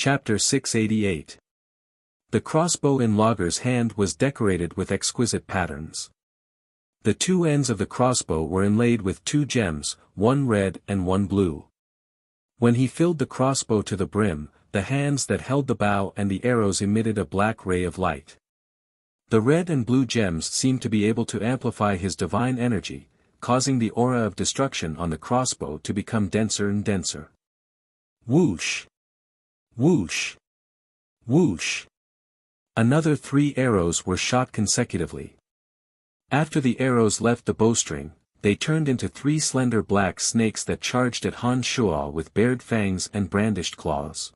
Chapter 688. The crossbow in Lager's hand was decorated with exquisite patterns. The two ends of the crossbow were inlaid with two gems, one red and one blue. When he filled the crossbow to the brim, the hands that held the bow and the arrows emitted a black ray of light. The red and blue gems seemed to be able to amplify his divine energy, causing the aura of destruction on the crossbow to become denser and denser. Whoosh! Whoosh! Whoosh! Another 3 arrows were shot consecutively. After the arrows left the bowstring, they turned into 3 slender black snakes that charged at Han Shuo with bared fangs and brandished claws.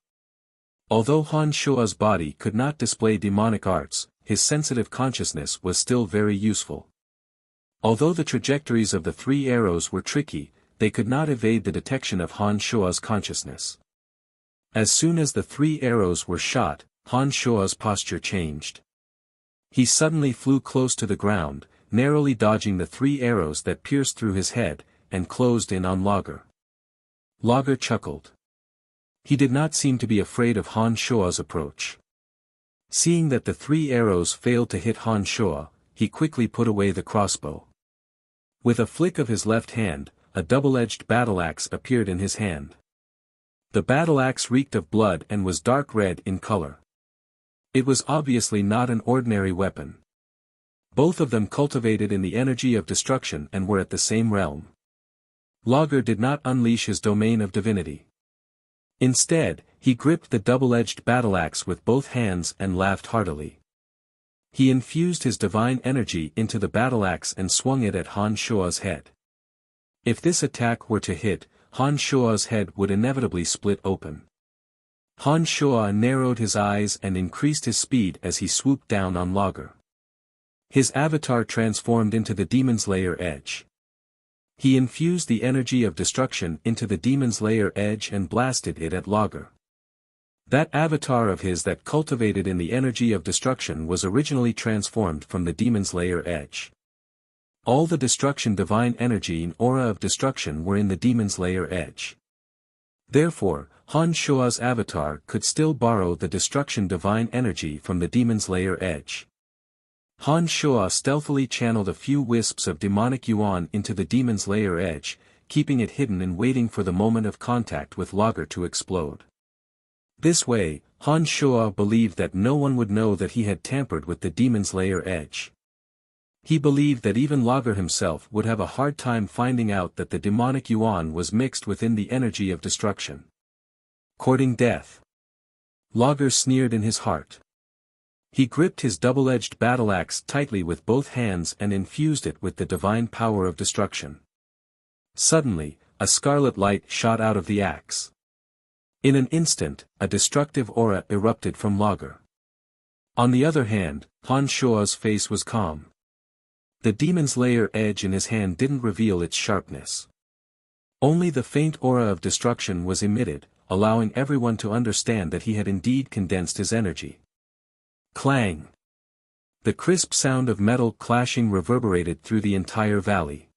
Although Han Shuo's body could not display demonic arts, his sensitive consciousness was still very useful. Although the trajectories of the 3 arrows were tricky, they could not evade the detection of Han Shuo's consciousness. As soon as the 3 arrows were shot, Han Shuo's posture changed. He suddenly flew close to the ground, narrowly dodging the 3 arrows that pierced through his head, and closed in on Lager. Lager chuckled. He did not seem to be afraid of Han Shuo's approach. Seeing that the 3 arrows failed to hit Han Shuo, he quickly put away the crossbow. With a flick of his left hand, a double-edged battle-axe appeared in his hand. The battle-axe reeked of blood and was dark red in color. It was obviously not an ordinary weapon. Both of them cultivated in the energy of destruction and were at the same realm. Lager did not unleash his domain of divinity. Instead, he gripped the double-edged battle-axe with both hands and laughed heartily. He infused his divine energy into the battle-axe and swung it at Han Shuo's head. If this attack were to hit, Han Shuo's head would inevitably split open. Han Shuo narrowed his eyes and increased his speed as he swooped down on Lager. His avatar transformed into the Demon's Lair Edge. He infused the energy of destruction into the Demon's Lair Edge and blasted it at Lager. That avatar of his that cultivated in the energy of destruction was originally transformed from the Demon's Lair Edge. All the destruction divine energy and aura of destruction were in the Demon's Lair Edge. Therefore, Han Shuo's avatar could still borrow the destruction divine energy from the Demon's Lair Edge. Han Shuo stealthily channeled a few wisps of demonic yuan into the Demon's Lair Edge, keeping it hidden and waiting for the moment of contact with Lager to explode. This way, Han Shuo believed that no one would know that he had tampered with the Demon's Lair Edge. He believed that even Lager himself would have a hard time finding out that the demonic yuan was mixed within the energy of destruction. Courting death. Lager sneered in his heart. He gripped his double-edged battle-axe tightly with both hands and infused it with the divine power of destruction. Suddenly, a scarlet light shot out of the axe. In an instant, a destructive aura erupted from Lager. On the other hand, Han Shuo's face was calm. The Demon's Lair Edge in his hand didn't reveal its sharpness. Only the faint aura of destruction was emitted, allowing everyone to understand that he had indeed condensed his energy. Clang! The crisp sound of metal clashing reverberated through the entire valley.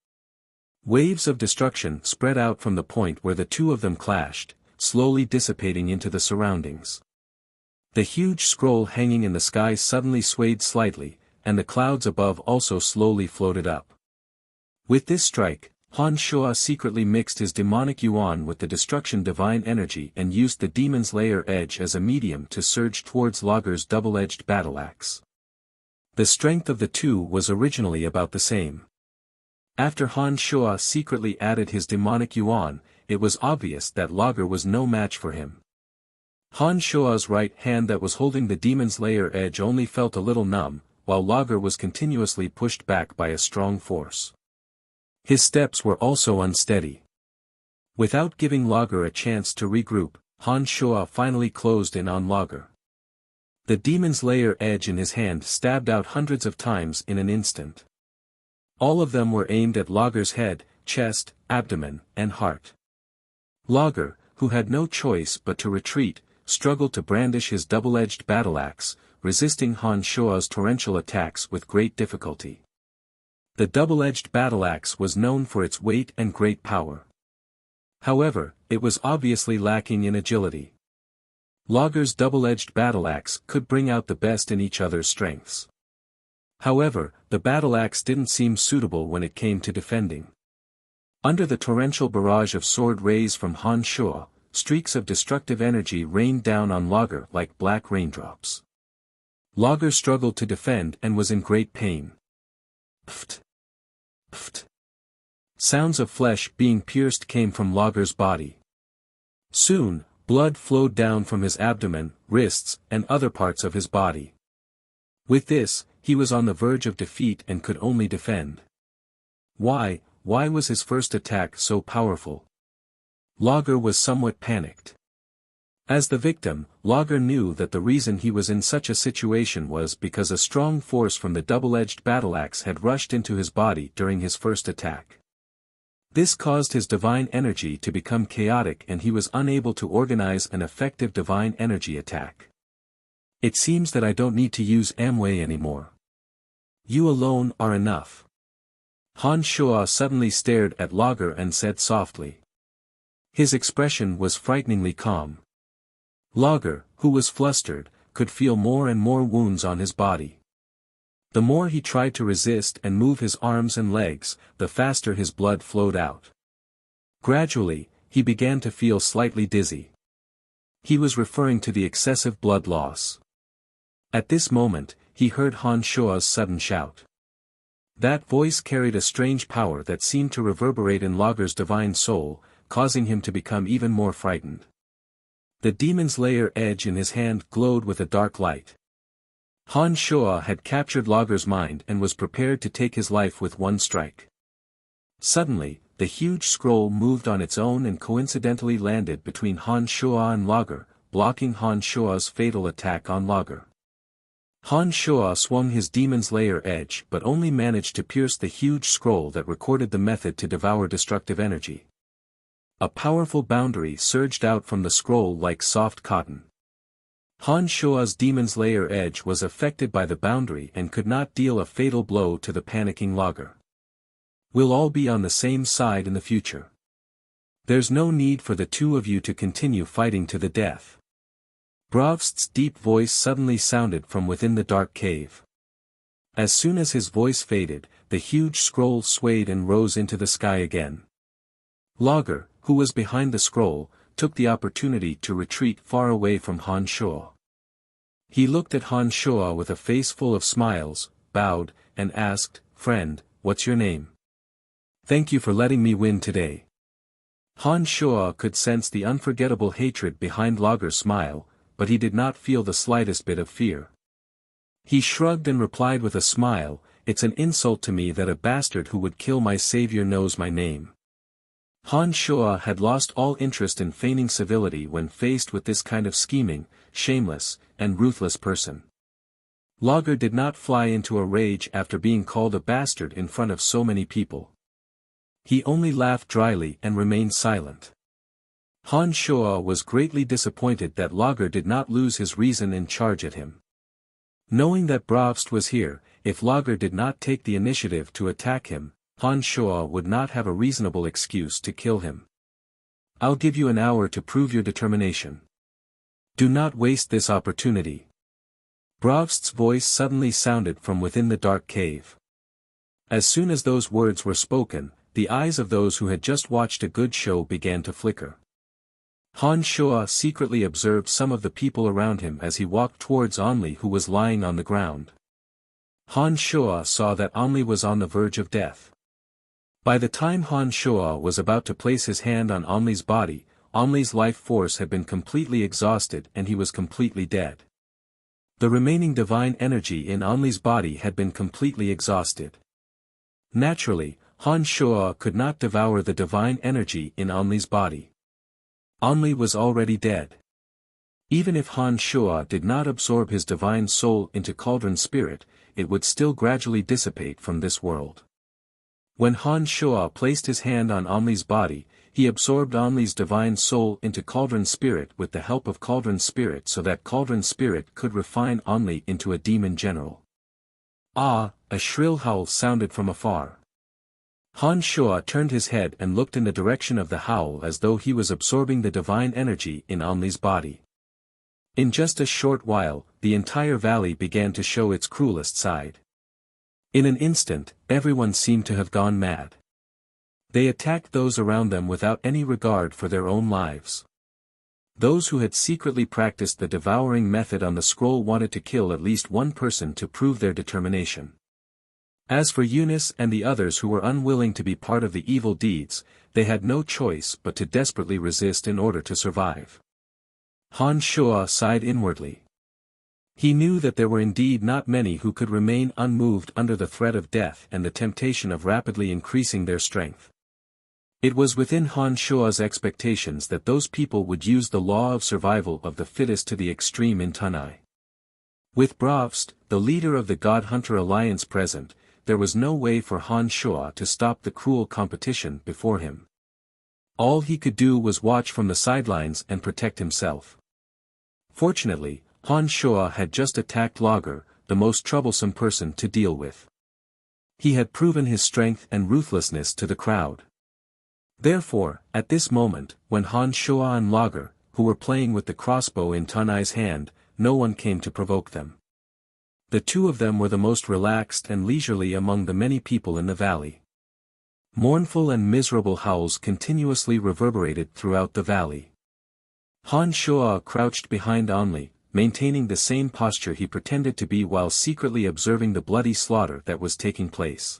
Waves of destruction spread out from the point where the two of them clashed, slowly dissipating into the surroundings. The huge scroll hanging in the sky suddenly swayed slightly, and the clouds above also slowly floated up. With this strike, Han Shuo secretly mixed his demonic yuan with the destruction divine energy and used the Demon's Lair Edge as a medium to surge towards Lager's double-edged battle-axe. The strength of the two was originally about the same. After Han Shuo secretly added his demonic yuan, it was obvious that Lager was no match for him. Han Shuo's right hand that was holding the Demon's Lair Edge only felt a little numb, while Lager was continuously pushed back by a strong force. His steps were also unsteady. Without giving Lager a chance to regroup, Han Shuo finally closed in on Lager. The Demon's Lair Edge in his hand stabbed out hundreds of times in an instant. All of them were aimed at Lager's head, chest, abdomen, and heart. Lager, who had no choice but to retreat, struggled to brandish his double-edged battle-axe, resisting Han Shuo's torrential attacks with great difficulty. The double-edged battle-axe was known for its weight and great power. However, it was obviously lacking in agility. Lager's double-edged battle-axe could bring out the best in each other's strengths. However, the battle-axe didn't seem suitable when it came to defending. Under the torrential barrage of sword rays from Han Shuo, streaks of destructive energy rained down on Lager like black raindrops. Lager struggled to defend and was in great pain. Pft! Pft! Sounds of flesh being pierced came from Lager's body. Soon, blood flowed down from his abdomen, wrists, and other parts of his body. With this, he was on the verge of defeat and could only defend. Why was his first attack so powerful? Lager was somewhat panicked. As the victim, Lager knew that the reason he was in such a situation was because a strong force from the double-edged battle-axe had rushed into his body during his first attack. This caused his divine energy to become chaotic and he was unable to organize an effective divine energy attack. It seems that I don't need to use Amway anymore. You alone are enough. Han Shuo suddenly stared at Lager and said softly. His expression was frighteningly calm. Lager, who was flustered, could feel more and more wounds on his body. The more he tried to resist and move his arms and legs, the faster his blood flowed out. Gradually, he began to feel slightly dizzy. He was referring to the excessive blood loss. At this moment, he heard Han Shuo's sudden shout. That voice carried a strange power that seemed to reverberate in Lager's divine soul, causing him to become even more frightened. The demon's lair edge in his hand glowed with a dark light. Han Shuo had captured Lager's mind and was prepared to take his life with one strike. Suddenly, the huge scroll moved on its own and coincidentally landed between Han Shuo and Lager, blocking Han Shuo's fatal attack on Lager. Han Shuo swung his demon's lair edge but only managed to pierce the huge scroll that recorded the method to devour destructive energy. A powerful boundary surged out from the scroll like soft cotton. Han Shuo's demon's lair edge was affected by the boundary and could not deal a fatal blow to the panicking Lager. We'll all be on the same side in the future. There's no need for the two of you to continue fighting to the death. Brovst's deep voice suddenly sounded from within the dark cave. As soon as his voice faded, the huge scroll swayed and rose into the sky again. Lager, who was behind the scroll, took the opportunity to retreat far away from Han Shuo. He looked at Han Shuo with a face full of smiles, bowed, and asked, "Friend, what's your name? Thank you for letting me win today." Han Shuo could sense the unforgettable hatred behind Lager's smile, but he did not feel the slightest bit of fear. He shrugged and replied with a smile, "It's an insult to me that a bastard who would kill my savior knows my name." Han Shuo had lost all interest in feigning civility when faced with this kind of scheming, shameless, and ruthless person. Lager did not fly into a rage after being called a bastard in front of so many people. He only laughed dryly and remained silent. Han Shuo was greatly disappointed that Lager did not lose his reason and charge at him. Knowing that Brovst was here, if Lager did not take the initiative to attack him, Han Shuo would not have a reasonable excuse to kill him. "I'll give you an hour to prove your determination. Do not waste this opportunity." Brovst's voice suddenly sounded from within the dark cave. As soon as those words were spoken, the eyes of those who had just watched a good show began to flicker. Han Shuo secretly observed some of the people around him as he walked towards Onli, who was lying on the ground. Han Shuo saw that Onli was on the verge of death. By the time Han Shuo was about to place his hand on Onli's body, Onli's life force had been completely exhausted and he was completely dead. The remaining divine energy in Onli's body had been completely exhausted. Naturally, Han Shuo could not devour the divine energy in Onli's body. Onli was already dead. Even if Han Shuo did not absorb his divine soul into Cauldron Spirit, it would still gradually dissipate from this world. When Han Shuo placed his hand on Onli's body, he absorbed Onli's divine soul into Cauldron Spirit with the help of Cauldron Spirit so that Cauldron Spirit could refine Onli into a demon general. Ah! A shrill howl sounded from afar. Han Shuo turned his head and looked in the direction of the howl as though he was absorbing the divine energy in Onli's body. In just a short while, the entire valley began to show its cruelest side. In an instant, everyone seemed to have gone mad. They attacked those around them without any regard for their own lives. Those who had secretly practiced the devouring method on the scroll wanted to kill at least one person to prove their determination. As for Eunice and the others who were unwilling to be part of the evil deeds, they had no choice but to desperately resist in order to survive. Han Shuo sighed inwardly. He knew that there were indeed not many who could remain unmoved under the threat of death and the temptation of rapidly increasing their strength. It was within Han Shuo's expectations that those people would use the law of survival of the fittest to the extreme in Tanai. With Bravst, the leader of the God Hunter Alliance present, there was no way for Han Shuo to stop the cruel competition before him. All he could do was watch from the sidelines and protect himself. Fortunately, Han Shuo had just attacked Lager, the most troublesome person to deal with. He had proven his strength and ruthlessness to the crowd. Therefore, at this moment, when Han Shuo and Lager, who were playing with the crossbow in Tanai's hand, no one came to provoke them. The two of them were the most relaxed and leisurely among the many people in the valley. Mournful and miserable howls continuously reverberated throughout the valley. Han Shuo crouched behind Onli, maintaining the same posture he pretended to be while secretly observing the bloody slaughter that was taking place.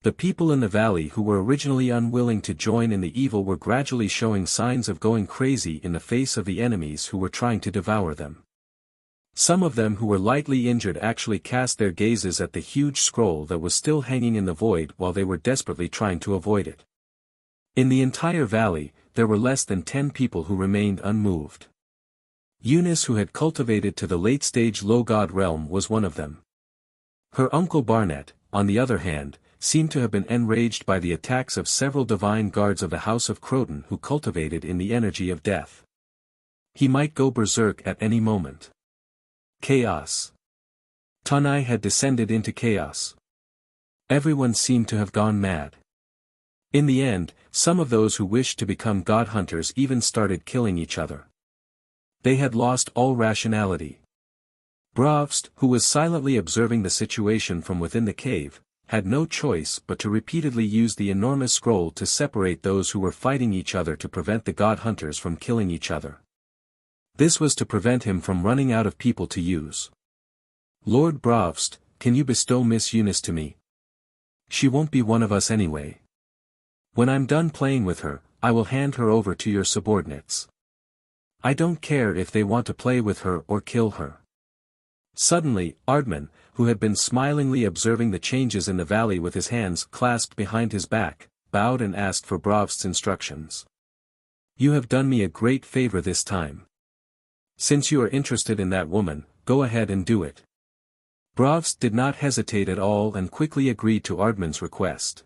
The people in the valley who were originally unwilling to join in the evil were gradually showing signs of going crazy in the face of the enemies who were trying to devour them. Some of them who were lightly injured actually cast their gazes at the huge scroll that was still hanging in the void while they were desperately trying to avoid it. In the entire valley, there were less than 10 people who remained unmoved. Eunice, who had cultivated to the late-stage low-god realm, was one of them. Her uncle Barnett, on the other hand, seemed to have been enraged by the attacks of several divine guards of the House of Croton who cultivated in the energy of death. He might go berserk at any moment. Chaos. Tanai had descended into chaos. Everyone seemed to have gone mad. In the end, some of those who wished to become god hunters even started killing each other. They had lost all rationality. Bravst, who was silently observing the situation from within the cave, had no choice but to repeatedly use the enormous scroll to separate those who were fighting each other to prevent the god hunters from killing each other. This was to prevent him from running out of people to use. Lord Bravst, can you bestow Miss Eunice to me? She won't be one of us anyway. When I'm done playing with her, I will hand her over to your subordinates. I don't care if they want to play with her or kill her. Suddenly, Ardman, who had been smilingly observing the changes in the valley with his hands clasped behind his back, bowed and asked for Bravst's instructions. You have done me a great favor this time. Since you are interested in that woman, go ahead and do it. Bravst did not hesitate at all and quickly agreed to Ardman's request.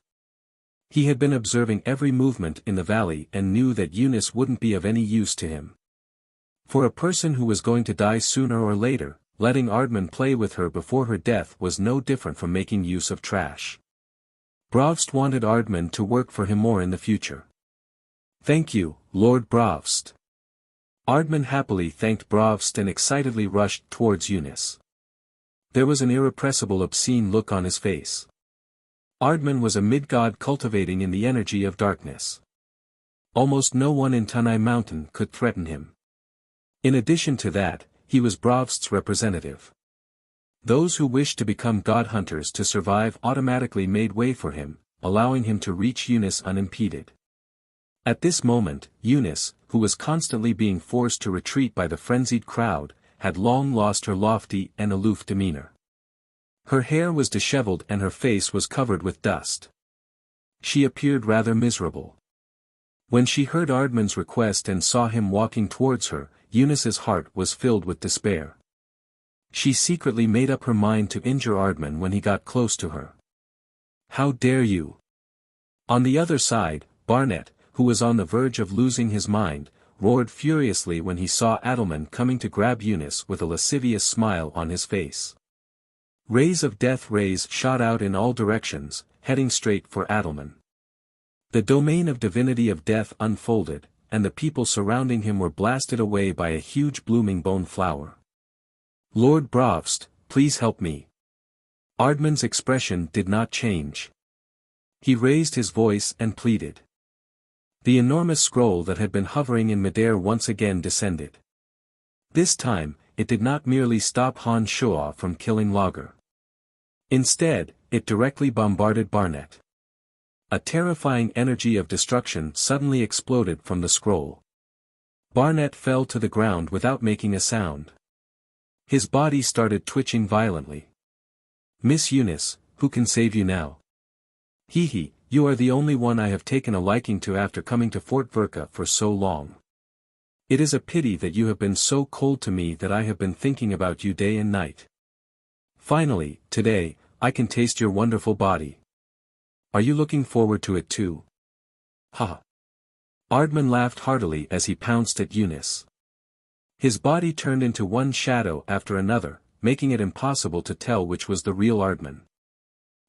He had been observing every movement in the valley and knew that Eunice wouldn't be of any use to him. For a person who was going to die sooner or later, letting Ardman play with her before her death was no different from making use of trash. Bravst wanted Ardman to work for him more in the future. Thank you, Lord Bravst. Ardman happily thanked Bravst and excitedly rushed towards Eunice. There was an irrepressible obscene look on his face. Ardman was a mid-god cultivating in the energy of darkness. Almost no one in Tanai Mountain could threaten him. In addition to that, he was Bravst's representative. Those who wished to become god hunters to survive automatically made way for him, allowing him to reach Eunice unimpeded. At this moment, Eunice, who was constantly being forced to retreat by the frenzied crowd, had long lost her lofty and aloof demeanor. Her hair was disheveled and her face was covered with dust. She appeared rather miserable. When she heard Ardman's request and saw him walking towards her, Eunice's heart was filled with despair. She secretly made up her mind to injure Ardman when he got close to her. How dare you? On the other side, Barnett, who was on the verge of losing his mind, roared furiously when he saw Adelman coming to grab Eunice with a lascivious smile on his face. Rays of death rays shot out in all directions, heading straight for Adelman. The domain of divinity of death unfolded, and the people surrounding him were blasted away by a huge blooming bone flower. "Lord Bravst, please help me." Ardman's expression did not change. He raised his voice and pleaded. The enormous scroll that had been hovering in midair once again descended. This time, it did not merely stop Han Shuo from killing Lager. Instead, it directly bombarded Barnet. A terrifying energy of destruction suddenly exploded from the scroll. Barnet fell to the ground without making a sound. His body started twitching violently. "Miss Eunice, who can save you now? Hee, you are the only one I have taken a liking to after coming to Fort Verka for so long. It is a pity that you have been so cold to me that I have been thinking about you day and night. Finally, today, I can taste your wonderful body. Are you looking forward to it too?" Ha! Ardman laughed heartily as he pounced at Eunice. His body turned into one shadow after another, making it impossible to tell which was the real Ardman.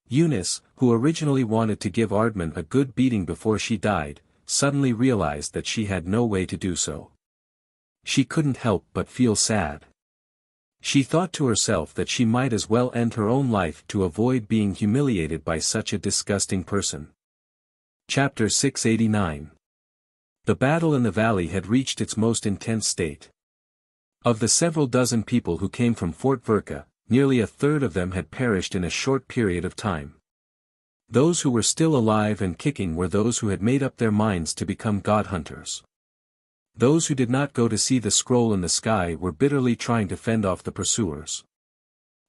Eunice, who originally wanted to give Ardman a good beating before she died, suddenly realized that she had no way to do so. She couldn't help but feel sad. She thought to herself that she might as well end her own life to avoid being humiliated by such a disgusting person. Chapter 689. The battle in the valley had reached its most intense state. Of the several dozen people who came from Fort Verka, nearly a third of them had perished in a short period of time. Those who were still alive and kicking were those who had made up their minds to become god hunters. Those who did not go to see the scroll in the sky were bitterly trying to fend off the pursuers.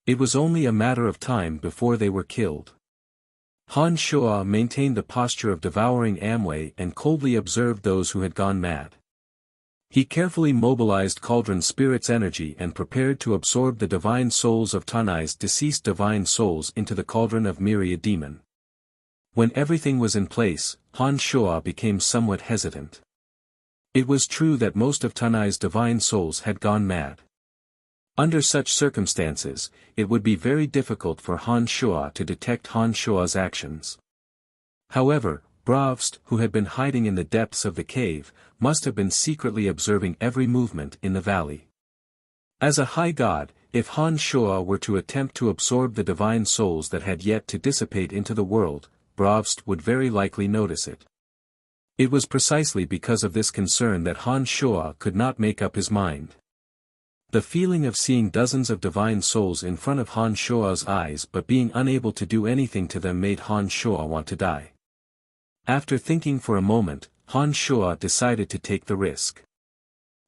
It was only a matter of time before they were killed. Han Shuo maintained the posture of devouring Amway and coldly observed those who had gone mad. He carefully mobilized Cauldron Spirit's energy and prepared to absorb the divine souls of Tanai's deceased divine souls into the Cauldron of Myriad Demon. When everything was in place, Han Shuo became somewhat hesitant. It was true that most of Tanai's divine souls had gone mad. Under such circumstances, it would be very difficult for Han Shuo to detect Han Shuo's actions. However, Bravst, who had been hiding in the depths of the cave, must have been secretly observing every movement in the valley. As a high god, if Han Shuo were to attempt to absorb the divine souls that had yet to dissipate into the world, Bravst would very likely notice it. It was precisely because of this concern that Han Shuo could not make up his mind. The feeling of seeing dozens of divine souls in front of Han Shuo's eyes but being unable to do anything to them made Han Shuo want to die. After thinking for a moment, Han Shuo decided to take the risk.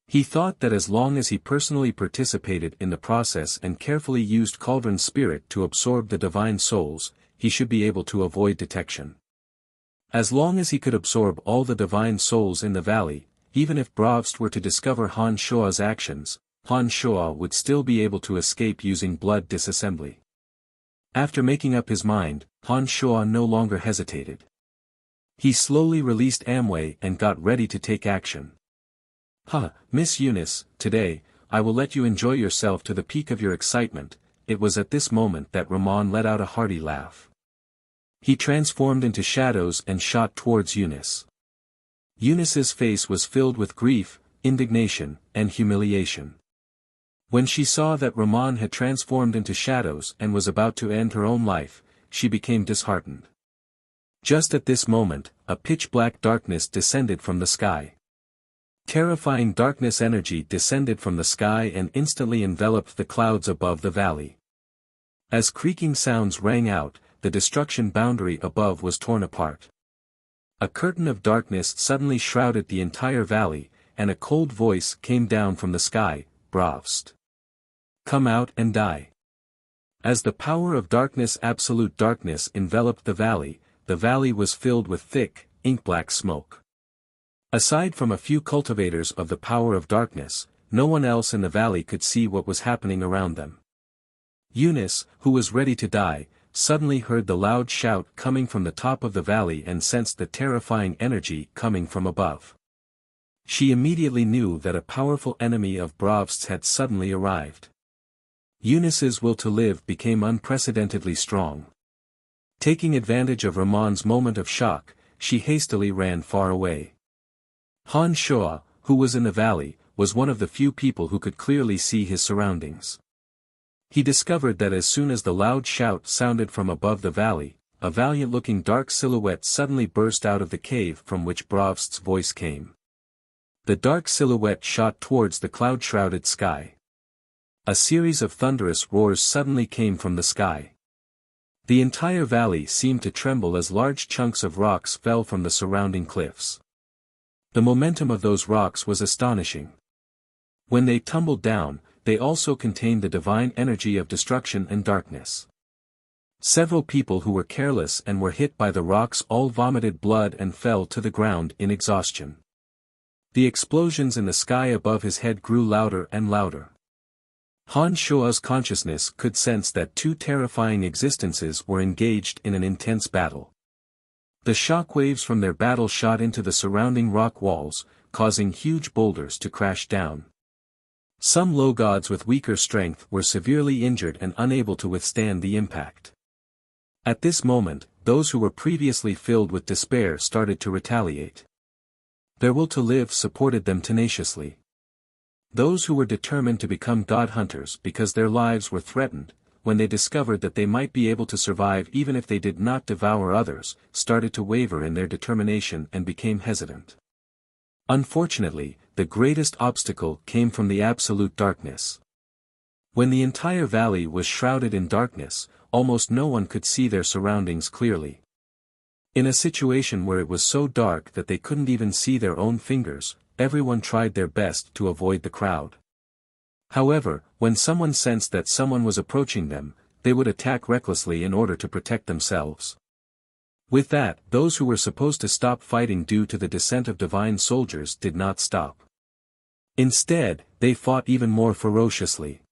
He thought that as long as he personally participated in the process and carefully used Cauldron Spirit to absorb the divine souls, he should be able to avoid detection. As long as he could absorb all the divine souls in the valley, even if Bravst were to discover Han Shuo's actions, Han Shuo would still be able to escape using blood disassembly. After making up his mind, Han Shuo no longer hesitated. He slowly released Amway and got ready to take action. Miss Eunice, today, I will let you enjoy yourself to the peak of your excitement." It was at this moment that Ramon let out a hearty laugh. He transformed into shadows and shot towards Eunice. Eunice's face was filled with grief, indignation, and humiliation. When she saw that Ramon had transformed into shadows and was about to end her own life, she became disheartened. Just at this moment, a pitch-black darkness descended from the sky. Terrifying darkness energy descended from the sky and instantly enveloped the clouds above the valley. As creaking sounds rang out, the destruction boundary above was torn apart. A curtain of darkness suddenly shrouded the entire valley, and a cold voice came down from the sky, "Bravst. Come out and die." As the power of darkness, absolute darkness, enveloped the valley was filled with thick, ink-black smoke. Aside from a few cultivators of the power of darkness, no one else in the valley could see what was happening around them. Eunice, who was ready to die, suddenly heard the loud shout coming from the top of the valley and sensed the terrifying energy coming from above. She immediately knew that a powerful enemy of Bravst's had suddenly arrived. Eunice's will to live became unprecedentedly strong. Taking advantage of Ramon's moment of shock, she hastily ran far away. Han Shuo, who was in the valley, was one of the few people who could clearly see his surroundings. He discovered that as soon as the loud shout sounded from above the valley, a valiant-looking dark silhouette suddenly burst out of the cave from which Bravst's voice came. The dark silhouette shot towards the cloud-shrouded sky. A series of thunderous roars suddenly came from the sky. The entire valley seemed to tremble as large chunks of rocks fell from the surrounding cliffs. The momentum of those rocks was astonishing. When they tumbled down, they also contained the divine energy of destruction and darkness. Several people who were careless and were hit by the rocks all vomited blood and fell to the ground in exhaustion. The explosions in the sky above his head grew louder and louder. Han Shuo's consciousness could sense that two terrifying existences were engaged in an intense battle. The shock waves from their battle shot into the surrounding rock walls, causing huge boulders to crash down. Some low gods with weaker strength were severely injured and unable to withstand the impact. At this moment, those who were previously filled with despair started to retaliate. Their will to live supported them tenaciously. Those who were determined to become god hunters because their lives were threatened, when they discovered that they might be able to survive even if they did not devour others, started to waver in their determination and became hesitant. Unfortunately, the greatest obstacle came from the absolute darkness. When the entire valley was shrouded in darkness, almost no one could see their surroundings clearly. In a situation where it was so dark that they couldn't even see their own fingers, everyone tried their best to avoid the crowd. However, when someone sensed that someone was approaching them, they would attack recklessly in order to protect themselves. With that, those who were supposed to stop fighting due to the descent of divine soldiers did not stop. Instead, they fought even more ferociously.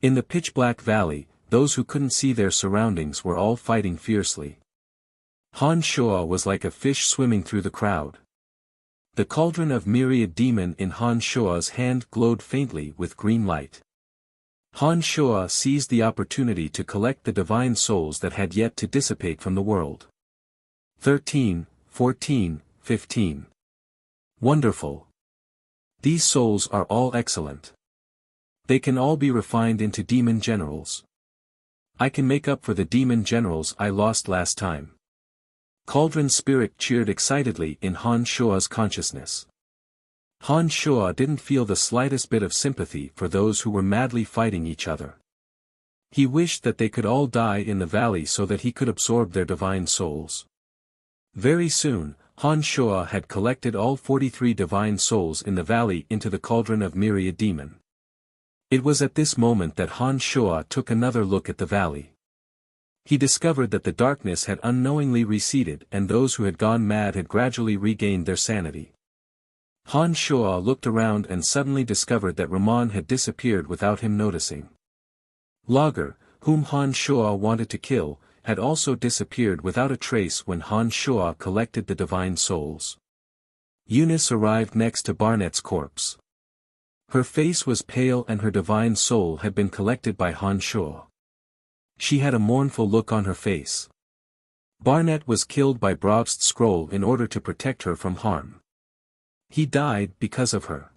In the pitch-black valley, those who couldn't see their surroundings were all fighting fiercely. Han Shuo was like a fish swimming through the crowd. The cauldron of myriad demon in Han Shuo's hand glowed faintly with green light. Han Shuo seized the opportunity to collect the divine souls that had yet to dissipate from the world. 13, 14, 15. Wonderful. These souls are all excellent. They can all be refined into demon generals. I can make up for the demon generals I lost last time. Cauldron spirit cheered excitedly in Han Shuo's consciousness. Han Shuo didn't feel the slightest bit of sympathy for those who were madly fighting each other. He wished that they could all die in the valley so that he could absorb their divine souls. Very soon, Han Shuo had collected all 43 divine souls in the valley into the cauldron of myriad demon. It was at this moment that Han Shuo took another look at the valley. He discovered that the darkness had unknowingly receded and those who had gone mad had gradually regained their sanity. Han Shuo looked around and suddenly discovered that Ramon had disappeared without him noticing. Lager, whom Han Shuo wanted to kill, had also disappeared without a trace when Han Shuo collected the divine souls. Eunice arrived next to Barnett's corpse. Her face was pale and her divine soul had been collected by Han Shuo. She had a mournful look on her face. Barnett was killed by Bravst's scroll in order to protect her from harm. He died because of her.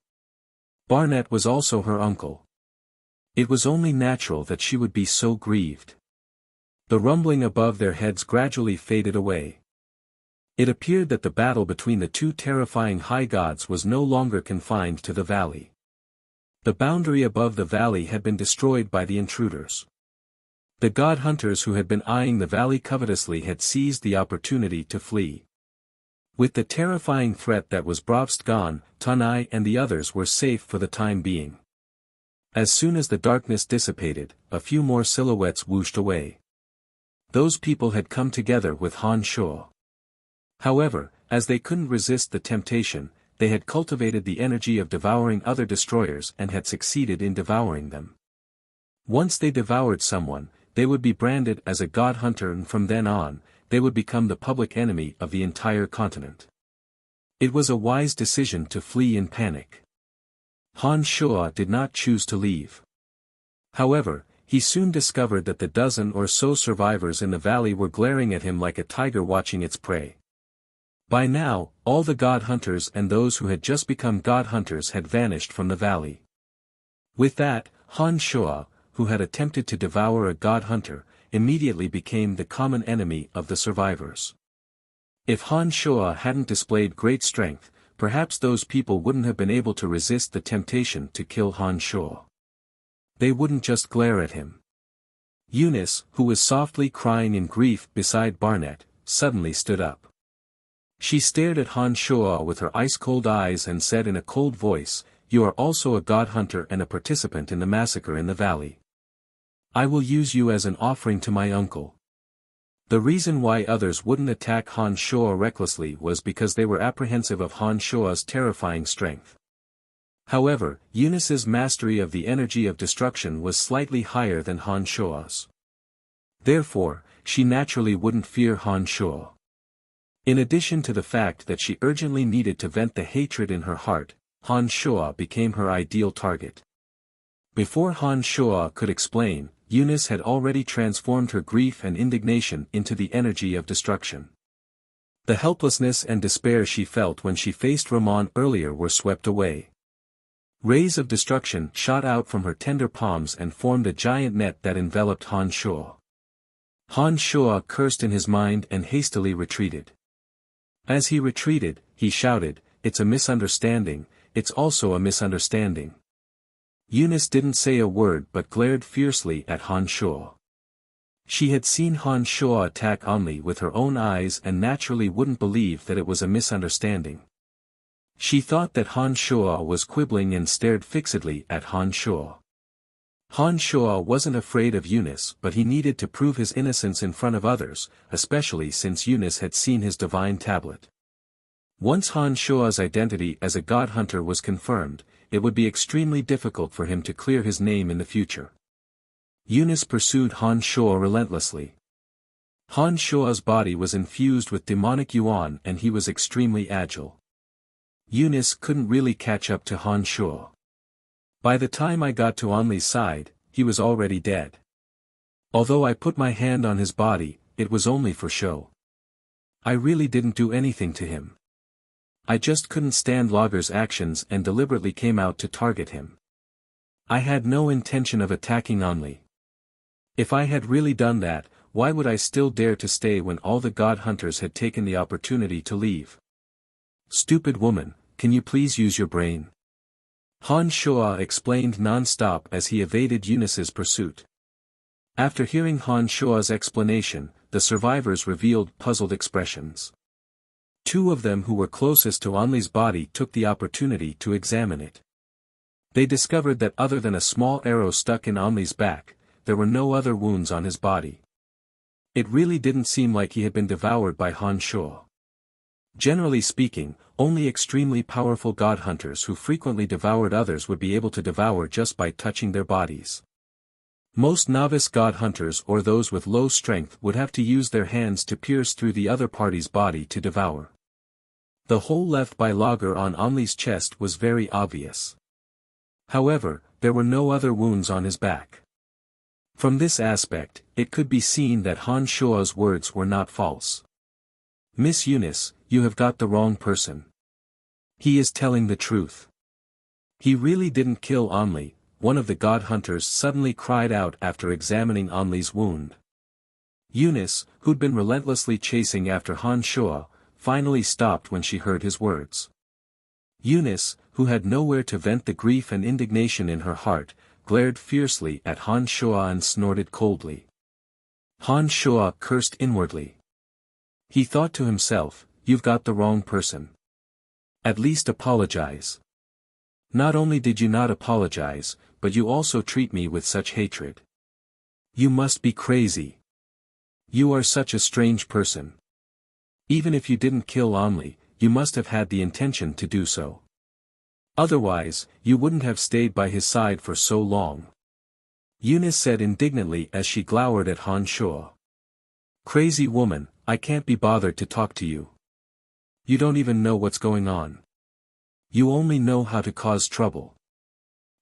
Barnett was also her uncle. It was only natural that she would be so grieved. The rumbling above their heads gradually faded away. It appeared that the battle between the two terrifying high gods was no longer confined to the valley. The boundary above the valley had been destroyed by the intruders. The god hunters who had been eyeing the valley covetously had seized the opportunity to flee. With the terrifying threat that was Bravst gone, Tanai and the others were safe for the time being. As soon as the darkness dissipated, a few more silhouettes whooshed away. Those people had come together with Han Shuo. However, as they couldn't resist the temptation, they had cultivated the energy of devouring other destroyers and had succeeded in devouring them. Once they devoured someone, they would be branded as a god hunter and from then on, they would become the public enemy of the entire continent. It was a wise decision to flee in panic. Han Shuo did not choose to leave. However, he soon discovered that the dozen or so survivors in the valley were glaring at him like a tiger watching its prey. By now, all the god hunters and those who had just become god hunters had vanished from the valley. With that, Han Shuo, who had attempted to devour a god hunter, immediately became the common enemy of the survivors. If Han Shuo hadn't displayed great strength, perhaps those people wouldn't have been able to resist the temptation to kill Han Shuo. They wouldn't just glare at him. Eunice, who was softly crying in grief beside Barnett, suddenly stood up. She stared at Han Shuo with her ice-cold eyes and said in a cold voice, "You are also a god hunter and a participant in the massacre in the valley. I will use you as an offering to my uncle." The reason why others wouldn't attack Han Shuo recklessly was because they were apprehensive of Han Shuo's terrifying strength. However, Eunice's mastery of the energy of destruction was slightly higher than Han Shuo's. Therefore, she naturally wouldn't fear Han Shuo. In addition to the fact that she urgently needed to vent the hatred in her heart, Han Shuo became her ideal target. Before Han Shuo could explain, Eunice had already transformed her grief and indignation into the energy of destruction. The helplessness and despair she felt when she faced Ramon earlier were swept away. Rays of destruction shot out from her tender palms and formed a giant net that enveloped Han Shuo. Han Shuo cursed in his mind and hastily retreated. As he retreated, he shouted, "It's a misunderstanding, it's also a misunderstanding." Eunice didn't say a word but glared fiercely at Han Shuo. She had seen Han Shuo attack Onli with her own eyes and naturally wouldn't believe that it was a misunderstanding. She thought that Han Shuo was quibbling and stared fixedly at Han Shuo. Han Shuo wasn't afraid of Eunice, but he needed to prove his innocence in front of others, especially since Eunice had seen his divine tablet. Once Han Shuo's identity as a god hunter was confirmed, it would be extremely difficult for him to clear his name in the future. Eunice pursued Han Shuo relentlessly. Han Shuo's body was infused with demonic yuan and he was extremely agile. Eunice couldn't really catch up to Han Shuo. By the time I got to Onli's side, he was already dead. Although I put my hand on his body, it was only for show. I really didn't do anything to him. I just couldn't stand Lager's actions and deliberately came out to target him. I had no intention of attacking Onli. If I had really done that, why would I still dare to stay when all the god hunters had taken the opportunity to leave? Stupid woman, can you please use your brain? Han Shuo explained non-stop as he evaded Eunice's pursuit. After hearing Han Shuo's explanation, the survivors revealed puzzled expressions. Two of them who were closest to Onli's body took the opportunity to examine it. They discovered that other than a small arrow stuck in Onli's back, there were no other wounds on his body. It really didn't seem like he had been devoured by Han Shuo. Generally speaking, only extremely powerful god hunters who frequently devoured others would be able to devour just by touching their bodies. Most novice god hunters or those with low strength would have to use their hands to pierce through the other party's body to devour. The hole left by Lager on Onli's chest was very obvious. However, there were no other wounds on his back. From this aspect, it could be seen that Han Shuo's words were not false. "Miss Eunice, you have got the wrong person. He is telling the truth. He really didn't kill Onli," one of the god hunters suddenly cried out after examining Onli's wound. Eunice, who'd been relentlessly chasing after Han Shuo, finally stopped when she heard his words. Eunice, who had nowhere to vent the grief and indignation in her heart, glared fiercely at Han Shuo and snorted coldly. Han Shuo cursed inwardly. He thought to himself, "You've got the wrong person. At least apologize. Not only did you not apologize, but you also treat me with such hatred. You must be crazy. You are such a strange person. Even if you didn't kill Onli, you must have had the intention to do so. Otherwise, you wouldn't have stayed by his side for so long." Eunice said indignantly as she glowered at Han Shuo. "Crazy woman, I can't be bothered to talk to you. You don't even know what's going on. You only know how to cause trouble."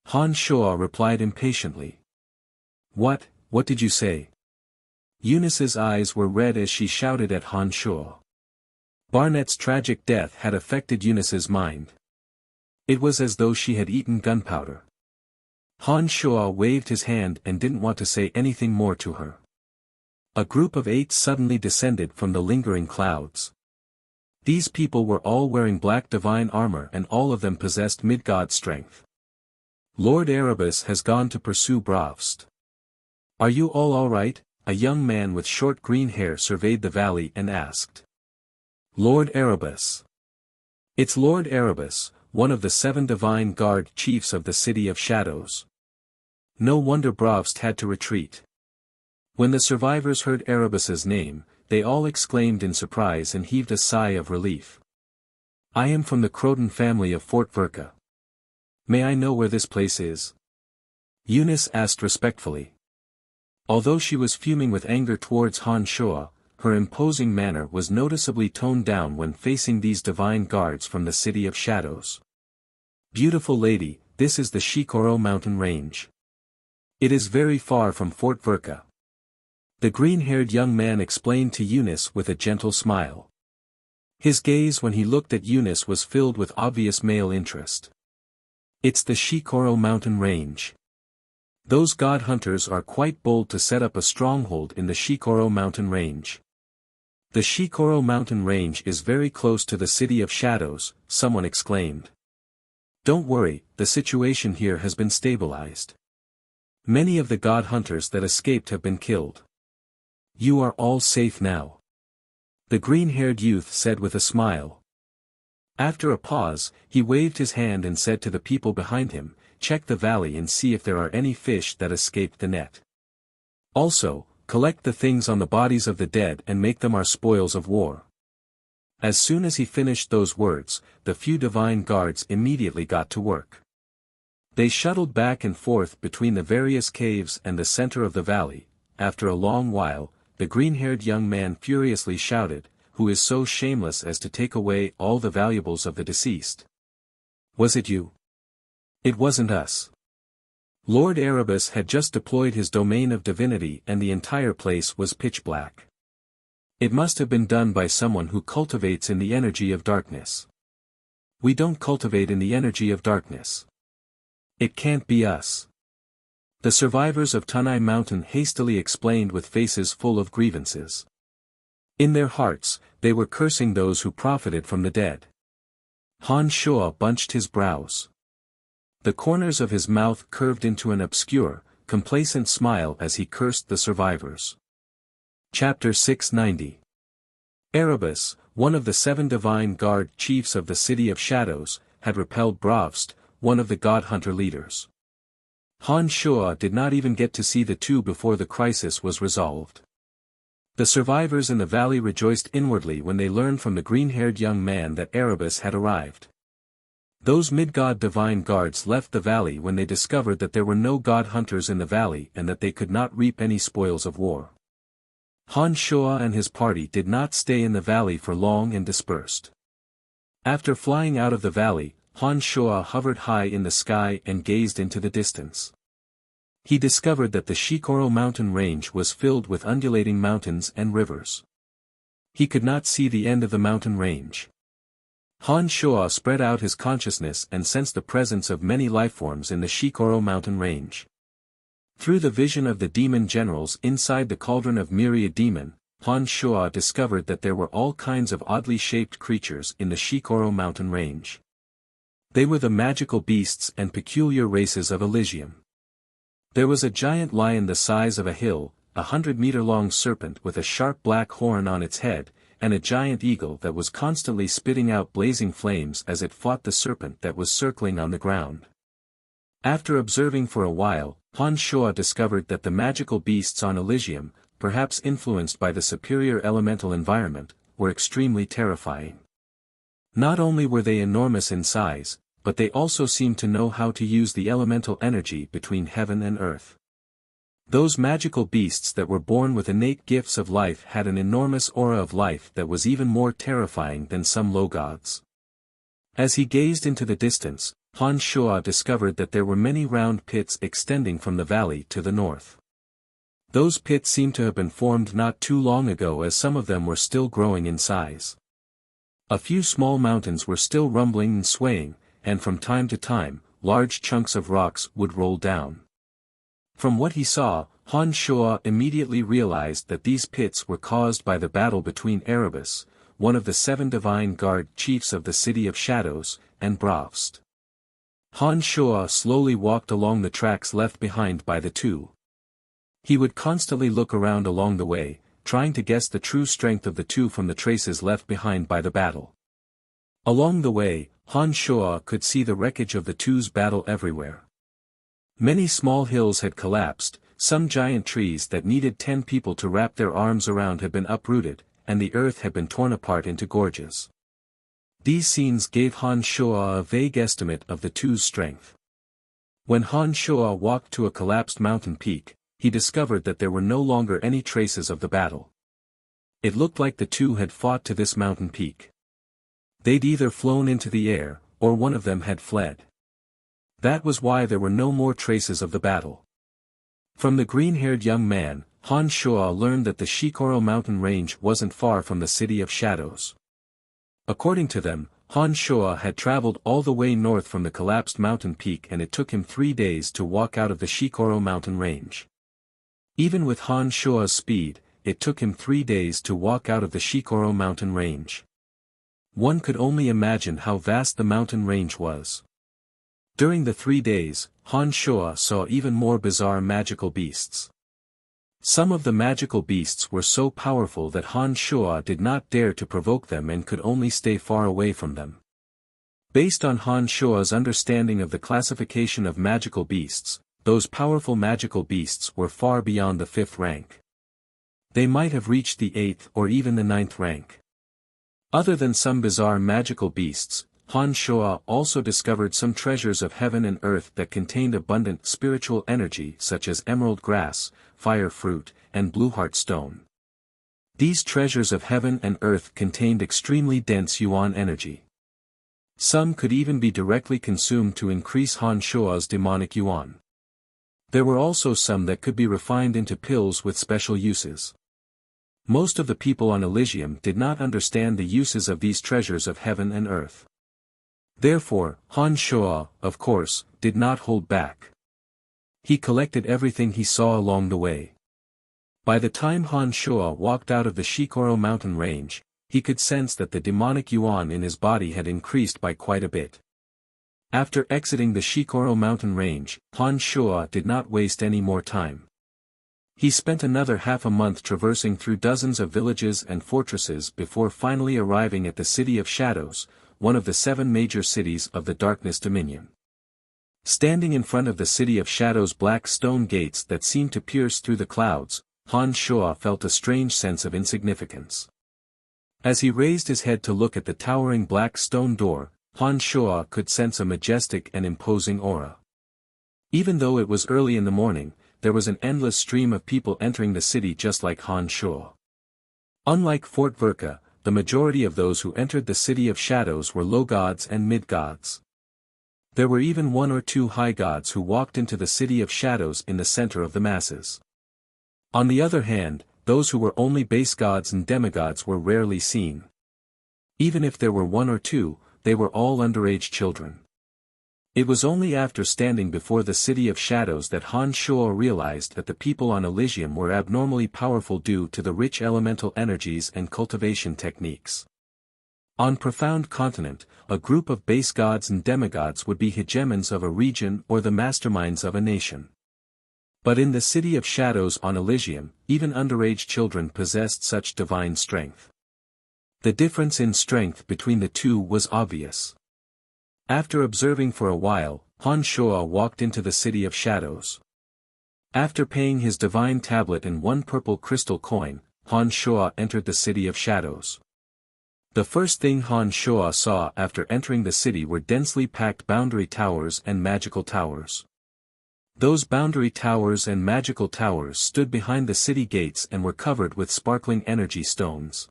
Han Shuo replied impatiently. What did you say?" Eunice's eyes were red as she shouted at Han Shuo. Barnett's tragic death had affected Eunice's mind. It was as though she had eaten gunpowder. Han Shuo waved his hand and didn't want to say anything more to her. A group of 8 suddenly descended from the lingering clouds. These people were all wearing black divine armor and all of them possessed mid-god strength. Lord Erebus has gone to pursue Bravst. Are you all right? A young man with short green hair surveyed the valley and asked. Lord Erebus. It's Lord Erebus, one of the 7 divine guard chiefs of the City of Shadows. No wonder Bravst had to retreat. When the survivors heard Erebus's name, they all exclaimed in surprise and heaved a sigh of relief. I am from the Croton family of Fort Verka. May I know where this place is? Eunice asked respectfully. Although she was fuming with anger towards Han Shuo, her imposing manner was noticeably toned down when facing these divine guards from the City of Shadows. Beautiful lady, this is the Shikoro mountain range. It is very far from Fort Verka. The green-haired young man explained to Eunice with a gentle smile. His gaze when he looked at Eunice was filled with obvious male interest. It's the Shikoro mountain range. Those god hunters are quite bold to set up a stronghold in the Shikoro mountain range. The Shikoro mountain range is very close to the City of Shadows, someone exclaimed. Don't worry, the situation here has been stabilized. Many of the god hunters that escaped have been killed. You are all safe now. The green-haired youth said with a smile. After a pause, he waved his hand and said to the people behind him, check the valley and see if there are any fish that escaped the net. Also, collect the things on the bodies of the dead and make them our spoils of war. As soon as he finished those words, the few divine guards immediately got to work. They shuttled back and forth between the various caves and the center of the valley. After a long while, the green-haired young man furiously shouted, who is so shameless as to take away all the valuables of the deceased? Was it you? It wasn't us. Lord Erebus had just deployed his domain of divinity and the entire place was pitch black. It must have been done by someone who cultivates in the energy of darkness. We don't cultivate in the energy of darkness. It can't be us. The survivors of Tunai Mountain hastily explained with faces full of grievances. In their hearts, they were cursing those who profited from the dead. Han Shuo bunched his brows. The corners of his mouth curved into an obscure, complacent smile as he cursed the survivors. Chapter 690. Erebus, one of the 7 divine guard chiefs of the City of Shadows, had repelled Bravst, one of the god hunter leaders. Han Shuo did not even get to see the two before the crisis was resolved. The survivors in the valley rejoiced inwardly when they learned from the green-haired young man that Erebus had arrived. Those mid-god divine guards left the valley when they discovered that there were no god hunters in the valley and that they could not reap any spoils of war. Han Shuo and his party did not stay in the valley for long and dispersed. After flying out of the valley, Han Shuo hovered high in the sky and gazed into the distance. He discovered that the Shikoro mountain range was filled with undulating mountains and rivers. He could not see the end of the mountain range. Han Shuo spread out his consciousness and sensed the presence of many lifeforms in the Shikoro mountain range. Through the vision of the demon generals inside the cauldron of myriad demon, Han Shuo discovered that there were all kinds of oddly shaped creatures in the Shikoro mountain range. They were the magical beasts and peculiar races of Elysium. There was a giant lion the size of a hill, 100-meter-long serpent with a sharp black horn on its head, and a giant eagle that was constantly spitting out blazing flames as it fought the serpent that was circling on the ground. After observing for a while, Han Shuo discovered that the magical beasts on Elysium, perhaps influenced by the superior elemental environment, were extremely terrifying. Not only were they enormous in size, but they also seemed to know how to use the elemental energy between heaven and earth. Those magical beasts that were born with innate gifts of life had an enormous aura of life that was even more terrifying than some low gods. As he gazed into the distance, Han Shuo discovered that there were many round pits extending from the valley to the north. Those pits seemed to have been formed not too long ago as some of them were still growing in size. A few small mountains were still rumbling and swaying, and from time to time, large chunks of rocks would roll down. From what he saw, Han Shuo immediately realized that these pits were caused by the battle between Erebus, one of the 7 divine guard chiefs of the City of Shadows, and Braavst. Han Shuo slowly walked along the tracks left behind by the two. He would constantly look around along the way, trying to guess the true strength of the two from the traces left behind by the battle. Along the way, Han Shuo could see the wreckage of the two's battle everywhere. Many small hills had collapsed, some giant trees that needed 10 people to wrap their arms around had been uprooted, and the earth had been torn apart into gorges. These scenes gave Han Shuo a vague estimate of the two's strength. When Han Shuo walked to a collapsed mountain peak, he discovered that there were no longer any traces of the battle. It looked like the two had fought to this mountain peak. They'd either flown into the air, or one of them had fled. That was why there were no more traces of the battle. From the green-haired young man, Han Shuo learned that the Shikoro mountain range wasn't far from the City of Shadows. According to them, Han Shuo had traveled all the way north from the collapsed mountain peak, and it took him 3 days to walk out of the Shikoro mountain range. Even with Han Shuo's speed, it took him 3 days to walk out of the Shikoro mountain range. One could only imagine how vast the mountain range was. During the 3 days, Han Shuo saw even more bizarre magical beasts. Some of the magical beasts were so powerful that Han Shuo did not dare to provoke them and could only stay far away from them. Based on Han Shuo's understanding of the classification of magical beasts, those powerful magical beasts were far beyond the 5th rank. They might have reached the 8th or even the 9th rank. Other than some bizarre magical beasts, Han Shuo also discovered some treasures of heaven and earth that contained abundant spiritual energy such as emerald grass, fire fruit, and blue heart stone. These treasures of heaven and earth contained extremely dense yuan energy. Some could even be directly consumed to increase Han Shuo's demonic yuan. There were also some that could be refined into pills with special uses. Most of the people on Elysium did not understand the uses of these treasures of heaven and earth. Therefore, Han Shuo, of course, did not hold back. He collected everything he saw along the way. By the time Han Shuo walked out of the Shikoro mountain range, he could sense that the demonic yuan in his body had increased by quite a bit. After exiting the Shikoro mountain range, Han Shuo did not waste any more time. He spent another half a month traversing through dozens of villages and fortresses before finally arriving at the City of Shadows, one of the 7 major cities of the Darkness Dominion. Standing in front of the City of Shadows' black stone gates that seemed to pierce through the clouds, Han Shuo felt a strange sense of insignificance. As he raised his head to look at the towering black stone door, Han Shuo could sense a majestic and imposing aura. Even though it was early in the morning, there was an endless stream of people entering the city just like Han Shuo. Unlike Fort Verka, the majority of those who entered the City of Shadows were low gods and mid gods. There were even 1 or 2 high gods who walked into the City of Shadows in the center of the masses. On the other hand, those who were only base gods and demigods were rarely seen. Even if there were 1 or 2, they were all underage children. It was only after standing before the City of Shadows that Han Shuo realized that the people on Elysium were abnormally powerful due to the rich elemental energies and cultivation techniques. On Profound Continent, a group of base gods and demigods would be hegemons of a region or the masterminds of a nation. But in the City of Shadows on Elysium, even underage children possessed such divine strength. The difference in strength between the two was obvious. After observing for a while, Han Shuo walked into the City of Shadows. After paying his divine tablet and 1 purple crystal coin, Han Shuo entered the City of Shadows. The first thing Han Shuo saw after entering the city were densely packed boundary towers and magical towers. Those boundary towers and magical towers stood behind the city gates and were covered with sparkling energy stones.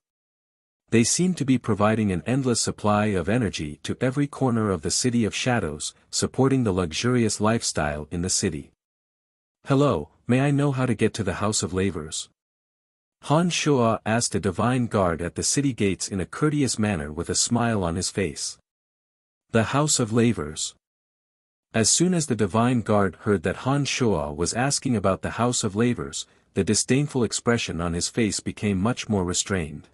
They seemed to be providing an endless supply of energy to every corner of the City of Shadows, supporting the luxurious lifestyle in the city. "Hello, may I know how to get to the House of Lavers?" Han Shuo asked a divine guard at the city gates in a courteous manner with a smile on his face. The House of Lavers. As soon as the divine guard heard that Han Shuo was asking about the House of Lavers, the disdainful expression on his face became much more restrained.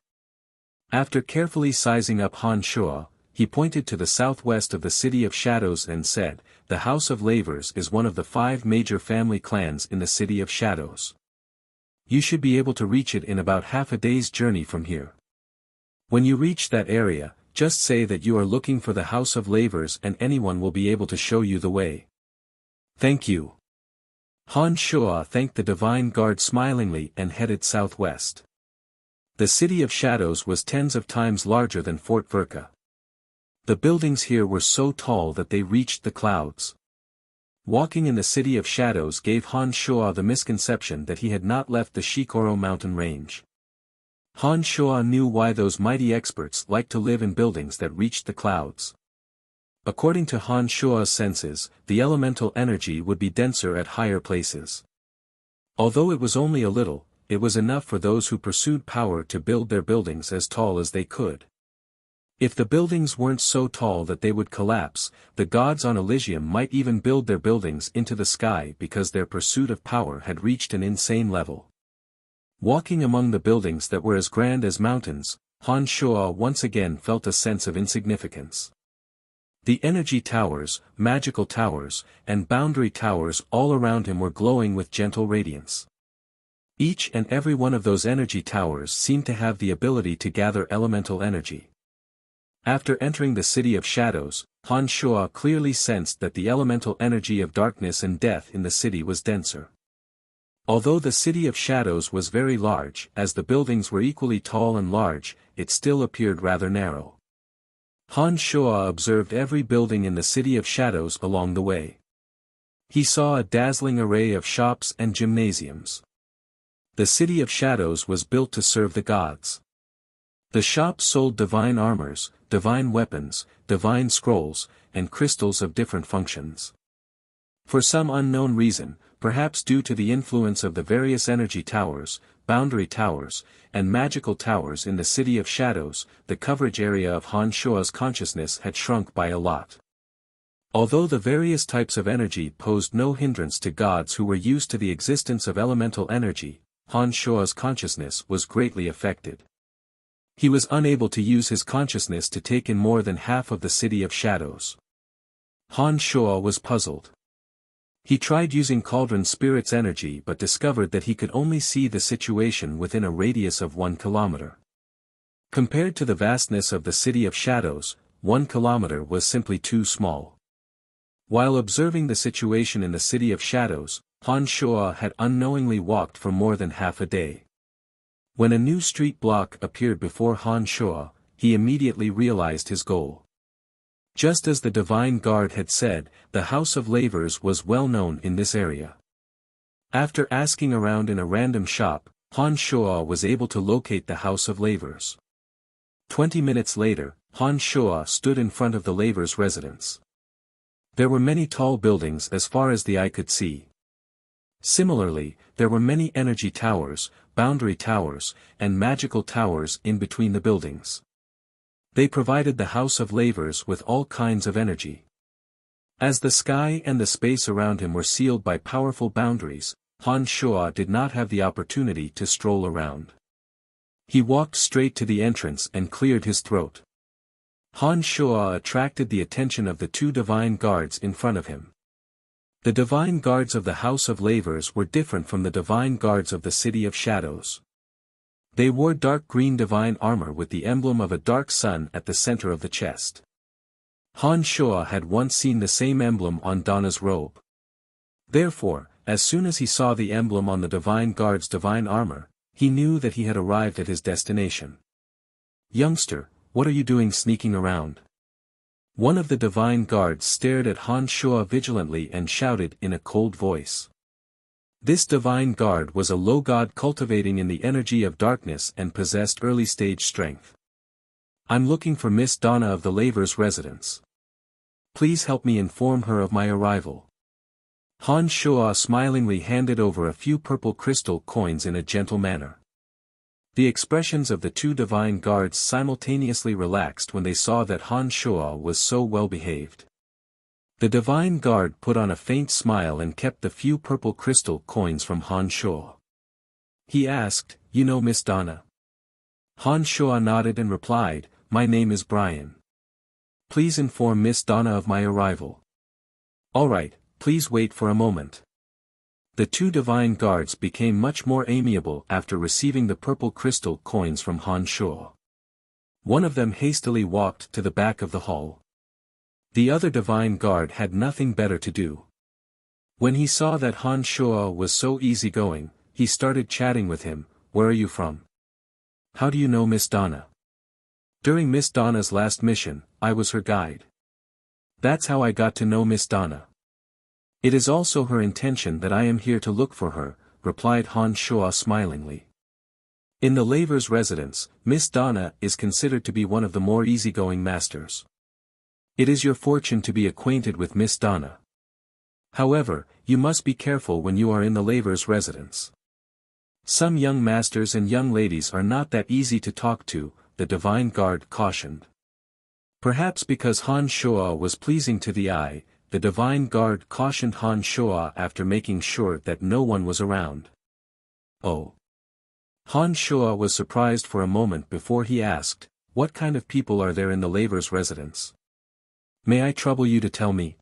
After carefully sizing up Han Shuo, he pointed to the southwest of the City of Shadows and said, "The House of Lavers is one of the 5 major family clans in the City of Shadows. You should be able to reach it in about half a day's journey from here. When you reach that area, just say that you are looking for the House of Lavers and anyone will be able to show you the way." "Thank you." Han Shuo thanked the divine guard smilingly and headed southwest. The City of Shadows was tens of times larger than Fort Verka. The buildings here were so tall that they reached the clouds. Walking in the City of Shadows gave Han Shuo the misconception that he had not left the Shikoro mountain range. Han Shuo knew why those mighty experts liked to live in buildings that reached the clouds. According to Han Shuo's senses, the elemental energy would be denser at higher places. Although it was only a little, it was enough for those who pursued power to build their buildings as tall as they could. If the buildings weren't so tall that they would collapse, the gods on Elysium might even build their buildings into the sky because their pursuit of power had reached an insane level. Walking among the buildings that were as grand as mountains, Han Shuo once again felt a sense of insignificance. The energy towers, magical towers, and boundary towers all around him were glowing with gentle radiance. Each and every one of those energy towers seemed to have the ability to gather elemental energy. After entering the City of Shadows, Han Shuo clearly sensed that the elemental energy of darkness and death in the city was denser. Although the City of Shadows was very large, as the buildings were equally tall and large, it still appeared rather narrow. Han Shuo observed every building in the City of Shadows along the way. He saw a dazzling array of shops and gymnasiums. The City of Shadows was built to serve the gods. The shops sold divine armors, divine weapons, divine scrolls, and crystals of different functions. For some unknown reason, perhaps due to the influence of the various energy towers, boundary towers, and magical towers in the City of Shadows, the coverage area of Han Shuo's consciousness had shrunk by a lot. Although the various types of energy posed no hindrance to gods who were used to the existence of elemental energy, Han Shuo's consciousness was greatly affected. He was unable to use his consciousness to take in more than half of the City of Shadows. Han Shuo was puzzled. He tried using Cauldron Spirit's energy but discovered that he could only see the situation within a radius of 1 kilometer. Compared to the vastness of the City of Shadows, 1 kilometer was simply too small. While observing the situation in the City of Shadows, Han Shuo had unknowingly walked for more than half a day. When a new street block appeared before Han Shuo, he immediately realized his goal. Just as the divine guard had said, the House of Lavers was well known in this area. After asking around in a random shop, Han Shuo was able to locate the House of Lavers. 20 minutes later, Han Shuo stood in front of the Lavers' residence. There were many tall buildings as far as the eye could see. Similarly, there were many energy towers, boundary towers, and magical towers in between the buildings. They provided the House of Lavers with all kinds of energy. As the sky and the space around him were sealed by powerful boundaries, Han Shuo did not have the opportunity to stroll around. He walked straight to the entrance and cleared his throat. Han Shuo attracted the attention of the 2 divine guards in front of him. The divine guards of the House of Lavers were different from the divine guards of the City of Shadows. They wore dark green divine armor with the emblem of a dark sun at the center of the chest. Han Shuo had once seen the same emblem on Donna's robe. Therefore, as soon as he saw the emblem on the divine guard's divine armor, he knew that he had arrived at his destination. "Youngster, what are you doing sneaking around?" One of the divine guards stared at Han Shuo vigilantly and shouted in a cold voice. This divine guard was a low god cultivating in the energy of darkness and possessed early-stage strength. "I'm looking for Miss Donna of the Lavers' residence. Please help me inform her of my arrival." Han Shuo smilingly handed over a few purple crystal coins in a gentle manner. The expressions of the two divine guards simultaneously relaxed when they saw that Han Shuo was so well behaved. The divine guard put on a faint smile and kept the few purple crystal coins from Han Shuo. He asked, "You know Miss Donna?" Han Shuo nodded and replied, "My name is Brian. Please inform Miss Donna of my arrival." "Alright, please wait for a moment." The two divine guards became much more amiable after receiving the purple crystal coins from Han Shuo. One of them hastily walked to the back of the hall. The other divine guard had nothing better to do. When he saw that Han Shuo was so easygoing, he started chatting with him. "Where are you from? How do you know Miss Donna?" "During Miss Donna's last mission, I was her guide. That's how I got to know Miss Donna. It is also her intention that I am here to look for her," replied Han Shuo smilingly. In the laver's residence, Miss Donna is considered to be one of the more easygoing masters. It is your fortune to be acquainted with Miss Donna. However, you must be careful when you are in the laver's residence. Some young masters and young ladies are not that easy to talk to, the divine guard cautioned. Perhaps because Han Shuo was pleasing to the eye, the divine guard cautioned Han Shuo after making sure that no one was around. "Oh." Han Shuo was surprised for a moment before he asked, "What kind of people are there in the laver's residence? May I trouble you to tell me?"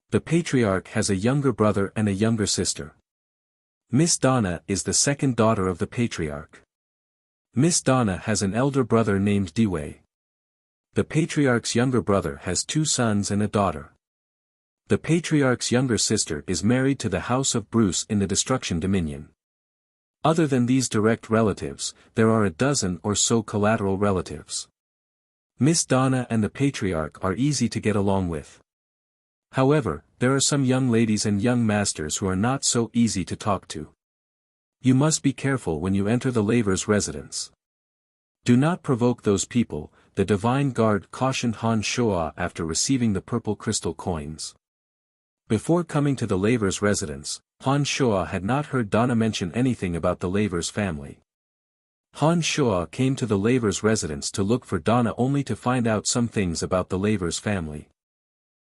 "The patriarch has a younger brother and a younger sister. Miss Donna is the second daughter of the patriarch. Miss Donna has an elder brother named Dewey. The patriarch's younger brother has 2 sons and a daughter. The patriarch's younger sister is married to the House of Bruce in the Destruction Dominion. Other than these direct relatives, there are a dozen or so collateral relatives. Miss Donna and the patriarch are easy to get along with. However, there are some young ladies and young masters who are not so easy to talk to. You must be careful when you enter the laver's residence. Do not provoke those people," the divine guard cautioned Han Shuo after receiving the purple crystal coins. Before coming to the laver's residence, Han Shuo had not heard Donna mention anything about the laver's family. Han Shuo came to the laver's residence to look for Donna only to find out some things about the laver's family.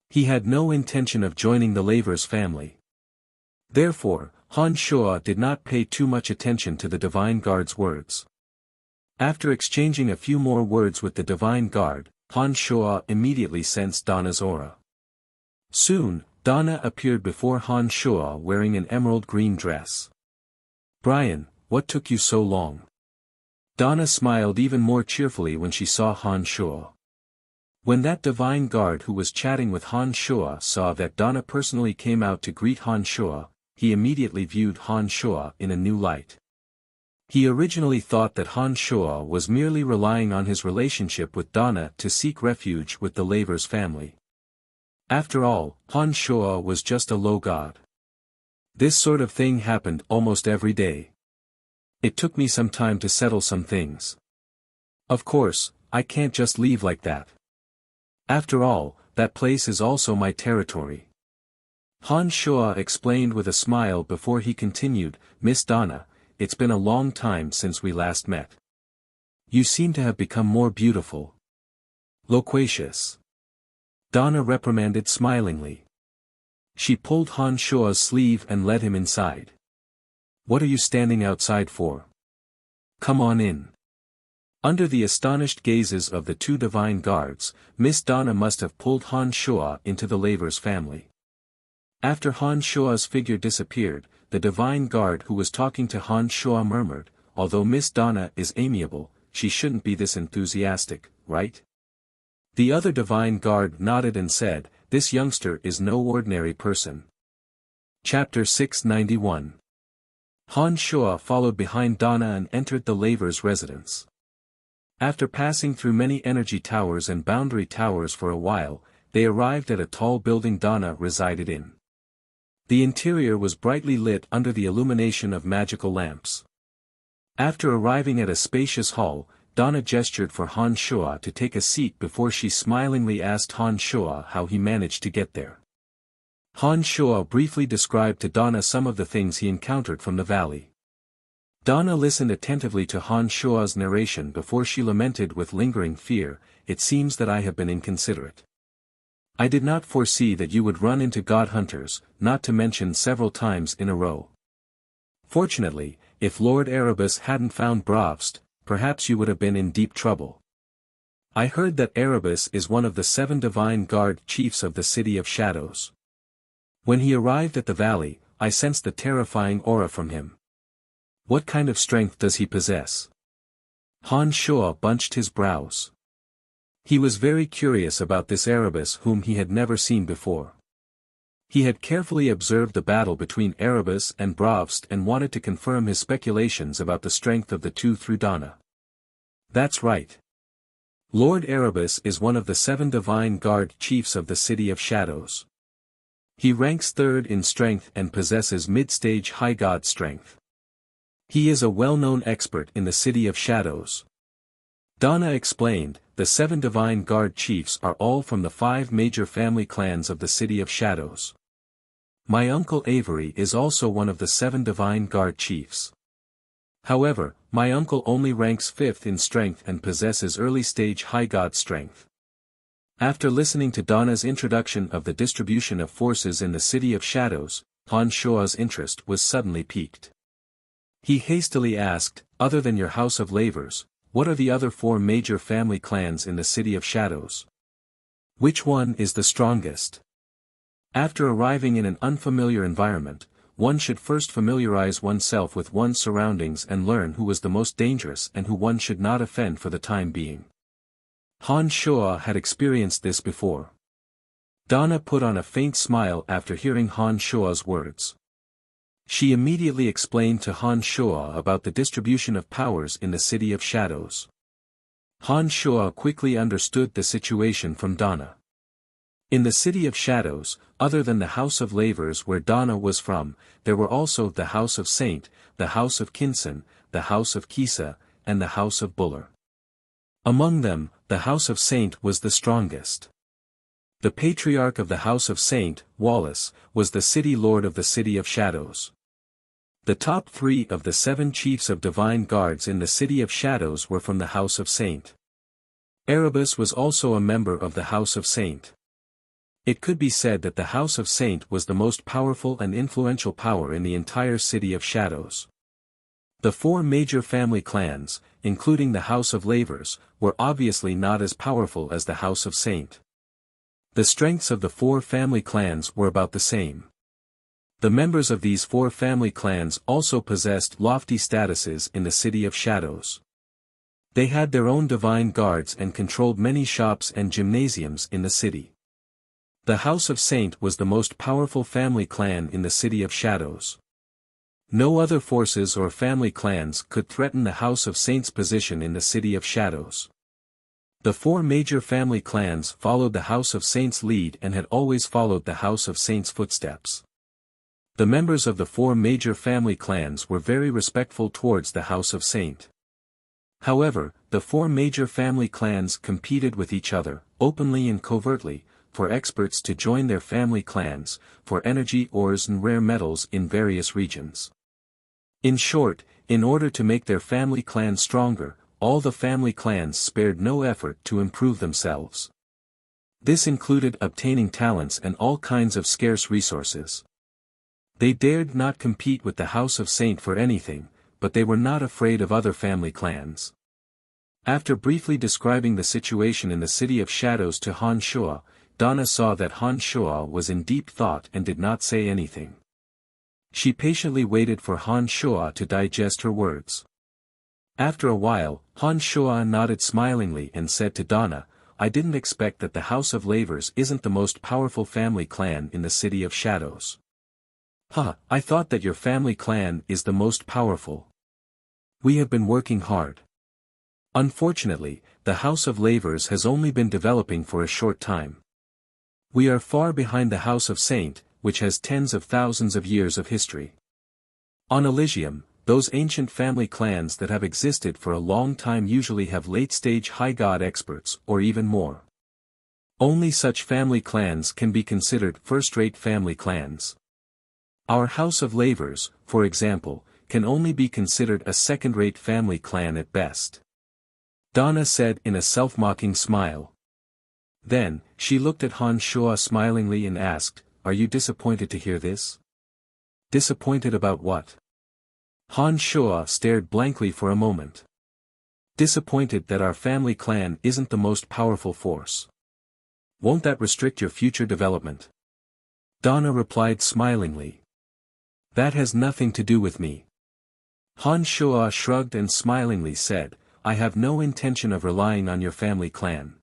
He had no intention of joining the laver's family. Therefore, Han Shuo did not pay too much attention to the divine guard's words. After exchanging a few more words with the divine guard, Han Shuo immediately sensed Donna's aura. Soon, Donna appeared before Han Shuo wearing an emerald green dress. "Brian, what took you so long?" Donna smiled even more cheerfully when she saw Han Shuo. When that divine guard who was chatting with Han Shuo saw that Donna personally came out to greet Han Shuo, he immediately viewed Han Shuo in a new light. He originally thought that Han Shuo was merely relying on his relationship with Donna to seek refuge with the laver's family. After all, Han Shuo was just a low god. This sort of thing happened almost every day. It took me some time to settle some things. Of course, I can't just leave like that. After all, that place is also my territory. Han Shuo explained with a smile before he continued, "Miss Donna, it's been a long time since we last met. You seem to have become more beautiful. Loquacious." Donna reprimanded smilingly. She pulled Han Shuo's sleeve and led him inside. "What are you standing outside for? Come on in." Under the astonished gazes of the two divine guards, Miss Donna must have pulled Han Shuo into the laver's family. After Han Shuo's figure disappeared, the divine guard who was talking to Han Shuo murmured, "Although Miss Donna is amiable, she shouldn't be this enthusiastic, right?" The other divine guard nodded and said, "This youngster is no ordinary person." Chapter 691. Han Shuo followed behind Donna and entered the laver's residence. After passing through many energy towers and boundary towers for a while, they arrived at a tall building Donna resided in. The interior was brightly lit under the illumination of magical lamps. After arriving at a spacious hall, Donna gestured for Han Shuo to take a seat before she smilingly asked Han Shuo how he managed to get there. Han Shuo briefly described to Donna some of the things he encountered from the valley. Donna listened attentively to Han Shua's narration before she lamented with lingering fear, "It seems that I have been inconsiderate. I did not foresee that you would run into god hunters, not to mention several times in a row. Fortunately, if Lord Erebus hadn't found Bravst, perhaps you would have been in deep trouble. I heard that Erebus is one of the 7 divine guard chiefs of the City of Shadows. When he arrived at the valley, I sensed the terrifying aura from him. What kind of strength does he possess?" Han Shua bunched his brows. He was very curious about this Erebus whom he had never seen before. He had carefully observed the battle between Erebus and Bravst and wanted to confirm his speculations about the strength of the two through Donna. "That's right. Lord Erebus is one of the 7 divine guard chiefs of the City of Shadows. He ranks 3rd in strength and possesses mid-stage high god strength. He is a well-known expert in the City of Shadows." Donna explained, "The 7 divine guard chiefs are all from the 5 major family clans of the City of Shadows. My uncle Avery is also one of the 7 divine guard chiefs. However, my uncle only ranks 5th in strength and possesses early-stage high god strength." After listening to Donna's introduction of the distribution of forces in the City of Shadows, Han Shua's interest was suddenly piqued. He hastily asked, "Other than your House of Lavers, what are the other 4 major family clans in the City of Shadows? Which one is the strongest?" After arriving in an unfamiliar environment, one should first familiarize oneself with one's surroundings and learn who was the most dangerous and who one should not offend for the time being. Han Shua had experienced this before. Donna put on a faint smile after hearing Han Shua's words. She immediately explained to Han Shua about the distribution of powers in the City of Shadows. Han Shua quickly understood the situation from Donna. In the City of Shadows, other than the House of Lavers where Donna was from, there were also the House of Saint, the House of Kinson, the House of Kisa, and the House of Buller. Among them, the House of Saint was the strongest. The patriarch of the House of Saint, Wallace, was the city lord of the City of Shadows. The top 3 of the 7 chiefs of divine guards in the City of Shadows were from the House of Saint. Erebus was also a member of the House of Saint. It could be said that the House of Saint was the most powerful and influential power in the entire City of Shadows. The 4 major family clans, including the House of Lavers, were obviously not as powerful as the House of Saint. The strengths of the 4 family clans were about the same. The members of these 4 family clans also possessed lofty statuses in the City of Shadows. They had their own divine guards and controlled many shops and gymnasiums in the city. The House of Saint was the most powerful family clan in the City of Shadows. No other forces or family clans could threaten the House of Saint's position in the City of Shadows. The 4 major family clans followed the House of Saint's lead and had always followed the House of Saint's footsteps. The members of the 4 major family clans were very respectful towards the House of Saint. However, the 4 major family clans competed with each other, openly and covertly, for experts to join their family clans, for energy ores and rare metals in various regions. In short, in order to make their family clan stronger, all the family clans spared no effort to improve themselves. This included obtaining talents and all kinds of scarce resources. They dared not compete with the House of Saint for anything, but they were not afraid of other family clans. After briefly describing the situation in the City of Shadows to Han Shua, Donna saw that Han Shua was in deep thought and did not say anything. She patiently waited for Han Shua to digest her words. After a while, Han Shua nodded smilingly and said to Donna, "I didn't expect that the House of Lavers isn't the most powerful family clan in the City of Shadows." I thought that your family clan is the most powerful. We have been working hard. Unfortunately, the House of Lavers has only been developing for a short time. We are far behind the House of Saint, which has tens of thousands of years of history. On Elysium, those ancient family clans that have existed for a long time usually have late-stage high god experts or even more. Only such family clans can be considered first-rate family clans. Our House of Lavers, for example, can only be considered a second-rate family clan at best. Donna said in a self-mocking smile. Then, she looked at Han Shuo smilingly and asked, "Are you disappointed to hear this?" "Disappointed about what?" Han Shuo stared blankly for a moment. "Disappointed that our family clan isn't the most powerful force. Won't that restrict your future development?" Donna replied smilingly. "That has nothing to do with me." Han Shuo shrugged and smilingly said, "I have no intention of relying on your family clan.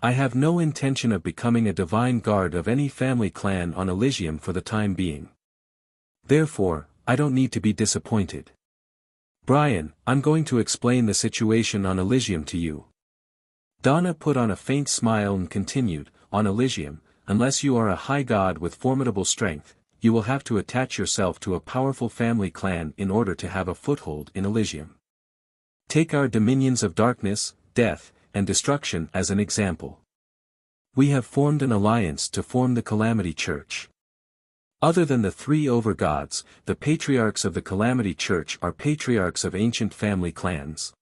I have no intention of becoming a divine guard of any family clan on Elysium for the time being. Therefore, I don't need to be disappointed. Brian, I'm going to explain the situation on Elysium to you." Donna put on a faint smile and continued, "On Elysium, unless you are a high god with formidable strength, you will have to attach yourself to a powerful family clan in order to have a foothold in Elysium. Take our dominions of darkness, death, and destruction as an example. We have formed an alliance to form the Calamity Church. Other than the three overgods, the patriarchs of the Calamity Church are patriarchs of ancient family clans.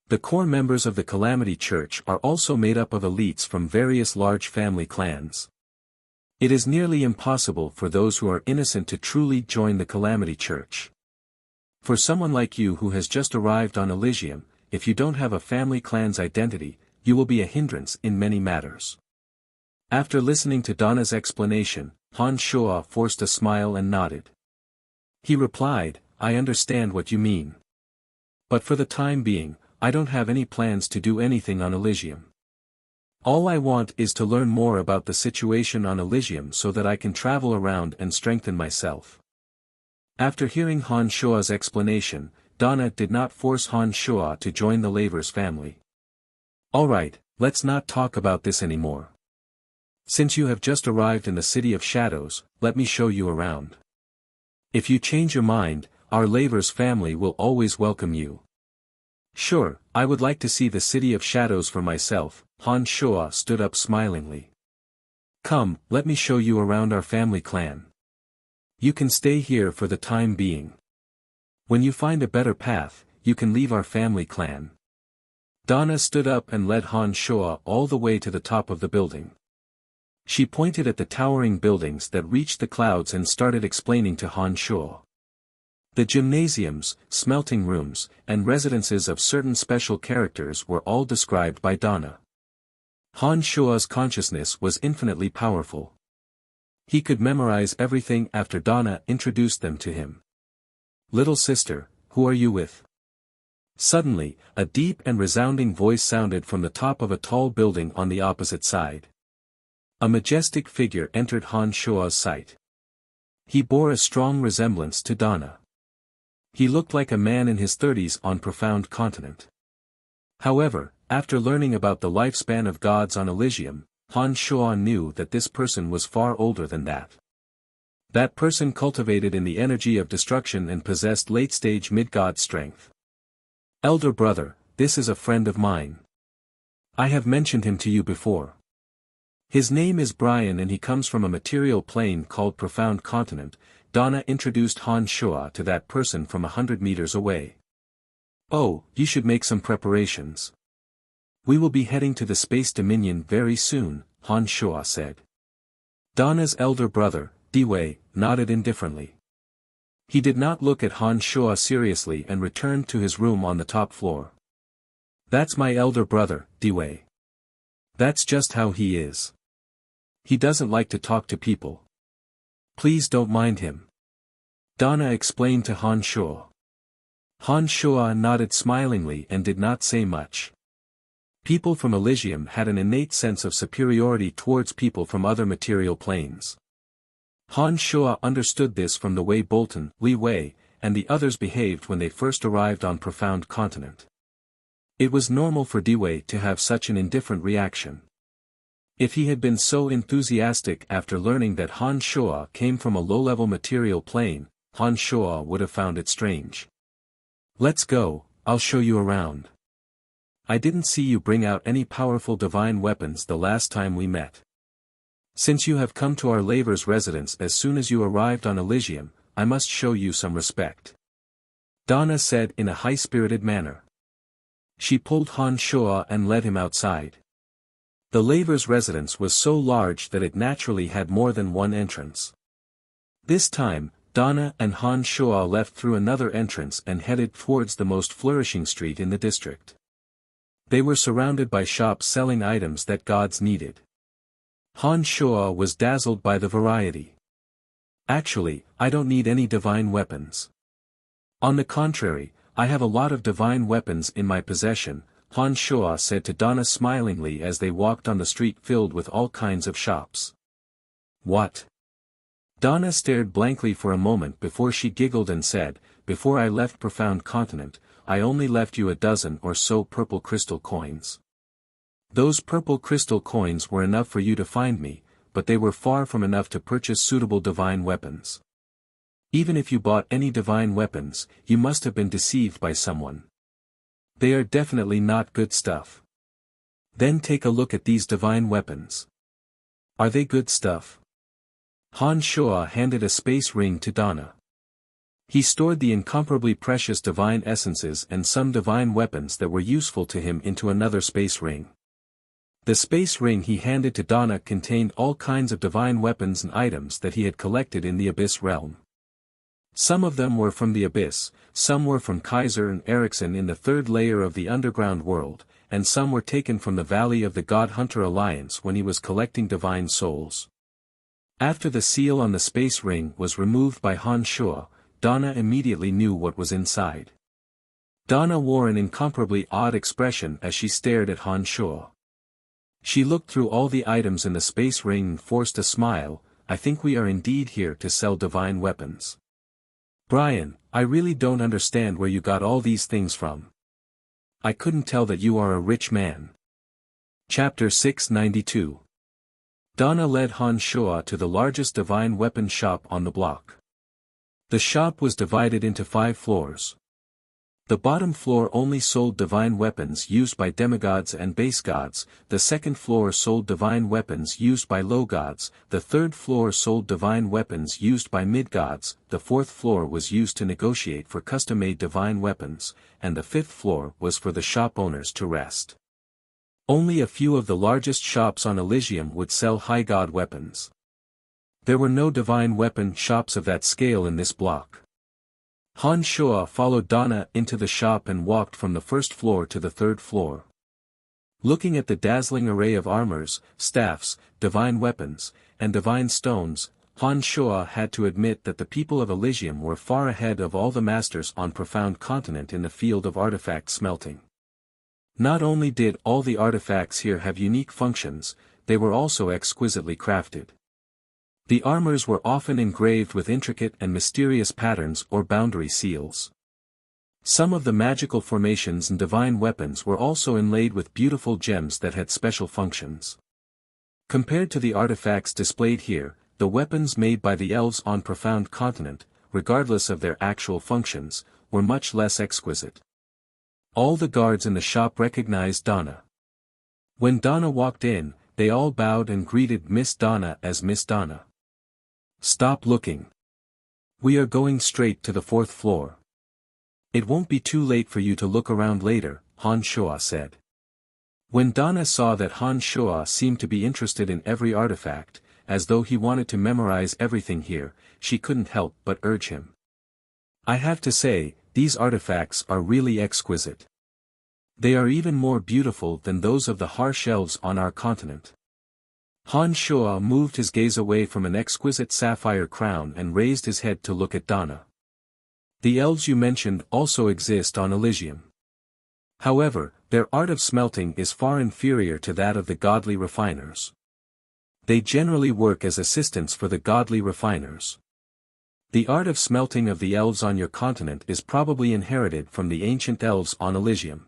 The core members of the Calamity Church are also made up of elites from various large family clans. It is nearly impossible for those who are innocent to truly join the Calamity Church. For someone like you who has just arrived on Elysium, if you don't have a family clan's identity, you will be a hindrance in many matters." After listening to Donna's explanation, Han Shuo forced a smile and nodded. He replied, "I understand what you mean. But for the time being, I don't have any plans to do anything on Elysium. All I want is to learn more about the situation on Elysium so that I can travel around and strengthen myself." After hearing Han Shuo's explanation, Donna did not force Han Shuo to join the Lavers family. "Alright, let's not talk about this anymore. Since you have just arrived in the City of Shadows, let me show you around. If you change your mind, our Lavers family will always welcome you." "Sure, I would like to see the City of Shadows for myself." Han Shuo stood up smilingly. "Come, let me show you around our family clan. You can stay here for the time being. When you find a better path, you can leave our family clan." Donna stood up and led Han Shuo all the way to the top of the building. She pointed at the towering buildings that reached the clouds and started explaining to Han Shuo. The gymnasiums, smelting rooms, and residences of certain special characters were all described by Donna. Han Shuo's consciousness was infinitely powerful. He could memorize everything after Donna introduced them to him. "Little sister, who are you with?" Suddenly, a deep and resounding voice sounded from the top of a tall building on the opposite side. A majestic figure entered Han Shuo's sight. He bore a strong resemblance to Donna. He looked like a man in his 30s on Profound Continent. However, after learning about the lifespan of gods on Elysium, Han Shuo knew that this person was far older than that. That person cultivated in the energy of destruction and possessed late-stage mid-god strength. "Elder brother, this is a friend of mine. I have mentioned him to you before. His name is Brian and he comes from a material plane called Profound Continent." Donna introduced Han Shuo to that person from 100 meters away. "Oh, you should make some preparations. We will be heading to the Space Dominion very soon," Han Shuo said. Donna's elder brother, Dewey, nodded indifferently. He did not look at Han Shuo seriously and returned to his room on the top floor. "That's my elder brother, Dewey. That's just how he is. He doesn't like to talk to people. Please don't mind him," Donna explained to Han Shuo. Han Shuo nodded smilingly and did not say much. People from Elysium had an innate sense of superiority towards people from other material planes. Han Shuo understood this from the way Bolton, Li Wei, and the others behaved when they first arrived on Profound Continent. It was normal for Dewey to have such an indifferent reaction. If he had been so enthusiastic after learning that Han Shuo came from a low-level material plane, Han Shuo would have found it strange. "Let's go, I'll show you around. I didn't see you bring out any powerful divine weapons the last time we met. Since you have come to our Laver's residence as soon as you arrived on Elysium, I must show you some respect." Donna said in a high-spirited manner. She pulled Han Shuo and led him outside. The labor's residence was so large that it naturally had more than one entrance. This time, Donna and Han Shuo left through another entrance and headed towards the most flourishing street in the district. They were surrounded by shops selling items that gods needed. Han Shuo was dazzled by the variety. Actually, I don't need any divine weapons. On the contrary, I have a lot of divine weapons in my possession, Han Shuo said to Donna smilingly as they walked on the street filled with all kinds of shops. What? Donna stared blankly for a moment before she giggled and said, before I left Profound Continent, I only left you a dozen or so purple crystal coins. Those purple crystal coins were enough for you to find me, but they were far from enough to purchase suitable divine weapons. Even if you bought any divine weapons, you must have been deceived by someone. They are definitely not good stuff. Then take a look at these divine weapons. Are they good stuff? Han Shuo handed a space ring to Donna. He stored the incomparably precious divine essences and some divine weapons that were useful to him into another space ring. The space ring he handed to Donna contained all kinds of divine weapons and items that he had collected in the Abyss realm. Some of them were from the Abyss, some were from Kaiser and Erickson in the third layer of the underground world, and some were taken from the Valley of the God Hunter Alliance when he was collecting divine souls. After the seal on the space ring was removed by Han Shuo, Donna immediately knew what was inside. Donna wore an incomparably odd expression as she stared at Han Shuo. She looked through all the items in the space ring and forced a smile. I think we are indeed here to sell divine weapons. Brian, I really don't understand where you got all these things from. I couldn't tell that you are a rich man. Chapter 692. Donna led Han Shuo to the largest divine weapon shop on the block. The shop was divided into 5 floors. The bottom floor only sold divine weapons used by demigods and base gods, the second floor sold divine weapons used by low gods, the third floor sold divine weapons used by mid-gods, the fourth floor was used to negotiate for custom-made divine weapons, and the fifth floor was for the shop owners to rest. Only a few of the largest shops on Elysium would sell high god weapons. There were no divine weapon shops of that scale in this block. Han Shuo followed Donna into the shop and walked from the first floor to the third floor. Looking at the dazzling array of armors, staffs, divine weapons, and divine stones, Han Shuo had to admit that the people of Elysium were far ahead of all the masters on Profound Continent in the field of artifact smelting. Not only did all the artifacts here have unique functions, they were also exquisitely crafted. The armors were often engraved with intricate and mysterious patterns or boundary seals. Some of the magical formations and divine weapons were also inlaid with beautiful gems that had special functions. Compared to the artifacts displayed here, the weapons made by the elves on Profound Continent, regardless of their actual functions, were much less exquisite. All the guards in the shop recognized Donna. When Donna walked in, they all bowed and greeted Miss Donna as Miss Donna. Stop looking. We are going straight to the fourth floor. It won't be too late for you to look around later, Han Shuo said. When Donna saw that Han Shuo seemed to be interested in every artifact, as though he wanted to memorize everything here, she couldn't help but urge him. I have to say, these artifacts are really exquisite. They are even more beautiful than those of the harsh elves on our continent. Han Shuo moved his gaze away from an exquisite sapphire crown and raised his head to look at Donna. The elves you mentioned also exist on Elysium. However, their art of smelting is far inferior to that of the godly refiners. They generally work as assistants for the godly refiners. The art of smelting of the elves on your continent is probably inherited from the ancient elves on Elysium.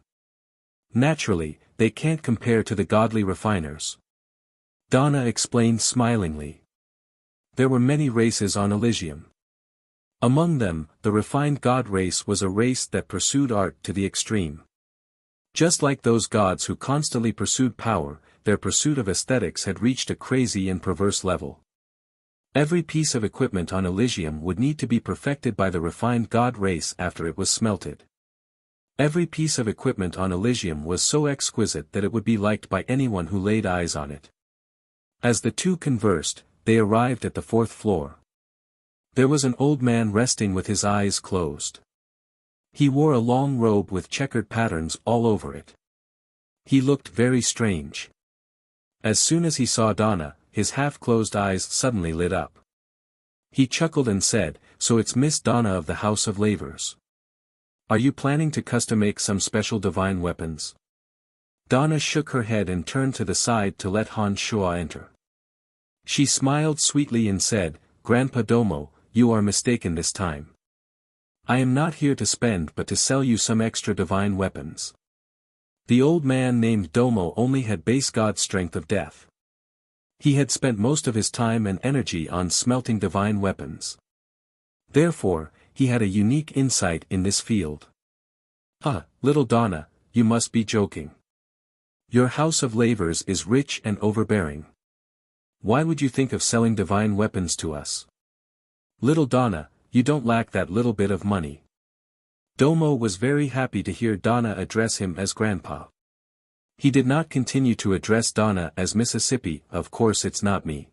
Naturally, they can't compare to the godly refiners. Donna explained smilingly. There were many races on Elysium. Among them, the refined god race was a race that pursued art to the extreme. Just like those gods who constantly pursued power, their pursuit of aesthetics had reached a crazy and perverse level. Every piece of equipment on Elysium would need to be perfected by the refined god race after it was smelted. Every piece of equipment on Elysium was so exquisite that it would be liked by anyone who laid eyes on it. As the two conversed, they arrived at the 4th floor. There was an old man resting with his eyes closed. He wore a long robe with checkered patterns all over it. He looked very strange. As soon as he saw Donna, his half-closed eyes suddenly lit up. He chuckled and said, "So it's Miss Donna of the House of Lavers. Are you planning to custom-make some special divine weapons?" Donna shook her head and turned to the side to let Han Shuo enter. She smiled sweetly and said, "Grandpa Domo, you are mistaken this time. I am not here to spend but to sell you some extra divine weapons." The old man named Domo only had base god strength of death. He had spent most of his time and energy on smelting divine weapons. Therefore, he had a unique insight in this field. Little Donna, you must be joking. Your House of Lavers is rich and overbearing. Why would you think of selling divine weapons to us? Little Donna, you don't lack that little bit of money. Domo was very happy to hear Donna address him as Grandpa. He did not continue to address Donna as Mississippi. "Of course it's not me.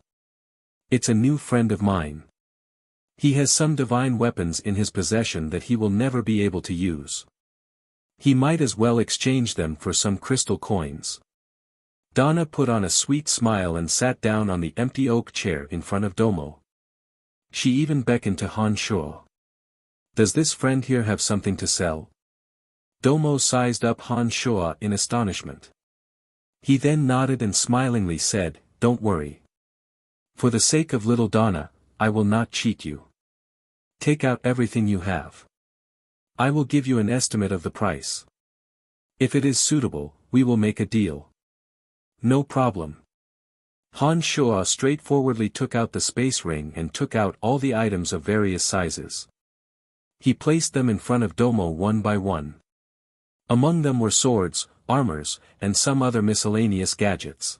It's a new friend of mine. He has some divine weapons in his possession that he will never be able to use. He might as well exchange them for some crystal coins." Donna put on a sweet smile and sat down on the empty oak chair in front of Domo. She even beckoned to Han Shuo. "Does this friend here have something to sell?" Domo sized up Han Shuo in astonishment. He then nodded and smilingly said, "Don't worry. For the sake of little Donna, I will not cheat you. Take out everything you have. I will give you an estimate of the price. If it is suitable, we will make a deal." "No problem." Han Shuo straightforwardly took out the space ring and took out all the items of various sizes. He placed them in front of Domo one by one. Among them were swords, armors, and some other miscellaneous gadgets.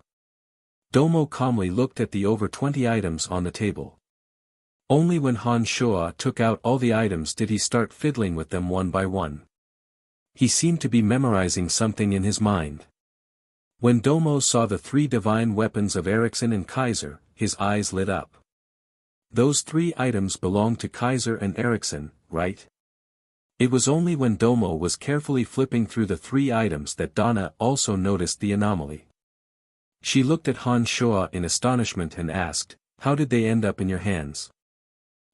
Domo calmly looked at the over 20 items on the table. Only when Han Shuo took out all the items did he start fiddling with them one by one. He seemed to be memorizing something in his mind. When Domo saw the 3 divine weapons of Ericsson and Kaiser, his eyes lit up. Those 3 items belonged to Kaiser and Ericsson, right? It was only when Domo was carefully flipping through the 3 items that Donna also noticed the anomaly. She looked at Han Shuo in astonishment and asked, "How did they end up in your hands?"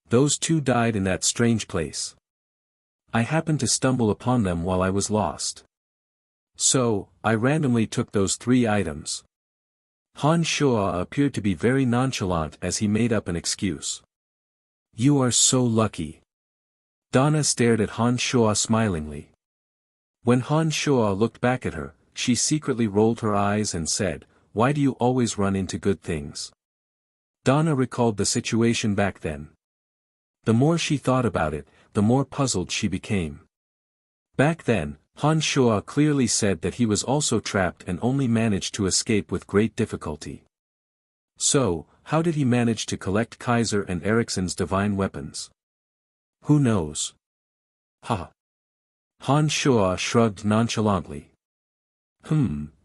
"Those 2 died in that strange place. I happened to stumble upon them while I was lost. So, I randomly took those 3 items." Han Shuo appeared to be very nonchalant as he made up an excuse. "You are so lucky." Donna stared at Han Shuo smilingly. When Han Shuo looked back at her, she secretly rolled her eyes and said, "Why do you always run into good things?" Donna recalled the situation back then. The more she thought about it, the more puzzled she became. Back then, Han Shuo clearly said that he was also trapped and only managed to escape with great difficulty. So, how did he manage to collect Kaiser and Ericsson's divine weapons? Who knows? Han Shuo shrugged nonchalantly.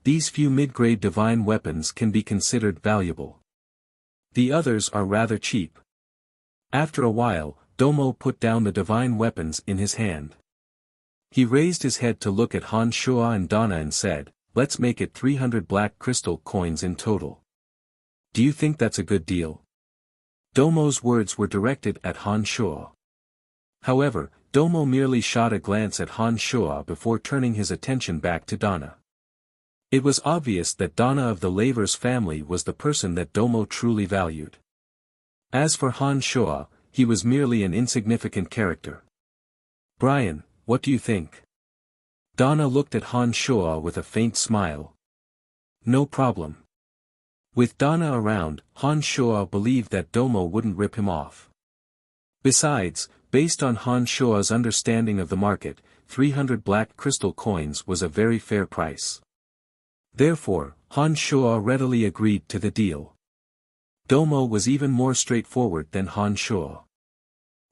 These few mid-grade divine weapons can be considered valuable. The others are rather cheap. After a while, Domo put down the divine weapons in his hand. He raised his head to look at Han Shuo and Donna and said, "Let's make it 300 black crystal coins in total. Do you think that's a good deal?" Domo's words were directed at Han Shuo. However, Domo merely shot a glance at Han Shuo before turning his attention back to Donna. It was obvious that Donna of the Lavers family was the person that Domo truly valued. As for Han Shuo, he was merely an insignificant character. "Brian, what do you think?" Donna looked at Han Shuo with a faint smile. "No problem." With Donna around, Han Shuo believed that Domo wouldn't rip him off. Besides, based on Han Shuo's understanding of the market, 300 black crystal coins was a very fair price. Therefore, Han Shuo readily agreed to the deal. Domo was even more straightforward than Han Shuo.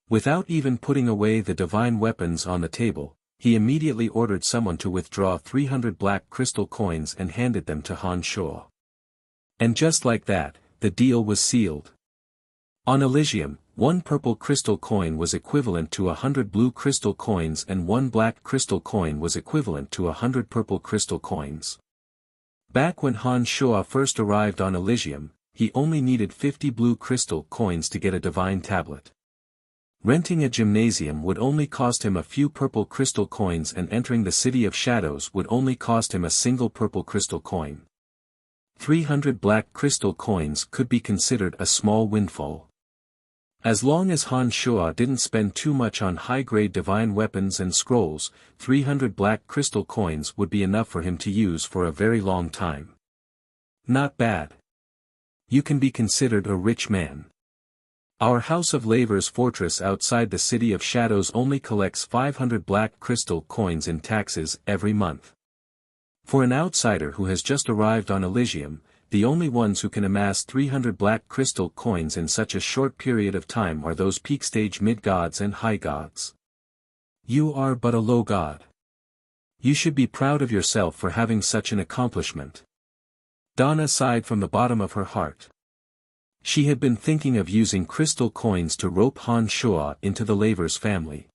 Without even putting away the divine weapons on the table, he immediately ordered someone to withdraw 300 black crystal coins and handed them to Han Shuo. And just like that, the deal was sealed. On Elysium, 1 purple crystal coin was equivalent to 100 blue crystal coins and 1 black crystal coin was equivalent to 100 purple crystal coins. Back when Han Shuo first arrived on Elysium, he only needed 50 blue crystal coins to get a divine tablet. Renting a gymnasium would only cost him a few purple crystal coins and entering the City of Shadows would only cost him a single purple crystal coin. 300 black crystal coins could be considered a small windfall. As long as Han Shuo didn't spend too much on high-grade divine weapons and scrolls, 300 black crystal coins would be enough for him to use for a very long time. Not bad. You can be considered a rich man. Our House of Laver's fortress outside the City of Shadows only collects 500 black crystal coins in taxes every month. For an outsider who has just arrived on Elysium, the only ones who can amass 300 black crystal coins in such a short period of time are those peak-stage mid-gods and high-gods. You are but a low god. You should be proud of yourself for having such an accomplishment. Donna sighed from the bottom of her heart. She had been thinking of using crystal coins to rope Han Shuo into the Laver's family.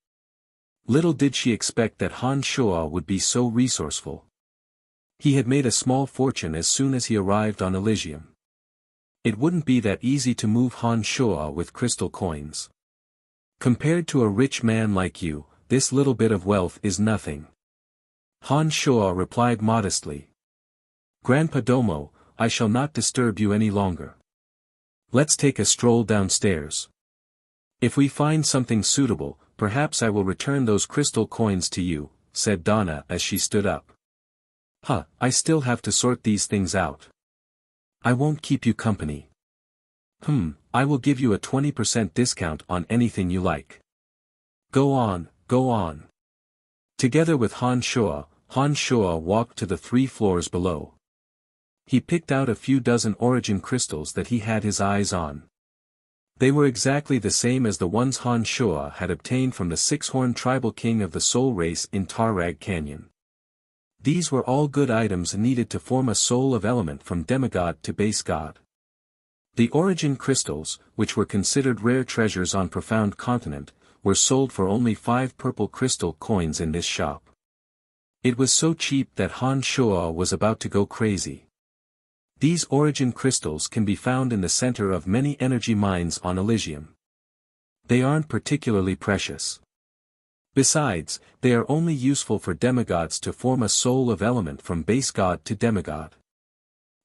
Little did she expect that Han Shuo would be so resourceful. He had made a small fortune as soon as he arrived on Elysium. It wouldn't be that easy to move Han Shuo with crystal coins. Compared to a rich man like you, this little bit of wealth is nothing. Han Shuo replied modestly. Grandpa Domo, I shall not disturb you any longer. Let's take a stroll downstairs. If we find something suitable, perhaps I will return those crystal coins to you, said Donna as she stood up. I still have to sort these things out. I won't keep you company. I will give you a 20% discount on anything you like. Go on, go on. Together with Han Shuo walked to the 3 floors below. He picked out a few dozen origin crystals that he had his eyes on. They were exactly the same as the ones Han Shuo had obtained from the 6-horned tribal king of the soul race in Tarrag Canyon. These were all good items needed to form a soul of element from demigod to base god. The origin crystals, which were considered rare treasures on Profound Continent, were sold for only 5 purple crystal coins in this shop. It was so cheap that Han Shuo was about to go crazy. These origin crystals can be found in the center of many energy mines on Elysium. They aren't particularly precious. Besides, they are only useful for demigods to form a soul of element from base god to demigod.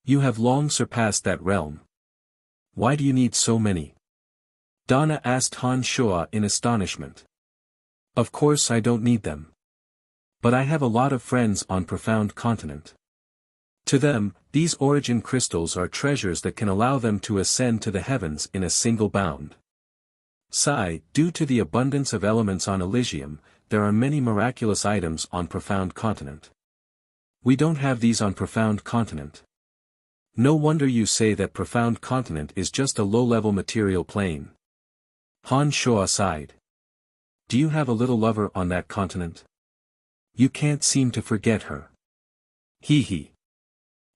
You have long surpassed that realm. Why do you need so many? Donna asked Han Shuo in astonishment. Of course I don't need them. But I have a lot of friends on Profound Continent. To them, these origin crystals are treasures that can allow them to ascend to the heavens in a single bound. Due to the abundance of elements on Elysium, there are many miraculous items on Profound Continent. We don't have these on Profound Continent. No wonder you say that Profound Continent is just a low-level material plane. Han Shuo sighed. Do you have a little lover on that continent? You can't seem to forget her. Hee.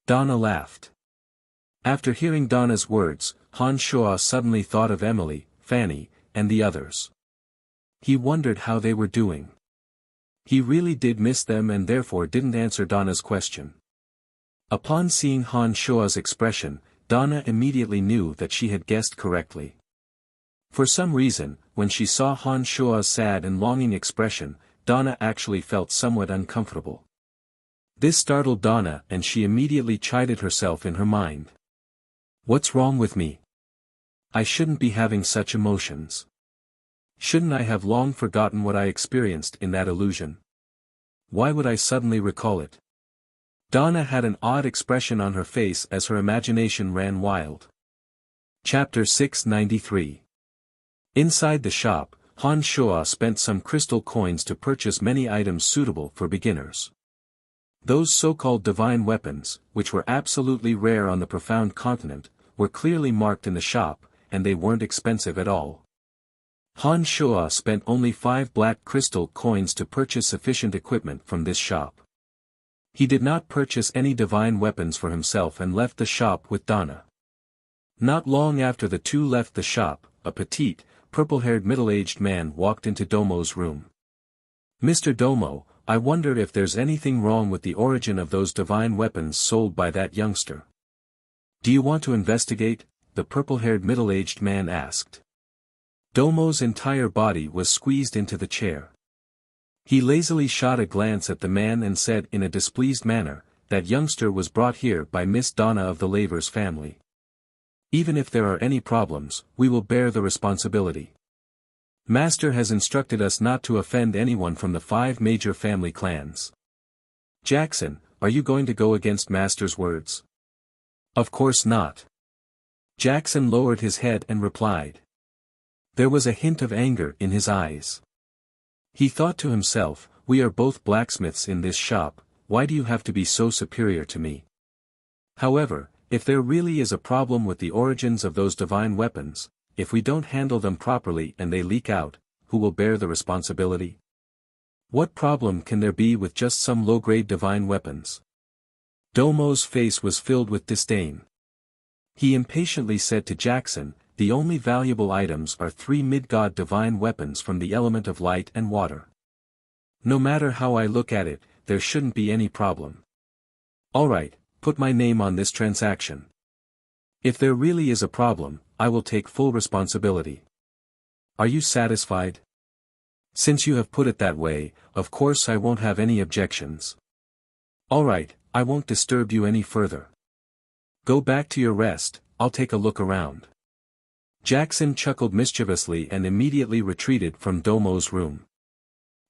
Donna laughed. After hearing Donna's words, Han Shuo suddenly thought of Emily, Fanny, and the others. He wondered how they were doing. He really did miss them and therefore didn't answer Donna's question. Upon seeing Han Shuo's expression, Donna immediately knew that she had guessed correctly. For some reason, when she saw Han Shuo's sad and longing expression, Donna actually felt somewhat uncomfortable. This startled Donna and she immediately chided herself in her mind. What's wrong with me? I shouldn't be having such emotions. Shouldn't I have long forgotten what I experienced in that illusion? Why would I suddenly recall it? Donna had an odd expression on her face as her imagination ran wild. Chapter 693. Inside the shop, Han Shuo spent some crystal coins to purchase many items suitable for beginners. Those so-called divine weapons, which were absolutely rare on the Profound Continent, were clearly marked in the shop, and they weren't expensive at all. Han Shuo spent only 5 black crystal coins to purchase sufficient equipment from this shop. He did not purchase any divine weapons for himself and left the shop with Donna. Not long after the two left the shop, a petite, purple-haired middle-aged man walked into Domo's room. "Mr. Domo, I wonder if there's anything wrong with the origin of those divine weapons sold by that youngster. Do you want to investigate?" the purple-haired middle-aged man asked. Domo's entire body was squeezed into the chair. He lazily shot a glance at the man and said in a displeased manner, "That youngster was brought here by Miss Donna of the Lavers family. Even if there are any problems, we will bear the responsibility. Master has instructed us not to offend anyone from the 5 major family clans. Jackson, are you going to go against Master's words?" "Of course not." Jackson lowered his head and replied. There was a hint of anger in his eyes. He thought to himself, "We are both blacksmiths in this shop, why do you have to be so superior to me?" However, if there really is a problem with the origins of those divine weapons, if we don't handle them properly and they leak out, who will bear the responsibility? What problem can there be with just some low-grade divine weapons? Domo's face was filled with disdain. He impatiently said to Jackson, "The only valuable items are 3 mid-god divine weapons from the element of light and water. No matter how I look at it, there shouldn't be any problem. Alright, put my name on this transaction. If there really is a problem, I will take full responsibility. Are you satisfied? Since you have put it that way, of course I won't have any objections. Alright, I won't disturb you any further. Go back to your rest, I'll take a look around." Jackson chuckled mischievously and immediately retreated from Domo's room.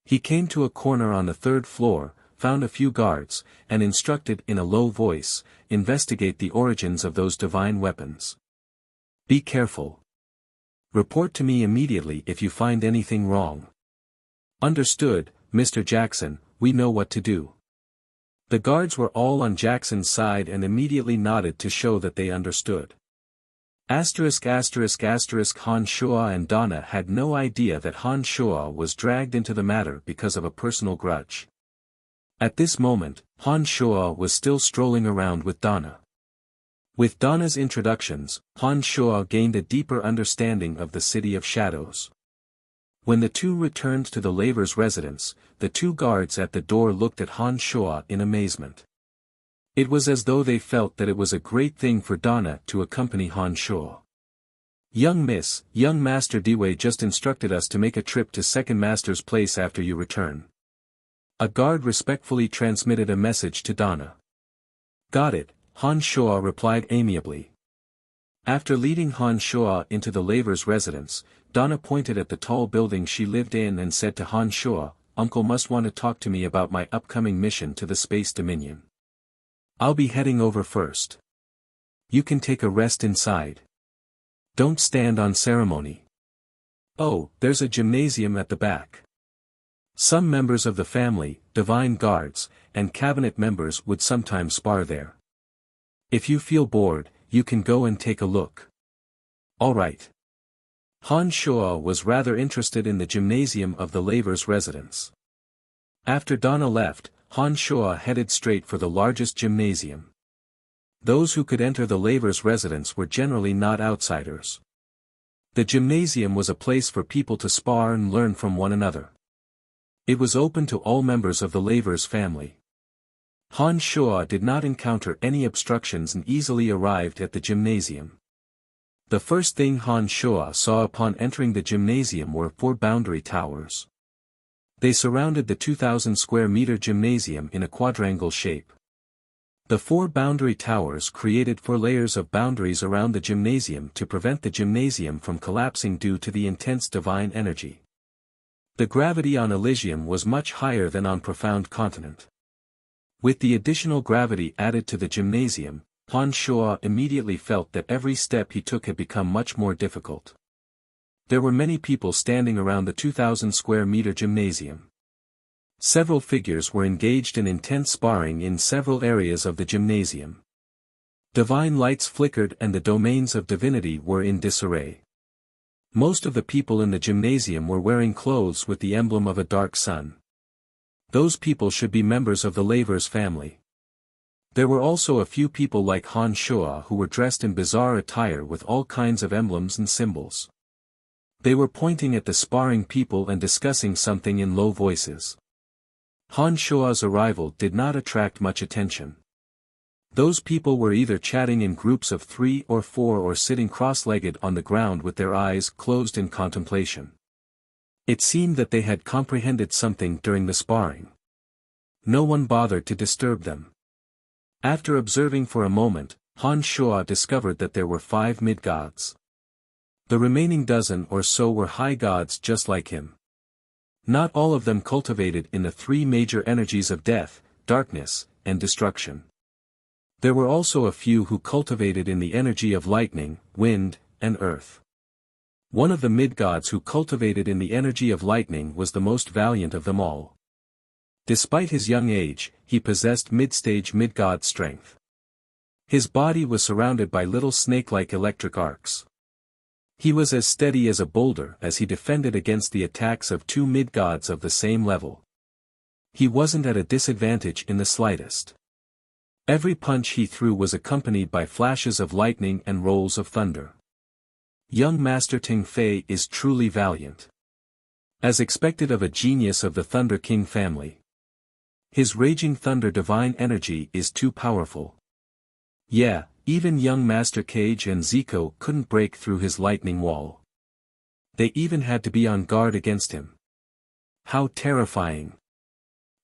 He came to a corner on the 3rd floor, found a few guards, and instructed in a low voice, "Investigate the origins of those divine weapons. Be careful. Report to me immediately if you find anything wrong." "Understood, Mr. Jackson, we know what to do." The guards were all on Jackson's side and immediately nodded to show that they understood. Han Shuo and Donna had no idea that Han Shuo was dragged into the matter because of a personal grudge. At this moment, Han Shuo was still strolling around with Donna. With Donna's introductions, Han Shuo gained a deeper understanding of the City of Shadows. When the two returned to the Lavers' residence, the 2 guards at the door looked at Han Shuo in amazement. It was as though they felt that it was a great thing for Donna to accompany Han Shuo. "Young Master Dewey just instructed us to make a trip to Second Master's place after you return." A guard respectfully transmitted a message to Donna. "Got it," Han Shuo replied amiably. After leading Han Shuo into the Lavers' residence, Donna pointed at the tall building she lived in and said to Han Shuo, "Uncle must want to talk to me about my upcoming mission to the Space Dominion. I'll be heading over first. You can take a rest inside. Don't stand on ceremony. Oh, there's a gymnasium at the back. Some members of the family, divine guards, and cabinet members would sometimes spar there. If you feel bored, you can go and take a look." "Alright." Han Shuo was rather interested in the gymnasium of the Lavers' residence. After Donna left, Han Shuo headed straight for the largest gymnasium. Those who could enter the Lavers' residence were generally not outsiders. The gymnasium was a place for people to spar and learn from one another. It was open to all members of the Lavers' family. Han Shuo did not encounter any obstructions and easily arrived at the gymnasium. The first thing Han Shuo saw upon entering the gymnasium were 4 boundary towers. They surrounded the 2,000 square meter gymnasium in a quadrangle shape. The 4 boundary towers created 4 layers of boundaries around the gymnasium to prevent the gymnasium from collapsing due to the intense divine energy. The gravity on Elysium was much higher than on Profound Continent. With the additional gravity added to the gymnasium, Han Shuo immediately felt that every step he took had become much more difficult. There were many people standing around the 2,000 square meter gymnasium. Several figures were engaged in intense sparring in several areas of the gymnasium. Divine lights flickered and the domains of divinity were in disarray. Most of the people in the gymnasium were wearing clothes with the emblem of a dark sun. Those people should be members of the labor's family. There were also a few people like Han Shua who were dressed in bizarre attire with all kinds of emblems and symbols. They were pointing at the sparring people and discussing something in low voices. Han Shua's arrival did not attract much attention. Those people were either chatting in groups of 3 or 4 or sitting cross-legged on the ground with their eyes closed in contemplation. It seemed that they had comprehended something during the sparring. No one bothered to disturb them. After observing for a moment, Han Shua discovered that there were 5 mid-gods. The remaining dozen or so were high gods just like him. Not all of them cultivated in the 3 major energies of death, darkness, and destruction. There were also a few who cultivated in the energy of lightning, wind, and earth. One of the mid-gods who cultivated in the energy of lightning was the most valiant of them all. Despite his young age, he possessed mid-stage mid-god strength. His body was surrounded by little snake-like electric arcs. He was as steady as a boulder as he defended against the attacks of 2 mid-gods of the same level. He wasn't at a disadvantage in the slightest. Every punch he threw was accompanied by flashes of lightning and rolls of thunder. Young Master Ting Fei is truly valiant. As expected of a genius of the Thunder King family. His raging thunder divine energy is too powerful. Yeah, even young Master Cage and Zico couldn't break through his lightning wall. They even had to be on guard against him. How terrifying!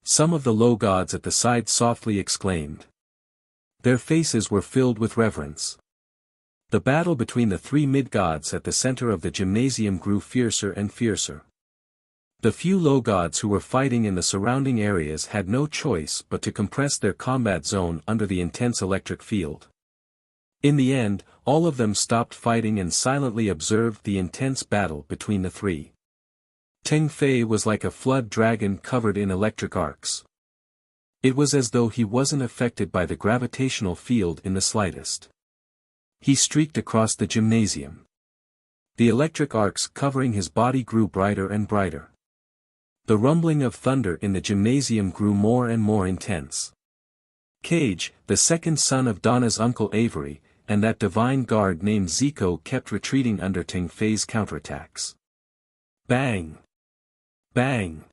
Some of the low gods at the side softly exclaimed. Their faces were filled with reverence. The battle between the 3 mid-gods at the center of the gymnasium grew fiercer and fiercer. The few low gods who were fighting in the surrounding areas had no choice but to compress their combat zone under the intense electric field. In the end, all of them stopped fighting and silently observed the intense battle between the 3. Ting Fei was like a flood dragon covered in electric arcs. It was as though he wasn't affected by the gravitational field in the slightest. He streaked across the gymnasium. The electric arcs covering his body grew brighter and brighter. The rumbling of thunder in the gymnasium grew more and more intense. Cage, the second son of Donna's uncle Avery, and that divine guard named Zico kept retreating under Ting Fei's counterattacks. Bang! Bang!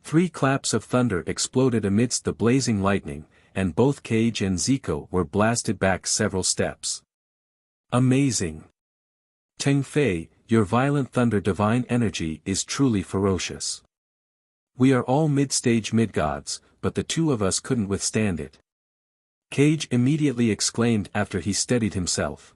3 claps of thunder exploded amidst the blazing lightning, and both Cage and Zico were blasted back several steps. Amazing! Ting Fei, your violent thunder divine energy is truly ferocious. We are all mid-stage mid-gods, but the 2 of us couldn't withstand it. Cage immediately exclaimed after he steadied himself.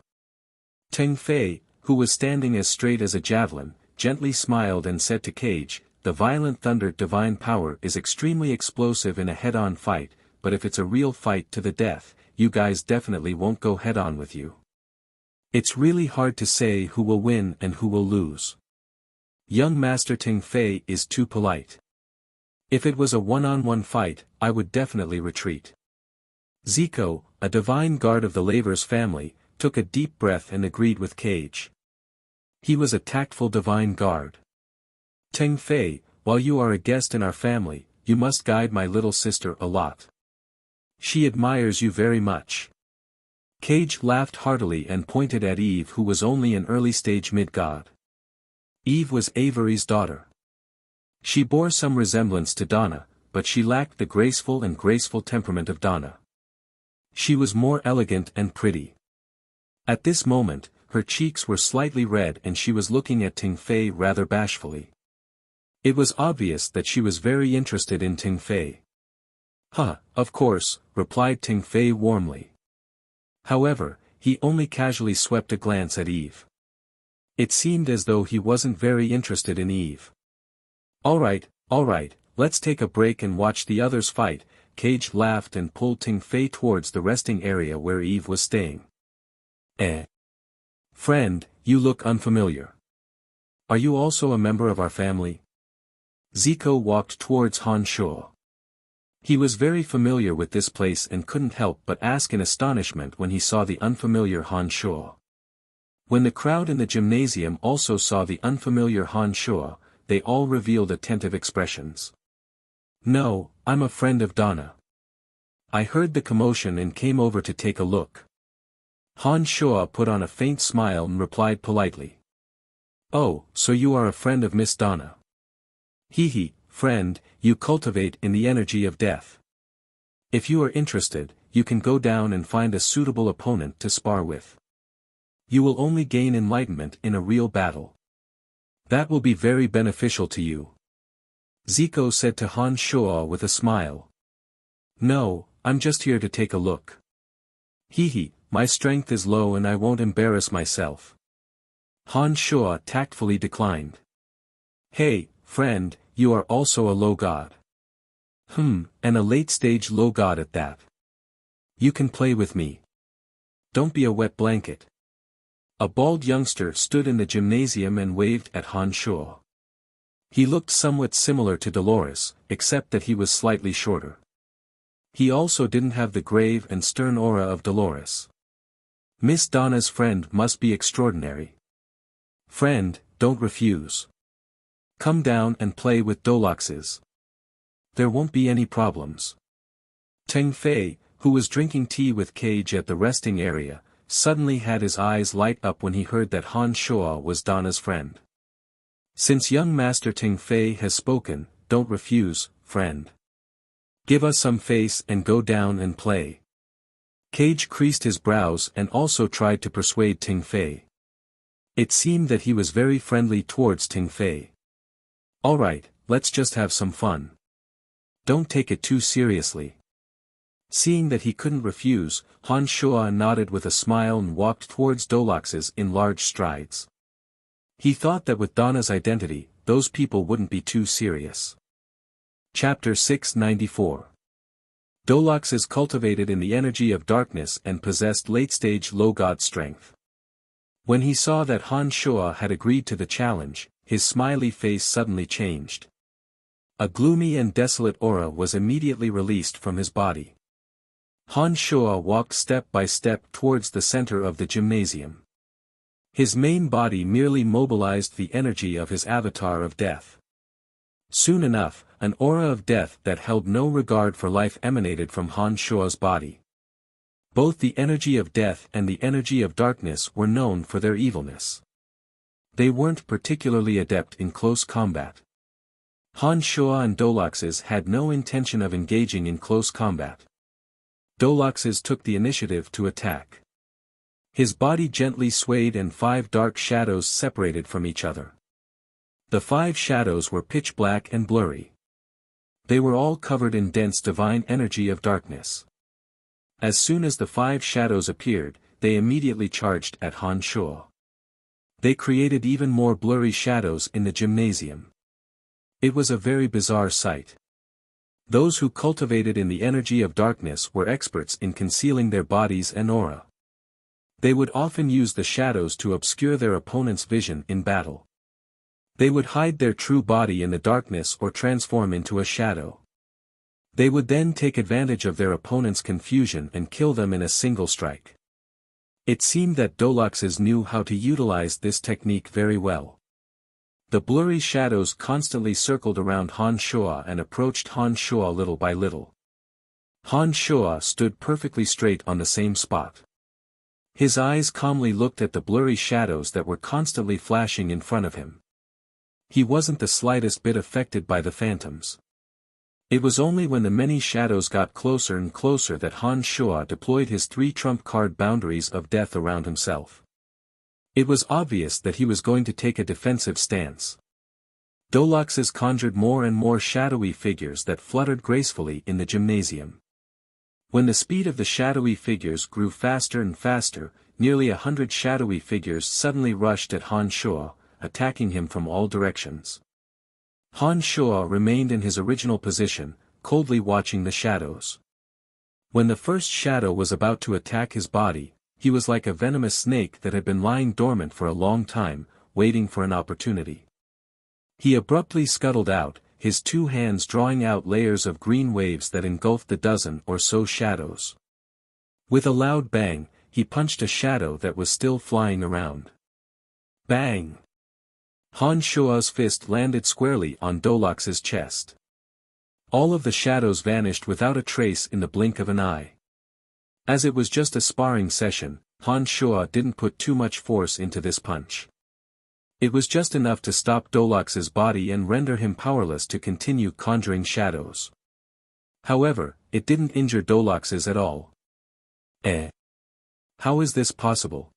Ting Fei, who was standing as straight as a javelin, gently smiled and said to Cage, the violent thunder divine power is extremely explosive in a head-on fight, but if it's a real fight to the death, you guys definitely won't go head-on with you. It's really hard to say who will win and who will lose. Young Master Ting Fei is too polite. If it was a one-on-one fight, I would definitely retreat. Zico, a divine guard of the labor's family, took a deep breath and agreed with Cage. He was a tactful divine guard. Ting Fei, while you are a guest in our family, you must guide my little sister a lot. She admires you very much. Cage laughed heartily and pointed at Eve, who was only an early-stage mid-god. Eve was Avery's daughter. She bore some resemblance to Donna, but she lacked the graceful temperament of Donna. She was more elegant and pretty. At this moment, her cheeks were slightly red and she was looking at Ting Fei rather bashfully. It was obvious that she was very interested in Ting Fei. Of course, replied Ting Fei warmly. However, he only casually swept a glance at Eve. It seemed as though he wasn't very interested in Eve. Alright, let's take a break and watch the others fight. Cage laughed and pulled Ting Fei towards the resting area where Eve was staying. Friend, you look unfamiliar. Are you also a member of our family? Zico walked towards Han Shua. He was very familiar with this place and couldn't help but ask in astonishment when he saw the unfamiliar Han Shuo. When the crowd in the gymnasium also saw the unfamiliar Han Shuo, they all revealed attentive expressions. "No, I'm a friend of Donna. I heard the commotion and came over to take a look." Han Shuo put on a faint smile and replied politely. "Oh, so you are a friend of Miss Donna. Hee, friend, you cultivate in the energy of death. If you are interested, you can go down and find a suitable opponent to spar with. You will only gain enlightenment in a real battle. That will be very beneficial to you," Zico said to Han Shuo with a smile. "No, I'm just here to take a look. Hee, my strength is low and I won't embarrass myself." Han Shuo tactfully declined. "Hey, friend, you are also a low god. And a late-stage low god at that. You can play with me. Don't be a wet blanket." A bald youngster stood in the gymnasium and waved at Han Shuo. He looked somewhat similar to Dolores, except that he was slightly shorter. He also didn't have the grave and stern aura of Dolores. Miss Donna's friend must be extraordinary. "Friend, don't refuse. Come down and play with Doloxes. There won't be any problems." Teng Fei, who was drinking tea with Cage at the resting area, suddenly had his eyes light up when he heard that Han Shuo was Donna's friend. "Since young Master Teng Fei has spoken, don't refuse, friend. Give us some face and go down and play." Cage creased his brows and also tried to persuade Teng Fei. It seemed that he was very friendly towards Teng Fei. "Alright, let's just have some fun. Don't take it too seriously." Seeing that he couldn't refuse, Han Shuo nodded with a smile and walked towards Doloxes in large strides. He thought that with Donna's identity, those people wouldn't be too serious. Chapter 694. Doloxes cultivated in the energy of darkness and possessed late-stage low-god strength. When he saw that Han Shuo had agreed to the challenge, his smiley face suddenly changed. A gloomy and desolate aura was immediately released from his body. Han Shuo walked step by step towards the center of the gymnasium. His main body merely mobilized the energy of his avatar of death. Soon enough, an aura of death that held no regard for life emanated from Han Shuo's body. Both the energy of death and the energy of darkness were known for their evilness. They weren't particularly adept in close combat. Han Shuo and Doloxes had no intention of engaging in close combat. Doloxes took the initiative to attack. His body gently swayed and 5 dark shadows separated from each other. The 5 shadows were pitch black and blurry. They were all covered in dense divine energy of darkness. As soon as the 5 shadows appeared, they immediately charged at Han Shuo. They created even more blurry shadows in the gymnasium. It was a very bizarre sight. Those who cultivated in the energy of darkness were experts in concealing their bodies and aura. They would often use the shadows to obscure their opponent's vision in battle. They would hide their true body in the darkness or transform into a shadow. They would then take advantage of their opponent's confusion and kill them in a single strike. It seemed that Doloxes knew how to utilize this technique very well. The blurry shadows constantly circled around Han Shuo and approached Han Shuo little by little. Han Shuo stood perfectly straight on the same spot. His eyes calmly looked at the blurry shadows that were constantly flashing in front of him. He wasn't the slightest bit affected by the phantoms. It was only when the many shadows got closer and closer that Han Shuo deployed his 3 trump card boundaries of death around himself. It was obvious that he was going to take a defensive stance. Doloxes conjured more and more shadowy figures that fluttered gracefully in the gymnasium. When the speed of the shadowy figures grew faster and faster, nearly 100 shadowy figures suddenly rushed at Han Shuo, attacking him from all directions. Han Shuo remained in his original position, coldly watching the shadows. When the first shadow was about to attack his body, he was like a venomous snake that had been lying dormant for a long time, waiting for an opportunity. He abruptly scuttled out, his two hands drawing out layers of green waves that engulfed the dozen or so shadows. With a loud bang, he punched a shadow that was still flying around. Bang! Han Shua's fist landed squarely on Dolox's chest. All of the shadows vanished without a trace in the blink of an eye. As it was just a sparring session, Han Shua didn't put too much force into this punch. It was just enough to stop Dolox's body and render him powerless to continue conjuring shadows. However, it didn't injure Dolox's at all. How is this possible?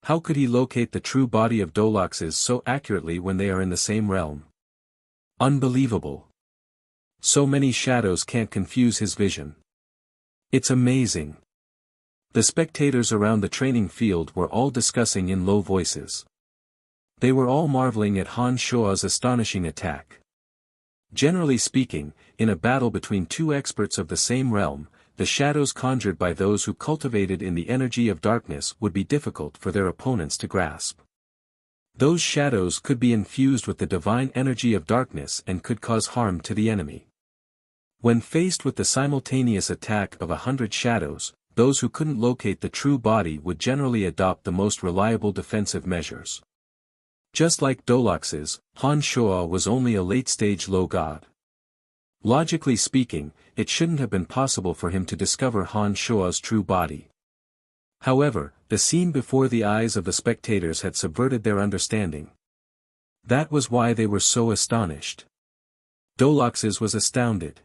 How could he locate the true body of Dolox's so accurately when they are in the same realm? Unbelievable. So many shadows can't confuse his vision. It's amazing. The spectators around the training field were all discussing in low voices. They were all marveling at Han Shua's astonishing attack. Generally speaking, in a battle between two experts of the same realm, the shadows conjured by those who cultivated in the energy of darkness would be difficult for their opponents to grasp. Those shadows could be infused with the divine energy of darkness and could cause harm to the enemy. When faced with the simultaneous attack of 100 shadows, those who couldn't locate the true body would generally adopt the most reliable defensive measures. Just like Dolox's, Han Shua was only a late-stage low god. Logically speaking, it shouldn't have been possible for him to discover Han Shua's true body. However, the scene before the eyes of the spectators had subverted their understanding. That was why they were so astonished. Dolox's was astounded.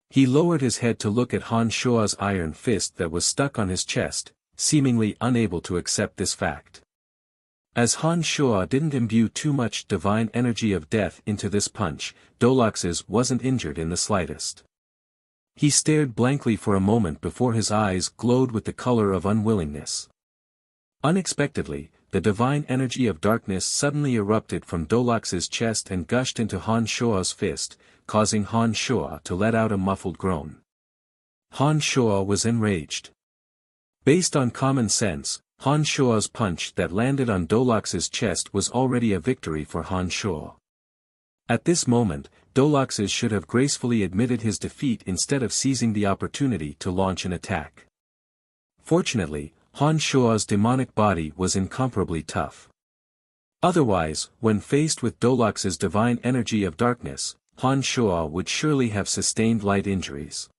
He lowered his head to look at Han Shua's iron fist that was stuck on his chest, seemingly unable to accept this fact. As Han Shua didn't imbue too much divine energy of death into this punch, Dolox's wasn't injured in the slightest. He stared blankly for a moment before his eyes glowed with the color of unwillingness. Unexpectedly, the divine energy of darkness suddenly erupted from Dolox's chest and gushed into Han Shua's fist, causing Han Shua to let out a muffled groan. Han Shua was enraged. Based on common sense, Han Shua's punch that landed on Dolox's chest was already a victory for Han Shua. At this moment, Dolox's should have gracefully admitted his defeat instead of seizing the opportunity to launch an attack. Fortunately, Han Shua's demonic body was incomparably tough. Otherwise, when faced with Dolox's divine energy of darkness, Han Shua would surely have sustained light injuries.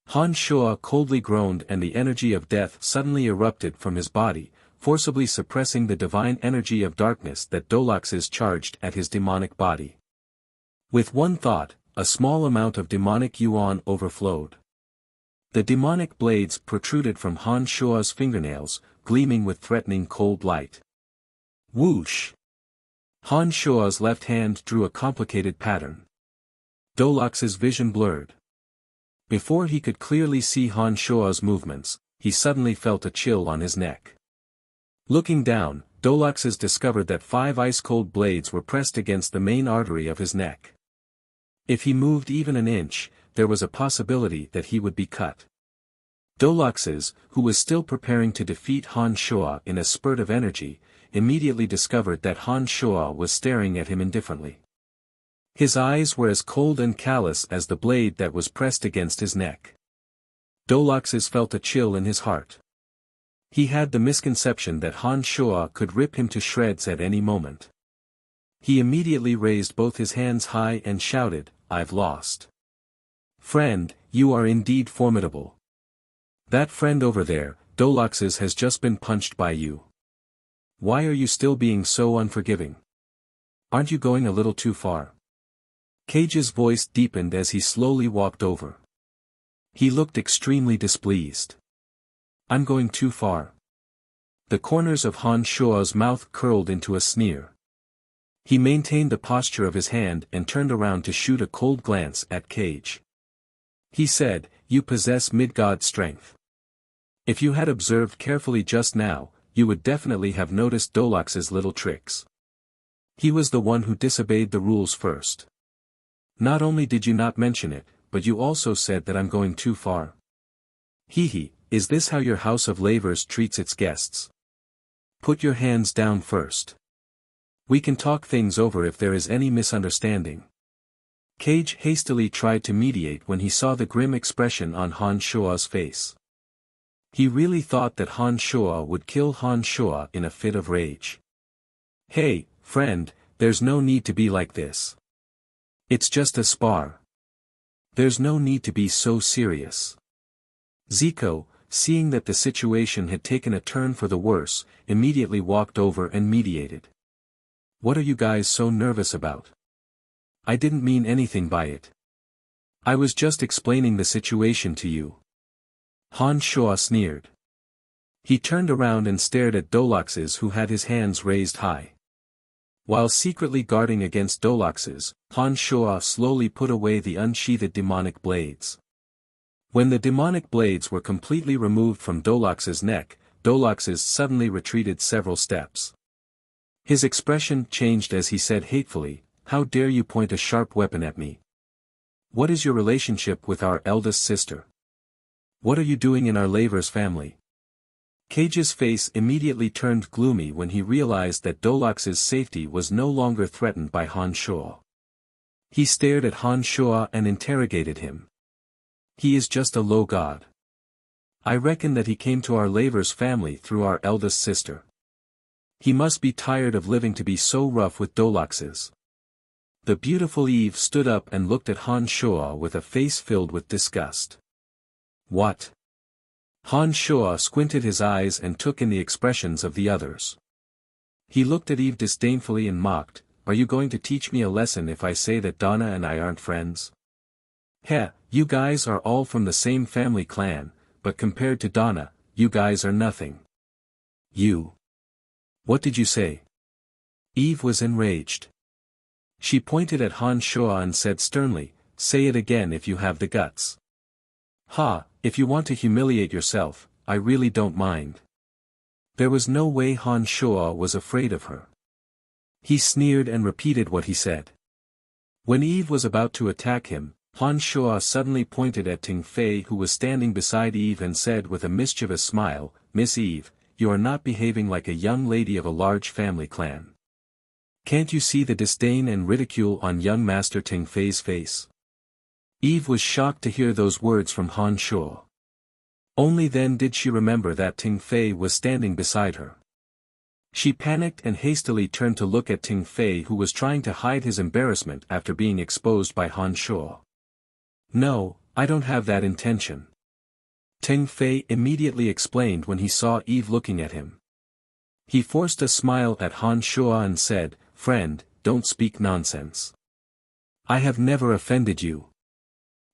Han Shua coldly groaned and the energy of death suddenly erupted from his body, forcibly suppressing the divine energy of darkness that Dolox's charged at his demonic body. With one thought, a small amount of demonic yuan overflowed. The demonic blades protruded from Han Shua's fingernails, gleaming with threatening cold light. Whoosh! Han Shua's left hand drew a complicated pattern. Dolox's vision blurred. Before he could clearly see Han Shua's movements, he suddenly felt a chill on his neck. Looking down, Dolox's discovered that 5 ice-cold blades were pressed against the main artery of his neck. If he moved even an inch, there was a possibility that he would be cut. Dolox's, who was still preparing to defeat Han Shua in a spurt of energy, immediately discovered that Han Shua was staring at him indifferently. His eyes were as cold and callous as the blade that was pressed against his neck. Dolox's felt a chill in his heart. He had the misconception that Han Shua could rip him to shreds at any moment. He immediately raised both his hands high and shouted, "I've lost. Friend, you are indeed formidable. That friend over there, Dolox's, has just been punched by you. Why are you still being so unforgiving? Aren't you going a little too far?" Cage's voice deepened as he slowly walked over. He looked extremely displeased. "I'm going too far." The corners of Han Shua's mouth curled into a sneer. He maintained the posture of his hand and turned around to shoot a cold glance at Cage. He said, "You possess mid-god strength. If you had observed carefully just now, you would definitely have noticed Dolox's little tricks. He was the one who disobeyed the rules first. Not only did you not mention it, but you also said that I'm going too far. Hehe, is this how your house of labors treats its guests? Put your hands down first. We can talk things over if there is any misunderstanding." Cage hastily tried to mediate when he saw the grim expression on Han Shua's face. He really thought that Han Shua would kill Han Shua in a fit of rage. "Hey, friend, there's no need to be like this. It's just a spar. There's no need to be so serious." Zico, seeing that the situation had taken a turn for the worse, immediately walked over and mediated. "What are you guys so nervous about? I didn't mean anything by it. I was just explaining the situation to you." Han Shua sneered. He turned around and stared at Doloxes, who had his hands raised high. While secretly guarding against Doloxes, Han Shua slowly put away the unsheathed demonic blades. When the demonic blades were completely removed from Doloxes' neck, Doloxes suddenly retreated several steps. His expression changed as he said hatefully, "How dare you point a sharp weapon at me? What is your relationship with our eldest sister? What are you doing in our Laver's family?" Cage's face immediately turned gloomy when he realized that Dolox's safety was no longer threatened by Han Shua. He stared at Han Shua and interrogated him. "He is just a low god. I reckon that he came to our Laver's family through our eldest sister. He must be tired of living to be so rough with Doloxes." The beautiful Eve stood up and looked at Han Shua with a face filled with disgust. "What?" Han Shua squinted his eyes and took in the expressions of the others. He looked at Eve disdainfully and mocked, "Are you going to teach me a lesson if I say that Donna and I aren't friends? Heh, you guys are all from the same family clan, but compared to Donna, you guys are nothing." "You? What did you say?" Eve was enraged. She pointed at Han Shua and said sternly, "Say it again if you have the guts." "Ha, if you want to humiliate yourself, I really don't mind." There was no way Han Shua was afraid of her. He sneered and repeated what he said. When Eve was about to attack him, Han Shua suddenly pointed at Ting Fei, who was standing beside Eve, and said with a mischievous smile, "Miss Eve, you are not behaving like a young lady of a large family clan. Can't you see the disdain and ridicule on young Master Ting Fei's face?" Eve was shocked to hear those words from Han Shua. Only then did she remember that Ting Fei was standing beside her. She panicked and hastily turned to look at Ting Fei, who was trying to hide his embarrassment after being exposed by Han Shua. "No, I don't have that intention," Ting Fei immediately explained when he saw Eve looking at him. He forced a smile at Han Shua and said, "Friend, don't speak nonsense. I have never offended you.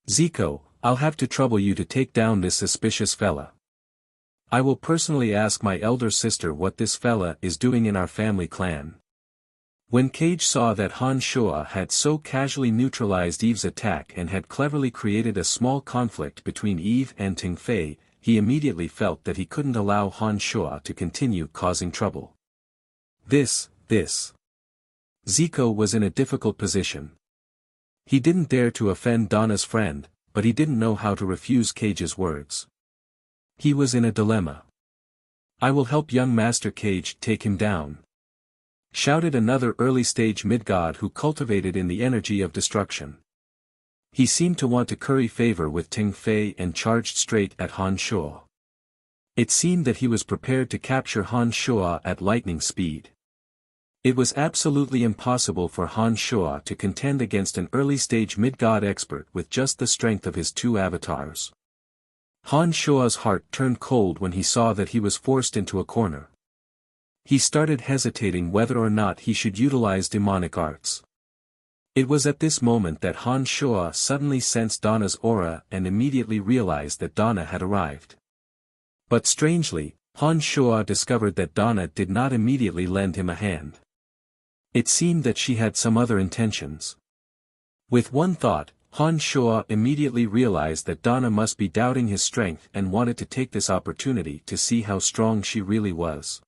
Zico, I'll have to trouble you to take down this suspicious fella. I will personally ask my elder sister what this fella is doing in our family clan." When Cage saw that Han Shua had so casually neutralized Eve's attack and had cleverly created a small conflict between Eve and Ting Fei, he immediately felt that he couldn't allow Han Shua to continue causing trouble. This. Zico was in a difficult position. He didn't dare to offend Donna's friend, but he didn't know how to refuse Cage's words. He was in a dilemma. "I will help young Master Cage take him down," shouted another early-stage mid-god who cultivated in the energy of destruction. He seemed to want to curry favor with Ting Fei and charged straight at Han Shua. It seemed that he was prepared to capture Han Shua at lightning speed. It was absolutely impossible for Han Shua to contend against an early-stage mid-god expert with just the strength of his two avatars. Han Shua's heart turned cold when he saw that he was forced into a corner. He started hesitating whether or not he should utilize demonic arts. It was at this moment that Han Shua suddenly sensed Donna's aura and immediately realized that Donna had arrived. But strangely, Han Shua discovered that Donna did not immediately lend him a hand. It seemed that she had some other intentions. With one thought, Han Shua immediately realized that Donna must be doubting his strength and wanted to take this opportunity to see how strong she really was.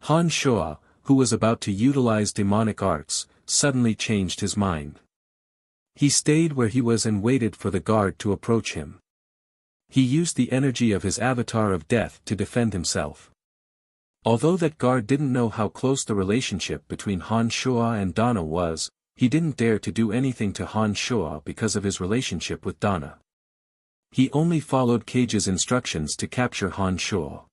Han Shua, who was about to utilize demonic arts, suddenly changed his mind. He stayed where he was and waited for the guard to approach him. He used the energy of his avatar of death to defend himself. Although that guard didn't know how close the relationship between Han Shua and Donna was, He didn't dare to do anything to Han Shuo because of his relationship with Donna. He only followed Cage's instructions to capture Han Shuo.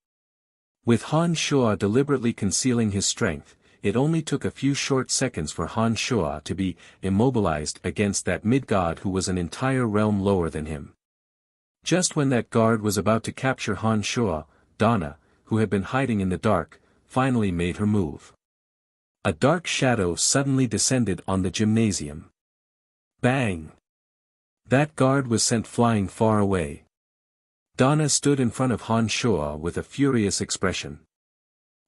With Han Shuo deliberately concealing his strength, it only took a few short seconds for Han Shuo to be immobilized against that mid-god who was an entire realm lower than him. Just when that guard was about to capture Han Shuo, Donna, who had been hiding in the dark, finally made her move. A dark shadow suddenly descended on the gymnasium. Bang! That guard was sent flying far away. Donna stood in front of Han Shuo with a furious expression.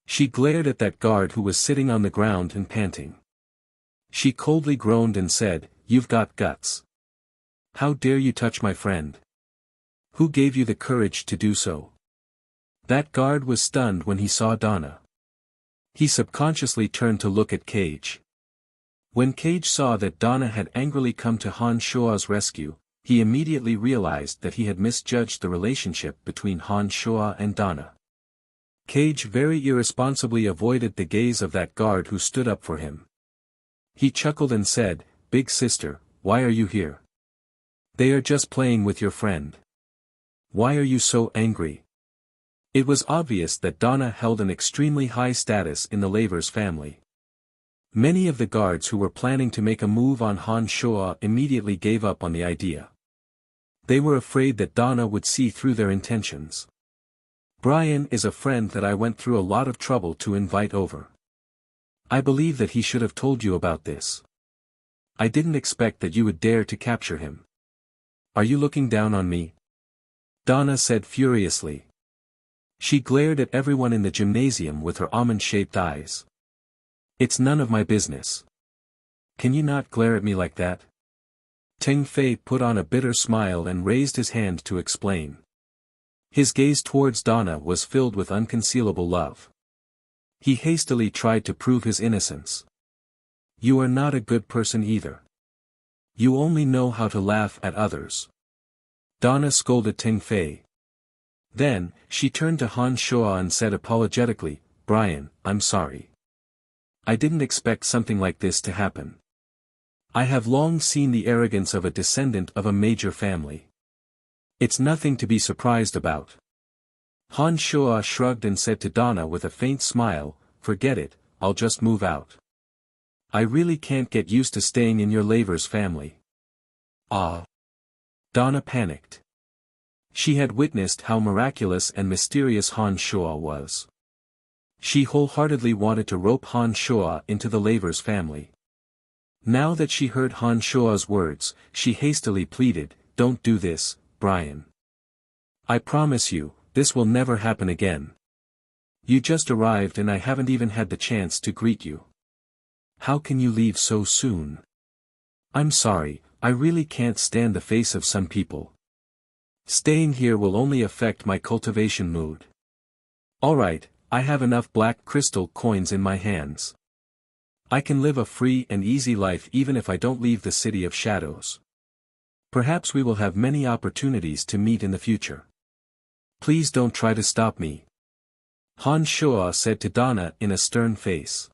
She glared at that guard who was sitting on the ground and panting. She coldly groaned and said, "You've got guts. How dare you touch my friend? Who gave you the courage to do so?" That guard was stunned when he saw Donna. He subconsciously turned to look at Cage. When Cage saw that Donna had angrily come to Han Shuo's rescue, he immediately realized that he had misjudged the relationship between Han Shuo and Donna. Cage very irresponsibly avoided the gaze of that guard who stood up for him. He chuckled and said, "Big sister, why are you here? They are just playing with your friend. Why are you so angry?" It was obvious that Donna held an extremely high status in the Lavers family. Many of the guards who were planning to make a move on Han Shuo immediately gave up on the idea. They were afraid that Donna would see through their intentions. "Brian is a friend that I went through a lot of trouble to invite over. I believe that he should have told you about this. I didn't expect that you would dare to capture him. Are you looking down on me?" Donna said furiously. She glared at everyone in the gymnasium with her almond-shaped eyes. "It's none of my business. Can you not glare at me like that?" Teng Fei put on a bitter smile and raised his hand to explain. His gaze towards Donna was filled with unconcealable love. He hastily tried to prove his innocence. "You are not a good person either. You only know how to laugh at others." Donna scolded Teng Fei. Then, she turned to Han Shuo and said apologetically, "Brian, I'm sorry. I didn't expect something like this to happen. I have long seen the arrogance of a descendant of a major family. It's nothing to be surprised about." Han Shuo shrugged and said to Donna with a faint smile, "Forget it, I'll just move out. I really can't get used to staying in your Lavers family." "Ah!" Donna panicked. She had witnessed how miraculous and mysterious Han Shuo was. She wholeheartedly wanted to rope Han Shuo into the Lavers family. Now that she heard Han Shuo's words, she hastily pleaded, "Don't do this, Brian. I promise you, this will never happen again. You just arrived and I haven't even had the chance to greet you. How can you leave so soon? I'm sorry, I really can't stand the face of some people. Staying here will only affect my cultivation mood. Alright, I have enough black crystal coins in my hands. I can live a free and easy life even if I don't leave the City of Shadows. Perhaps we will have many opportunities to meet in the future. Please don't try to stop me." Han Shuo said to Donna in a stern face.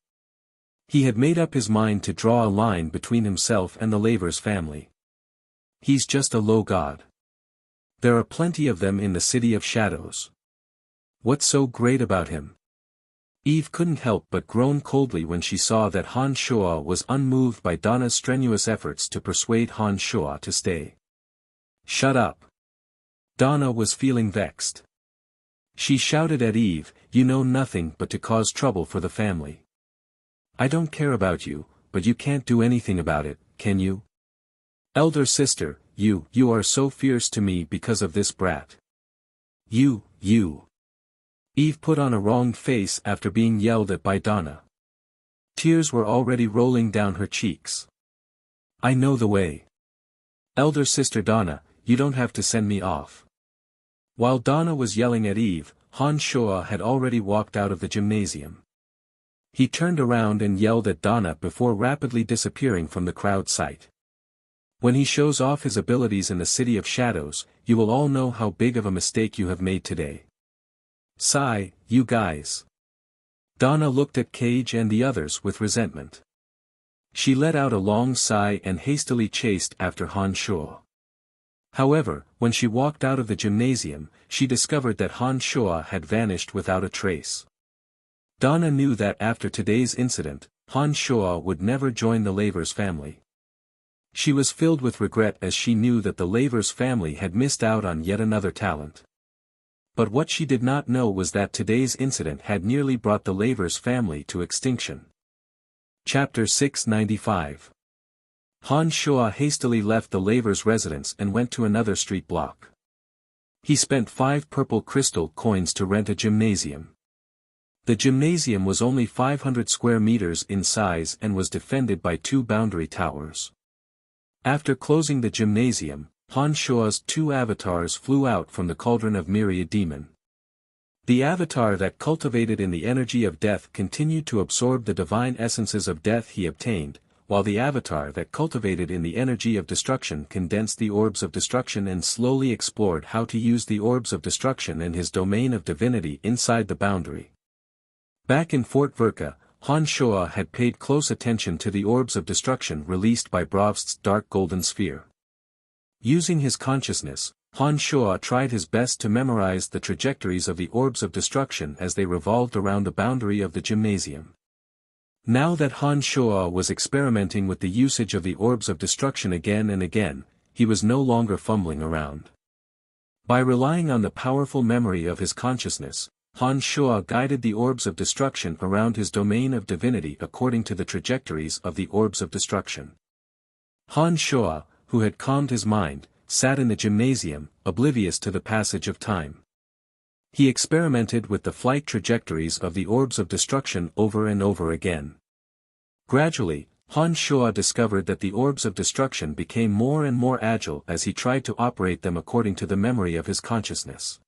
He had made up his mind to draw a line between himself and the Lavers family. He's just a low god. There are plenty of them in the City of Shadows. What's so great about him? Eve couldn't help but groan coldly when she saw that Han Shuo was unmoved by Donna's strenuous efforts to persuade Han Shuo to stay. "Shut up." Donna was feeling vexed. She shouted at Eve, "You know nothing but to cause trouble for the family. I don't care about you, but you can't do anything about it, can you? Elder sister, you are so fierce to me because of this brat. You. Eve put on a wronged face after being yelled at by Donna. Tears were already rolling down her cheeks. "I know the way. Elder sister Donna, you don't have to send me off." While Donna was yelling at Eve, Han Shuo had already walked out of the gymnasium. He turned around and yelled at Donna before rapidly disappearing from the crowd sight. When he shows off his abilities in the City of Shadows, you will all know how big of a mistake you have made today. Sigh, you guys. Donna looked at Cage and the others with resentment. She let out a long sigh and hastily chased after Han Shuo. However, when she walked out of the gymnasium, she discovered that Han Shuo had vanished without a trace. Donna knew that after today's incident, Han Shuo would never join the Lavers family. She was filled with regret as she knew that the Lavers family had missed out on yet another talent. But what she did not know was that today's incident had nearly brought the Lavers family to extinction. Chapter 695. Han Shuo hastily left the Lavers' residence and went to another street block. He spent 5 purple crystal coins to rent a gymnasium. The gymnasium was only 500 square meters in size and was defended by 2 boundary towers. After closing the gymnasium, Han Shuo's 2 avatars flew out from the cauldron of myriad demon. The avatar that cultivated in the energy of death continued to absorb the divine essences of death he obtained, while the avatar that cultivated in the energy of destruction condensed the orbs of destruction and slowly explored how to use the orbs of destruction in his domain of divinity inside the boundary. Back in Fort Verka, Han Shuo had paid close attention to the orbs of destruction released by Brovst's dark golden sphere. Using his consciousness, Han Shuo tried his best to memorize the trajectories of the orbs of destruction as they revolved around the boundary of the gymnasium. Now that Han Shuo was experimenting with the usage of the orbs of destruction again and again, he was no longer fumbling around. By relying on the powerful memory of his consciousness, Han Shuo guided the orbs of destruction around his domain of divinity according to the trajectories of the orbs of destruction. Han Shuo, who had calmed his mind, sat in the gymnasium, oblivious to the passage of time. He experimented with the flight trajectories of the orbs of destruction over and over again. Gradually, Han Shuo discovered that the orbs of destruction became more and more agile as he tried to operate them according to the memory of his consciousness.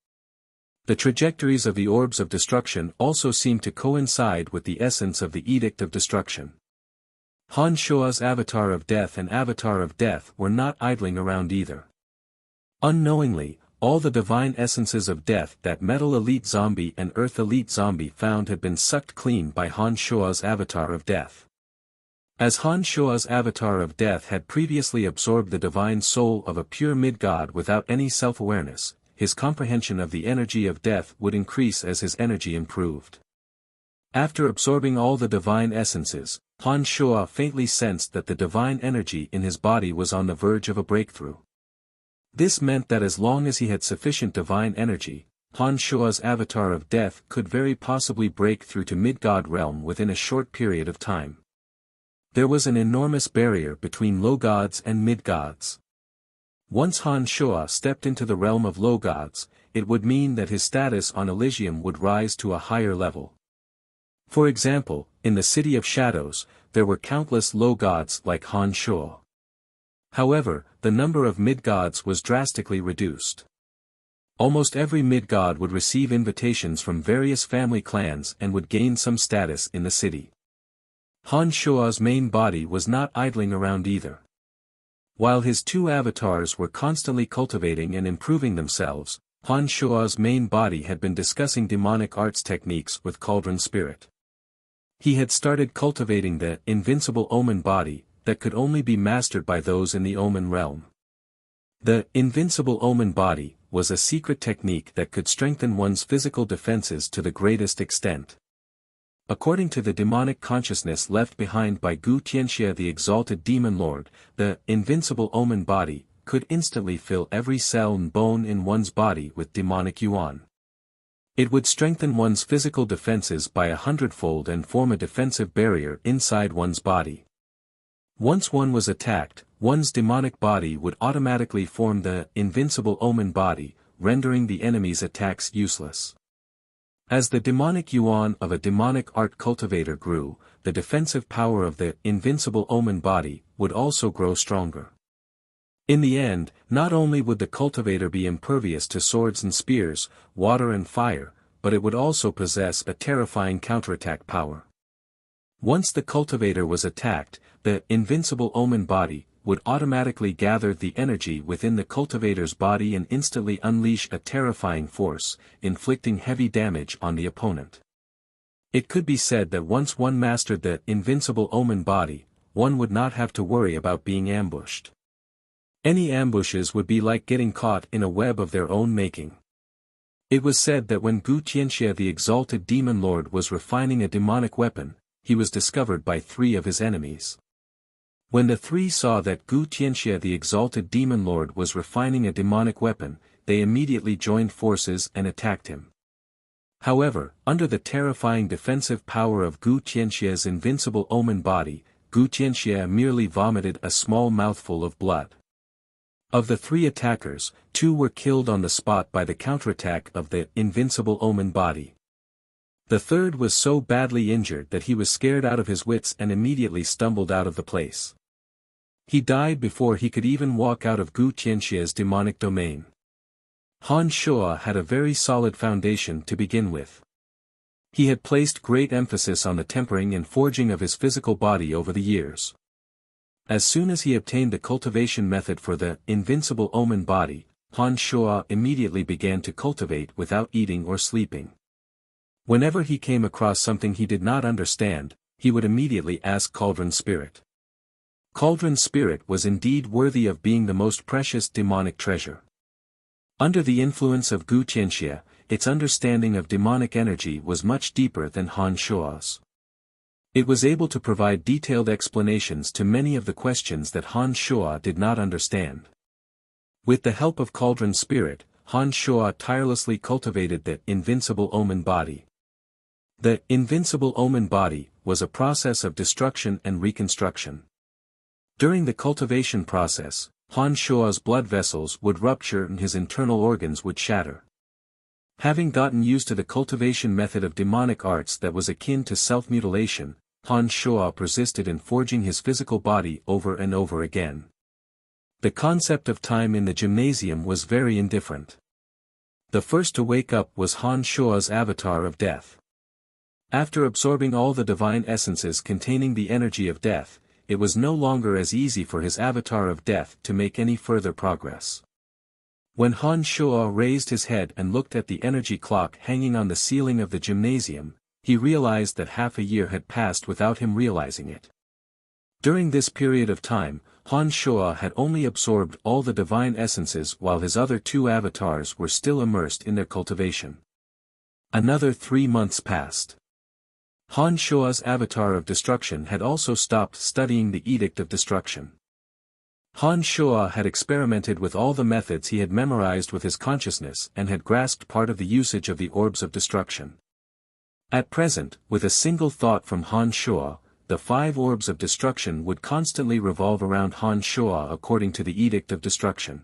The trajectories of the orbs of destruction also seemed to coincide with the essence of the Edict of Destruction. Han Shuo's avatar of death and avatar of death were not idling around either. Unknowingly, all the divine essences of death that Metal Elite Zombie and Earth Elite Zombie found had been sucked clean by Han Shuo's avatar of death. As Han Shuo's avatar of death had previously absorbed the divine soul of a pure mid-god without any self-awareness, his comprehension of the energy of death would increase as his energy improved. After absorbing all the divine essences, Han Shuo faintly sensed that the divine energy in his body was on the verge of a breakthrough. This meant that as long as he had sufficient divine energy, Han Shuo's avatar of death could very possibly break through to mid-god realm within a short period of time. There was an enormous barrier between low gods and mid-gods. Once Han Shuo stepped into the realm of low gods, it would mean that his status on Elysium would rise to a higher level. For example, in the City of Shadows, there were countless low gods like Han Shuo. However, the number of mid-gods was drastically reduced. Almost every mid-god would receive invitations from various family clans and would gain some status in the city. Han Shuo's main body was not idling around either. While his 2 avatars were constantly cultivating and improving themselves, Han Shuo's main body had been discussing demonic arts techniques with Cauldron Spirit. He had started cultivating the invincible omen body, that could only be mastered by those in the omen realm. The invincible omen body was a secret technique that could strengthen one's physical defenses to the greatest extent. According to the demonic consciousness left behind by Gu Tianxia the exalted demon lord, the invincible omen body could instantly fill every cell and bone in one's body with demonic yuan. It would strengthen one's physical defenses by 100-fold and form a defensive barrier inside one's body. Once one was attacked, one's demonic body would automatically form the invincible omen body, rendering the enemy's attacks useless. As the demonic yuan of a demonic art cultivator grew, the defensive power of the invincible omen body would also grow stronger. In the end, not only would the cultivator be impervious to swords and spears, water and fire, but it would also possess a terrifying counterattack power. Once the cultivator was attacked, the invincible omen body would automatically gather the energy within the cultivator's body and instantly unleash a terrifying force, inflicting heavy damage on the opponent. It could be said that once one mastered the invincible omen body, one would not have to worry about being ambushed. Any ambushes would be like getting caught in a web of their own making. It was said that when Gu Tianxia the exalted demon lord was refining a demonic weapon, he was discovered by 3 of his enemies. When the 3 saw that Gu Tianxia the exalted demon lord was refining a demonic weapon, they immediately joined forces and attacked him. However, under the terrifying defensive power of Gu Tianxia's invincible omen body, Gu Tianxia merely vomited a small mouthful of blood. Of the 3 attackers, 2 were killed on the spot by the counterattack of the invincible omen body. The 3rd was so badly injured that he was scared out of his wits and immediately stumbled out of the place. He died before he could even walk out of Gu Tianxia's demonic domain. Han Shuo had a very solid foundation to begin with. He had placed great emphasis on the tempering and forging of his physical body over the years. As soon as he obtained the cultivation method for the invincible omen body, Han Shuo immediately began to cultivate without eating or sleeping. Whenever he came across something he did not understand, he would immediately ask Cauldron Spirit. Cauldron Spirit was indeed worthy of being the most precious demonic treasure. Under the influence of Gu Tianxia, its understanding of demonic energy was much deeper than Han Shuo's. It was able to provide detailed explanations to many of the questions that Han Shuo did not understand. With the help of Cauldron Spirit, Han Shuo tirelessly cultivated the invincible omen body. The invincible omen body was a process of destruction and reconstruction. During the cultivation process, Han Shuo's blood vessels would rupture and his internal organs would shatter. Having gotten used to the cultivation method of demonic arts that was akin to self-mutilation, Han Shuo persisted in forging his physical body over and over again. The concept of time in the gymnasium was very indifferent. The first to wake up was Han Shuo's avatar of death. After absorbing all the divine essences containing the energy of death, it was no longer as easy for his avatar of death to make any further progress. When Han Shuo raised his head and looked at the energy clock hanging on the ceiling of the gymnasium, he realized that half a year had passed without him realizing it. During this period of time, Han Shuo had only absorbed all the divine essences while his other 2 avatars were still immersed in their cultivation. Another 3 months passed. Han Shuo's avatar of destruction had also stopped studying the Edict of Destruction. Han Shuo had experimented with all the methods he had memorized with his consciousness and had grasped part of the usage of the orbs of destruction. At present, with a single thought from Han Shuo, the 5 orbs of destruction would constantly revolve around Han Shuo according to the Edict of Destruction.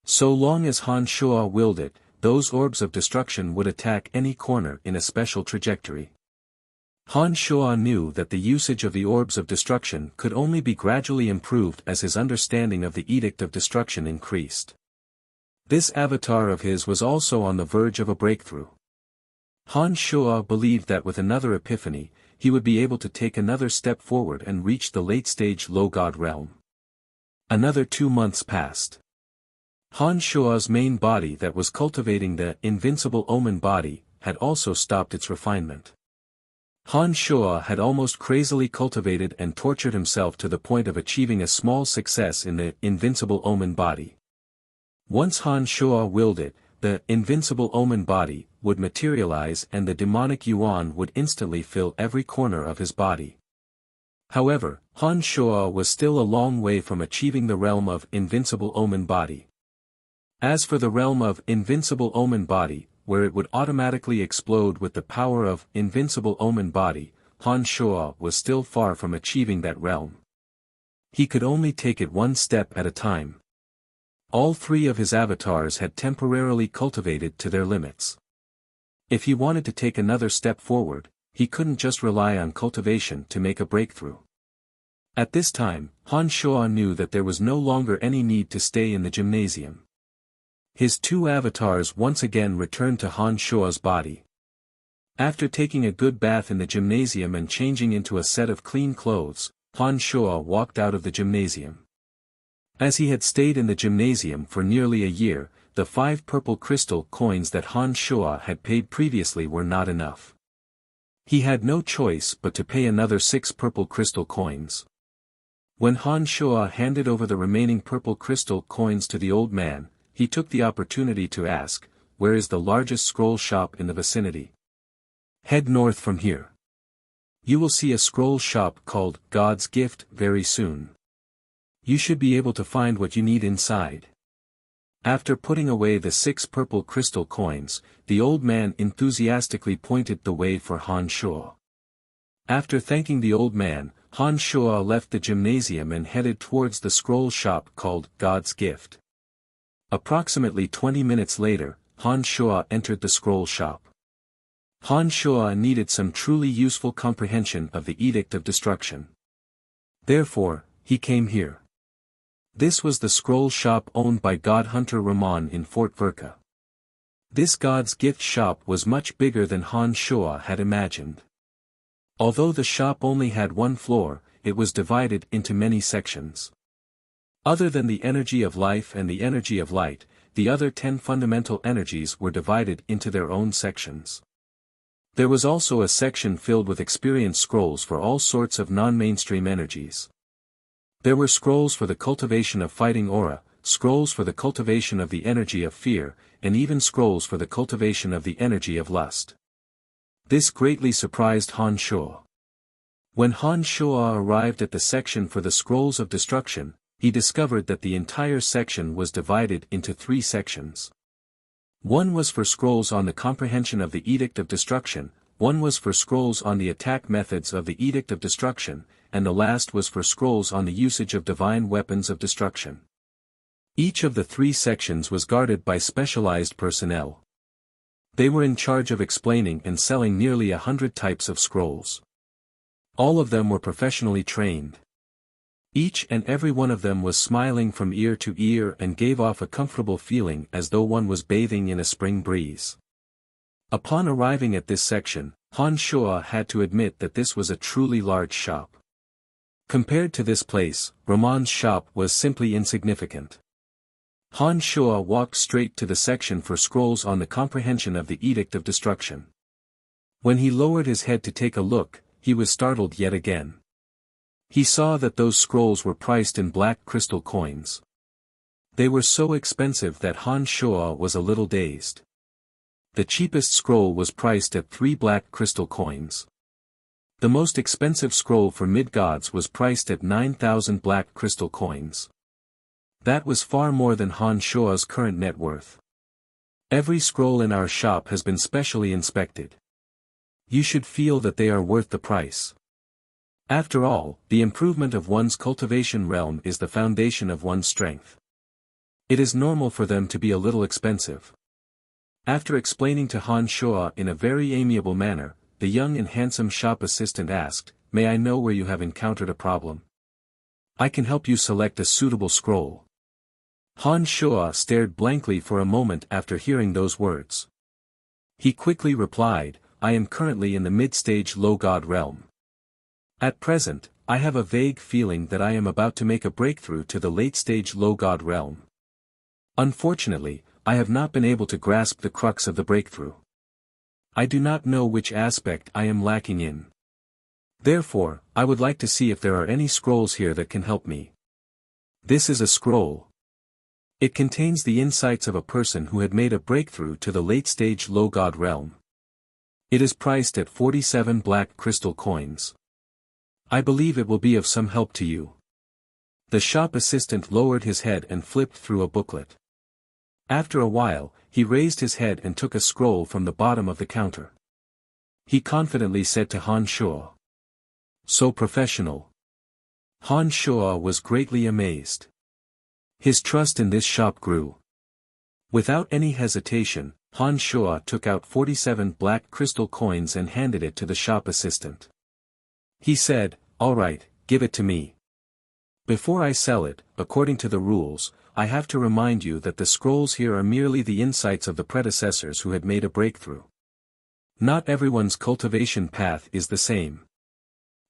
So long as Han Shuo willed it, those orbs of destruction would attack any corner in a special trajectory. Han Shuo knew that the usage of the orbs of destruction could only be gradually improved as his understanding of the Edict of Destruction increased. This avatar of his was also on the verge of a breakthrough. Han Shuo believed that with another epiphany, he would be able to take another step forward and reach the late-stage low-god realm. Another 2 months passed. Han Shuo's main body that was cultivating the invincible omen body had also stopped its refinement. Han Shuo had almost crazily cultivated and tortured himself to the point of achieving a small success in the invincible omen body. Once Han Shuo willed it, the invincible omen body would materialize and the demonic yuan would instantly fill every corner of his body. However, Han Shuo was still a long way from achieving the realm of invincible omen body. As for the realm of invincible omen body, where it would automatically explode with the power of invincible omen body, Han Shuo was still far from achieving that realm. He could only take it one step at a time. All 3 of his avatars had temporarily cultivated to their limits. If he wanted to take another step forward, he couldn't just rely on cultivation to make a breakthrough. At this time, Han Shuo knew that there was no longer any need to stay in the gymnasium. His 2 avatars once again returned to Han Shuo's body. After taking a good bath in the gymnasium and changing into a set of clean clothes, Han Shuo walked out of the gymnasium. As he had stayed in the gymnasium for nearly a year, the 5 purple crystal coins that Han Shuo had paid previously were not enough. He had no choice but to pay another 6 purple crystal coins. When Han Shuo handed over the remaining purple crystal coins to the old man, he took the opportunity to ask, "Where is the largest scroll shop in the vicinity?" "Head north from here. You will see a scroll shop called God's Gift very soon. You should be able to find what you need inside." After putting away the 6 purple crystal coins, the old man enthusiastically pointed the way for Han Shuo. After thanking the old man, Han Shuo left the gymnasium and headed towards the scroll shop called God's Gift. Approximately 20 minutes later, Han Shuo entered the scroll shop. Han Shuo needed some truly useful comprehension of the Edict of Destruction. Therefore, he came here. This was the scroll shop owned by God Hunter Ramon in Fort Verka. This God's Gift shop was much bigger than Han Shuo had imagined. Although the shop only had 1 floor, it was divided into many sections. Other than the energy of life and the energy of light, the other 10 fundamental energies were divided into their own sections. There was also a section filled with experience scrolls for all sorts of non-mainstream energies. There were scrolls for the cultivation of fighting aura, scrolls for the cultivation of the energy of fear, and even scrolls for the cultivation of the energy of lust. This greatly surprised Han Shuo. When Han Shuo arrived at the section for the scrolls of destruction, he discovered that the entire section was divided into 3 sections. One was for scrolls on the comprehension of the Edict of Destruction, one was for scrolls on the attack methods of the Edict of Destruction, and the last was for scrolls on the usage of divine weapons of destruction. Each of the 3 sections was guarded by specialized personnel. They were in charge of explaining and selling nearly 100 types of scrolls. All of them were professionally trained. Each and every one of them was smiling from ear to ear and gave off a comfortable feeling as though one was bathing in a spring breeze. Upon arriving at this section, Han Shuo had to admit that this was a truly large shop. Compared to this place, Ramon's shop was simply insignificant. Han Shuo walked straight to the section for scrolls on the comprehension of the Edict of Destruction. When he lowered his head to take a look, he was startled yet again. He saw that those scrolls were priced in black crystal coins. They were so expensive that Han Shuo was a little dazed. The cheapest scroll was priced at 3 black crystal coins. The most expensive scroll for mid-gods was priced at 9,000 black crystal coins. That was far more than Han Shuo's current net worth. Every scroll in our shop has been specially inspected. You should feel that they are worth the price. After all, the improvement of one's cultivation realm is the foundation of one's strength. It is normal for them to be a little expensive. After explaining to Han Shuo in a very amiable manner, the young and handsome shop assistant asked, "May I know where you have encountered a problem? I can help you select a suitable scroll." Han Shuo stared blankly for a moment after hearing those words. He quickly replied, "I am currently in the mid-stage low-god realm. At present, I have a vague feeling that I am about to make a breakthrough to the late-stage low-god realm. Unfortunately, I have not been able to grasp the crux of the breakthrough. I do not know which aspect I am lacking in. Therefore, I would like to see if there are any scrolls here that can help me." This is a scroll. It contains the insights of a person who had made a breakthrough to the late-stage low-god realm. It is priced at 47 black crystal coins. I believe it will be of some help to you. The shop assistant lowered his head and flipped through a booklet. After a while, he raised his head and took a scroll from the bottom of the counter. He confidently said to Han Shuo, "So professional." Han Shuo was greatly amazed. His trust in this shop grew. Without any hesitation, Han Shuo took out 47 black crystal coins and handed it to the shop assistant. He said, "All right, give it to me. Before I sell it, according to the rules, I have to remind you that the scrolls here are merely the insights of the predecessors who had made a breakthrough. Not everyone's cultivation path is the same.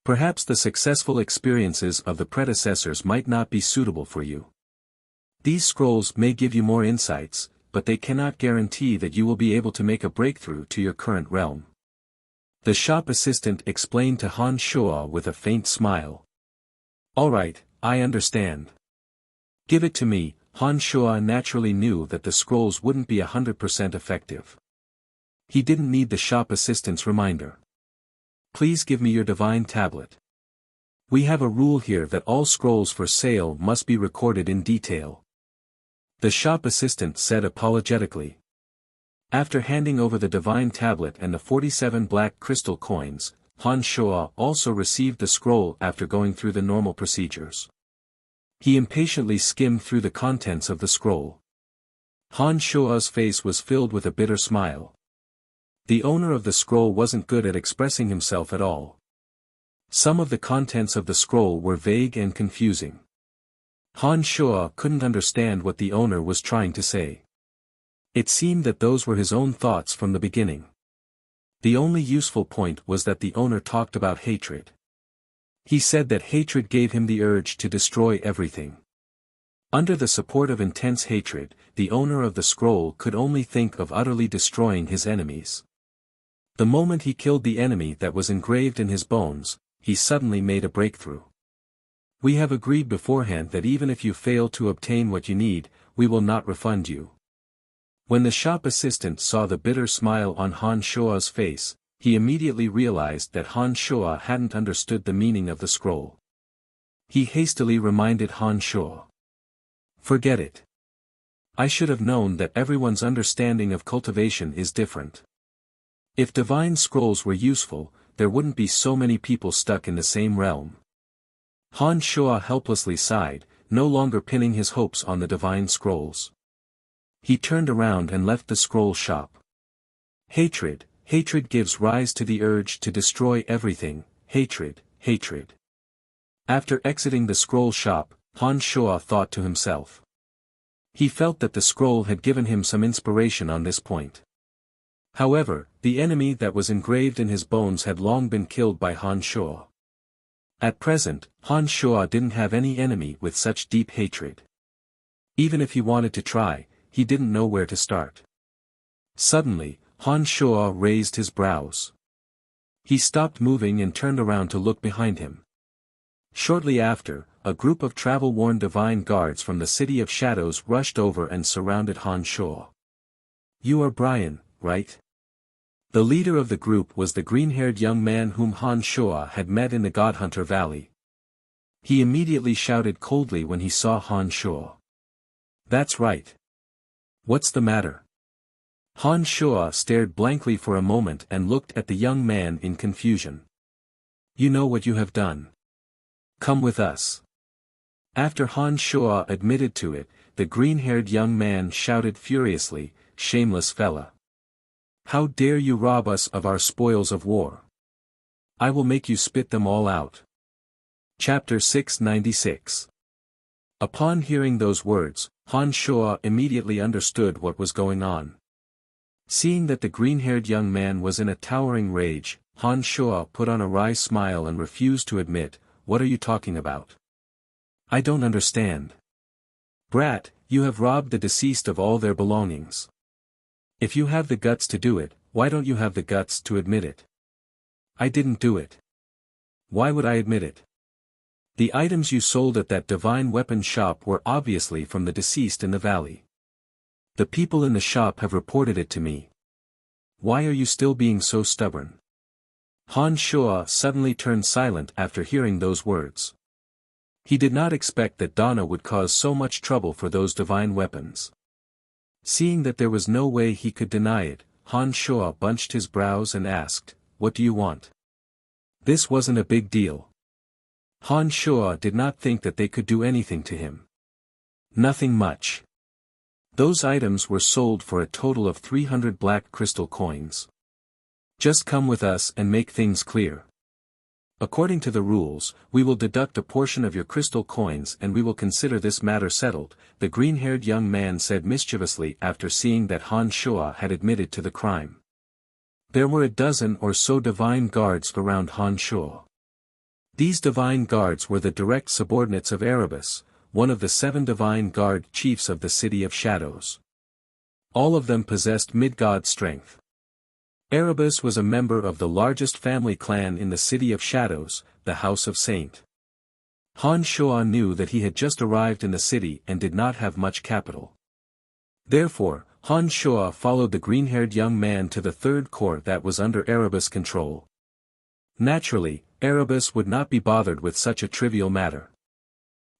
Perhaps the successful experiences of the predecessors might not be suitable for you. These scrolls may give you more insights, but they cannot guarantee that you will be able to make a breakthrough to your current realm." The shop assistant explained to Han Shuo with a faint smile. "All right, I understand. Give it to me. Han Shuo naturally knew that the scrolls wouldn't be 100% effective. He didn't need the shop assistant's reminder. Please give me your divine tablet. We have a rule here that all scrolls for sale must be recorded in detail. The shop assistant said apologetically. After handing over the divine tablet and the 47 black crystal coins, Han Shuo also received the scroll after going through the normal procedures. He impatiently skimmed through the contents of the scroll. Han Shuo's face was filled with a bitter smile. The owner of the scroll wasn't good at expressing himself at all. Some of the contents of the scroll were vague and confusing. Han Shuo couldn't understand what the owner was trying to say. It seemed that those were his own thoughts from the beginning. The only useful point was that the owner talked about hatred. He said that hatred gave him the urge to destroy everything. Under the support of intense hatred, the owner of the scroll could only think of utterly destroying his enemies. The moment he killed the enemy that was engraved in his bones, he suddenly made a breakthrough. We have agreed beforehand that even if you fail to obtain what you need, we will not refund you. When the shop assistant saw the bitter smile on Han Shuo's face, he immediately realized that Han Shuo hadn't understood the meaning of the scroll. He hastily reminded Han Shuo. Forget it. I should have known that everyone's understanding of cultivation is different. If divine scrolls were useful, there wouldn't be so many people stuck in the same realm. Han Shuo helplessly sighed, no longer pinning his hopes on the divine scrolls. He turned around and left the scroll shop. Hatred gives rise to the urge to destroy everything, hatred. After exiting the scroll shop, Han Shuo thought to himself. He felt that the scroll had given him some inspiration on this point. However, the enemy that was engraved in his bones had long been killed by Han Shuo. At present, Han Shuo didn't have any enemy with such deep hatred. Even if he wanted to try, he didn't know where to start. Suddenly, Han Shuo raised his brows. He stopped moving and turned around to look behind him. Shortly after, a group of travel-worn divine guards from the City of Shadows rushed over and surrounded Han Shuo. You are Brian, right? The leader of the group was the green-haired young man whom Han Shuo had met in the Godhunter Valley. He immediately shouted coldly when he saw Han Shuo. That's right. What's the matter? Han Shuo stared blankly for a moment and looked at the young man in confusion. You know what you have done. Come with us. After Han Shuo admitted to it, the green-haired young man shouted furiously, shameless fella. How dare you rob us of our spoils of war? I will make you spit them all out. Chapter 696. Upon hearing those words, Han Shuo immediately understood what was going on. Seeing that the green-haired young man was in a towering rage, Han Shuo put on a wry smile and refused to admit, what are you talking about? I don't understand. Brat, you have robbed the deceased of all their belongings. If you have the guts to do it, why don't you have the guts to admit it? I didn't do it. Why would I admit it? The items you sold at that divine weapon shop were obviously from the deceased in the valley. The people in the shop have reported it to me. Why are you still being so stubborn? Han Shuo suddenly turned silent after hearing those words. He did not expect that Donna would cause so much trouble for those divine weapons. Seeing that there was no way he could deny it, Han Shuo bunched his brows and asked, what do you want? This wasn't a big deal. Han Shuo did not think that they could do anything to him. Nothing much. Those items were sold for a total of 300 black crystal coins. Just come with us and make things clear. According to the rules, we will deduct a portion of your crystal coins and we will consider this matter settled, the green-haired young man said mischievously after seeing that Han Shuo had admitted to the crime. There were a dozen or so divine guards around Han Shuo. These divine guards were the direct subordinates of Erebus, one of the 7 divine guard chiefs of the City of Shadows. All of them possessed mid-god strength. Erebus was a member of the largest family clan in the City of Shadows, the House of Saint. Han Shuo knew that he had just arrived in the city and did not have much capital. Therefore, Han Shuo followed the green-haired young man to the third court that was under Erebus' control. Naturally, Erebus would not be bothered with such a trivial matter.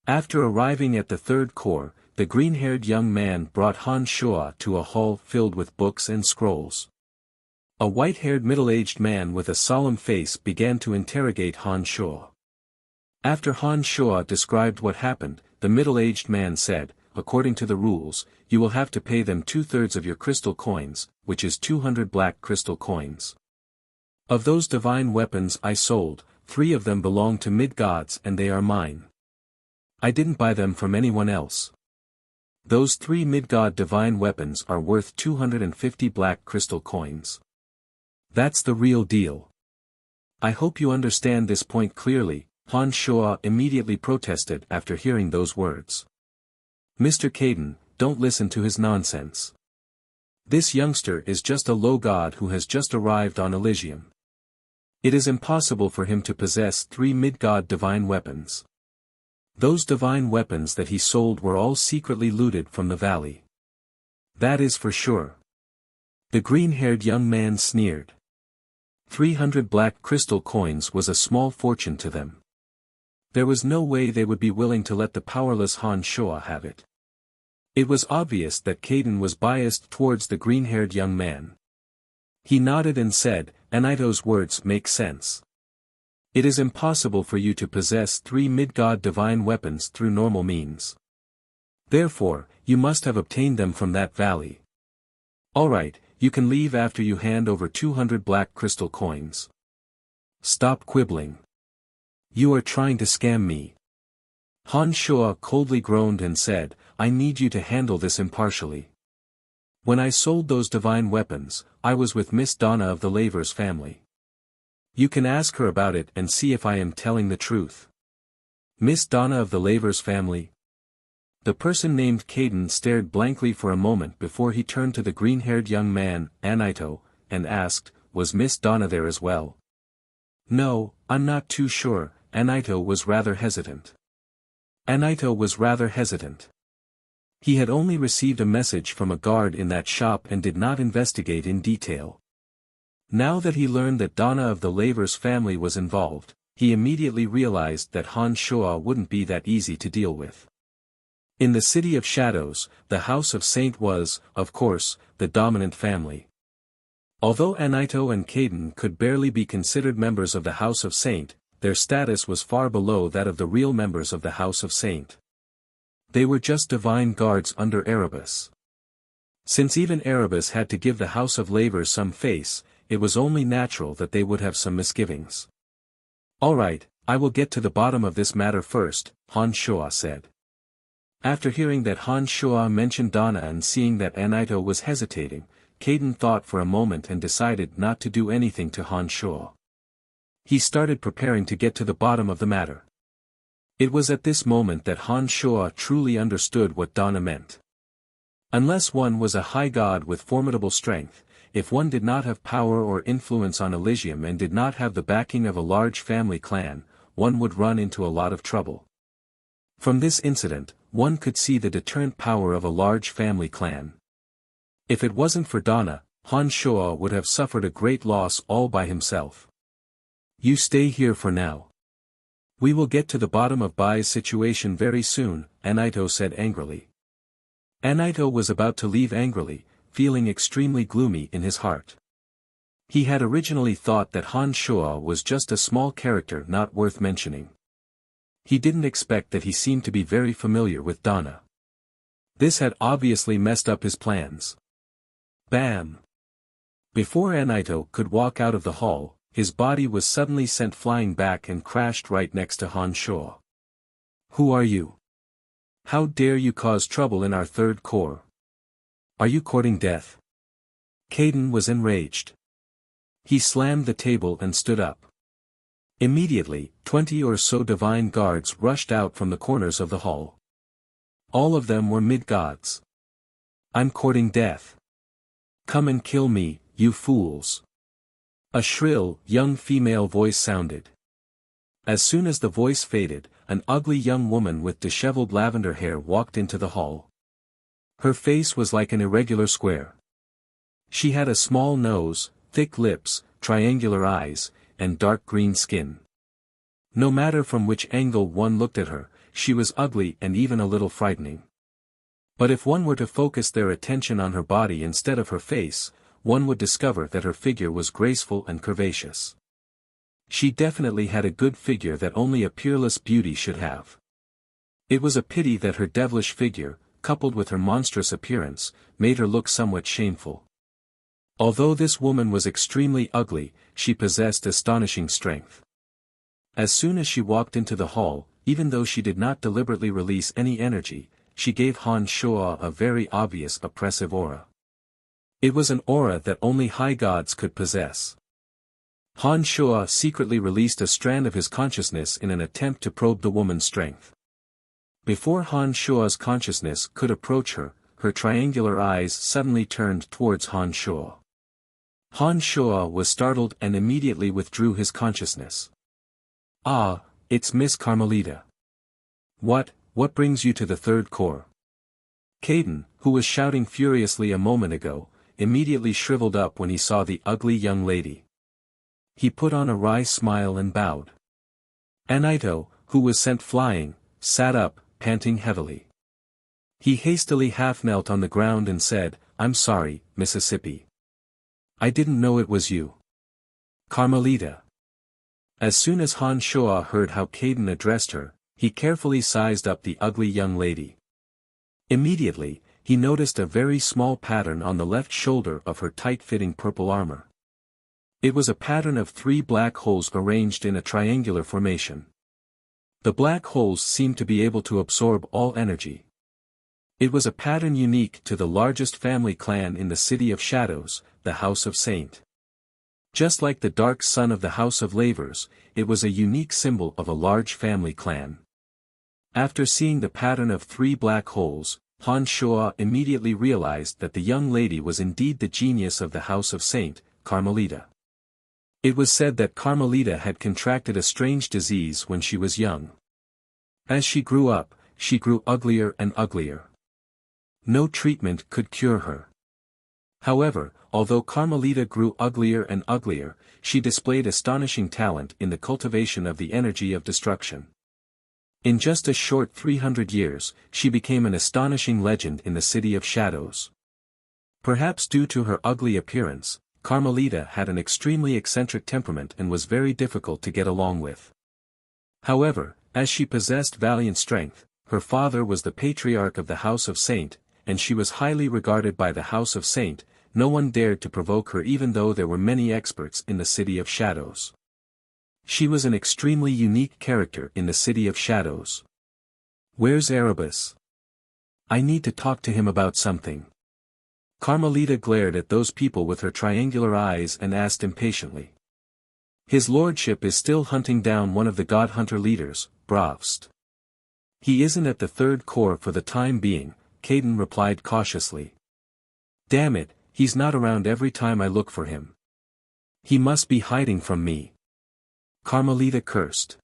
After arriving at the third court, the green-haired young man brought Han Shuo to a hall filled with books and scrolls. A white-haired middle-aged man with a solemn face began to interrogate Han Shuo. After Han Shuo described what happened, the middle-aged man said, "According to the rules, you will have to pay them 2/3 of your crystal coins, which is 200 black crystal coins. Of those divine weapons I sold, 3 of them belong to mid-gods and they are mine. I didn't buy them from anyone else. Those 3 mid-god divine weapons are worth 250 black crystal coins. That's the real deal. I hope you understand this point clearly." Han Shuo immediately protested after hearing those words. "Mr. Caden, don't listen to his nonsense. This youngster is just a low god who has just arrived on Elysium. It is impossible for him to possess 3 mid-god divine weapons. Those divine weapons that he sold were all secretly looted from the valley. That is for sure." The green-haired young man sneered. 300 black crystal coins was a small fortune to them. There was no way they would be willing to let the powerless Han Shuo have it. It was obvious that Caden was biased towards the green-haired young man. He nodded and said, "Anaito's words make sense. It is impossible for you to possess 3 mid-god divine weapons through normal means. Therefore, you must have obtained them from that valley. Alright, you can leave after you hand over 200 black crystal coins. Stop quibbling. You are trying to scam me." Han Shuo coldly groaned and said, "I need you to handle this impartially. When I sold those divine weapons, I was with Miss Donna of the Lavers family. You can ask her about it and see if I am telling the truth." Miss Donna of the Lavers family? The person named Caden stared blankly for a moment before he turned to the green-haired young man, Anaito, and asked, "Was Miss Donna there as well?" "No, I'm not too sure." Anaito was rather hesitant. He had only received a message from a guard in that shop and did not investigate in detail. Now that he learned that Donna of the Lavers family was involved, he immediately realized that Han Shuo wouldn't be that easy to deal with. In the City of Shadows, the House of Saint was, of course, the dominant family. Although Anaito and Caden could barely be considered members of the House of Saint, their status was far below that of the real members of the House of Saint. They were just divine guards under Erebus. Since even Erebus had to give the House of Lavers some face, it was only natural that they would have some misgivings. "Alright, I will get to the bottom of this matter first," Han Shuo said. After hearing that Han Shuo mentioned Donna and seeing that Anaito was hesitating, Caden thought for a moment and decided not to do anything to Han Shuo. He started preparing to get to the bottom of the matter. It was at this moment that Han Shuo truly understood what Donna meant. Unless one was a high god with formidable strength, if one did not have power or influence on Elysium and did not have the backing of a large family clan, one would run into a lot of trouble. From this incident, one could see the deterrent power of a large family clan. If it wasn't for Donna, Han Shuo would have suffered a great loss all by himself. "You stay here for now. We will get to the bottom of Bai's situation very soon," Anaito said angrily. Anaito was about to leave angrily, feeling extremely gloomy in his heart. He had originally thought that Han Shuo was just a small character not worth mentioning. He didn't expect that he seemed to be very familiar with Donna. This had obviously messed up his plans. Bam! Before Anaito could walk out of the hall, his body was suddenly sent flying back and crashed right next to Han Shuo. "Who are you? How dare you cause trouble in our third corps? Are you courting death?" Caden was enraged. He slammed the table and stood up. Immediately, 20 or so divine guards rushed out from the corners of the hall. All of them were mid-gods. "I'm courting death. Come and kill me, you fools." A shrill, young female voice sounded. As soon as the voice faded, an ugly young woman with disheveled lavender hair walked into the hall. Her face was like an irregular square. She had a small nose, thick lips, triangular eyes, and dark green skin. No matter from which angle one looked at her, she was ugly and even a little frightening. But if one were to focus their attention on her body instead of her face, one would discover that her figure was graceful and curvaceous. She definitely had a good figure that only a peerless beauty should have. It was a pity that her devilish figure, coupled with her monstrous appearance, made her look somewhat shameful. Although this woman was extremely ugly, she possessed astonishing strength. As soon as she walked into the hall, even though she did not deliberately release any energy, she gave Han Shuo a very obvious oppressive aura. It was an aura that only high gods could possess. Han Shuo secretly released a strand of his consciousness in an attempt to probe the woman's strength. Before Han Shuo's consciousness could approach her, her triangular eyes suddenly turned towards Han Shuo. Han Shuo was startled and immediately withdrew his consciousness. "Ah, it's Miss Carmelita. What brings you to the third core?" Caden, who was shouting furiously a moment ago, immediately shriveled up when he saw the ugly young lady. He put on a wry smile and bowed. Anaito, who was sent flying, sat up, panting heavily. He hastily half-knelt on the ground and said, "I'm sorry, Mississippi. I didn't know it was you. Carmelita." As soon as Han Shuo heard how Caden addressed her, he carefully sized up the ugly young lady. Immediately, he noticed a very small pattern on the left shoulder of her tight-fitting purple armor. It was a pattern of 3 black holes arranged in a triangular formation. The black holes seemed to be able to absorb all energy. It was a pattern unique to the largest family clan in the City of Shadows, the House of Saint. Just like the dark sun of the House of Lavers, it was a unique symbol of a large family clan. After seeing the pattern of 3 black holes, Han Shuo immediately realized that the young lady was indeed the genius of the House of Saint, Carmelita. It was said that Carmelita had contracted a strange disease when she was young. As she grew up, she grew uglier and uglier. No treatment could cure her. However, although Carmelita grew uglier and uglier, she displayed astonishing talent in the cultivation of the energy of destruction. In just a short 300 years, she became an astonishing legend in the City of Shadows. Perhaps due to her ugly appearance, Carmelita had an extremely eccentric temperament and was very difficult to get along with. However, as she possessed valiant strength, her father was the patriarch of the House of Saint, and she was highly regarded by the House of Saint. No one dared to provoke her even though there were many experts in the City of Shadows. She was an extremely unique character in the City of Shadows. "Where's Erebus? I need to talk to him about something." Carmelita glared at those people with her triangular eyes and asked impatiently. "His lordship is still hunting down one of the God Hunter leaders, Bravst. He isn't at the third core for the time being," Caden replied cautiously. "Damn it, he's not around every time I look for him. He must be hiding from me." Carmelita cursed.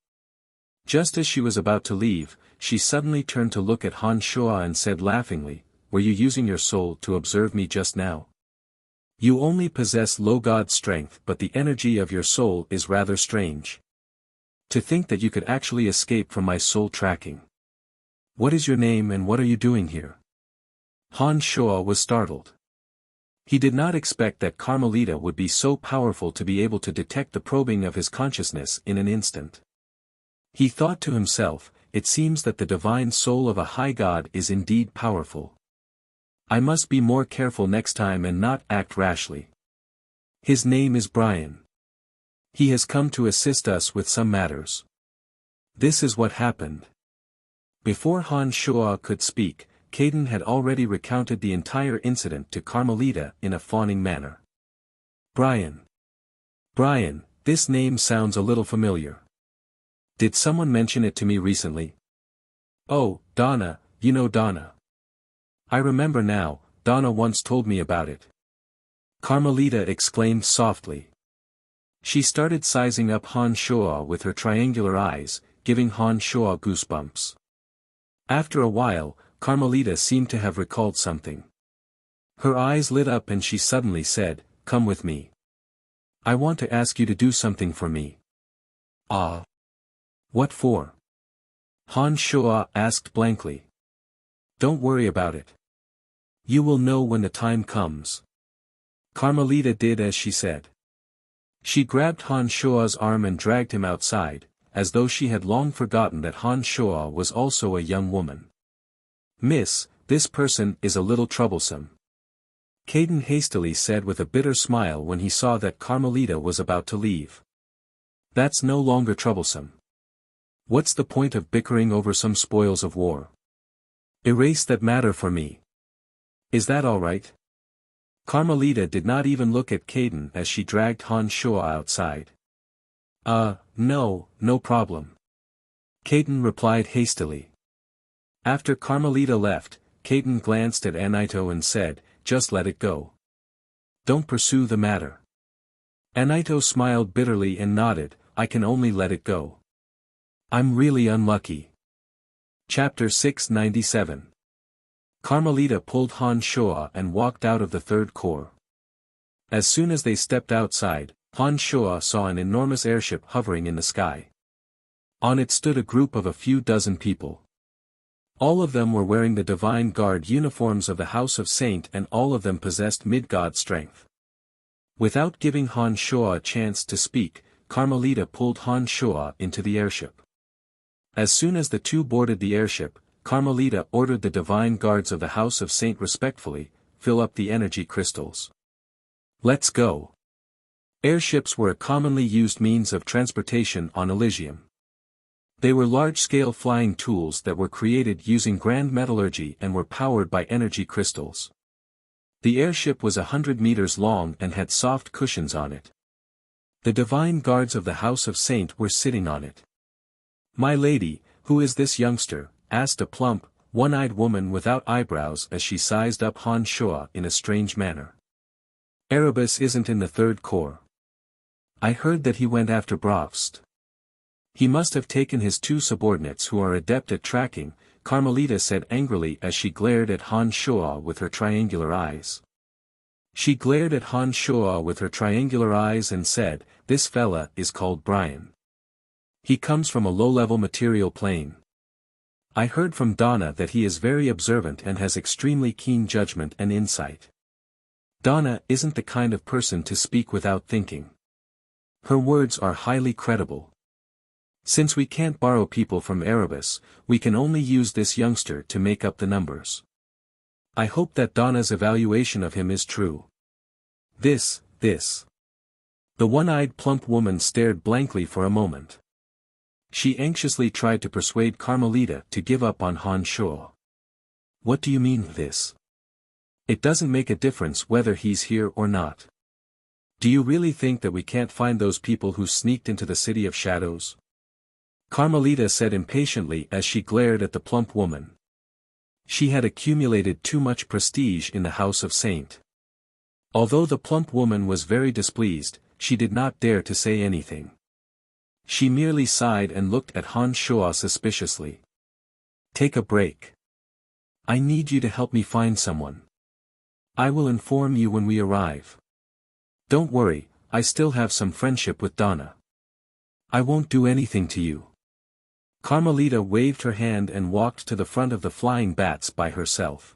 Just as she was about to leave, she suddenly turned to look at Han Shuo and said laughingly, "Were you using your soul to observe me just now? You only possess low god strength, but the energy of your soul is rather strange. To think that you could actually escape from my soul tracking. What is your name and what are you doing here?" Han Shuo was startled. He did not expect that Carmelita would be so powerful to be able to detect the probing of his consciousness in an instant. He thought to himself, it seems that the divine soul of a high god is indeed powerful. I must be more careful next time and not act rashly. His name is Brian. He has come to assist us with some matters. This is what happened. Before Han Shuo could speak, Caden had already recounted the entire incident to Carmelita in a fawning manner. Brian. Brian, this name sounds a little familiar. Did someone mention it to me recently? Oh, Donna, you know Donna. I remember now, Donna once told me about it. Carmelita exclaimed softly. She started sizing up Han Shuo with her triangular eyes, giving Han Shuo goosebumps. After a while, Carmelita seemed to have recalled something. Her eyes lit up and she suddenly said, "Come with me. I want to ask you to do something for me." "Ah. What for?" Han Shuo asked blankly. "Don't worry about it. You will know when the time comes." Carmelita did as she said. She grabbed Han Shuo's arm and dragged him outside, as though she had long forgotten that Han Shuo was also a young woman. "Miss, this person is a little troublesome," Caden hastily said with a bitter smile when he saw that Carmelita was about to leave. "That's no longer troublesome. What's the point of bickering over some spoils of war? Erase that matter for me. Is that all right?" Carmelita did not even look at Caden as she dragged Han Shuo outside. No problem," Caden replied hastily. After Carmelita left, Caden glanced at Anaito and said, "Just let it go. Don't pursue the matter." Anaito smiled bitterly and nodded, "I can only let it go. I'm really unlucky." Chapter 697. Carmelita pulled Han Shuo and walked out of the third corps. As soon as they stepped outside, Han Shuo saw an enormous airship hovering in the sky. On it stood a group of a few dozen people. All of them were wearing the Divine Guard uniforms of the House of Saint and all of them possessed mid-god strength. Without giving Han Shuo a chance to speak, Carmelita pulled Han Shuo into the airship. As soon as the two boarded the airship, Carmelita ordered the Divine Guards of the House of Saint respectfully, "Fill up the energy crystals. Let's go." Airships were a commonly used means of transportation on Elysium. They were large-scale flying tools that were created using grand metallurgy and were powered by energy crystals. The airship was 100 meters long and had soft cushions on it. The Divine Guards of the House of Saint were sitting on it. "My lady, who is this youngster?" asked a plump, one-eyed woman without eyebrows as she sized up Han Shuo in a strange manner. "Erebus isn't in the third corps. I heard that he went after Bravst. He must have taken his two subordinates who are adept at tracking," Carmelita said angrily as she glared at Han Shuo with her triangular eyes. She glared at Han Shuo with her triangular eyes and said, "This fella is called Brian. He comes from a low-level material plane. I heard from Donna that he is very observant and has extremely keen judgment and insight. Donna isn't the kind of person to speak without thinking. Her words are highly credible. Since we can't borrow people from Erebus, we can only use this youngster to make up the numbers. I hope that Donna's evaluation of him is true." This. The one-eyed plump woman stared blankly for a moment. She anxiously tried to persuade Carmelita to give up on Han Shuo. "What do you mean this? It doesn't make a difference whether he's here or not. Do you really think that we can't find those people who sneaked into the City of Shadows?" Carmelita said impatiently as she glared at the plump woman. She had accumulated too much prestige in the House of Saint. Although the plump woman was very displeased, she did not dare to say anything. She merely sighed and looked at Han Shuo suspiciously. "Take a break. I need you to help me find someone. I will inform you when we arrive. Don't worry, I still have some friendship with Donna. I won't do anything to you." Carmelita waved her hand and walked to the front of the flying bats by herself.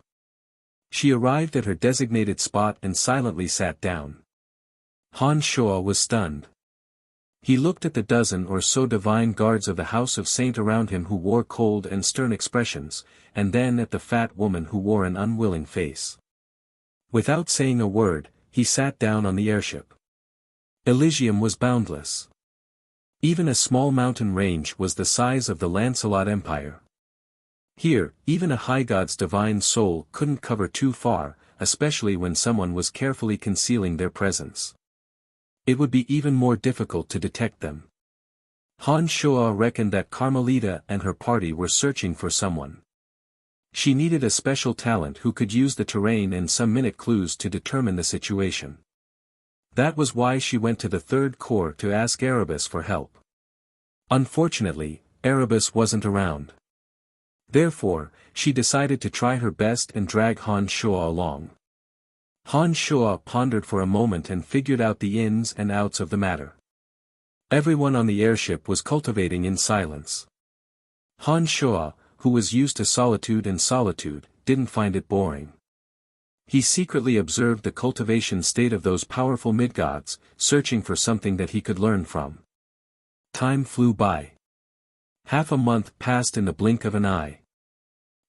She arrived at her designated spot and silently sat down. Han Shuo was stunned. He looked at the dozen or so Divine Guards of the House of Saint around him who wore cold and stern expressions, and then at the fat woman who wore an unwilling face. Without saying a word, he sat down on the airship. Elysium was boundless. Even a small mountain range was the size of the Lancelot Empire. Here, even a high god's divine soul couldn't cover too far, especially when someone was carefully concealing their presence. It would be even more difficult to detect them. Han Shuo reckoned that Carmelita and her party were searching for someone. She needed a special talent who could use the terrain and some minute clues to determine the situation. That was why she went to the Third Corps to ask Erebus for help. Unfortunately, Erebus wasn't around. Therefore, she decided to try her best and drag Han Shuo along. Han Shuo pondered for a moment and figured out the ins and outs of the matter. Everyone on the airship was cultivating in silence. Han Shuo, who was used to solitude, didn't find it boring. He secretly observed the cultivation state of those powerful mid-gods, searching for something that he could learn from. Time flew by. Half a month passed in the blink of an eye.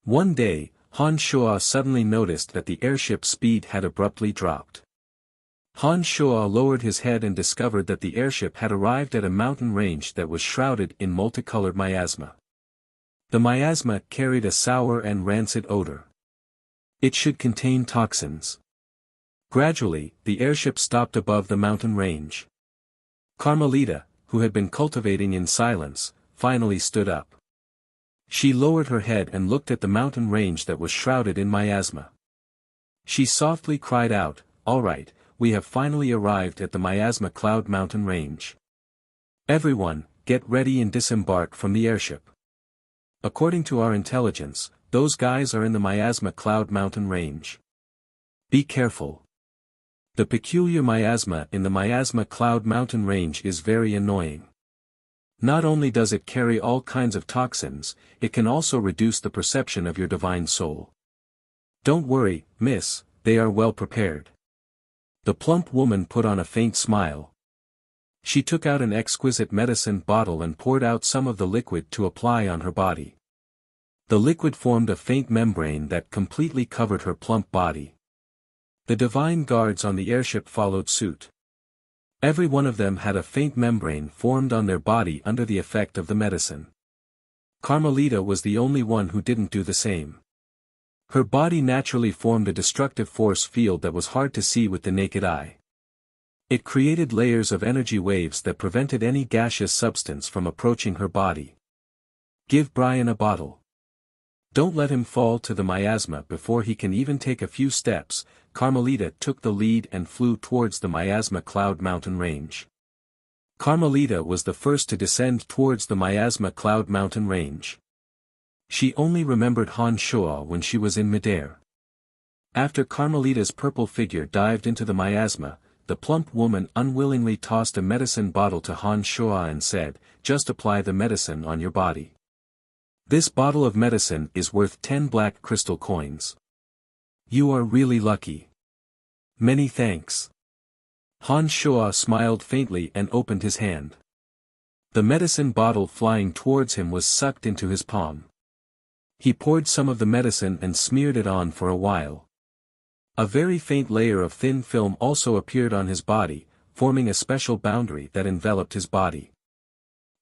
One day, Han Shuo suddenly noticed that the airship's speed had abruptly dropped. Han Shuo lowered his head and discovered that the airship had arrived at a mountain range that was shrouded in multicolored miasma. The miasma carried a sour and rancid odor. It should contain toxins. Gradually, the airship stopped above the mountain range. Carmelita, who had been cultivating in silence, finally stood up. She lowered her head and looked at the mountain range that was shrouded in miasma. She softly cried out, "All right, we have finally arrived at the miasma cloud mountain range. Everyone, get ready and disembark from the airship. According to our intelligence, those guys are in the miasma cloud mountain range. Be careful. The peculiar miasma in the miasma cloud mountain range is very annoying. Not only does it carry all kinds of toxins, it can also reduce the perception of your divine soul. Don't worry, miss, they are well prepared." The plump woman put on a faint smile. She took out an exquisite medicine bottle and poured out some of the liquid to apply on her body. The liquid formed a faint membrane that completely covered her plump body. The divine guards on the airship followed suit. Every one of them had a faint membrane formed on their body under the effect of the medicine. Carmelita was the only one who didn't do the same. Her body naturally formed a destructive force field that was hard to see with the naked eye. It created layers of energy waves that prevented any gaseous substance from approaching her body. "Give Brian a bottle. Don't let him fall to the miasma before he can even take a few steps." Carmelita took the lead and flew towards the miasma cloud mountain range. Carmelita was the first to descend towards the miasma cloud mountain range. She only remembered Han Shuo when she was in midair. After Carmelita's purple figure dived into the miasma, the plump woman unwillingly tossed a medicine bottle to Han Shuo and said, "Just apply the medicine on your body. This bottle of medicine is worth 10 black crystal coins. You are really lucky. Many thanks." Han Shuo smiled faintly and opened his hand. The medicine bottle flying towards him was sucked into his palm. He poured some of the medicine and smeared it on for a while. A very faint layer of thin film also appeared on his body, forming a special boundary that enveloped his body.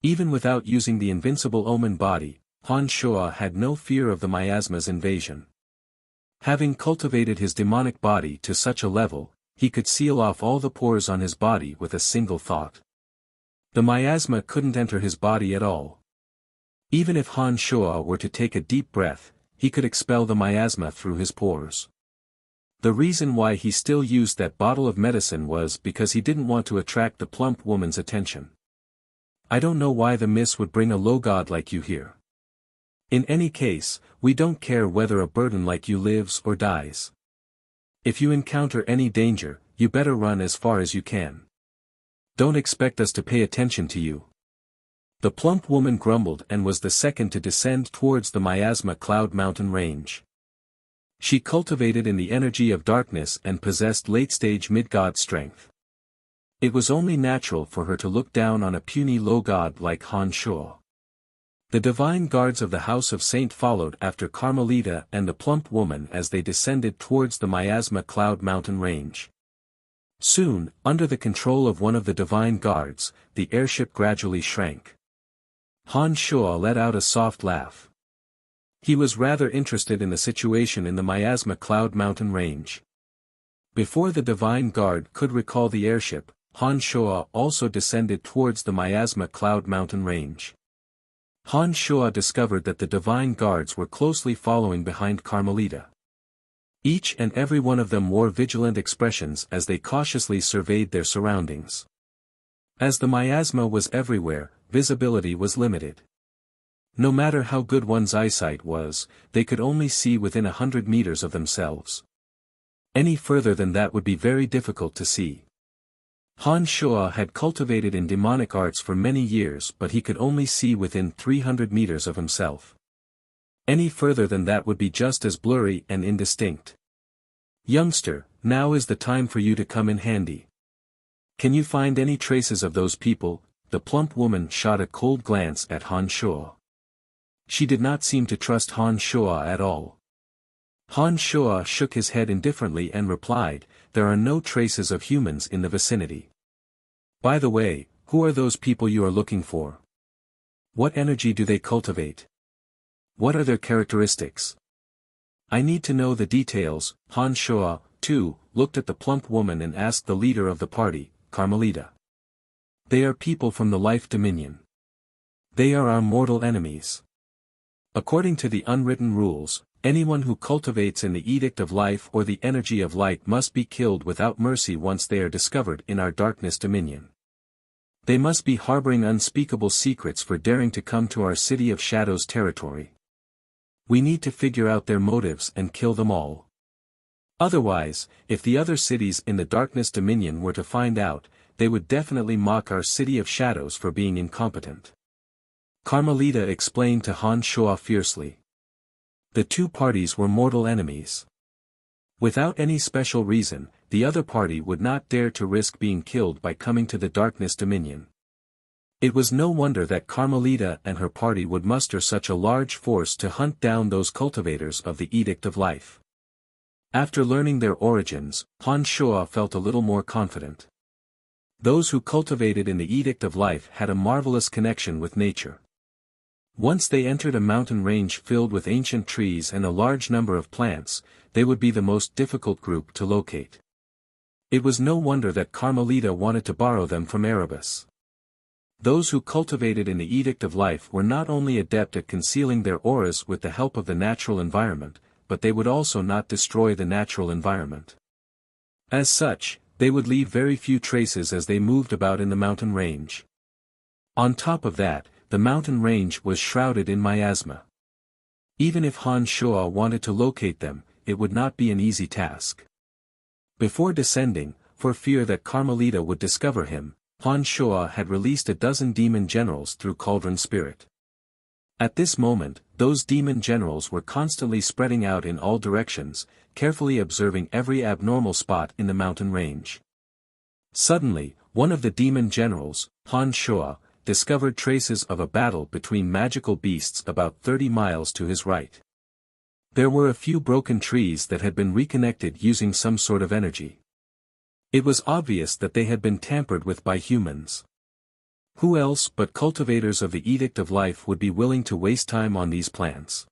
Even without using the invincible omen body, Han Shuo had no fear of the miasma's invasion. Having cultivated his demonic body to such a level, he could seal off all the pores on his body with a single thought. The miasma couldn't enter his body at all. Even if Han Shuo were to take a deep breath, he could expel the miasma through his pores. The reason why he still used that bottle of medicine was because he didn't want to attract the plump woman's attention. "I don't know why the miss would bring a low god like you here. In any case, we don't care whether a burden like you lives or dies. If you encounter any danger, you better run as far as you can. Don't expect us to pay attention to you." The plump woman grumbled and was the second to descend towards the miasma cloud mountain range. She cultivated in the energy of darkness and possessed late-stage mid-god strength. It was only natural for her to look down on a puny low god like Han Shuo. The divine guards of the House of Saint followed after Carmelita and the plump woman as they descended towards the miasma cloud mountain range. Soon, under the control of one of the divine guards, the airship gradually shrank. Han Shuo let out a soft laugh. He was rather interested in the situation in the miasma cloud mountain range. Before the divine guard could recall the airship, Han Shuo also descended towards the miasma cloud mountain range. Han Shuo discovered that the divine guards were closely following behind Carmelita. Each and every one of them wore vigilant expressions as they cautiously surveyed their surroundings. As the miasma was everywhere, visibility was limited. No matter how good one's eyesight was, they could only see within 100 meters of themselves. Any further than that would be very difficult to see. Han Shuo had cultivated in demonic arts for many years, but he could only see within 300 meters of himself. Any further than that would be just as blurry and indistinct. Youngster, now is the time for you to come in handy. Can you find any traces of those people? The plump woman shot a cold glance at Han Shuo. She did not seem to trust Han Shuo at all. Han Shuo shook his head indifferently and replied, "There are no traces of humans in the vicinity. By the way, who are those people you are looking for? What energy do they cultivate? What are their characteristics? I need to know the details." Han Shuo, too, looked at the plump woman and asked the leader of the party, Carmelita. "They are people from the Life Dominion. They are our mortal enemies. According to the unwritten rules, anyone who cultivates in the Edict of Life or the energy of light must be killed without mercy once they are discovered in our Darkness Dominion. They must be harboring unspeakable secrets for daring to come to our City of Shadows territory. We need to figure out their motives and kill them all. Otherwise, if the other cities in the Darkness Dominion were to find out, they would definitely mock our City of Shadows for being incompetent." Carmelita explained to Han Shuo fiercely. The two parties were mortal enemies. Without any special reason, the other party would not dare to risk being killed by coming to the Darkness Dominion. It was no wonder that Carmelita and her party would muster such a large force to hunt down those cultivators of the Edict of Life. After learning their origins, Han Shuo felt a little more confident. Those who cultivated in the Edict of Life had a marvelous connection with nature. Once they entered a mountain range filled with ancient trees and a large number of plants, they would be the most difficult group to locate. It was no wonder that Carmelita wanted to borrow them from Erebus. Those who cultivated in the Edict of Life were not only adept at concealing their auras with the help of the natural environment, but they would also not destroy the natural environment. As such, they would leave very few traces as they moved about in the mountain range. On top of that, the mountain range was shrouded in miasma. Even if Han Shuo wanted to locate them, it would not be an easy task. Before descending, for fear that Carmelita would discover him, Han Shuo had released a dozen demon generals through Cauldron Spirit. At this moment, those demon generals were constantly spreading out in all directions, carefully observing every abnormal spot in the mountain range. Suddenly, one of the demon generals, Han Shuo, discovered traces of a battle between magical beasts about 30 miles to his right. There were a few broken trees that had been reconnected using some sort of energy. It was obvious that they had been tampered with by humans. Who else but cultivators of the Edict of Life would be willing to waste time on these plants?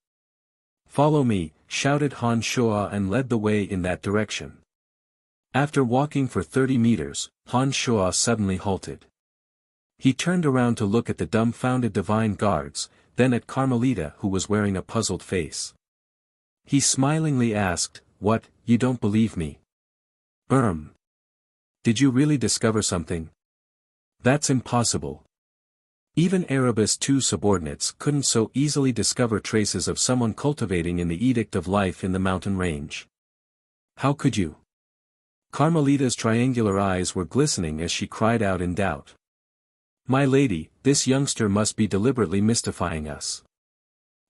"Follow me," shouted Han Shuo and led the way in that direction. After walking for 30 meters, Han Shuo suddenly halted. He turned around to look at the dumbfounded divine guards, then at Carmelita who was wearing a puzzled face. He smilingly asked, "What, you don't believe me? Did you really discover something? That's impossible. Even Erebus' two subordinates couldn't so easily discover traces of someone cultivating in the Edict of Life in the mountain range. How could you?" Carmelita's triangular eyes were glistening as she cried out in doubt. "My lady, this youngster must be deliberately mystifying us.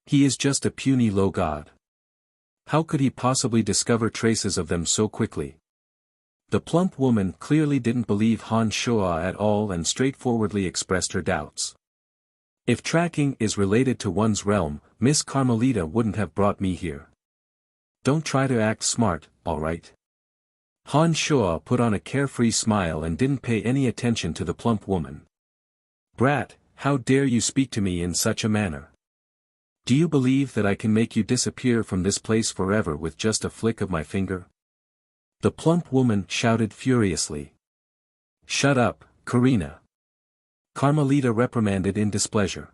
He is just a puny low god. How could he possibly discover traces of them so quickly?" The plump woman clearly didn't believe Han Shuo at all and straightforwardly expressed her doubts. "If tracking is related to one's realm, Miss Carmelita wouldn't have brought me here. Don't try to act smart, alright?" Han Shuo put on a carefree smile and didn't pay any attention to the plump woman. "Brat, how dare you speak to me in such a manner? Do you believe that I can make you disappear from this place forever with just a flick of my finger?" The plump woman shouted furiously. "Shut up, Karina!" Carmelita reprimanded in displeasure.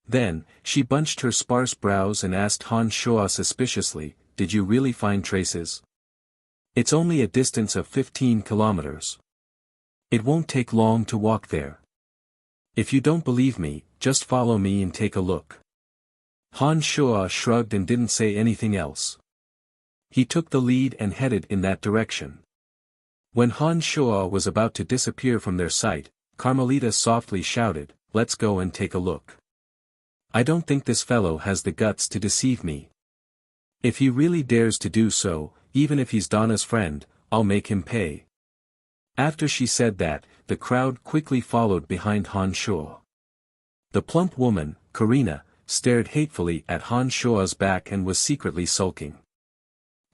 Then, she bunched her sparse brows and asked Han Shuo suspiciously, "Did you really find traces? It's only a distance of 15 kilometers. It won't take long to walk there. If you don't believe me, just follow me and take a look. Han Shuo shrugged and didn't say anything else. He took the lead and headed in that direction. When Han Shuo was about to disappear from their sight, Carmelita softly shouted, "Let's go and take a look. I don't think this fellow has the guts to deceive me. If he really dares to do so, even if he's Donna's friend, I'll make him pay." After she said that, the crowd quickly followed behind Han Shuo. The plump woman, Karina, stared hatefully at Han Shuo's back and was secretly sulking.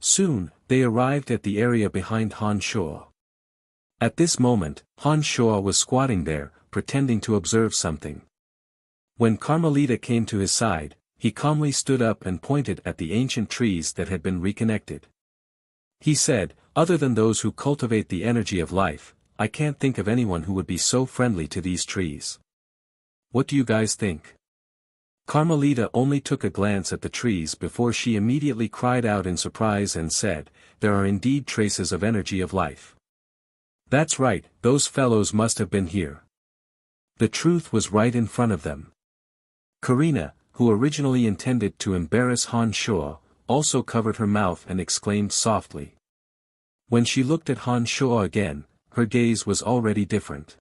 Soon, they arrived at the area behind Han Shuo. At this moment, Han Shuo was squatting there, pretending to observe something. When Carmelita came to his side, he calmly stood up and pointed at the ancient trees that had been reconnected. He said, "Other than those who cultivate the energy of life, I can't think of anyone who would be so friendly to these trees. What do you guys think?" Carmelita only took a glance at the trees before she immediately cried out in surprise and said, "There are indeed traces of energy of life. That's right, those fellows must have been here." The truth was right in front of them. Karina, who originally intended to embarrass Han Shuo, also covered her mouth and exclaimed softly. When she looked at Han Shuo again, her gaze was already different.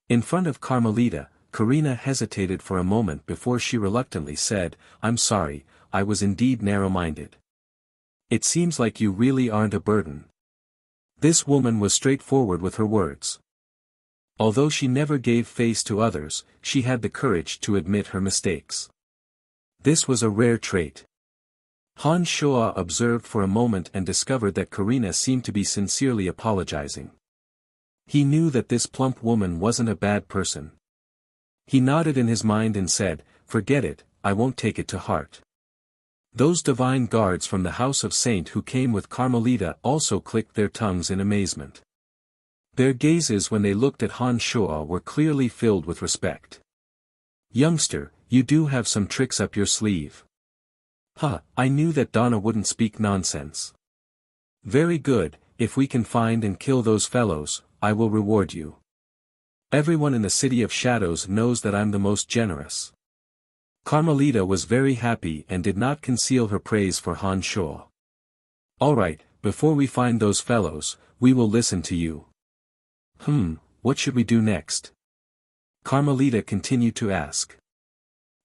In front of Carmelita, Karina hesitated for a moment before she reluctantly said, "I'm sorry, I was indeed narrow-minded. It seems like you really aren't a burden." This woman was straightforward with her words. Although she never gave face to others, she had the courage to admit her mistakes. This was a rare trait. Han Shuo observed for a moment and discovered that Karina seemed to be sincerely apologizing. He knew that this plump woman wasn't a bad person. He nodded in his mind and said, "Forget it, I won't take it to heart." Those divine guards from the House of Saint who came with Carmelita also clicked their tongues in amazement. Their gazes when they looked at Han Shuo were clearly filled with respect. "Youngster, you do have some tricks up your sleeve." "Huh, I knew that Donna wouldn't speak nonsense." "Very good, if we can find and kill those fellows, I will reward you. Everyone in the City of Shadows knows that I'm the most generous." Carmelita was very happy and did not conceal her praise for Han Shuo. "All right, before we find those fellows, we will listen to you." What should we do next?" Carmelita continued to ask.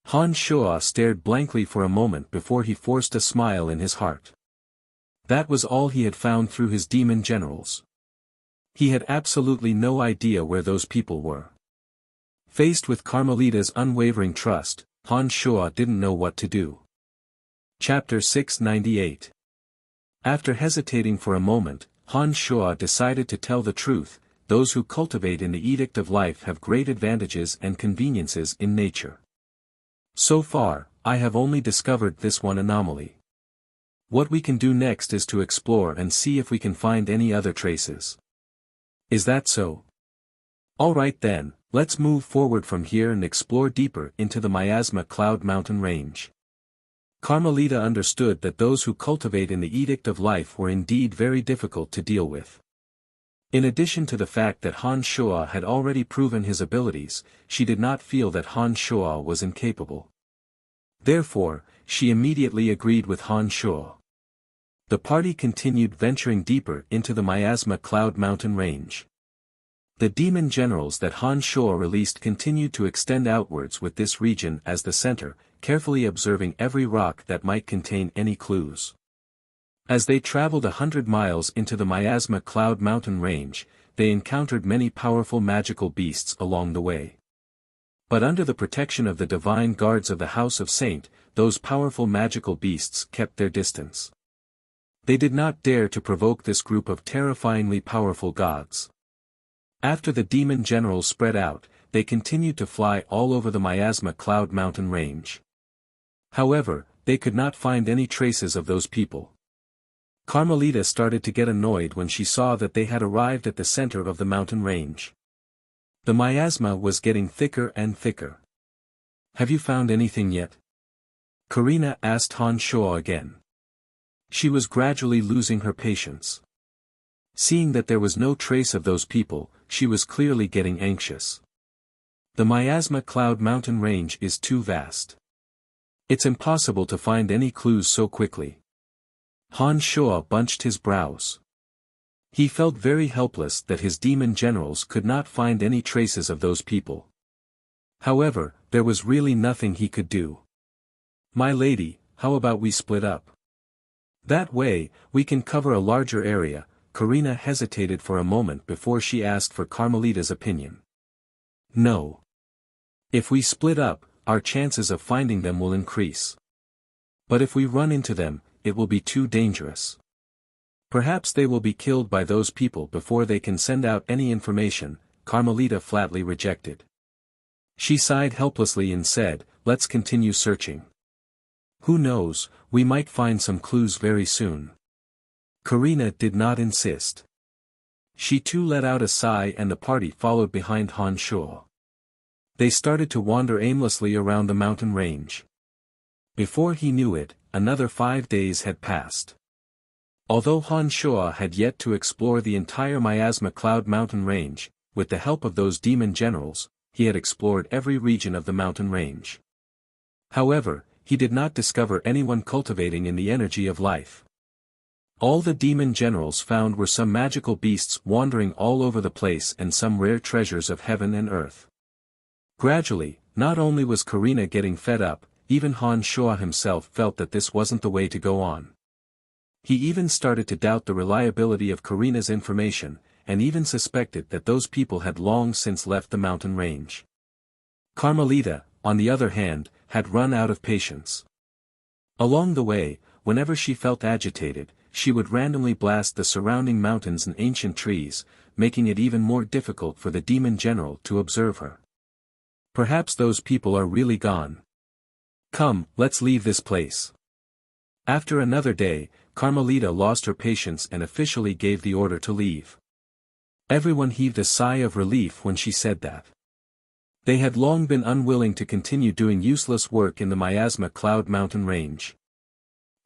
Han Shuo stared blankly for a moment before he forced a smile in his heart. That was all he had found through his demon generals. He had absolutely no idea where those people were. Faced with Carmelita's unwavering trust, Han Shuo didn't know what to do. Chapter 698. After hesitating for a moment, Han Shuo decided to tell the truth. Those who cultivate in the Edict of Life have great advantages and conveniences in nature. So far, I have only discovered this one anomaly. What we can do next is to explore and see if we can find any other traces. Is that so? Alright then, let's move forward from here and explore deeper into the Miasma Cloud Mountain Range. Carmelita understood that those who cultivate in the Edict of Life were indeed very difficult to deal with. In addition to the fact that Han Shuo had already proven his abilities, she did not feel that Han Shuo was incapable. Therefore, she immediately agreed with Han Shuo. The party continued venturing deeper into the Miasma Cloud Mountain Range. The demon generals that Han Shuo released continued to extend outwards with this region as the center, carefully observing every rock that might contain any clues. As they traveled 100 miles into the Miasma Cloud Mountain Range, they encountered many powerful magical beasts along the way. But under the protection of the divine guards of the House of Saint, those powerful magical beasts kept their distance. They did not dare to provoke this group of terrifyingly powerful gods. After the demon generals spread out, they continued to fly all over the Miasma Cloud Mountain Range. However, they could not find any traces of those people. Carmelita started to get annoyed when she saw that they had arrived at the center of the mountain range. The miasma was getting thicker and thicker. "Have you found anything yet?" Karina asked Han Shuo again. She was gradually losing her patience. Seeing that there was no trace of those people, she was clearly getting anxious. The Miasma Cloud mountain range is too vast. It's impossible to find any clues so quickly. Han Shuo bunched his brows. He felt very helpless that his demon generals could not find any traces of those people. However, there was really nothing he could do. My lady, how about we split up? That way, we can cover a larger area. Karina hesitated for a moment before she asked for Carmelita's opinion. No. If we split up, our chances of finding them will increase. But if we run into them, it will be too dangerous. Perhaps they will be killed by those people before they can send out any information, Carmelita flatly rejected. She sighed helplessly and said, let's continue searching. Who knows, we might find some clues very soon. Karina did not insist. She too let out a sigh and the party followed behind Han Shuo. They started to wander aimlessly around the mountain range. Before he knew it, another 5 days had passed. Although Han Shuo had yet to explore the entire Miasma Cloud mountain range, with the help of those demon generals, he had explored every region of the mountain range. However, he did not discover anyone cultivating in the energy of life. All the demon generals found were some magical beasts wandering all over the place and some rare treasures of heaven and earth. Gradually, not only was Karina getting fed up, even Han Shuo himself felt that this wasn't the way to go on. He even started to doubt the reliability of Karina's information, and even suspected that those people had long since left the mountain range. Carmelita, on the other hand, had run out of patience. Along the way, whenever she felt agitated, she would randomly blast the surrounding mountains and ancient trees, making it even more difficult for the demon general to observe her. Perhaps those people are really gone. Come, let's leave this place. After another day, Carmelita lost her patience and officially gave the order to leave. Everyone heaved a sigh of relief when she said that. They had long been unwilling to continue doing useless work in the Miasma Cloud mountain range.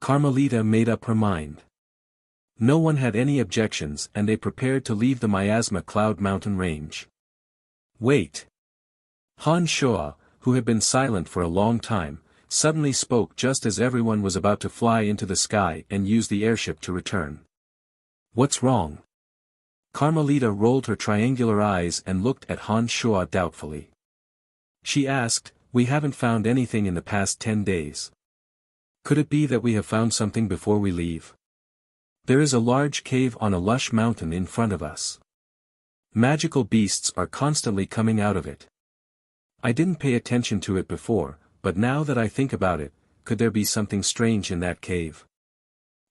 Carmelita made up her mind. No one had any objections and they prepared to leave the Miasma Cloud mountain range. Wait. Han Shuo, who had been silent for a long time, suddenly spoke just as everyone was about to fly into the sky and use the airship to return. What's wrong? Carmelita rolled her triangular eyes and looked at Han Shuo doubtfully. She asked, we haven't found anything in the past 10 days. Could it be that we have found something before we leave? There is a large cave on a lush mountain in front of us. Magical beasts are constantly coming out of it. I didn't pay attention to it before, but now that I think about it, could there be something strange in that cave?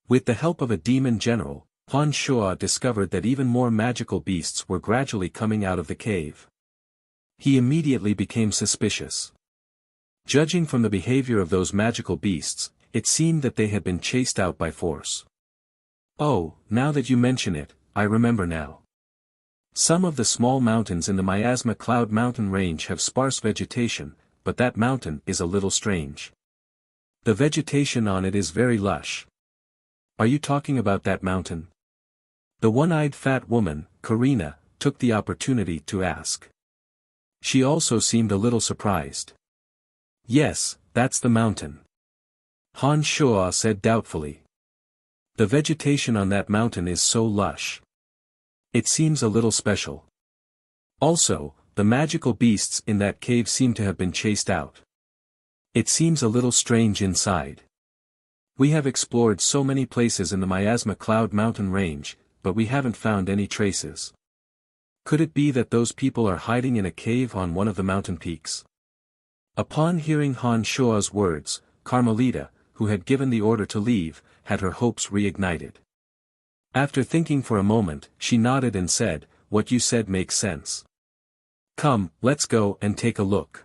With the help of a demon general, Han Shuo discovered that even more magical beasts were gradually coming out of the cave. He immediately became suspicious. Judging from the behavior of those magical beasts, it seemed that they had been chased out by force. Oh, now that you mention it, I remember now. Some of the small mountains in the Miasma Cloud mountain range have sparse vegetation, but that mountain is a little strange. The vegetation on it is very lush. Are you talking about that mountain? The one-eyed fat woman, Karina, took the opportunity to ask. She also seemed a little surprised. Yes, that's the mountain. Han Shuo said doubtfully. The vegetation on that mountain is so lush. It seems a little special. Also, the magical beasts in that cave seem to have been chased out. It seems a little strange inside. We have explored so many places in the Miasma Cloud mountain range, but we haven't found any traces. Could it be that those people are hiding in a cave on one of the mountain peaks? Upon hearing Han Shuo's words, Carmelita, who had given the order to leave, had her hopes reignited. After thinking for a moment, she nodded and said, what you said makes sense. Come, let's go and take a look.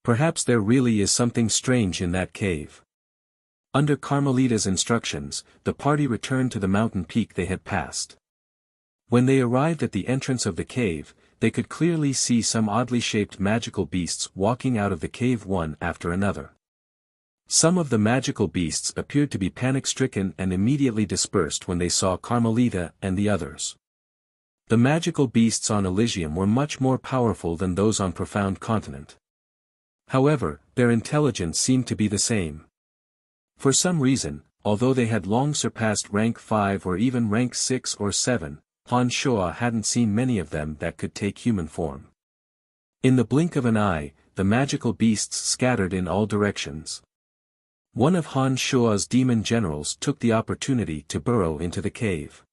Perhaps there really is something strange in that cave. Under Carmelita's instructions, the party returned to the mountain peak they had passed. When they arrived at the entrance of the cave, they could clearly see some oddly shaped magical beasts walking out of the cave one after another. Some of the magical beasts appeared to be panic-stricken and immediately dispersed when they saw Carmelita and the others. The magical beasts on Elysium were much more powerful than those on Profound Continent. However, their intelligence seemed to be the same. For some reason, although they had long surpassed rank 5 or even rank 6 or 7, Han Shuo hadn't seen many of them that could take human form. In the blink of an eye, the magical beasts scattered in all directions. One of Han Shuo's demon generals took the opportunity to burrow into the cave.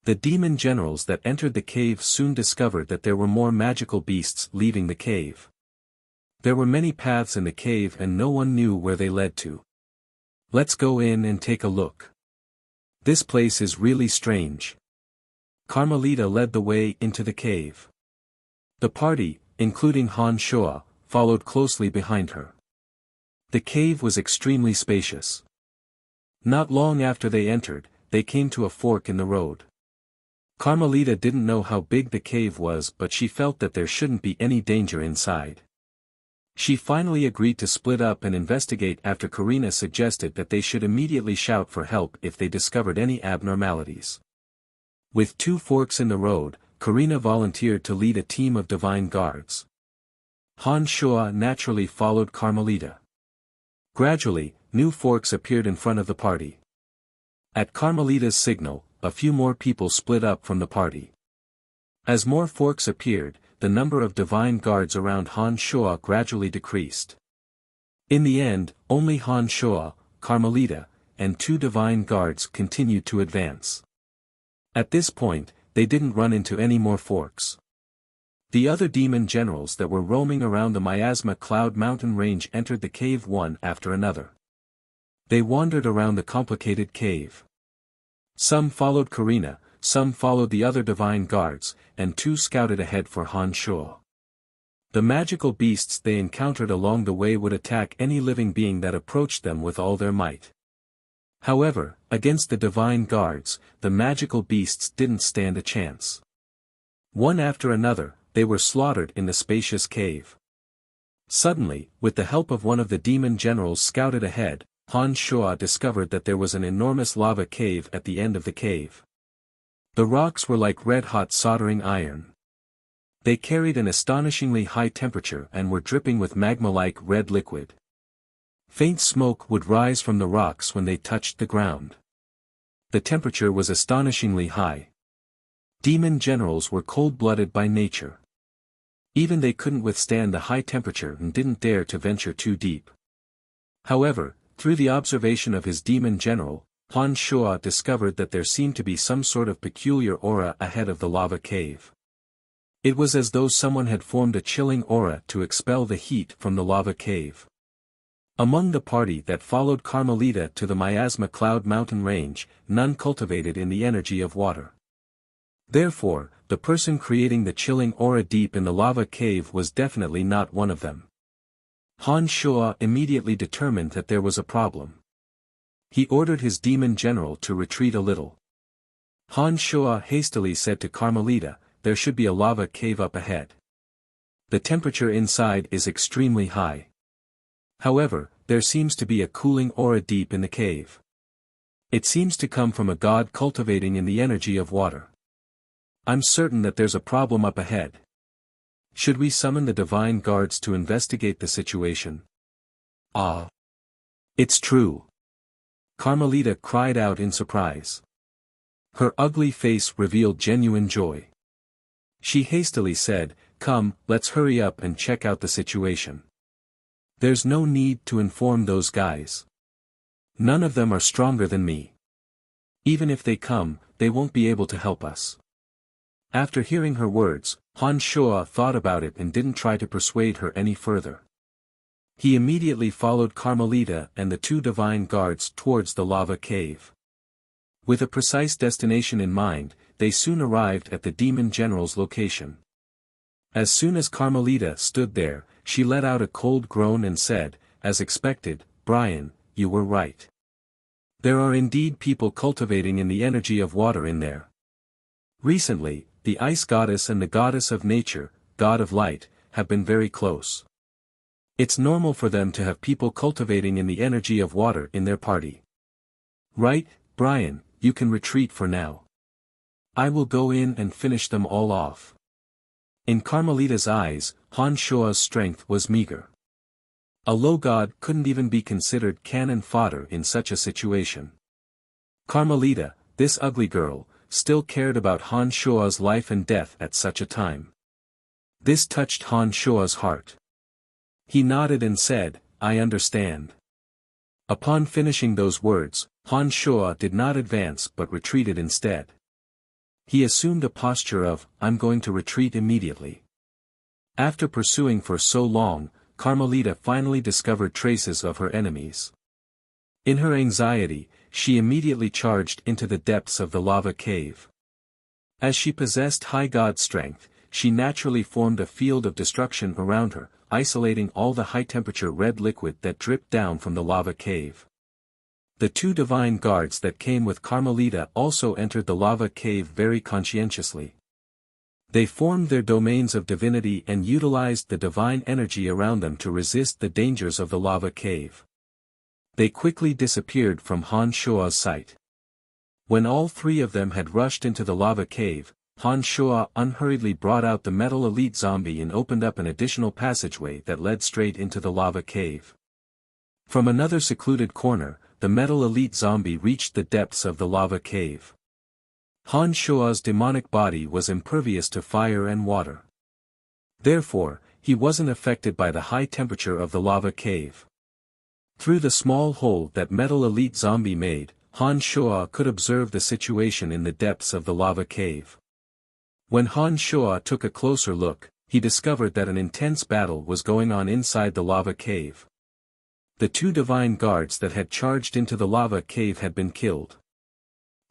The demon generals that entered the cave soon discovered that there were more magical beasts leaving the cave. There were many paths in the cave and no one knew where they led to. Let's go in and take a look. This place is really strange. Carmelita led the way into the cave. The party, including Han Shuo, followed closely behind her. The cave was extremely spacious. Not long after they entered, they came to a fork in the road. Carmelita didn't know how big the cave was, but she felt that there shouldn't be any danger inside. She finally agreed to split up and investigate after Karina suggested that they should immediately shout for help if they discovered any abnormalities. With 2 forks in the road, Karina volunteered to lead a team of divine guards. Han Shuo naturally followed Carmelita. Gradually, new forks appeared in front of the party. At Carmelita's signal, a few more people split up from the party. As more forks appeared, the number of divine guards around Han Shuo gradually decreased. In the end, only Han Shuo, Carmelita, and 2 divine guards continued to advance. At this point, they didn't run into any more forks. The other demon generals that were roaming around the Miasma Cloud Mountain range entered the cave one after another. They wandered around the complicated cave. Some followed Karina, some followed the other divine guards, and 2 scouted ahead for Han Shuo. The magical beasts they encountered along the way would attack any living being that approached them with all their might. However, against the divine guards, the magical beasts didn't stand a chance. One after another, they were slaughtered in the spacious cave. Suddenly, with the help of one of the demon generals scouted ahead, Han Shuo discovered that there was an enormous lava cave at the end of the cave. The rocks were like red-hot soldering iron. They carried an astonishingly high temperature and were dripping with magma-like red liquid. Faint smoke would rise from the rocks when they touched the ground. The temperature was astonishingly high. Demon generals were cold-blooded by nature. Even they couldn't withstand the high temperature and didn't dare to venture too deep. However, through the observation of his demon general, Han Shuo discovered that there seemed to be some sort of peculiar aura ahead of the lava cave. It was as though someone had formed a chilling aura to expel the heat from the lava cave. Among the party that followed Carmelita to the Miasma Cloud Mountain range, none cultivated in the energy of water. Therefore, the person creating the chilling aura deep in the lava cave was definitely not one of them. Han Shuo immediately determined that there was a problem. He ordered his demon general to retreat a little. Han Shuo hastily said to Carmelita, "There should be a lava cave up ahead. The temperature inside is extremely high. However, there seems to be a cooling aura deep in the cave. It seems to come from a god cultivating in the energy of water. I'm certain that there's a problem up ahead. Should we summon the divine guards to investigate the situation?" "Ah! It's true!" Carmelita cried out in surprise. Her ugly face revealed genuine joy. She hastily said, "Come, let's hurry up and check out the situation. There's no need to inform those guys. None of them are stronger than me. Even if they come, they won't be able to help us." After hearing her words, Han Shuo thought about it and didn't try to persuade her any further. He immediately followed Carmelita and the 2 divine guards towards the lava cave. With a precise destination in mind, they soon arrived at the demon general's location. As soon as Carmelita stood there, she let out a cold groan and said, "As expected, Brian, you were right. There are indeed people cultivating in the energy of water in there. Recently, the ice goddess and the goddess of nature, god of light, have been very close. It's normal for them to have people cultivating in the energy of water in their party. Right, Brian, you can retreat for now. I will go in and finish them all off. In Carmelita's eyes, Han Shua's strength was meager. A low god couldn't even be considered cannon fodder in such a situation. Carmelita, this ugly girl, still cared about Han Shua's life and death at such a time. This touched Han Shua's heart. He nodded and said, I understand. Upon finishing those words, Han Shua did not advance but retreated instead. He assumed a posture of, I'm going to retreat immediately. After pursuing for so long, Carmelita finally discovered traces of her enemies. In her anxiety, she immediately charged into the depths of the lava cave. As she possessed high god strength, she naturally formed a field of destruction around her, isolating all the high-temperature red liquid that dripped down from the lava cave. The two divine guards that came with Carmelita also entered the lava cave very conscientiously. They formed their domains of divinity and utilized the divine energy around them to resist the dangers of the lava cave. They quickly disappeared from Han Shua's sight. When all three of them had rushed into the lava cave, Han Shua unhurriedly brought out the metal elite zombie and opened up an additional passageway that led straight into the lava cave. From another secluded corner, the metal elite zombie reached the depths of the lava cave. Han Shua's demonic body was impervious to fire and water. Therefore, he wasn't affected by the high temperature of the lava cave. Through the small hole that metal elite zombie made, Han Shua could observe the situation in the depths of the lava cave. When Han Shua took a closer look, he discovered that an intense battle was going on inside the lava cave. The two divine guards that had charged into the lava cave had been killed.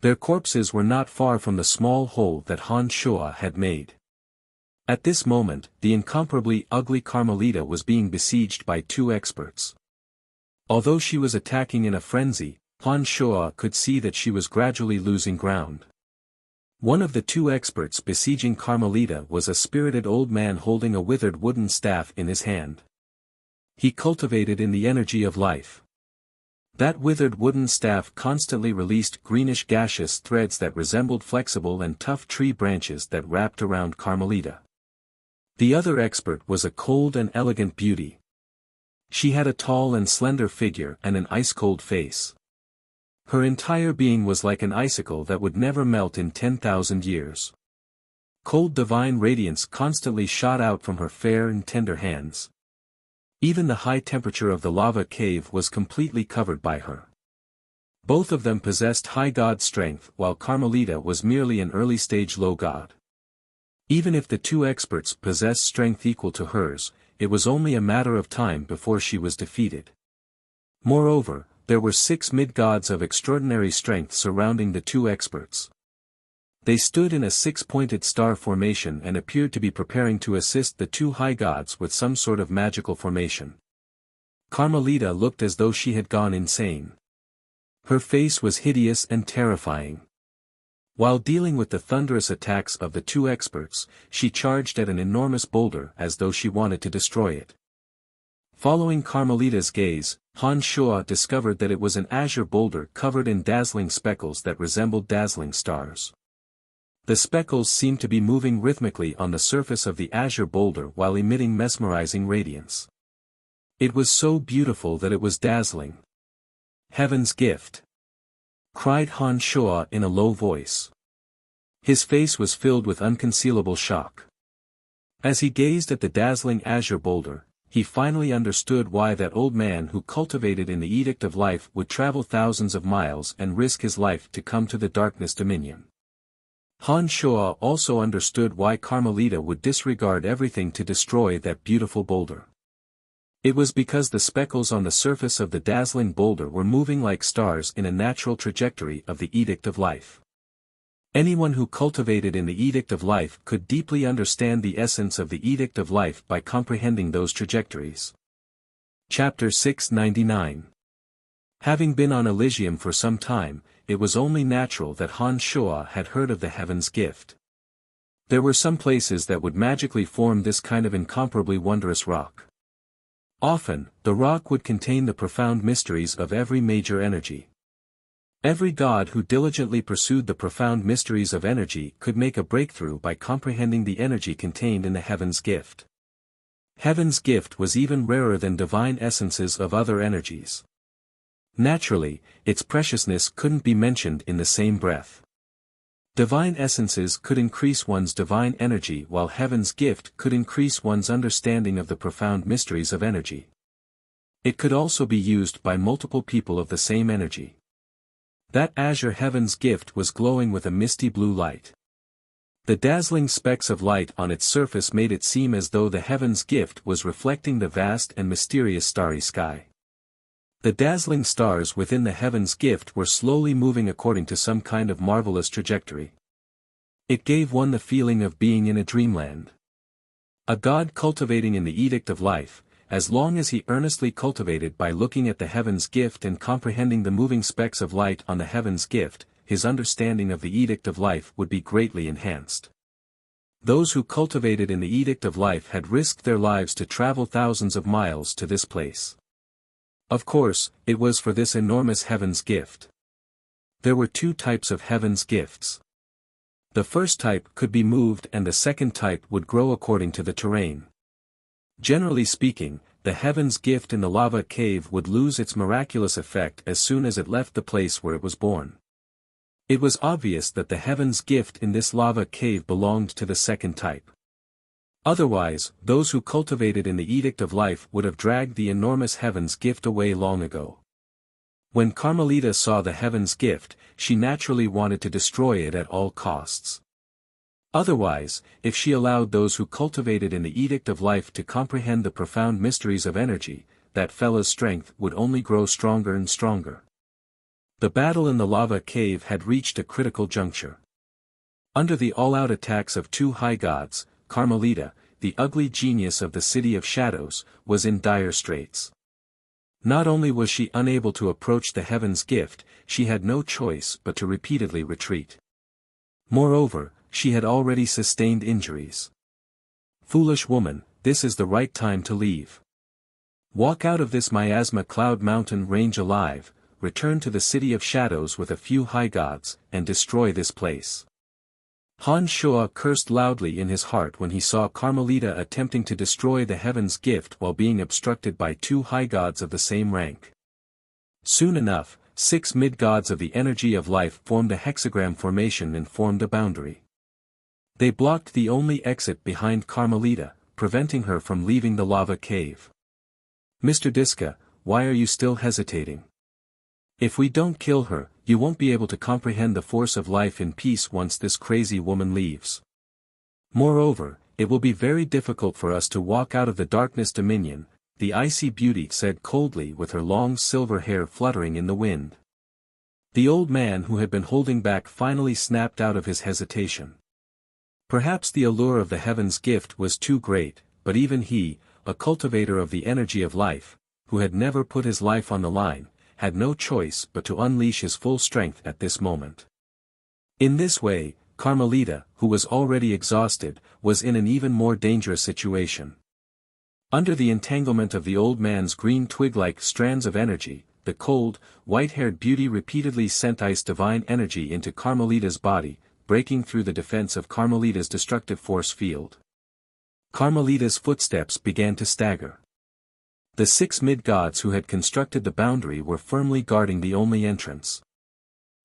Their corpses were not far from the small hole that Han Shua had made. At this moment, the incomparably ugly Carmelita was being besieged by two experts. Although she was attacking in a frenzy, Han Shua could see that she was gradually losing ground. One of the two experts besieging Carmelita was a spirited old man holding a withered wooden staff in his hand. He cultivated in the energy of life. That withered wooden staff constantly released greenish gaseous threads that resembled flexible and tough tree branches that wrapped around Carmelita. The other expert was a cold and elegant beauty. She had a tall and slender figure and an ice-cold face. Her entire being was like an icicle that would never melt in 10,000 years. Cold divine radiance constantly shot out from her fair and tender hands. Even the high temperature of the lava cave was completely covered by her. Both of them possessed high god strength while Carmelita was merely an early-stage low god. Even if the two experts possessed strength equal to hers, it was only a matter of time before she was defeated. Moreover, there were 6 mid-gods of extraordinary strength surrounding the two experts. They stood in a 6-pointed star formation and appeared to be preparing to assist the two high gods with some sort of magical formation. Carmelita looked as though she had gone insane. Her face was hideous and terrifying. While dealing with the thunderous attacks of the two experts, she charged at an enormous boulder as though she wanted to destroy it. Following Carmelita's gaze, Han Shua discovered that it was an azure boulder covered in dazzling speckles that resembled dazzling stars. The speckles seemed to be moving rhythmically on the surface of the azure boulder while emitting mesmerizing radiance. It was so beautiful that it was dazzling. Heaven's gift! Cried Han Shua in a low voice. His face was filled with unconcealable shock. As he gazed at the dazzling azure boulder, he finally understood why that old man who cultivated in the Edict of Life would travel thousands of miles and risk his life to come to the Darkness Dominion. Han Shua also understood why Carmelita would disregard everything to destroy that beautiful boulder. It was because the speckles on the surface of the dazzling boulder were moving like stars in a natural trajectory of the Edict of Life. Anyone who cultivated in the Edict of Life could deeply understand the essence of the Edict of Life by comprehending those trajectories. Chapter 699. Having been on Elysium for some time, it was only natural that Han Shua had heard of the Heaven's Gift. There were some places that would magically form this kind of incomparably wondrous rock. Often, the rock would contain the profound mysteries of every major energy. Every god who diligently pursued the profound mysteries of energy could make a breakthrough by comprehending the energy contained in the Heaven's Gift. Heaven's Gift was even rarer than divine essences of other energies. Naturally, its preciousness couldn't be mentioned in the same breath. Divine essences could increase one's divine energy, while Heaven's Gift could increase one's understanding of the profound mysteries of energy. It could also be used by multiple people of the same energy. That azure Heaven's Gift was glowing with a misty blue light. The dazzling specks of light on its surface made it seem as though the Heaven's Gift was reflecting the vast and mysterious starry sky. The dazzling stars within the Heaven's Gift were slowly moving according to some kind of marvelous trajectory. It gave one the feeling of being in a dreamland. A god cultivating in the Edict of Life, as long as he earnestly cultivated by looking at the Heaven's Gift and comprehending the moving specks of light on the Heaven's Gift, his understanding of the Edict of Life would be greatly enhanced. Those who cultivated in the Edict of Life had risked their lives to travel thousands of miles to this place. Of course, it was for this enormous Heaven's Gift. There were two types of Heaven's Gifts. The first type could be moved and the second type would grow according to the terrain. Generally speaking, the Heaven's Gift in the lava cave would lose its miraculous effect as soon as it left the place where it was born. It was obvious that the Heaven's Gift in this lava cave belonged to the second type. Otherwise, those who cultivated in the Edict of Life would have dragged the enormous Heaven's Gift away long ago. When Carmelita saw the Heaven's Gift, she naturally wanted to destroy it at all costs. Otherwise, if she allowed those who cultivated in the Edict of Life to comprehend the profound mysteries of energy, that fella's strength would only grow stronger and stronger. The battle in the lava cave had reached a critical juncture. Under the all-out attacks of two high gods, Carmelita, the ugly genius of the City of Shadows, was in dire straits. Not only was she unable to approach the Heaven's Gift, she had no choice but to repeatedly retreat. Moreover, she had already sustained injuries. Foolish woman, this is the right time to leave. Walk out of this miasma cloud mountain range alive, return to the City of Shadows with a few high gods, and destroy this place. Han Shua cursed loudly in his heart when he saw Carmelita attempting to destroy the Heaven's Gift while being obstructed by two high gods of the same rank. Soon enough, 6 mid-gods of the energy of life formed a hexagram formation and formed a boundary. They blocked the only exit behind Carmelita, preventing her from leaving the lava cave. Mr. Diska, why are you still hesitating? If we don't kill her, you won't be able to comprehend the force of life in peace once this crazy woman leaves. Moreover, it will be very difficult for us to walk out of the darkness dominion, the icy beauty said coldly with her long silver hair fluttering in the wind. The old man who had been holding back finally snapped out of his hesitation. Perhaps the allure of the Heaven's Gift was too great, but even he, a cultivator of the energy of life, who had never put his life on the line, had no choice but to unleash his full strength at this moment. In this way, Carmelita, who was already exhausted, was in an even more dangerous situation. Under the entanglement of the old man's green twig-like strands of energy, the cold, white-haired beauty repeatedly sent ice divine energy into Carmelita's body, breaking through the defense of Carmelita's destructive force field. Carmelita's footsteps began to stagger. The 6 mid-gods who had constructed the boundary were firmly guarding the only entrance.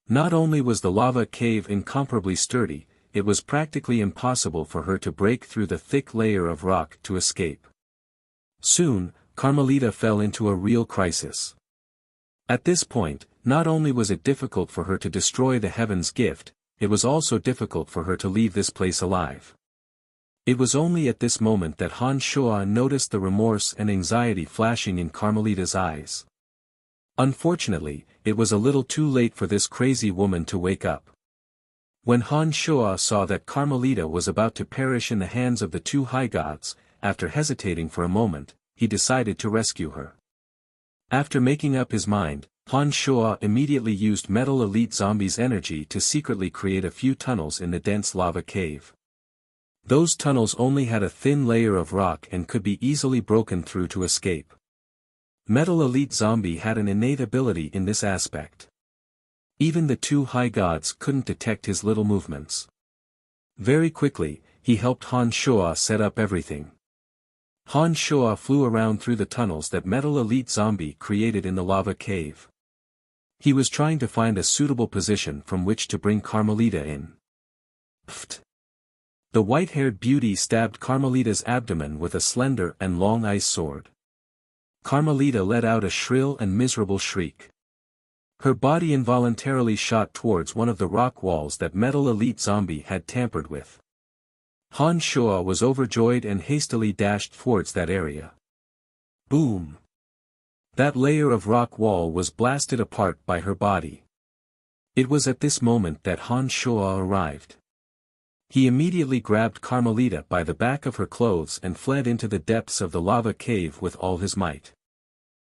Not only was the lava cave incomparably sturdy, it was practically impossible for her to break through the thick layer of rock to escape. Soon, Carmelita fell into a real crisis. At this point, not only was it difficult for her to destroy the Heaven's Gift, it was also difficult for her to leave this place alive. It was only at this moment that Han Shua noticed the remorse and anxiety flashing in Carmelita's eyes. Unfortunately, it was a little too late for this crazy woman to wake up. When Han Shua saw that Carmelita was about to perish in the hands of the two high gods, after hesitating for a moment, he decided to rescue her. After making up his mind, Han Shua immediately used Metal Elite Zombie's energy to secretly create a few tunnels in the dense lava cave. Those tunnels only had a thin layer of rock and could be easily broken through to escape. Metal Elite Zombie had an innate ability in this aspect. Even the two high gods couldn't detect his little movements. Very quickly, he helped Han Shuo set up everything. Han Shuo flew around through the tunnels that Metal Elite Zombie created in the lava cave. He was trying to find a suitable position from which to bring Carmelita in. Pfft! The white-haired beauty stabbed Carmelita's abdomen with a slender and long ice sword. Carmelita let out a shrill and miserable shriek. Her body involuntarily shot towards one of the rock walls that Metal Elite Zombie had tampered with. Han Shuo was overjoyed and hastily dashed towards that area. Boom! That layer of rock wall was blasted apart by her body. It was at this moment that Han Shuo arrived. He immediately grabbed Carmelita by the back of her clothes and fled into the depths of the lava cave with all his might.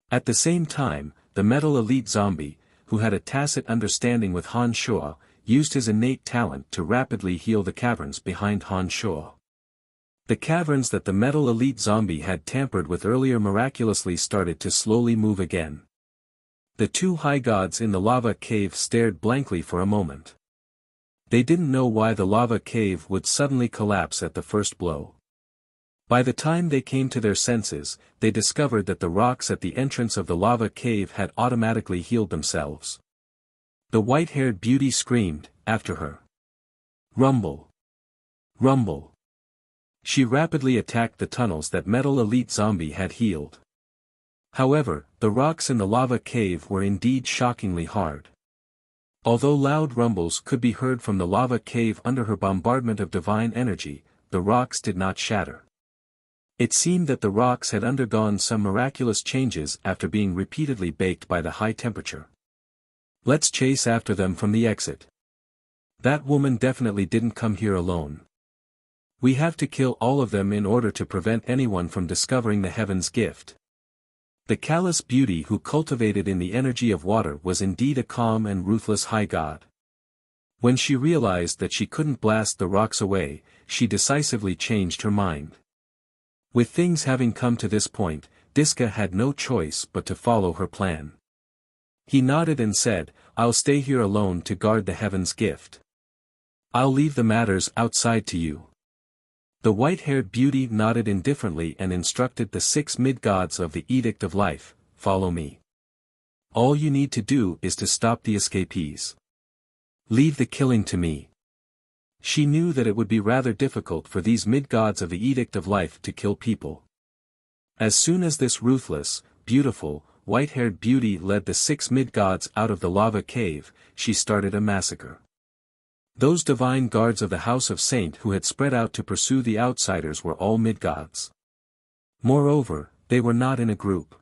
At the same time, the Metal Elite Zombie, who had a tacit understanding with Han Shuo, used his innate talent to rapidly heal the caverns behind Han Shuo. The caverns that the Metal Elite Zombie had tampered with earlier miraculously started to slowly move again. The two high gods in the lava cave stared blankly for a moment. They didn't know why the lava cave would suddenly collapse at the first blow. By the time they came to their senses, they discovered that the rocks at the entrance of the lava cave had automatically healed themselves. The white-haired beauty screamed, after her. Rumble! Rumble! She rapidly attacked the tunnels that Metal Elite Zombie had healed. However, the rocks in the lava cave were indeed shockingly hard. Although loud rumbles could be heard from the lava cave under her bombardment of divine energy, the rocks did not shatter. It seemed that the rocks had undergone some miraculous changes after being repeatedly baked by the high temperature. Let's chase after them from the exit. That woman definitely didn't come here alone. We have to kill all of them in order to prevent anyone from discovering the heaven's gift. The callous beauty who cultivated in the energy of water was indeed a calm and ruthless high god. When she realized that she couldn't blast the rocks away, she decisively changed her mind. With things having come to this point, Diska had no choice but to follow her plan. He nodded and said, "I'll stay here alone to guard the heaven's gift. I'll leave the matters outside to you." The white-haired beauty nodded indifferently and instructed the 6 mid-gods of the Edict of Life, "Follow me. All you need to do is to stop the escapees. Leave the killing to me." She knew that it would be rather difficult for these mid-gods of the Edict of Life to kill people. As soon as this ruthless, beautiful, white-haired beauty led the 6 mid-gods out of the lava cave, she started a massacre. Those divine guards of the House of Saint who had spread out to pursue the outsiders were all mid-gods. Moreover, they were not in a group.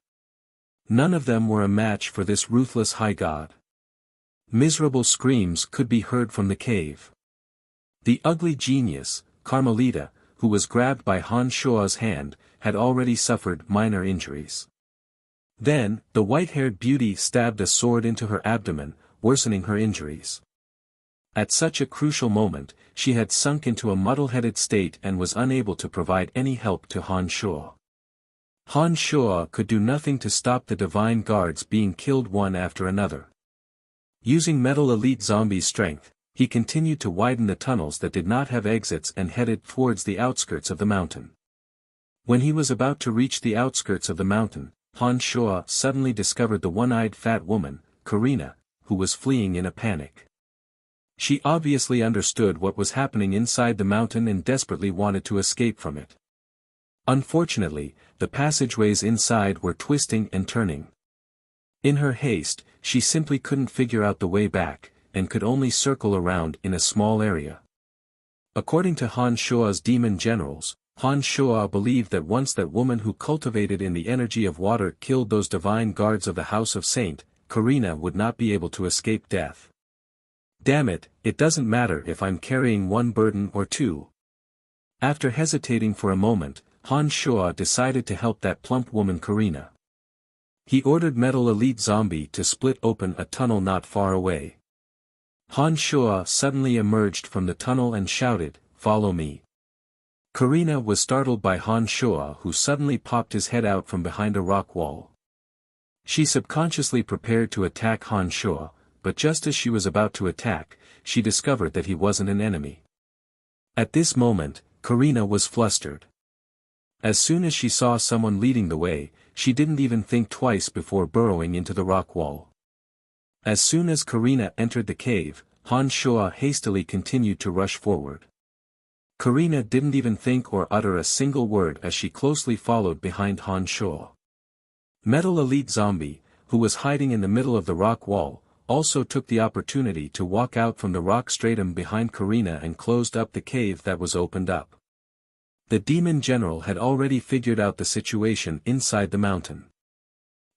None of them were a match for this ruthless high god. Miserable screams could be heard from the cave. The ugly genius, Carmelita, who was grabbed by Han Shuo's hand, had already suffered minor injuries. Then, the white-haired beauty stabbed a sword into her abdomen, worsening her injuries. At such a crucial moment, she had sunk into a muddle-headed state and was unable to provide any help to Han Shuo. Han Shuo could do nothing to stop the divine guards being killed one after another. Using Metal Elite Zombie's strength, he continued to widen the tunnels that did not have exits and headed towards the outskirts of the mountain. When he was about to reach the outskirts of the mountain, Han Shuo suddenly discovered the one-eyed fat woman, Karina, who was fleeing in a panic. She obviously understood what was happening inside the mountain and desperately wanted to escape from it. Unfortunately, the passageways inside were twisting and turning. In her haste, she simply couldn't figure out the way back, and could only circle around in a small area. According to Han Shuo's demon generals, Han Shuo believed that once that woman who cultivated in the energy of water killed those divine guards of the House of Saint, Karina would not be able to escape death. Damn it, it doesn't matter if I'm carrying one burden or two. After hesitating for a moment, Han Shuo decided to help that plump woman Karina. He ordered Metal Elite Zombie to split open a tunnel not far away. Han Shuo suddenly emerged from the tunnel and shouted, "Follow me." Karina was startled by Han Shuo, who suddenly popped his head out from behind a rock wall. She subconsciously prepared to attack Han Shuo, but just as she was about to attack, she discovered that he wasn't an enemy. At this moment, Karina was flustered. As soon as she saw someone leading the way, she didn't even think twice before burrowing into the rock wall. As soon as Karina entered the cave, Han Shuo hastily continued to rush forward. Karina didn't even think or utter a single word as she closely followed behind Han Shuo. Metal Elite Zombie, who was hiding in the middle of the rock wall, also took the opportunity to walk out from the rock stratum behind Karina and closed up the cave that was opened up. The demon general had already figured out the situation inside the mountain.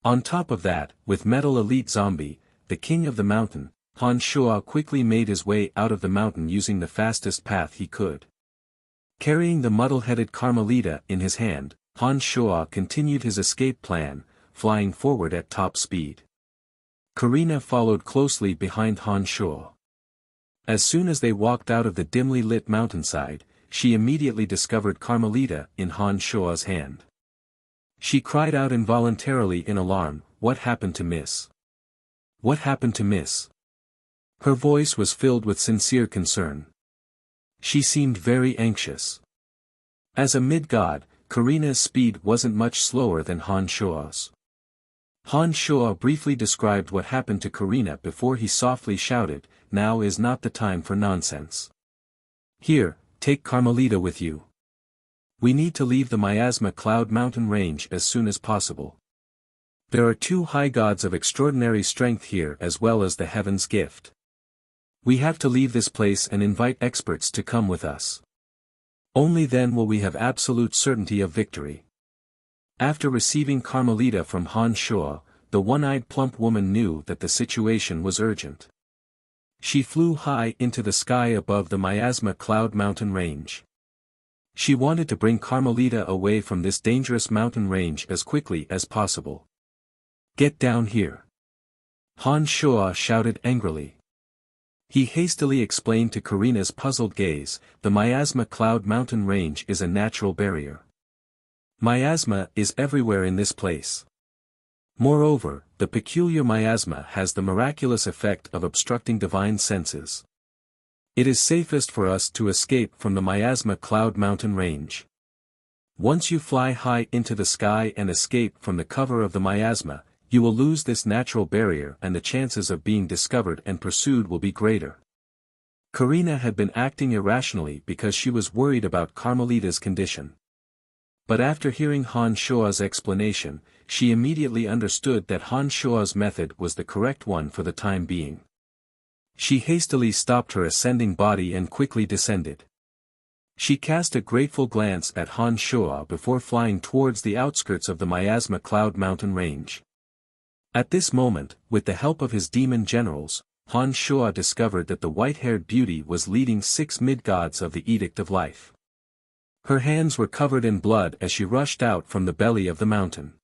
On top of that, with Metal Elite Zombie, the king of the mountain, Han Shuo quickly made his way out of the mountain using the fastest path he could. Carrying the muddle-headed Carmelita in his hand, Han Shuo continued his escape plan, flying forward at top speed. Karina followed closely behind Han Shuo. As soon as they walked out of the dimly lit mountainside, she immediately discovered Carmelita in Han Shuo's hand. She cried out involuntarily in alarm, "What happened to Miss? What happened to Miss?" Her voice was filled with sincere concern. She seemed very anxious. As a mid-god, Karina's speed wasn't much slower than Han Shuo's. Han Shuo briefly described what happened to Karina before he softly shouted, "Now is not the time for nonsense. Here, take Carmelita with you. We need to leave the Miasma Cloud Mountain Range as soon as possible. There are 2 high gods of extraordinary strength here as well as the Heaven's Gift. We have to leave this place and invite experts to come with us. Only then will we have absolute certainty of victory." After receiving Carmelita from Han Shuo, the one-eyed plump woman knew that the situation was urgent. She flew high into the sky above the Miasma Cloud Mountain Range. She wanted to bring Carmelita away from this dangerous mountain range as quickly as possible. "Get down here!" Han Shuo shouted angrily. He hastily explained to Karina's puzzled gaze, "The Miasma Cloud Mountain Range is a natural barrier. Miasma is everywhere in this place. Moreover, the peculiar miasma has the miraculous effect of obstructing divine senses. It is safest for us to escape from the Miasma Cloud Mountain Range. Once you fly high into the sky and escape from the cover of the miasma, you will lose this natural barrier and the chances of being discovered and pursued will be greater." Karina had been acting irrationally because she was worried about Carmelita's condition. But after hearing Han Shuo's explanation, she immediately understood that Han Shuo's method was the correct one for the time being. She hastily stopped her ascending body and quickly descended. She cast a grateful glance at Han Shuo before flying towards the outskirts of the Miasma Cloud Mountain Range. At this moment, with the help of his demon generals, Han Shuo discovered that the white-haired beauty was leading 6 mid-gods of the Edict of Life. Her hands were covered in blood as she rushed out from the belly of the mountain.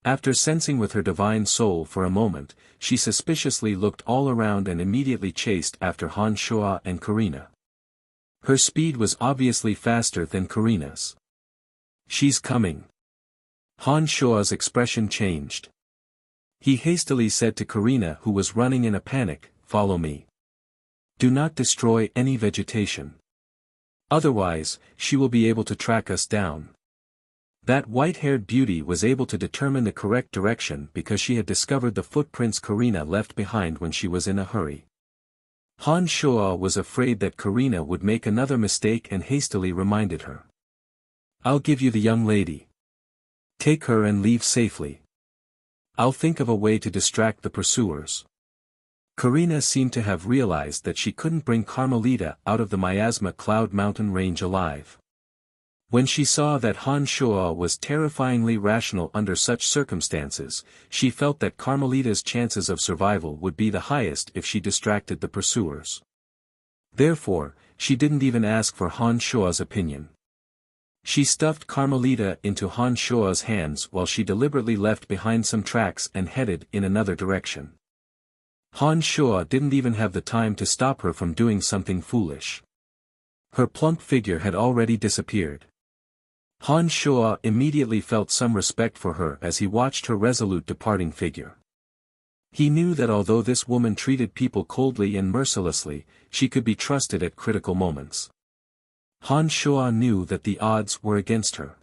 After sensing with her divine soul for a moment, she suspiciously looked all around and immediately chased after Han Shuo and Karina. Her speed was obviously faster than Karina's. "She's coming." Han Shuo's expression changed. He hastily said to Karina, who was running in a panic, "Follow me. Do not destroy any vegetation. Otherwise, she will be able to track us down." That white-haired beauty was able to determine the correct direction because she had discovered the footprints Karina left behind when she was in a hurry. Han Shuo was afraid that Karina would make another mistake and hastily reminded her. "I'll give you the young lady. Take her and leave safely. I'll think of a way to distract the pursuers." Karina seemed to have realized that she couldn't bring Carmelita out of the Miasma Cloud Mountain Range alive. When she saw that Han Shuo was terrifyingly rational under such circumstances, she felt that Carmelita's chances of survival would be the highest if she distracted the pursuers. Therefore, she didn't even ask for Han Shuo's opinion. She stuffed Carmelita into Han Shuo's hands while she deliberately left behind some tracks and headed in another direction. Han Shuo didn't even have the time to stop her from doing something foolish. Her plump figure had already disappeared. Han Shuo immediately felt some respect for her as he watched her resolute departing figure. He knew that although this woman treated people coldly and mercilessly, she could be trusted at critical moments. Han Shuo knew that the odds were against her.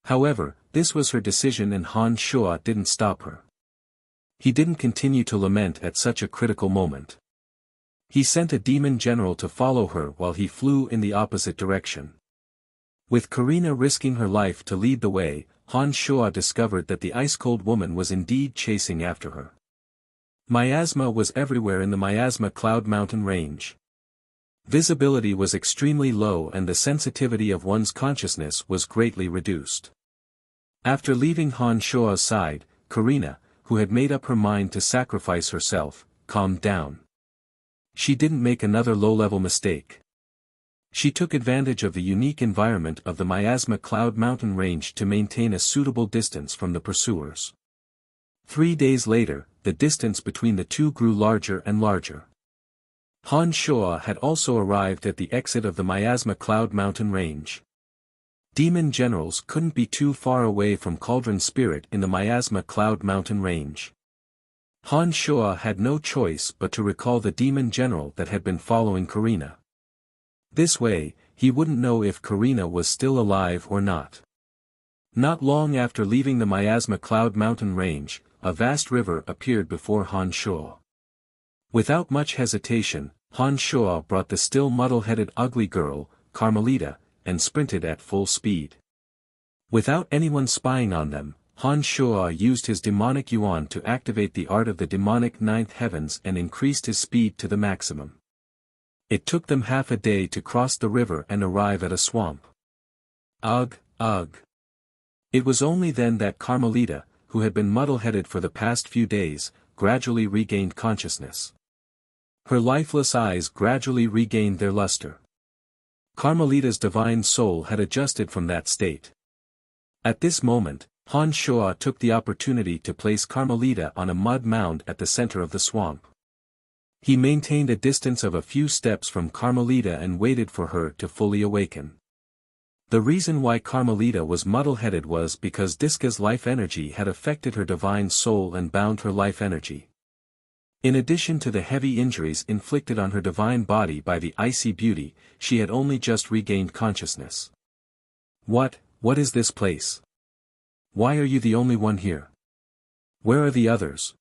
However, this was her decision and Han Shuo didn't stop her. He didn't continue to lament at such a critical moment. He sent a demon general to follow her while he flew in the opposite direction. With Karina risking her life to lead the way, Han Shuo discovered that the ice-cold woman was indeed chasing after her. Miasma was everywhere in the Miasma Cloud Mountain range. Visibility was extremely low and the sensitivity of one's consciousness was greatly reduced. After leaving Han Shuo's side, Karina, who had made up her mind to sacrifice herself, calmed down. She didn't make another low-level mistake. She took advantage of the unique environment of the Miasma Cloud Mountain range to maintain a suitable distance from the pursuers. 3 days later, the distance between the two grew larger and larger. Han Shuo had also arrived at the exit of the Miasma Cloud Mountain range. Demon generals couldn't be too far away from Cauldron Spirit in the Miasma Cloud Mountain range. Han Shuo had no choice but to recall the demon general that had been following Karina. This way, he wouldn't know if Karina was still alive or not. Not long after leaving the Miasma Cloud Mountain range, a vast river appeared before Han Shuo. Without much hesitation, Han Shuo brought the still muddle-headed ugly girl, Carmelita, and sprinted at full speed. Without anyone spying on them, Han Shuo used his demonic yuan to activate the art of the demonic ninth heavens and increased his speed to the maximum. It took them half a day to cross the river and arrive at a swamp. Ugh, ugh. It was only then that Carmelita, who had been muddle-headed for the past few days, gradually regained consciousness. Her lifeless eyes gradually regained their luster. Carmelita's divine soul had adjusted from that state. At this moment, Han Shuo took the opportunity to place Carmelita on a mud mound at the center of the swamp. He maintained a distance of a few steps from Carmelita and waited for her to fully awaken. The reason why Carmelita was muddle-headed was because Diska's life energy had affected her divine soul and bound her life energy. In addition to the heavy injuries inflicted on her divine body by the icy beauty, she had only just regained consciousness. What is this place? Why are you the only one here? Where are the others?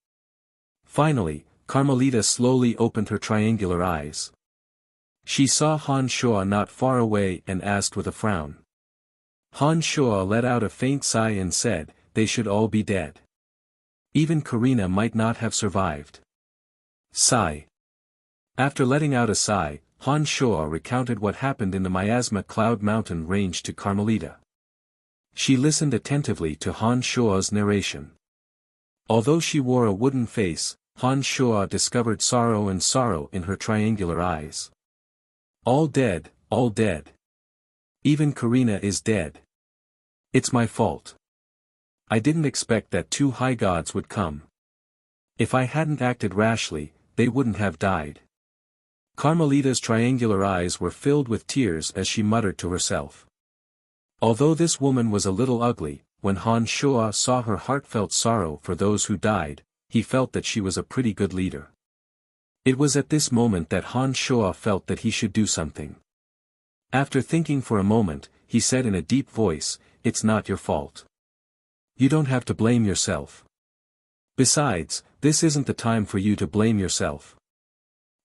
Finally, Carmelita slowly opened her triangular eyes. She saw Han Shuo not far away and asked with a frown. Han Shuo let out a faint sigh and said, "They should all be dead. Even Karina might not have survived." Sigh. After letting out a sigh, Han Shuo recounted what happened in the Miasma Cloud Mountain range to Carmelita. She listened attentively to Han Shuo's narration. Although she wore a wooden face, Han Shuo discovered sorrow in her triangular eyes. All dead, all dead. Even Karina is dead. It's my fault. I didn't expect that two high gods would come. If I hadn't acted rashly, they wouldn't have died. Carmelita's triangular eyes were filled with tears as she muttered to herself. Although this woman was a little ugly, when Han Shuo saw her heartfelt sorrow for those who died, he felt that she was a pretty good leader. It was at this moment that Han Shuo felt that he should do something. After thinking for a moment, he said in a deep voice, "It's not your fault. You don't have to blame yourself. Besides, this isn't the time for you to blame yourself.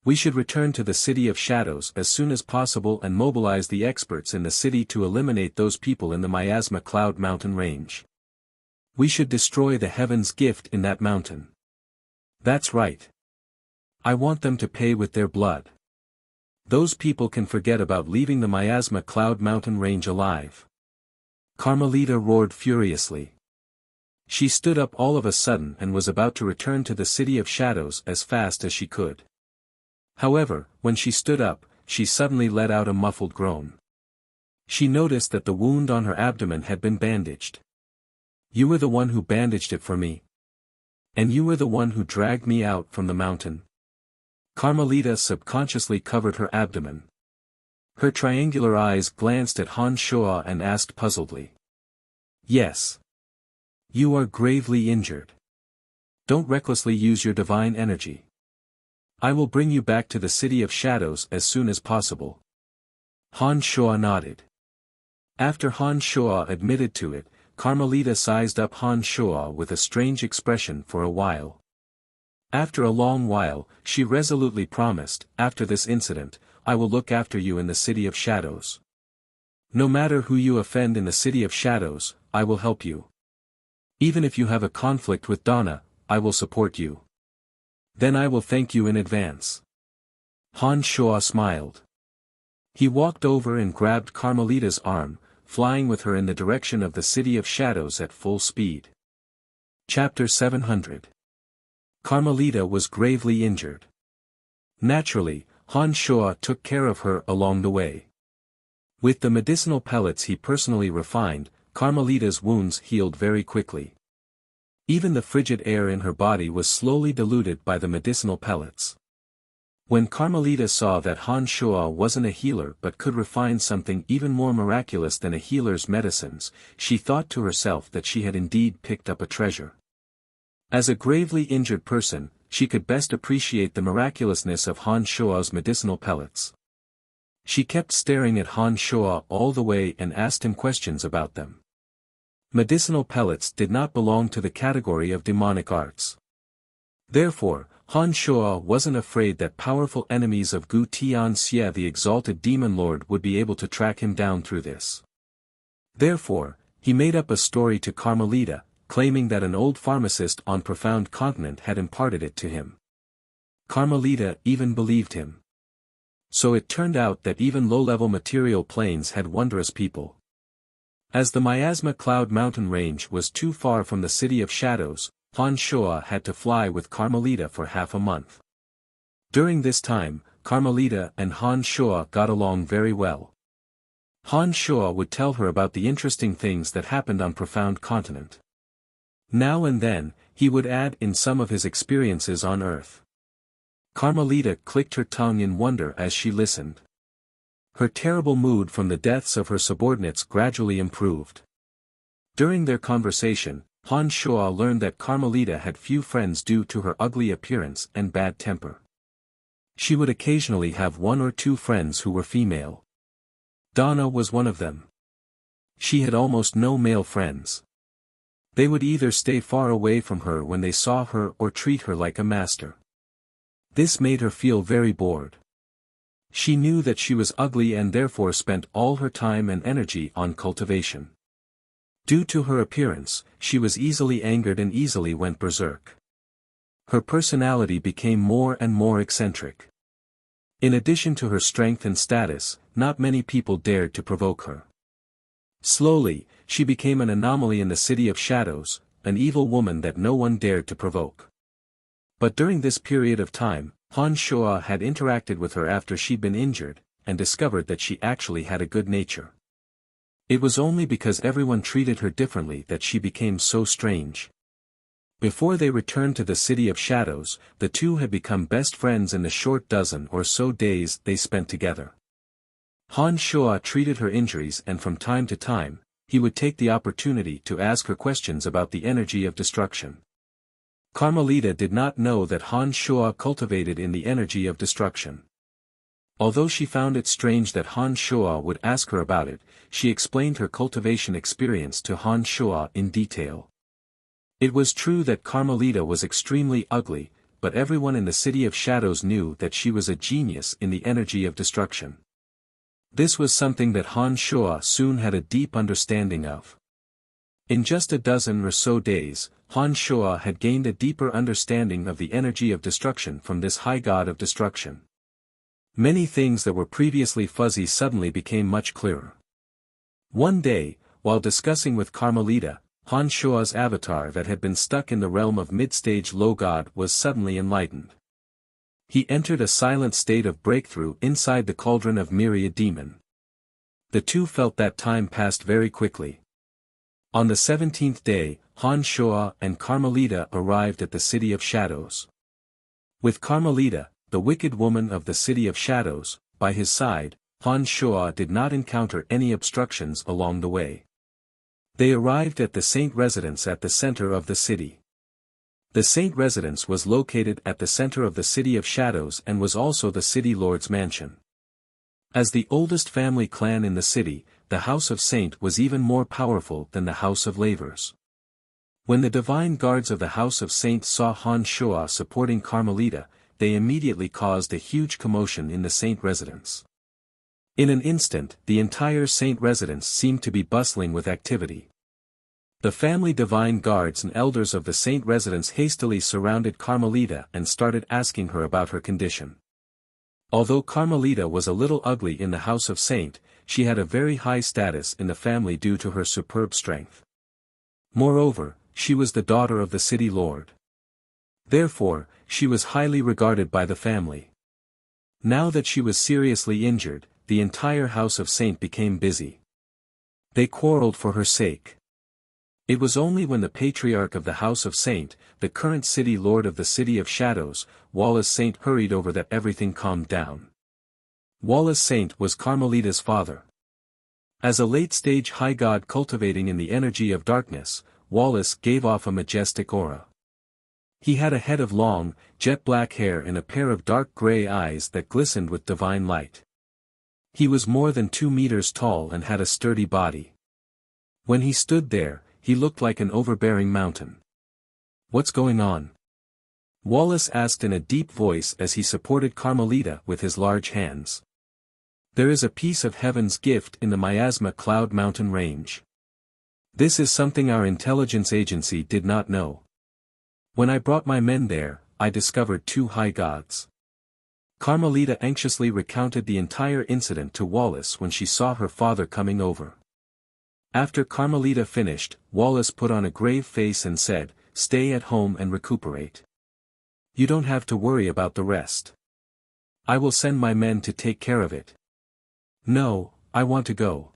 We should return to the City of Shadows as soon as possible and mobilize the experts in the city to eliminate those people in the Miasma Cloud Mountain range. We should destroy the Heaven's Gift in that mountain. That's right. I want them to pay with their blood. Those people can forget about leaving the Miasma Cloud Mountain range alive." Carmelita roared furiously. She stood up all of a sudden and was about to return to the City of Shadows as fast as she could. However, when she stood up, she suddenly let out a muffled groan. She noticed that the wound on her abdomen had been bandaged. "You were the one who bandaged it for me. And you were the one who dragged me out from the mountain." Carmelita subconsciously covered her abdomen. Her triangular eyes glanced at Han Shuo and asked puzzledly. "Yes. You are gravely injured. don't recklessly use your divine energy. I will bring you back to the City of Shadows as soon as possible. Han Shuo nodded. After Han Shuo admitted to it, Carmelita sized up Han Shuo with a strange expression for a while. After a long while, she resolutely promised, after this incident, I will look after you in the City of Shadows. No matter who you offend in the City of Shadows, I will help you. Even if you have a conflict with Donna, I will support you. Then I will thank you in advance. Han Shuo smiled. He walked over and grabbed Carmelita's arm, flying with her in the direction of the City of Shadows at full speed. Chapter 700. Carmelita was gravely injured. Naturally, Han Shuo took care of her along the way. With the medicinal pellets he personally refined, Carmelita's wounds healed very quickly. Even the frigid air in her body was slowly diluted by the medicinal pellets. When Carmelita saw that Han Shuo wasn't a healer but could refine something even more miraculous than a healer's medicines, she thought to herself that she had indeed picked up a treasure. As a gravely injured person, she could best appreciate the miraculousness of Han Shuo's medicinal pellets. She kept staring at Han Shuo all the way and asked him questions about them. Medicinal pellets did not belong to the category of demonic arts. Therefore, Han Shuo wasn't afraid that powerful enemies of Gu Tianxie the exalted demon lord would be able to track him down through this. Therefore, he made up a story to Carmelita, claiming that an old pharmacist on Profound Continent had imparted it to him. Carmelita even believed him. So it turned out that even low-level material planes had wondrous people. As the Miasma Cloud mountain range was too far from the City of Shadows, Han Shuo had to fly with Carmelita for half a month. During this time, Carmelita and Han Shuo got along very well. Han Shuo would tell her about the interesting things that happened on Profound Continent. Now and then, he would add in some of his experiences on Earth. Carmelita clicked her tongue in wonder as she listened. Her terrible mood from the deaths of her subordinates gradually improved. During their conversation, Han Shuo learned that Carmelita had few friends due to her ugly appearance and bad temper. She would occasionally have one or two friends who were female. Donna was one of them. She had almost no male friends. They would either stay far away from her when they saw her or treat her like a master. This made her feel very bored. She knew that she was ugly and therefore spent all her time and energy on cultivation. Due to her appearance, she was easily angered and easily went berserk. Her personality became more and more eccentric. In addition to her strength and status, not many people dared to provoke her. Slowly, she became an anomaly in the City of Shadows, an evil woman that no one dared to provoke. But during this period of time, Han Shuo had interacted with her after she'd been injured, and discovered that she actually had a good nature. It was only because everyone treated her differently that she became so strange. Before they returned to the City of Shadows, the two had become best friends in the short dozen or so days they spent together. Han Shuo treated her injuries and from time to time, he would take the opportunity to ask her questions about the energy of destruction. Carmelita did not know that Han Shuo cultivated in the energy of destruction. Although she found it strange that Han Shuo would ask her about it, she explained her cultivation experience to Han Shuo in detail. It was true that Carmelita was extremely ugly, but everyone in the City of Shadows knew that she was a genius in the energy of destruction. This was something that Han Shuo soon had a deep understanding of. In just a dozen or so days, Han Shuo had gained a deeper understanding of the energy of destruction from this high god of destruction. Many things that were previously fuzzy suddenly became much clearer. One day, while discussing with Carmelita, Han Shuo's avatar that had been stuck in the realm of mid-stage low god was suddenly enlightened. He entered a silent state of breakthrough inside the cauldron of Myriad Demon. The two felt that time passed very quickly. On the 17th day, Han Shuo and Carmelita arrived at the City of Shadows. With Carmelita, the wicked woman of the City of Shadows, by his side, Han Shuo did not encounter any obstructions along the way. They arrived at the saint residence at the center of the city. The Saint residence was located at the center of the City of Shadows and was also the City Lord's mansion. As the oldest family clan in the city, the House of Saint was even more powerful than the House of Lavers. When the divine guards of the House of Saint saw Han Shua supporting Carmelita, they immediately caused a huge commotion in the Saint residence. In an instant, the entire Saint residence seemed to be bustling with activity. The family divine guards and elders of the Saint residence hastily surrounded Carmelita and started asking her about her condition. Although Carmelita was a little ugly in the House of Saint, she had a very high status in the family due to her superb strength. Moreover, she was the daughter of the city lord. Therefore, she was highly regarded by the family. Now that she was seriously injured, the entire House of Saint became busy. They quarreled for her sake. It was only when the patriarch of the House of Saint, the current city lord of the City of Shadows, Wallace Saint, hurried over that everything calmed down. Wallace Saint was Carmelita's father. As a late-stage high god cultivating in the energy of darkness, Wallace gave off a majestic aura. He had a head of long, jet-black hair and a pair of dark gray eyes that glistened with divine light. He was more than 2 meters tall and had a sturdy body. When he stood there, he looked like an overbearing mountain. "What's going on?" Wallace asked in a deep voice as he supported Carmelita with his large hands. "There is a piece of heaven's gift in the Miasma Cloud Mountain Range. This is something our intelligence agency did not know. When I brought my men there, I discovered 2 high gods." Carmelita anxiously recounted the entire incident to Wallace when she saw her father coming over. After Carmelita finished, Wallace put on a grave face and said, "Stay at home and recuperate. You don't have to worry about the rest. I will send my men to take care of it." "No, I want to go.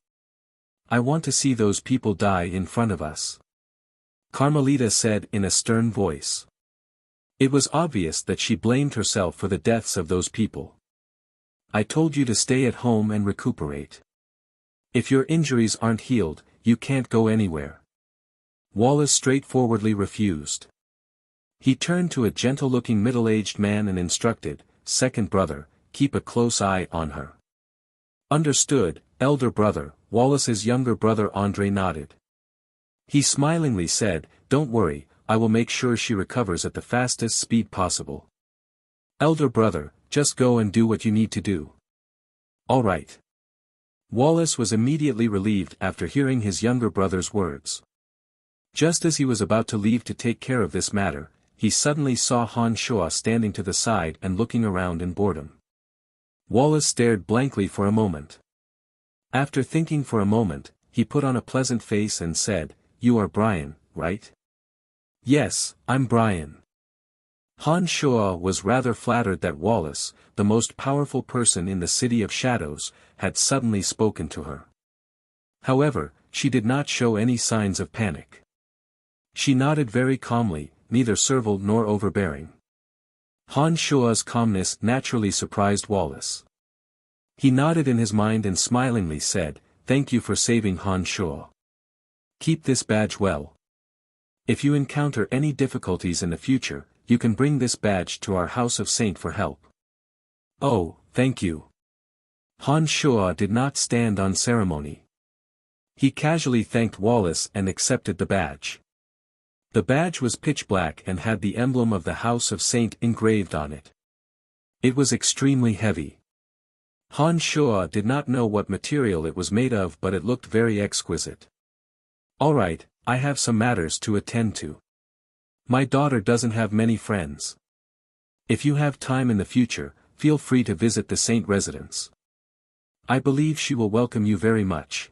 I want to see those people die in front of us," Carmelita said in a stern voice. It was obvious that she blamed herself for the deaths of those people. "I told you to stay at home and recuperate. If your injuries aren't healed, you can't go anywhere." Wallace straightforwardly refused. He turned to a gentle-looking middle-aged man and instructed, "Second brother, keep a close eye on her." "Understood, elder brother," Wallace's younger brother Andre nodded. He smilingly said, "Don't worry, I will make sure she recovers at the fastest speed possible." "Elder brother, just go and do what you need to do." "All right." Wallace was immediately relieved after hearing his younger brother's words. Just as he was about to leave to take care of this matter, he suddenly saw Han Shua standing to the side and looking around in boredom. Wallace stared blankly for a moment. After thinking for a moment, he put on a pleasant face and said, "You are Brian, right?" "Yes, I'm Brian." Han Shua was rather flattered that Wallace, the most powerful person in the City of Shadows, had suddenly spoken to her. However, she did not show any signs of panic. She nodded very calmly, neither servile nor overbearing. Han Shua's calmness naturally surprised Wallace. He nodded in his mind and smilingly said, "Thank you for saving Han Shua. Keep this badge well. If you encounter any difficulties in the future, you can bring this badge to our House of Saint for help." "Oh, thank you." Han Shua did not stand on ceremony. He casually thanked Wallace and accepted the badge. The badge was pitch black and had the emblem of the House of Saint engraved on it. It was extremely heavy. Han Shua did not know what material it was made of, but it looked very exquisite. "All right, I have some matters to attend to. My daughter doesn't have many friends. If you have time in the future, feel free to visit the Saint residence. I believe she will welcome you very much."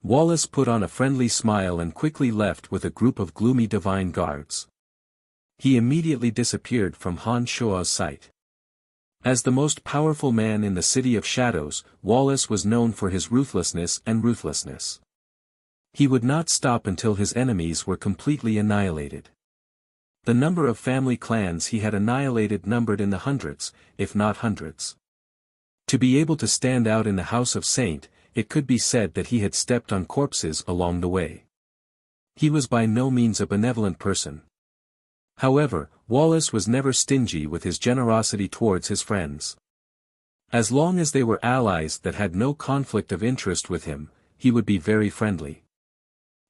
Wallace put on a friendly smile and quickly left with a group of gloomy divine guards. He immediately disappeared from Han Shua's sight. As the most powerful man in the City of Shadows, Wallace was known for his ruthlessness and ruthlessness. He would not stop until his enemies were completely annihilated. The number of family clans he had annihilated numbered in the hundreds, if not hundreds. To be able to stand out in the House of Saint, it could be said that he had stepped on corpses along the way. He was by no means a benevolent person. However, Wallace was never stingy with his generosity towards his friends. As long as they were allies that had no conflict of interest with him, he would be very friendly.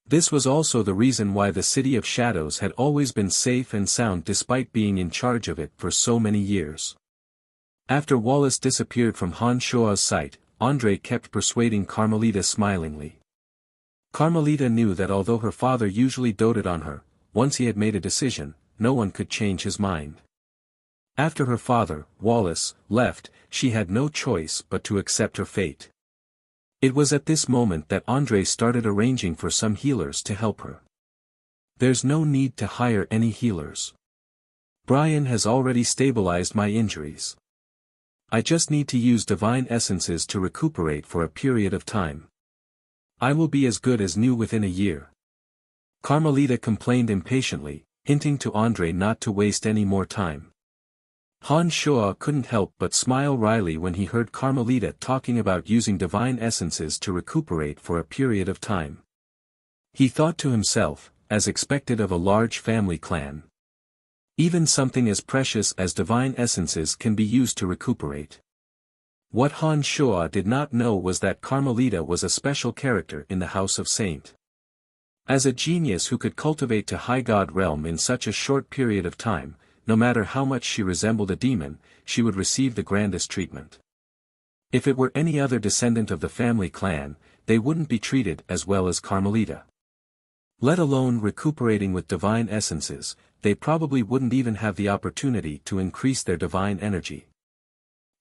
This was also the reason why the City of Shadows had always been safe and sound despite being in charge of it for so many years. After Wallace disappeared from Han Shua's sight, Andre kept persuading Carmelita smilingly. Carmelita knew that although her father usually doted on her, once he had made a decision, no one could change his mind. After her father, Wallace, left, she had no choice but to accept her fate. It was at this moment that Andre started arranging for some healers to help her. There's no need to hire any healers. Brian has already stabilized my injuries. I just need to use divine essences to recuperate for a period of time. I will be as good as new within a year. Carmelita complained impatiently, hinting to Andre not to waste any more time. Han Shua couldn't help but smile wryly when he heard Carmelita talking about using divine essences to recuperate for a period of time. He thought to himself, as expected of a large family clan. Even something as precious as divine essences can be used to recuperate. What Han Shua did not know was that Carmelita was a special character in the House of Saint. As a genius who could cultivate to high god realm in such a short period of time, no matter how much she resembled a demon, she would receive the grandest treatment. If it were any other descendant of the family clan, they wouldn't be treated as well as Carmelita. Let alone recuperating with divine essences, they probably wouldn't even have the opportunity to increase their divine energy.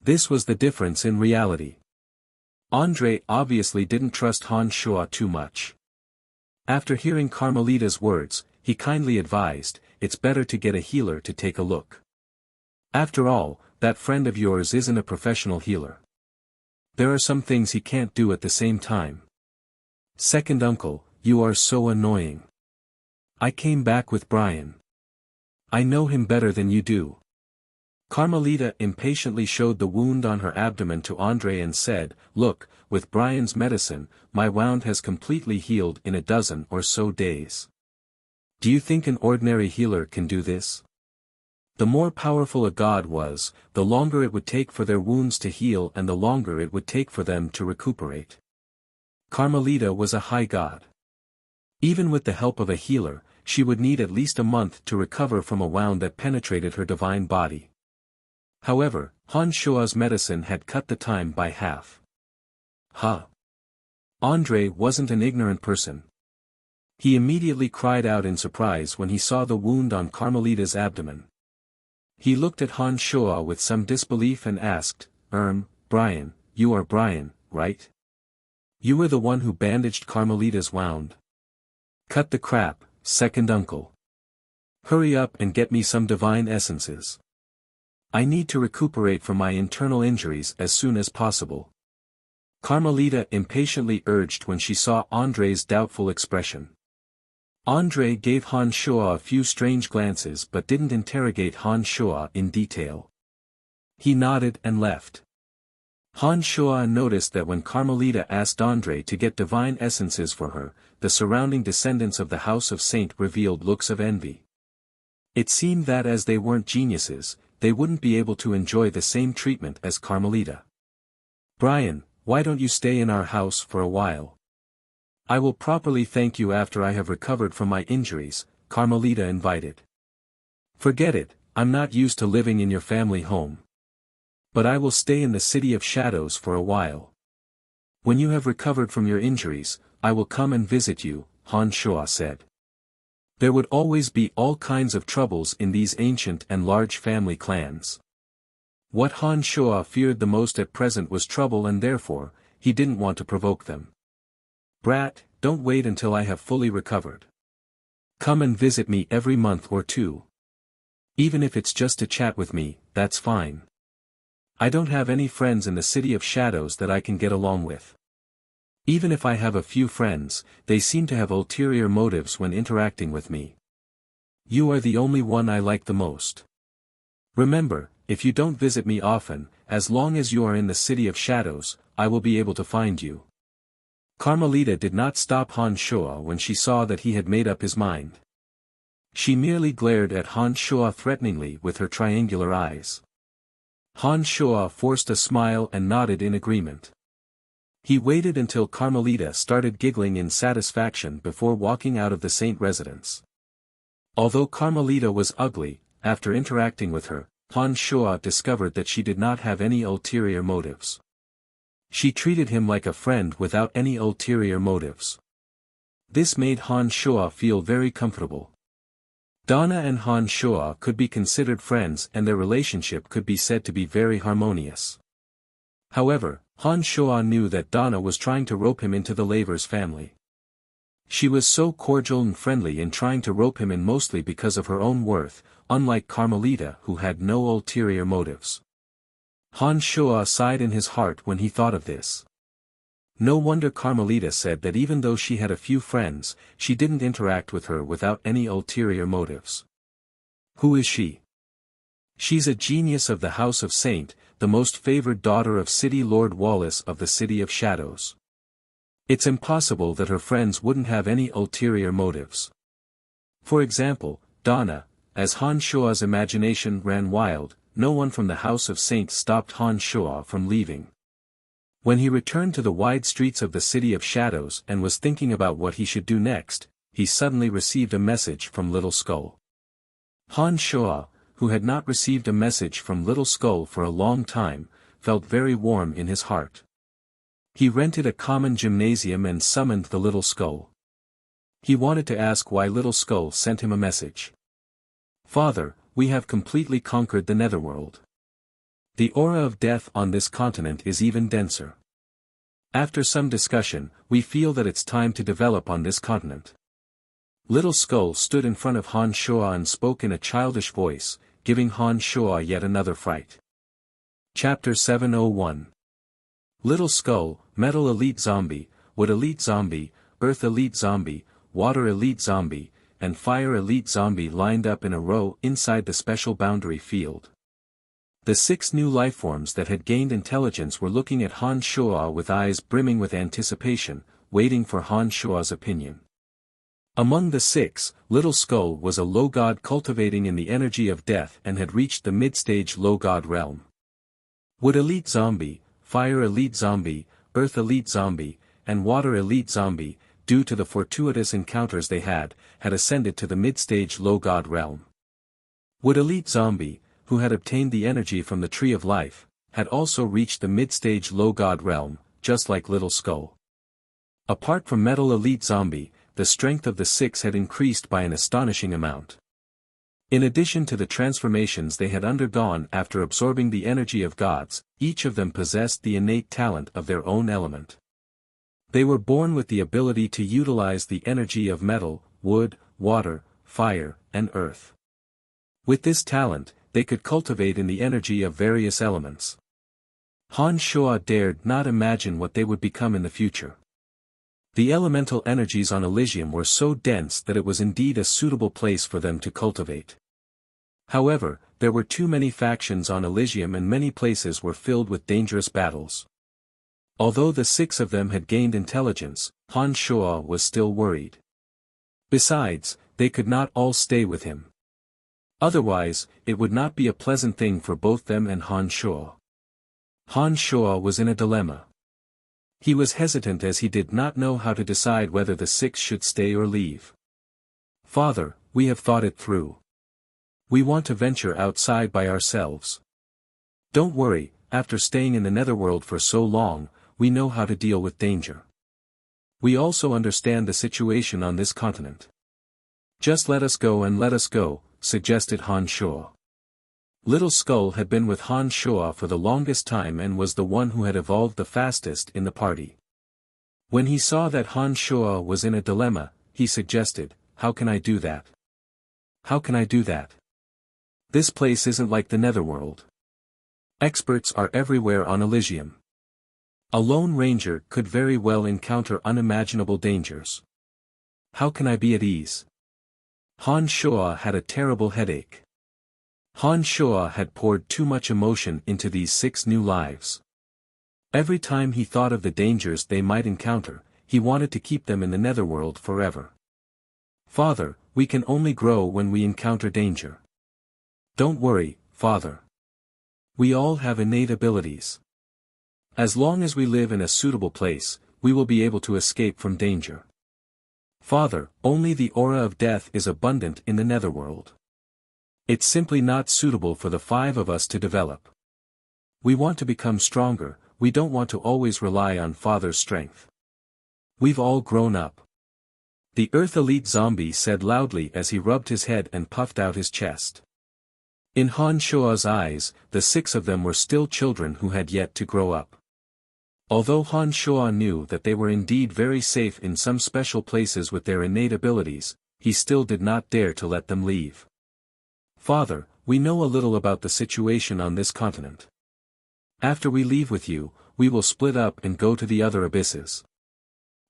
This was the difference in reality. Andre obviously didn't trust Han Shua too much. After hearing Carmelita's words, he kindly advised, "It's better to get a healer to take a look. After all, that friend of yours isn't a professional healer. There are some things he can't do at the same time." "Second uncle, you are so annoying. I came back with Brian. I know him better than you do." Carmelita impatiently showed the wound on her abdomen to Andre and said, "Look, with Brian's medicine, my wound has completely healed in a dozen or so days. Do you think an ordinary healer can do this?" The more powerful a god was, the longer it would take for their wounds to heal and the longer it would take for them to recuperate. Carmelita was a high god. Even with the help of a healer, she would need at least a month to recover from a wound that penetrated her divine body. However, Han Shua's medicine had cut the time by half. Huh! Andre wasn't an ignorant person. He immediately cried out in surprise when he saw the wound on Carmelita's abdomen. He looked at Han Shua with some disbelief and asked, Brian, you are Brian, right? You were the one who bandaged Carmelita's wound. Cut the crap, second uncle. Hurry up and get me some divine essences. I need to recuperate from my internal injuries as soon as possible. Carmelita impatiently urged when she saw Andre's doubtful expression. Andre gave Han Shua a few strange glances but didn't interrogate Han Shua in detail. He nodded and left. Han Shua noticed that when Carmelita asked Andre to get divine essences for her, the surrounding descendants of the House of Saint revealed looks of envy. It seemed that as they weren't geniuses, they wouldn't be able to enjoy the same treatment as Carmelita. "Brian, why don't you stay in our house for a while? I will properly thank you after I have recovered from my injuries," Carmelita invited. "Forget it, I'm not used to living in your family home. But I will stay in the City of Shadows for a while. When you have recovered from your injuries, I will come and visit you," Han Shua said. There would always be all kinds of troubles in these ancient and large family clans. What Han Shua feared the most at present was trouble, and therefore, he didn't want to provoke them. "Brat, don't wait until I have fully recovered. Come and visit me every month or two. Even if it's just to chat with me, that's fine. I don't have any friends in the City of Shadows that I can get along with. Even if I have a few friends, they seem to have ulterior motives when interacting with me. You are the only one I like the most. Remember, if you don't visit me often, as long as you are in the City of Shadows, I will be able to find you." Carmelita did not stop Han Shua when she saw that he had made up his mind. She merely glared at Han Shuo threateningly with her triangular eyes. Han Shuo forced a smile and nodded in agreement. He waited until Carmelita started giggling in satisfaction before walking out of the saint residence. Although Carmelita was ugly, after interacting with her, Han Shuo discovered that she did not have any ulterior motives. She treated him like a friend without any ulterior motives. This made Han Shuo feel very comfortable. Donna and Han Shuo could be considered friends and their relationship could be said to be very harmonious. However, Han Shuo knew that Donna was trying to rope him into the Lavers family. She was so cordial and friendly in trying to rope him in mostly because of her own worth, unlike Carmelita who had no ulterior motives. Han Shuo sighed in his heart when he thought of this. No wonder Carmelita said that even though she had a few friends, she didn't interact with her without any ulterior motives. Who is she? She's a genius of the House of Saint, the most favored daughter of City Lord Wallace of the City of Shadows. It's impossible that her friends wouldn't have any ulterior motives. For example, Donna, as Han Shuo's imagination ran wild, no one from the House of Saint stopped Han Shuo from leaving. When he returned to the wide streets of the City of Shadows and was thinking about what he should do next, he suddenly received a message from Little Skull. Han Shuo, who had not received a message from Little Skull for a long time, felt very warm in his heart. He rented a common gymnasium and summoned the Little Skull. He wanted to ask why Little Skull sent him a message. "Father, we have completely conquered the Netherworld. The aura of death on this continent is even denser. After some discussion, we feel that it's time to develop on this continent." Little Skull stood in front of Han Shuo and spoke in a childish voice, giving Han Shuo yet another fright. Chapter 701. Little Skull, Metal Elite Zombie, Wood Elite Zombie, Earth Elite Zombie, Water Elite Zombie, and Fire Elite Zombie lined up in a row inside the special boundary field. The 6 new lifeforms that had gained intelligence were looking at Han Shuo with eyes brimming with anticipation, waiting for Han Shuo's opinion. Among the 6, Little Skull was a low god cultivating in the energy of death and had reached the mid-stage low god realm. Wood Elite Zombie, Fire Elite Zombie, Earth Elite Zombie, and Water Elite Zombie, due to the fortuitous encounters they had ascended to the mid-stage low god realm. Wood Elite Zombie, who had obtained the energy from the Tree of Life, had also reached the mid-stage low god realm, just like Little Skull. Apart from Metal Elite Zombie, the strength of the 6 had increased by an astonishing amount. In addition to the transformations they had undergone after absorbing the energy of gods, each of them possessed the innate talent of their own element. They were born with the ability to utilize the energy of metal, wood, water, fire, and earth. With this talent, they could cultivate in the energy of various elements. Han Shuo dared not imagine what they would become in the future. The elemental energies on Elysium were so dense that it was indeed a suitable place for them to cultivate. However, there were too many factions on Elysium and many places were filled with dangerous battles. Although the 6 of them had gained intelligence, Han Shuo was still worried. Besides, they could not all stay with him. Otherwise, it would not be a pleasant thing for both them and Han Shuo. Han Shuo was in a dilemma. He was hesitant as he did not know how to decide whether the 6 should stay or leave. "Father, we have thought it through. We want to venture outside by ourselves. Don't worry, after staying in the Netherworld for so long, we know how to deal with danger. We also understand the situation on this continent. Just let us go and let us go," suggested Han Shuo. Little Skull had been with Han Shuo for the longest time and was the one who had evolved the fastest in the party. When he saw that Han Shuo was in a dilemma, he suggested, "How can I do that? How can I do that? This place isn't like the Netherworld. Experts are everywhere on Elysium. A lone ranger could very well encounter unimaginable dangers. How can I be at ease?" Han Shuo had a terrible headache. Han Shuo had poured too much emotion into these 6 new lives. Every time he thought of the dangers they might encounter, he wanted to keep them in the Netherworld forever. "Father, We can only grow when we encounter danger. Don't worry, Father. We all have innate abilities. As long as we live in a suitable place, we will be able to escape from danger. Father, only the aura of death is abundant in the netherworld. It's simply not suitable for the 5 of us to develop. We want to become stronger, we don't want to always rely on Father's strength. We've all grown up. The Earth Elite Zombie said loudly as he rubbed his head and puffed out his chest. In Han Shua's eyes, the 6 of them were still children who had yet to grow up. Although Han Shua knew that they were indeed very safe in some special places with their innate abilities, he still did not dare to let them leave. Father, we know a little about the situation on this continent. After we leave with you, we will split up and go to the other abysses.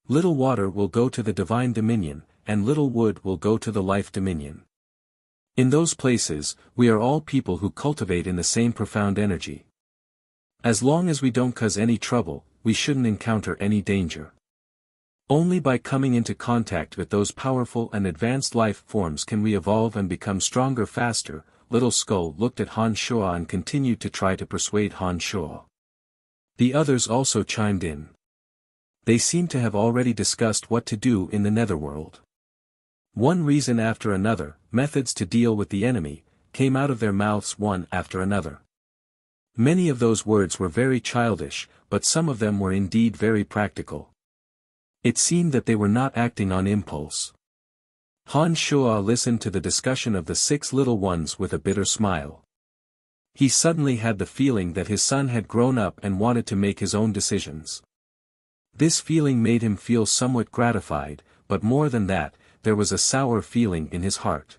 Little Water will go to the Divine Dominion, and Little Wood will go to the Life Dominion. In those places, we are all people who cultivate in the same profound energy. As long as we don't cause any trouble, we shouldn't encounter any danger. Only by coming into contact with those powerful and advanced life forms can we evolve and become stronger faster. Little Skull looked at Han Shua and continued to try to persuade Han Shua. The others also chimed in. They seemed to have already discussed what to do in the netherworld. One reason after another, methods to deal with the enemy, came out of their mouths one after another. Many of those words were very childish, but some of them were indeed very practical. It seemed that they were not acting on impulse. Han Shua listened to the discussion of the 6 little ones with a bitter smile. He suddenly had the feeling that his son had grown up and wanted to make his own decisions. This feeling made him feel somewhat gratified, but more than that, there was a sour feeling in his heart.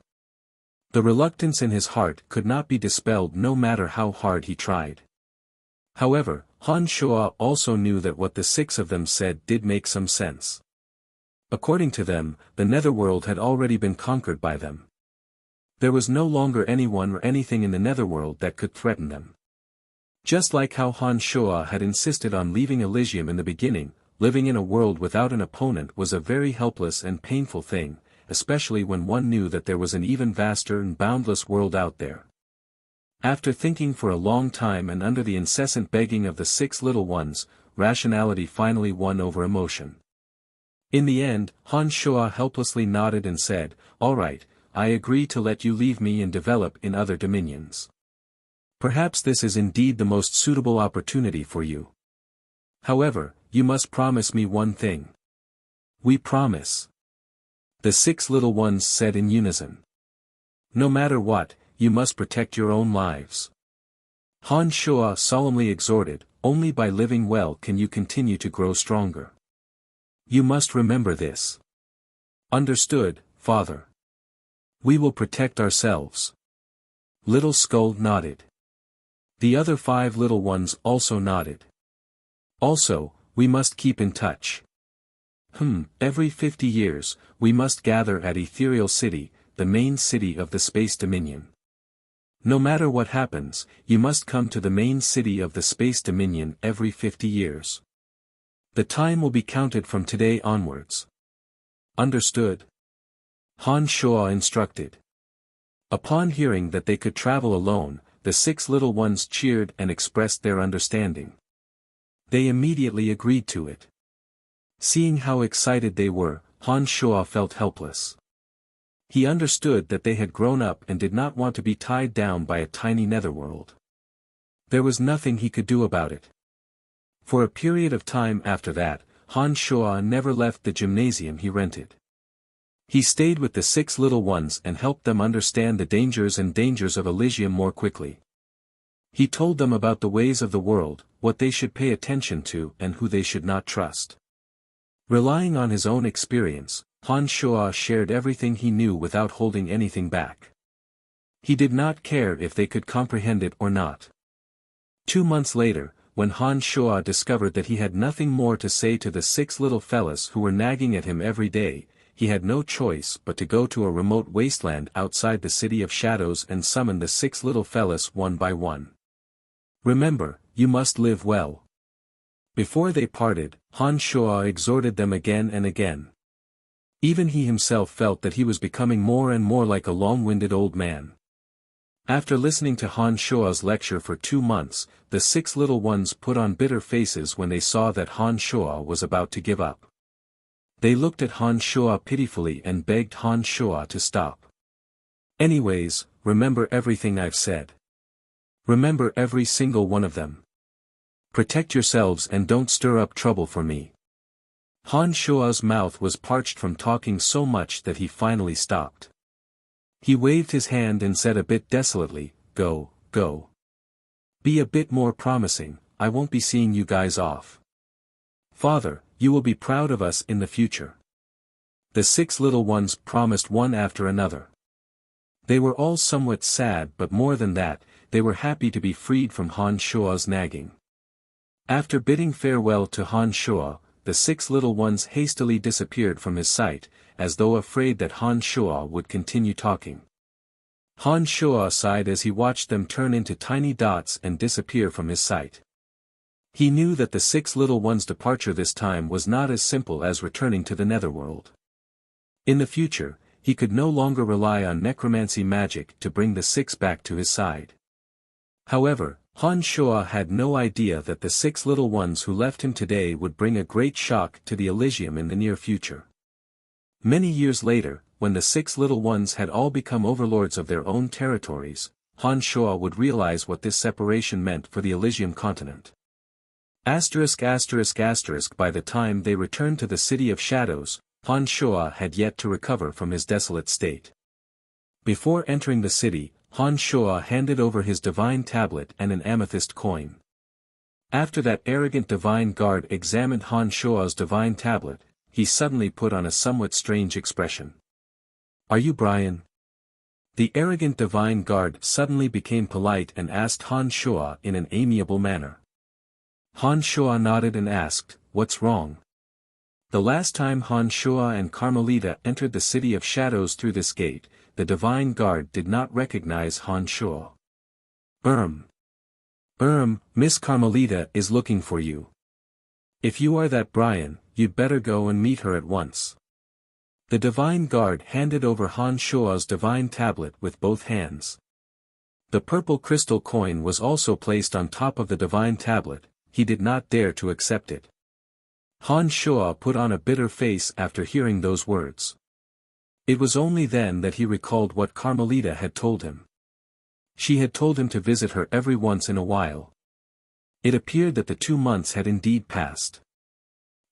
The reluctance in his heart could not be dispelled no matter how hard he tried. However, Han Shua also knew that what the 6 of them said did make some sense. According to them, the netherworld had already been conquered by them. There was no longer anyone or anything in the netherworld that could threaten them. Just like how Han Shua had insisted on leaving Elysium in the beginning, living in a world without an opponent was a very helpless and painful thing, especially when one knew that there was an even vaster and boundless world out there. After thinking for a long time and under the incessant begging of the 6 little ones, rationality finally won over emotion. In the end, Han Shua helplessly nodded and said, "All right, I agree to let you leave me and develop in other dominions. Perhaps this is indeed the most suitable opportunity for you. However, you must promise me one thing." "We promise," the 6 little ones said in unison. "No matter what, you must protect your own lives." Han Shua solemnly exhorted, "Only by living well can you continue to grow stronger. You must remember this." "Understood, Father. We will protect ourselves." Little Skull nodded. The other 5 little ones also nodded. "Also, we must keep in touch. Every 50 years, we must gather at Ethereal City, the main city of the Space Dominion. No matter what happens, you must come to the main city of the Space Dominion every 50 years. The time will be counted from today onwards." "Understood?" Han Shua instructed. Upon hearing that they could travel alone, the 6 little ones cheered and expressed their understanding. They immediately agreed to it. Seeing how excited they were, Han Shua felt helpless. He understood that they had grown up and did not want to be tied down by a tiny netherworld. There was nothing he could do about it. For a period of time after that, Han Shua never left the gymnasium he rented. He stayed with the 6 little ones and helped them understand the dangers of Elysium more quickly. He told them about the ways of the world, what they should pay attention to and who they should not trust. Relying on his own experience, Han Shua shared everything he knew without holding anything back. He did not care if they could comprehend it or not. 2 months later, when Han Shua discovered that he had nothing more to say to the 6 little fellas who were nagging at him every day, he had no choice but to go to a remote wasteland outside the City of Shadows and summon the 6 little fellas one by one. "Remember, you must live well." Before they parted, Han Shua exhorted them again and again. Even he himself felt that he was becoming more and more like a long-winded old man. After listening to Han Shua's lecture for 2 months, the 6 little ones put on bitter faces when they saw that Han Shua was about to give up. They looked at Han Shua pitifully and begged Han Shua to stop. Anyways, remember everything I've said. Remember every single one of them. Protect yourselves and don't stir up trouble for me. Han Shua's mouth was parched from talking so much that he finally stopped. He waved his hand and said a bit desolately, "Go, go. Be a bit more promising, I won't be seeing you guys off. Father, you will be proud of us in the future." The 6 little ones promised one after another. They were all somewhat sad, but more than that, they were happy to be freed from Han Shua's nagging. After bidding farewell to Han Shua, the 6 little ones hastily disappeared from his sight, as though afraid that Han Shua would continue talking. Han Shua sighed as he watched them turn into tiny dots and disappear from his sight. He knew that the 6 little ones' departure this time was not as simple as returning to the netherworld. In the future, he could no longer rely on necromancy magic to bring the 6 back to his side. However, Han Shua had no idea that the 6 little ones who left him today would bring a great shock to the Elysium in the near future. Many years later, when the 6 little ones had all become overlords of their own territories, Han Shua would realize what this separation meant for the Elysium continent. ******. By the time they returned to the City of Shadows, Han Shua had yet to recover from his desolate state. Before entering the city, Han Shua handed over his divine tablet and an amethyst coin. After that arrogant divine guard examined Han Shua's divine tablet, he suddenly put on a somewhat strange expression. "Are you Brian?" The arrogant divine guard suddenly became polite and asked Han Shua in an amiable manner. Han Shua nodded and asked, "What's wrong?" The last time Han Shua and Carmelita entered the City of Shadows through this gate, the divine guard did not recognize Han Shua. Miss Carmelita is looking for you. If you are that Brian, you'd better go and meet her at once." The divine guard handed over Han Shua's divine tablet with both hands. The purple crystal coin was also placed on top of the divine tablet. He did not dare to accept it. Han Shua put on a bitter face after hearing those words. It was only then that he recalled what Carmelita had told him. She had told him to visit her every once in a while. It appeared that the 2 months had indeed passed.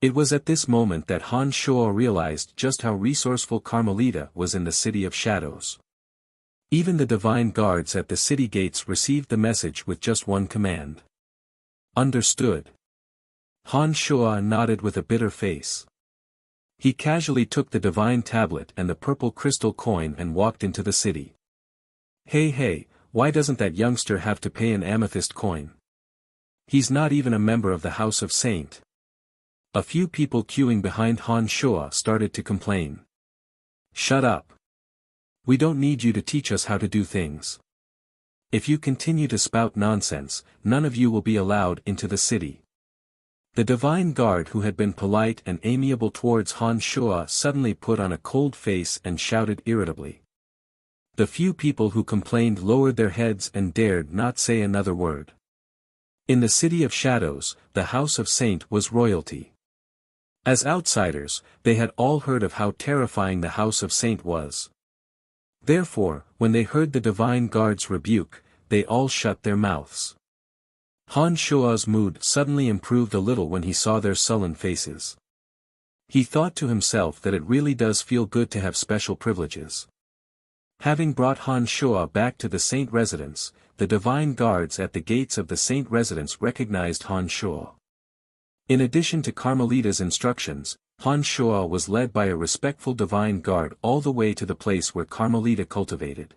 It was at this moment that Han Shua realized just how resourceful Carmelita was in the City of Shadows. Even the divine guards at the city gates received the message with just one command. "Understood." Han Shua nodded with a bitter face. He casually took the divine tablet and the purple crystal coin and walked into the city. Hey, why doesn't that youngster have to pay an amethyst coin? He's not even a member of the House of Saint. A few people queuing behind Han Shua started to complain. "Shut up. We don't need you to teach us how to do things. If you continue to spout nonsense, none of you will be allowed into the city." The divine guard who had been polite and amiable towards Han Shua suddenly put on a cold face and shouted irritably. The few people who complained lowered their heads and dared not say another word. In the City of Shadows, the House of Saint was royalty. As outsiders, they had all heard of how terrifying the House of Saint was. Therefore, when they heard the divine guard's rebuke, they all shut their mouths. Han Shua's mood suddenly improved a little when he saw their sullen faces. He thought to himself that it really does feel good to have special privileges. Having brought Han Shua back to the Saint residence, the divine guards at the gates of the Saint residence recognized Han Shua. In addition to Carmelita's instructions, Han Shua was led by a respectful divine guard all the way to the place where Carmelita cultivated.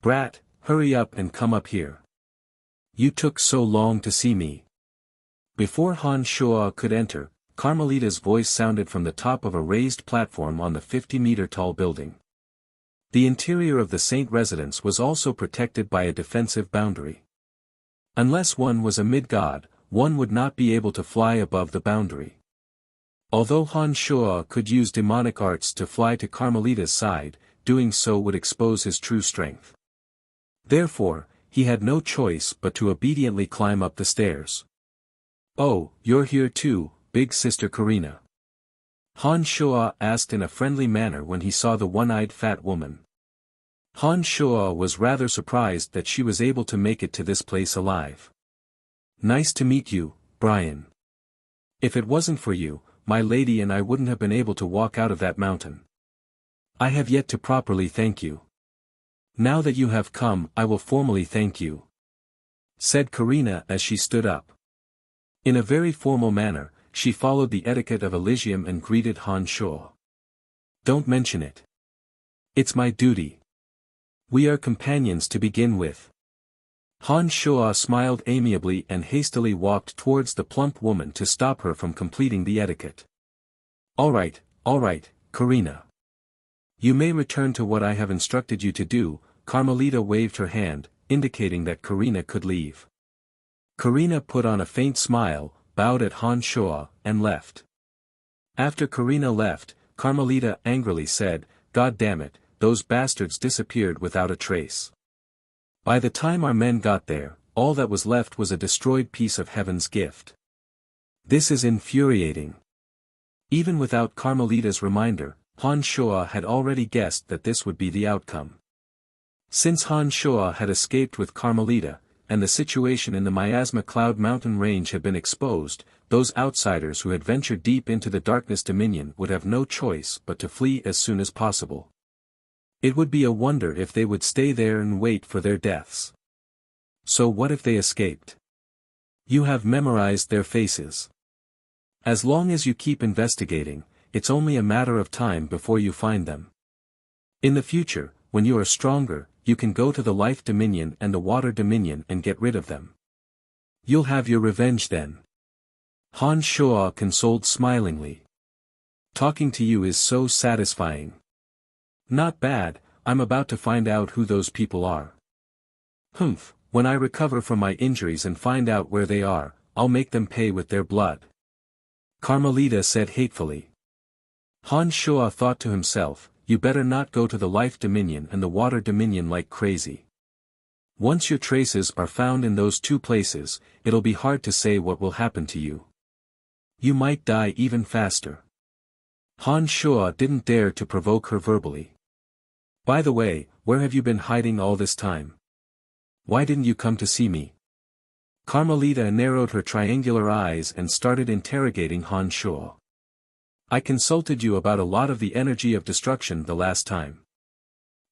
"Brat, hurry up and come up here. You took so long to see me." Before Han Shua could enter, Carmelita's voice sounded from the top of a raised platform on the 50-meter-tall building. The interior of the Saint residence was also protected by a defensive boundary. Unless one was a mid-god, one would not be able to fly above the boundary. Although Han Shuo could use demonic arts to fly to Carmelita's side, doing so would expose his true strength. Therefore, he had no choice but to obediently climb up the stairs. "Oh, you're here too, big sister Karina?" Han Shuo asked in a friendly manner when he saw the one-eyed fat woman. Han Shuo was rather surprised that she was able to make it to this place alive. "Nice to meet you, Brian. If it wasn't for you, my lady and I wouldn't have been able to walk out of that mountain. I have yet to properly thank you. Now that you have come, I will formally thank you," said Karina as she stood up. In a very formal manner, she followed the etiquette of Elysium and greeted Han Shuo. "Don't mention it. It's my duty. We are companions to begin with." Han Shuo smiled amiably and hastily walked towards the plump woman to stop her from completing the etiquette. All right, Karina. You may return to what I have instructed you to do." Carmelita waved her hand, indicating that Karina could leave. Karina put on a faint smile, bowed at Han Shuo, and left. After Karina left, Carmelita angrily said, "God damn it, those bastards disappeared without a trace. By the time our men got there, all that was left was a destroyed piece of heaven's gift. This is infuriating." Even without Carmelita's reminder, Han Shuo had already guessed that this would be the outcome. Since Han Shuo had escaped with Carmelita, and the situation in the Miasma Cloud Mountain range had been exposed, those outsiders who had ventured deep into the Darkness Dominion would have no choice but to flee as soon as possible. It would be a wonder if they would stay there and wait for their deaths. So what if they escaped? You have memorized their faces. As long as you keep investigating, it's only a matter of time before you find them. In the future, when you are stronger, you can go to the Life Dominion and the Water Dominion and get rid of them. You'll have your revenge then. Han Shuo consoled smilingly. Talking to you is so satisfying. Not bad, I'm about to find out who those people are. Humph, when I recover from my injuries and find out where they are, I'll make them pay with their blood. Carmelita said hatefully. Han Shuo thought to himself, you better not go to the Life Dominion and the Water Dominion like crazy. Once your traces are found in those two places, it'll be hard to say what will happen to you. You might die even faster. Han Shuo didn't dare to provoke her verbally. By the way, where have you been hiding all this time? Why didn't you come to see me? Carmelita narrowed her triangular eyes and started interrogating Han Shuo. I consulted you about a lot of the energy of destruction the last time.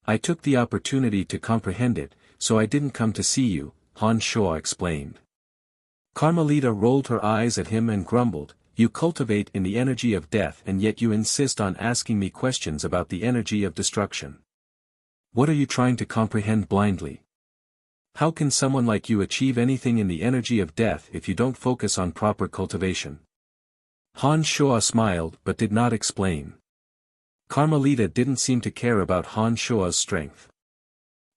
I took the opportunity to comprehend it, so I didn't come to see you, Han Shuo explained. Carmelita rolled her eyes at him and grumbled, you cultivate in the energy of death and yet you insist on asking me questions about the energy of destruction. What are you trying to comprehend blindly? How can someone like you achieve anything in the energy of death if you don't focus on proper cultivation? Han Shuo smiled but did not explain. Carmelita didn't seem to care about Han Shuo's strength.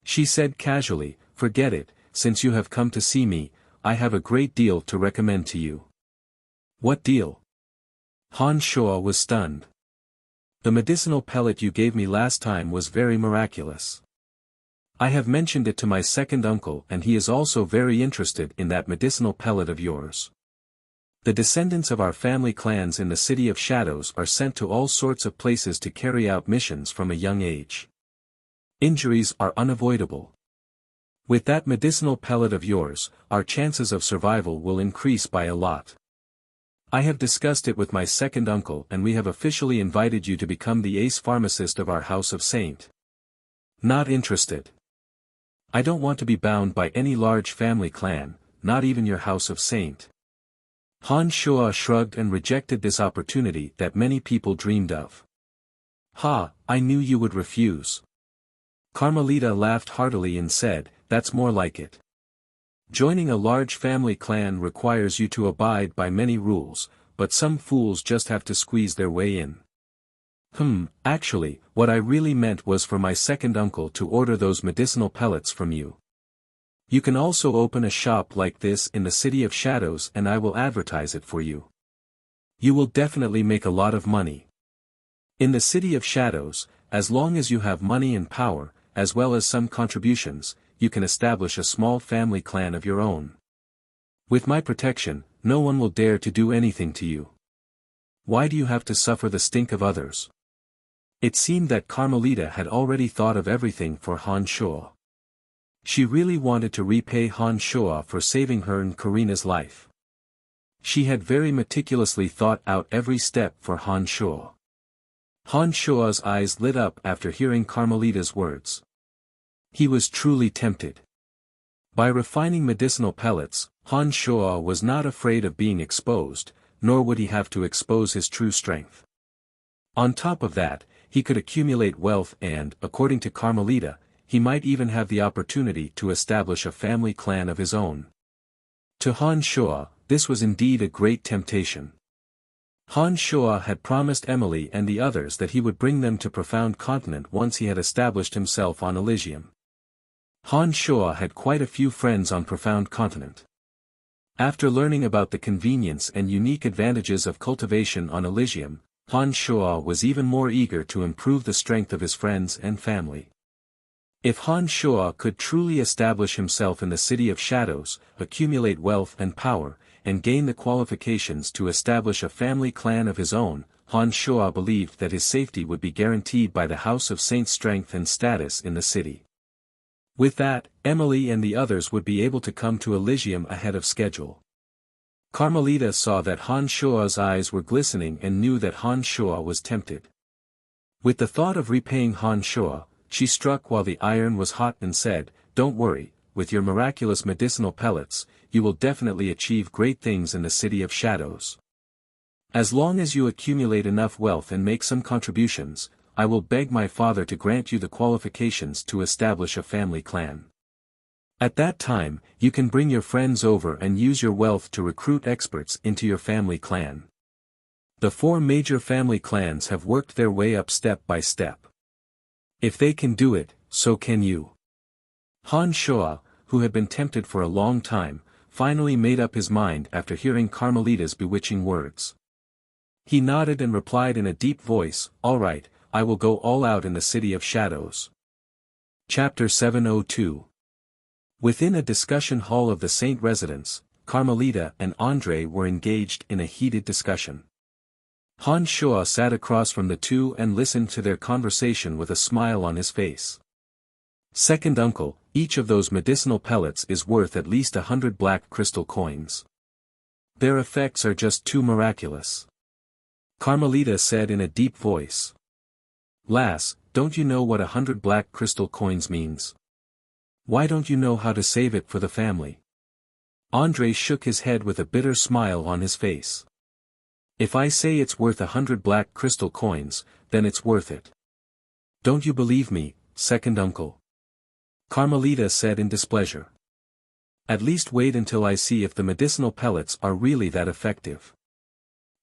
She said casually, forget it, since you have come to see me, I have a great deal to recommend to you. What deal? Han Shuo was stunned. The medicinal pellet you gave me last time was very miraculous. I have mentioned it to my second uncle and he is also very interested in that medicinal pellet of yours. The descendants of our family clans in the City of Shadows are sent to all sorts of places to carry out missions from a young age. Injuries are unavoidable. With that medicinal pellet of yours, our chances of survival will increase by a lot. I have discussed it with my second uncle and we have officially invited you to become the ace pharmacist of our House of Saint. Not interested. I don't want to be bound by any large family clan, not even your House of Saint. Han Shuo shrugged and rejected this opportunity that many people dreamed of. Ha, I knew you would refuse. Carmelita laughed heartily and said, that's more like it. Joining a large family clan requires you to abide by many rules, but some fools just have to squeeze their way in. Actually, what I really meant was for my second uncle to order those medicinal pellets from you. You can also open a shop like this in the City of Shadows and I will advertise it for you. You will definitely make a lot of money. In the City of Shadows, as long as you have money and power, as well as some contributions, you can establish a small family clan of your own. With my protection, no one will dare to do anything to you. Why do you have to suffer the stink of others? It seemed that Carmelita had already thought of everything for Han Shuo. She really wanted to repay Han Shuo for saving her and Karina's life. She had very meticulously thought out every step for Han Shuo. Han Shuo's eyes lit up after hearing Carmelita's words. He was truly tempted. By refining medicinal pellets, Han Shuo was not afraid of being exposed, nor would he have to expose his true strength. On top of that, he could accumulate wealth and, according to Carmelita, he might even have the opportunity to establish a family clan of his own. To Han Shuo, this was indeed a great temptation. Han Shuo had promised Emily and the others that he would bring them to Profound Continent once he had established himself on Elysium. Han Shuo had quite a few friends on Profound Continent. After learning about the convenience and unique advantages of cultivation on Elysium, Han Shuo was even more eager to improve the strength of his friends and family. If Han Shuo could truly establish himself in the City of Shadows, accumulate wealth and power, and gain the qualifications to establish a family clan of his own, Han Shuo believed that his safety would be guaranteed by the House of Saint's strength and status in the city. With that, Emily and the others would be able to come to Elysium ahead of schedule. Carmelita saw that Han Shuo's eyes were glistening and knew that Han Shuo was tempted. With the thought of repaying Han Shuo, she struck while the iron was hot and said, "Don't worry, with your miraculous medicinal pellets, you will definitely achieve great things in the City of Shadows. As long as you accumulate enough wealth and make some contributions, I will beg my father to grant you the qualifications to establish a family clan. At that time, you can bring your friends over and use your wealth to recruit experts into your family clan. The 4 major family clans have worked their way up step by step. If they can do it, so can you." Han Shuo, who had been tempted for a long time, finally made up his mind after hearing Carmelita's bewitching words. He nodded and replied in a deep voice, "All right, I will go all out in the City of Shadows." Chapter 702. Within a discussion hall of the Saint residence, Carmelita and André were engaged in a heated discussion. Han Shuo sat across from the two and listened to their conversation with a smile on his face. "Second uncle, each of those medicinal pellets is worth at least 100 black crystal coins. Their effects are just too miraculous," Carmelita said in a deep voice. "Lass, don't you know what 100 black crystal coins means? Why don't you know how to save it for the family?" André shook his head with a bitter smile on his face. "If I say it's worth 100 black crystal coins, then it's worth it. Don't you believe me, second uncle?" Carmelita said in displeasure. "At least wait until I see if the medicinal pellets are really that effective.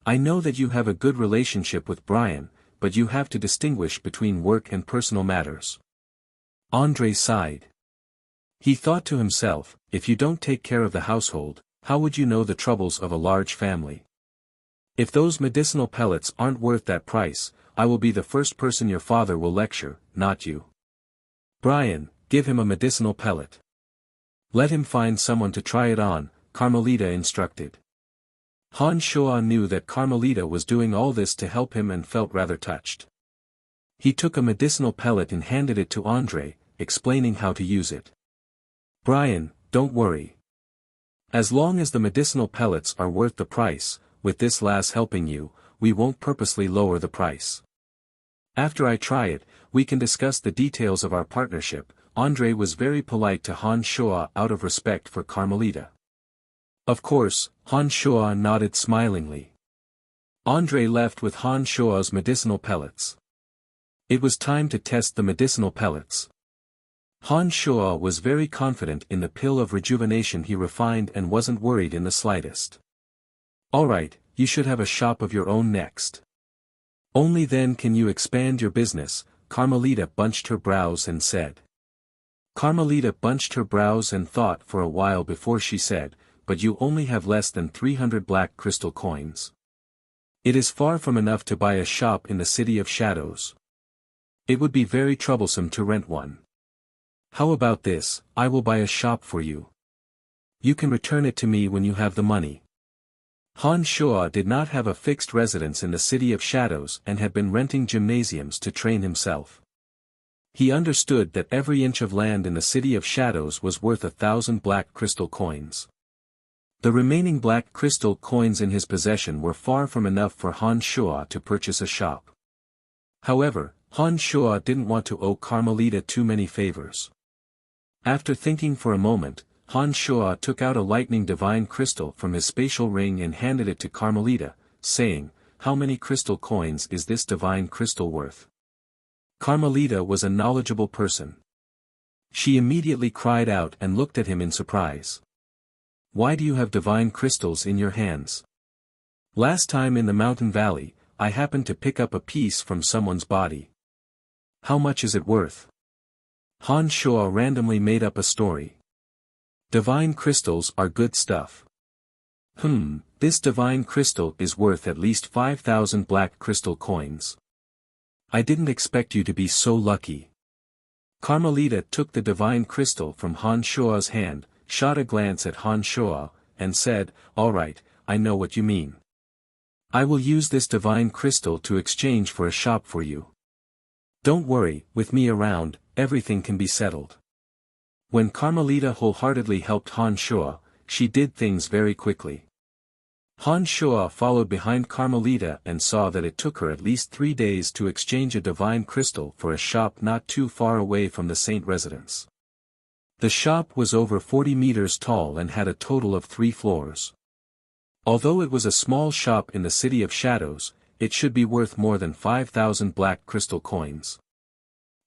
I know that you have a good relationship with Brian, but you have to distinguish between work and personal matters." André sighed. He thought to himself, if you don't take care of the household, how would you know the troubles of a large family? If those medicinal pellets aren't worth that price, I will be the first person your father will lecture, not you. Brian, give him a medicinal pellet. Let him find someone to try it on, Carmelita instructed. Han Shuo knew that Carmelita was doing all this to help him and felt rather touched. He took a medicinal pellet and handed it to André, explaining how to use it. "Brian, don't worry. As long as the medicinal pellets are worth the price, with this lass helping you, we won't purposely lower the price. After I try it, we can discuss the details of our partnership." André was very polite to Han Shuo out of respect for Carmelita. Of course, Han Shuo nodded smilingly. André left with Han Shuo's medicinal pellets. It was time to test the medicinal pellets. Han Shuo was very confident in the pill of rejuvenation he refined and wasn't worried in the slightest. "Alright, you should have a shop of your own next. Only then can you expand your business," Carmelita bunched her brows and said. Carmelita bunched her brows and thought for a while before she said, "But you only have less than 300 black crystal coins. It is far from enough to buy a shop in the City of Shadows. It would be very troublesome to rent one. How about this, I will buy a shop for you. You can return it to me when you have the money. Han Shuo did not have a fixed residence in the City of Shadows and had been renting gymnasiums to train himself. He understood that every inch of land in the City of Shadows was worth 1,000 black crystal coins. The remaining black crystal coins in his possession were far from enough for Han Shuo to purchase a shop. However, Han Shuo didn't want to owe Carmelita too many favors. After thinking for a moment, Han Shuo took out a lightning divine crystal from his spatial ring and handed it to Carmelita, saying, "How many crystal coins is this divine crystal worth?" Carmelita was a knowledgeable person. She immediately cried out and looked at him in surprise. "Why do you have divine crystals in your hands? Last time in the mountain valley, I happened to pick up a piece from someone's body. How much is it worth?" Han Shuo randomly made up a story. "Divine crystals are good stuff. This divine crystal is worth at least 5,000 black crystal coins. I didn't expect you to be so lucky." Carmelita took the divine crystal from Han Shuo's hand, shot a glance at Han Shuo, and said, "All right, I know what you mean. I will use this divine crystal to exchange for a shop for you. Don't worry, with me around, everything can be settled." When Carmelita wholeheartedly helped Han Shuo, she did things very quickly. Han Shuo followed behind Carmelita and saw that it took her at least 3 days to exchange a divine crystal for a shop not too far away from the saint residence. The shop was over 40 meters tall and had a total of 3 floors. Although it was a small shop in the City of Shadows, it should be worth more than 5,000 black crystal coins.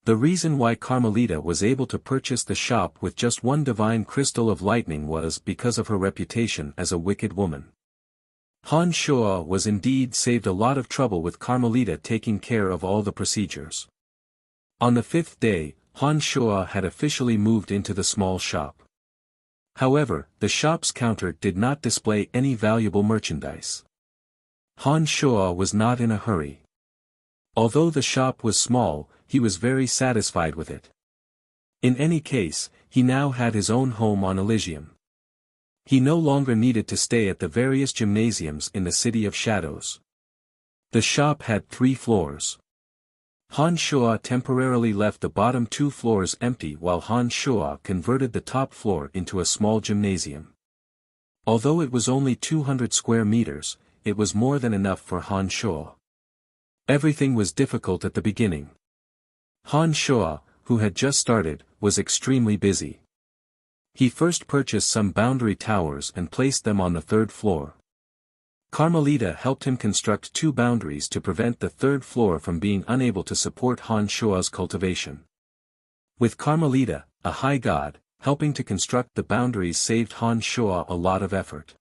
The reason why Carmelita was able to purchase the shop with just one divine crystal of lightning was because of her reputation as a wicked woman. Han Shuo was indeed saved a lot of trouble with Carmelita taking care of all the procedures. On the 5th day, Han Shuo had officially moved into the small shop. However, the shop's counter did not display any valuable merchandise. Han Shuo was not in a hurry. Although the shop was small, he was very satisfied with it. In any case, he now had his own home on Elysium. He no longer needed to stay at the various gymnasiums in the City of Shadows. The shop had 3 floors. Han Shuo temporarily left the bottom 2 floors empty while Han Shuo converted the top floor into a small gymnasium. Although it was only 200 square meters, it was more than enough for Han Shuo. Everything was difficult at the beginning. Han Shuo, who had just started, was extremely busy. He first purchased some boundary towers and placed them on the 3rd floor. Carmelita helped him construct 2 boundaries to prevent the 3rd floor from being unable to support Han Shuo's cultivation. With Carmelita, a high god, helping to construct the boundaries saved Han Shuo a lot of effort.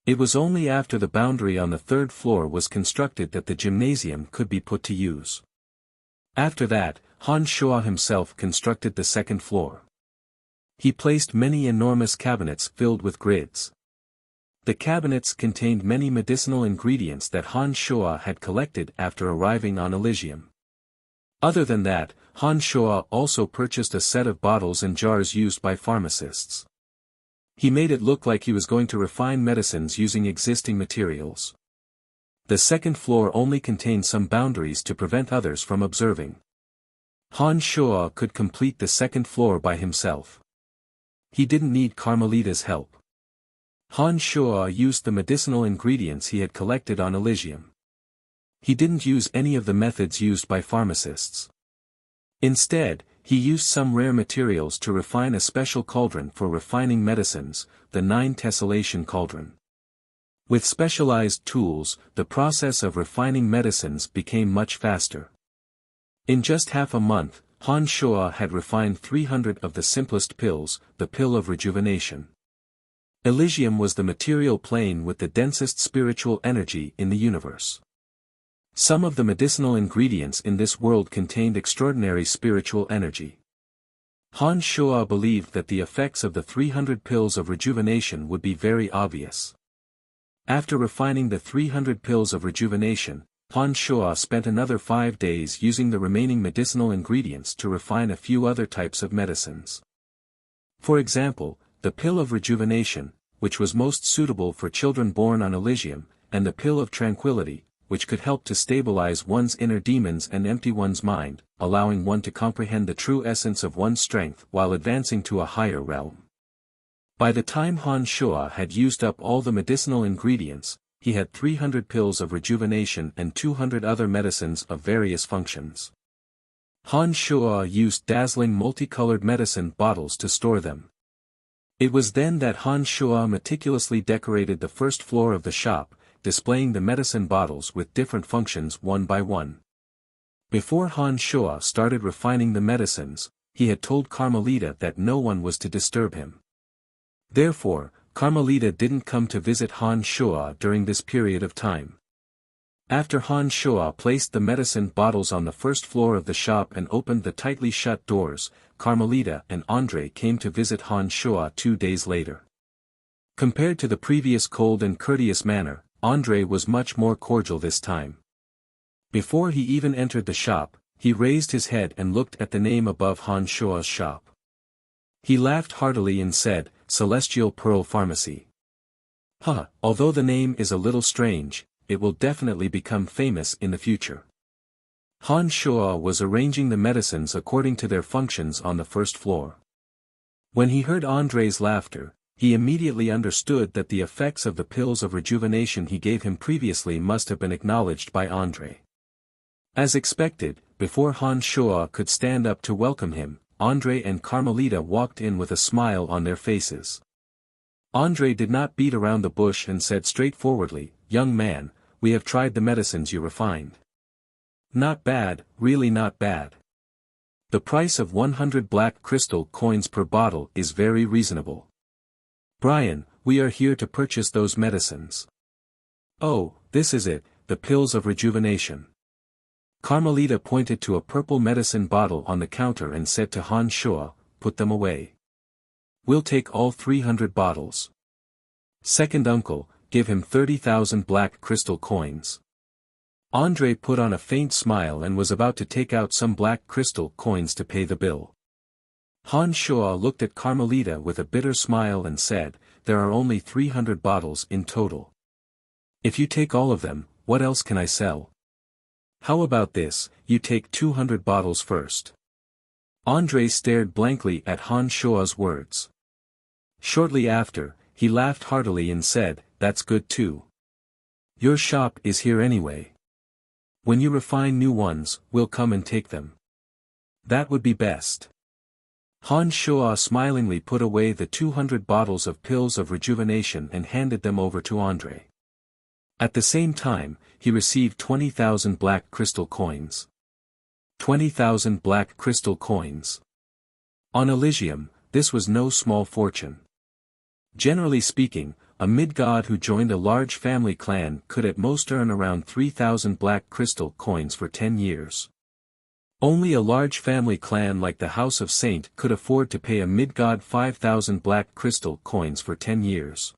It was only after the boundary on the 3rd floor was constructed that the gymnasium could be put to use. After that, Han Shuo himself constructed the 2nd floor. He placed many enormous cabinets filled with grids. The cabinets contained many medicinal ingredients that Han Shuo had collected after arriving on Elysium. Other than that, Han Shuo also purchased a set of bottles and jars used by pharmacists. He made it look like he was going to refine medicines using existing materials. The 2nd floor only contained some boundaries to prevent others from observing. Han Shuo could complete the 2nd floor by himself. He didn't need Carmelita's help. Han Shuo used the medicinal ingredients he had collected on Elysium. He didn't use any of the methods used by pharmacists. Instead, he used some rare materials to refine a special cauldron for refining medicines, the 9 tessellation cauldron. With specialized tools, the process of refining medicines became much faster. In just half a month, Han Shuo had refined 300 of the simplest pills, the pill of rejuvenation. Elysium was the material plane with the densest spiritual energy in the universe. Some of the medicinal ingredients in this world contained extraordinary spiritual energy. Han Shuo believed that the effects of the 300 pills of rejuvenation would be very obvious. After refining the 300 pills of rejuvenation, Han Shuo spent another 5 days using the remaining medicinal ingredients to refine a few other types of medicines. For example, the pill of rejuvenation, which was most suitable for children born on Elysium, and the pill of tranquility, which could help to stabilize one's inner demons and empty one's mind, allowing one to comprehend the true essence of one's strength while advancing to a higher realm. By the time Han Shuo had used up all the medicinal ingredients, he had 300 pills of rejuvenation and 200 other medicines of various functions. Han Shuo used dazzling multicolored medicine bottles to store them. It was then that Han Shuo meticulously decorated the first floor of the shop, displaying the medicine bottles with different functions one by one. Before Han Shuo started refining the medicines, he had told Carmelita that no one was to disturb him. Therefore, Carmelita didn't come to visit Han Shuo during this period of time. After Han Shuo placed the medicine bottles on the first floor of the shop and opened the tightly shut doors, Carmelita and Andre came to visit Han Shuo 2 days later. Compared to the previous cold and courteous manner, Andre was much more cordial this time. Before he even entered the shop, he raised his head and looked at the name above Han Shuo's shop. He laughed heartily and said, "Celestial Pearl Pharmacy." Although the name is a little strange, it will definitely become famous in the future. Han Shuo was arranging the medicines according to their functions on the first floor. When he heard Andre's laughter, he immediately understood that the effects of the pills of rejuvenation he gave him previously must have been acknowledged by Andre. As expected, before Han Shuo could stand up to welcome him, Andre and Carmelita walked in with a smile on their faces. Andre did not beat around the bush and said straightforwardly, "Young man, we have tried the medicines you refined. Not bad, really not bad. The price of 100 black crystal coins per bottle is very reasonable. Brian, we are here to purchase those medicines." "Oh, this is it, the pills of rejuvenation." Carmelita pointed to a purple medicine bottle on the counter and said to Han Shuo, "Put them away. We'll take all 300 bottles. Second uncle, give him 30,000 black crystal coins." Andre put on a faint smile and was about to take out some black crystal coins to pay the bill. Han Shuo looked at Carmelita with a bitter smile and said, "There are only 300 bottles in total. If you take all of them, what else can I sell? How about this, you take 200 bottles first." Andre stared blankly at Han Shuo's words. Shortly after, he laughed heartily and said, "That's good too. Your shop is here anyway. When you refine new ones, we'll come and take them. That would be best." Han Shuo smilingly put away the 200 bottles of pills of rejuvenation and handed them over to Andre. At the same time, he received 20,000 black crystal coins. 20,000 black crystal coins. On Elysium, this was no small fortune. Generally speaking, a mid-god who joined a large family clan could at most earn around 3,000 black crystal coins for 10 years. Only a large family clan like the House of Saint could afford to pay a mid-god 5,000 black crystal coins for 10 years.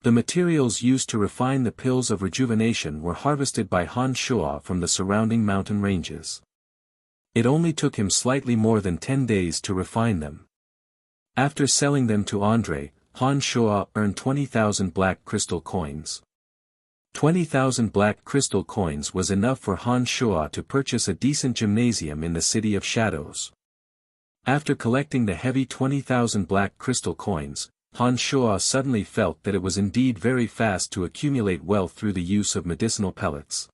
The materials used to refine the pills of rejuvenation were harvested by Han Shuo from the surrounding mountain ranges. It only took him slightly more than 10 days to refine them. After selling them to Andre, Han Shuo earned 20,000 black crystal coins. 20,000 black crystal coins was enough for Han Shuo to purchase a decent gymnasium in the City of Shadows. After collecting the heavy 20,000 black crystal coins, Han Shuo suddenly felt that it was indeed very fast to accumulate wealth through the use of medicinal pellets.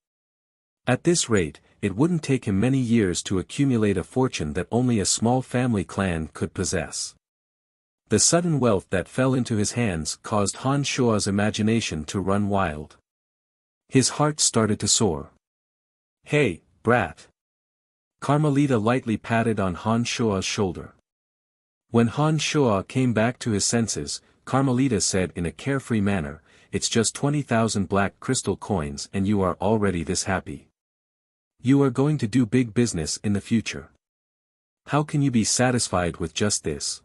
At this rate, it wouldn't take him many years to accumulate a fortune that only a small family clan could possess. The sudden wealth that fell into his hands caused Han Shuo's imagination to run wild. His heart started to soar. "Hey, brat." Carmelita lightly patted on Han Shuo's shoulder. When Han Shuo came back to his senses, Carmelita said in a carefree manner, "It's just 20,000 black crystal coins and you are already this happy. You are going to do big business in the future. How can you be satisfied with just this?"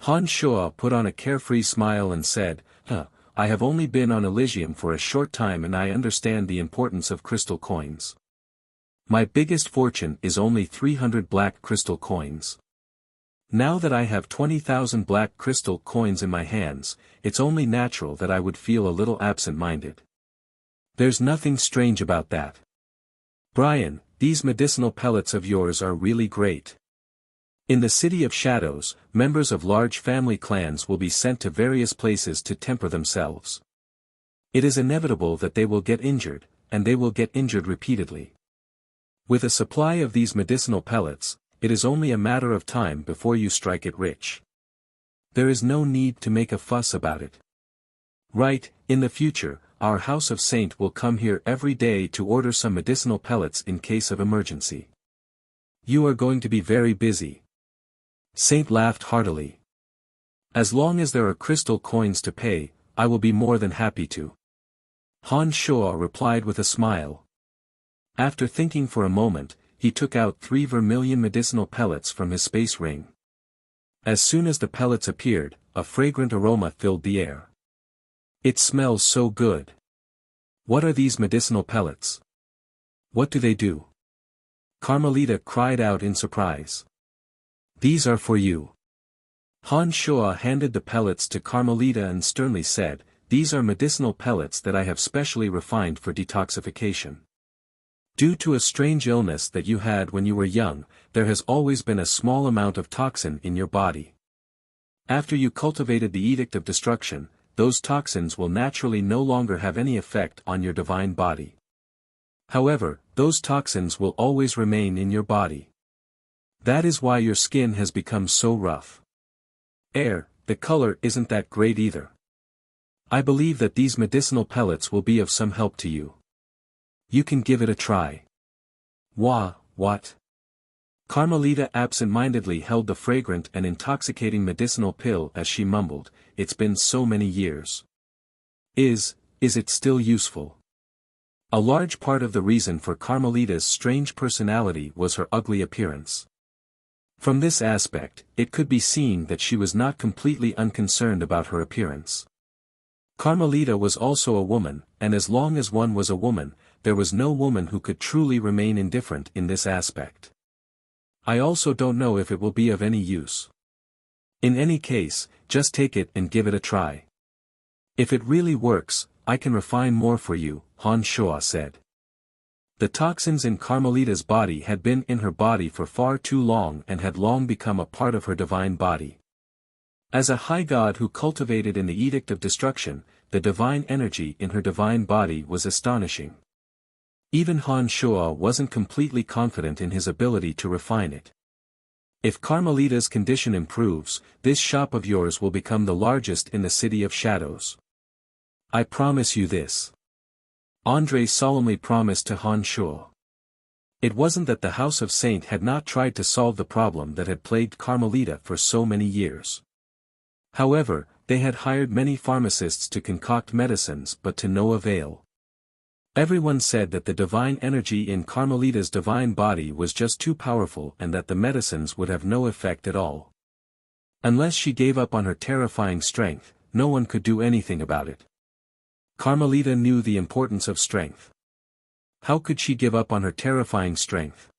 Han Shuo put on a carefree smile and said, I have only been on Elysium for a short time and I understand the importance of crystal coins. My biggest fortune is only 300 black crystal coins. Now that I have 20,000 black crystal coins in my hands, it's only natural that I would feel a little absent-minded. There's nothing strange about that. Brian, these medicinal pellets of yours are really great. In the City of Shadows, members of large family clans will be sent to various places to temper themselves. It is inevitable that they will get injured, and they will get injured repeatedly. With a supply of these medicinal pellets, it is only a matter of time before you strike it rich. There is no need to make a fuss about it. Right, in the future, our House of Saint will come here every day to order some medicinal pellets in case of emergency. You are going to be very busy. Saint laughed heartily. As long as there are crystal coins to pay, I will be more than happy to. Han Shuo replied with a smile. After thinking for a moment, he took out 3 vermilion medicinal pellets from his space ring. As soon as the pellets appeared, a fragrant aroma filled the air. It smells so good. What are these medicinal pellets? What do they do? Carmelita cried out in surprise. These are for you. Han Shuo handed the pellets to Carmelita and sternly said, these are medicinal pellets that I have specially refined for detoxification. Due to a strange illness that you had when you were young, there has always been a small amount of toxin in your body. After you cultivated the Edict of Destruction, those toxins will naturally no longer have any effect on your divine body. However, those toxins will always remain in your body. That is why your skin has become so rough. The color isn't that great either. I believe that these medicinal pellets will be of some help to you. You can give it a try. What? Carmelita absent-mindedly held the fragrant and intoxicating medicinal pill as she mumbled, it's been so many years. Is it still useful? A large part of the reason for Carmelita's strange personality was her ugly appearance. From this aspect, it could be seen that she was not completely unconcerned about her appearance. Carmelita was also a woman, and as long as one was a woman, there was no woman who could truly remain indifferent in this aspect. I also don't know if it will be of any use. In any case, just take it and give it a try. If it really works, I can refine more for you, Han Shuo said. The toxins in Carmelita's body had been in her body for far too long and had long become a part of her divine body. As a high god who cultivated in the Edict of Destruction, the divine energy in her divine body was astonishing. Even Han Shuo wasn't completely confident in his ability to refine it. If Carmelita's condition improves, this shop of yours will become the largest in the City of Shadows. I promise you this. Andre solemnly promised to Han Shuo. It wasn't that the House of Saint had not tried to solve the problem that had plagued Carmelita for so many years. However, they had hired many pharmacists to concoct medicines but to no avail. Everyone said that the divine energy in Carmelita's divine body was just too powerful and that the medicines would have no effect at all. Unless she gave up on her terrifying strength, no one could do anything about it. Carmelita knew the importance of strength. How could she give up on her terrifying strength?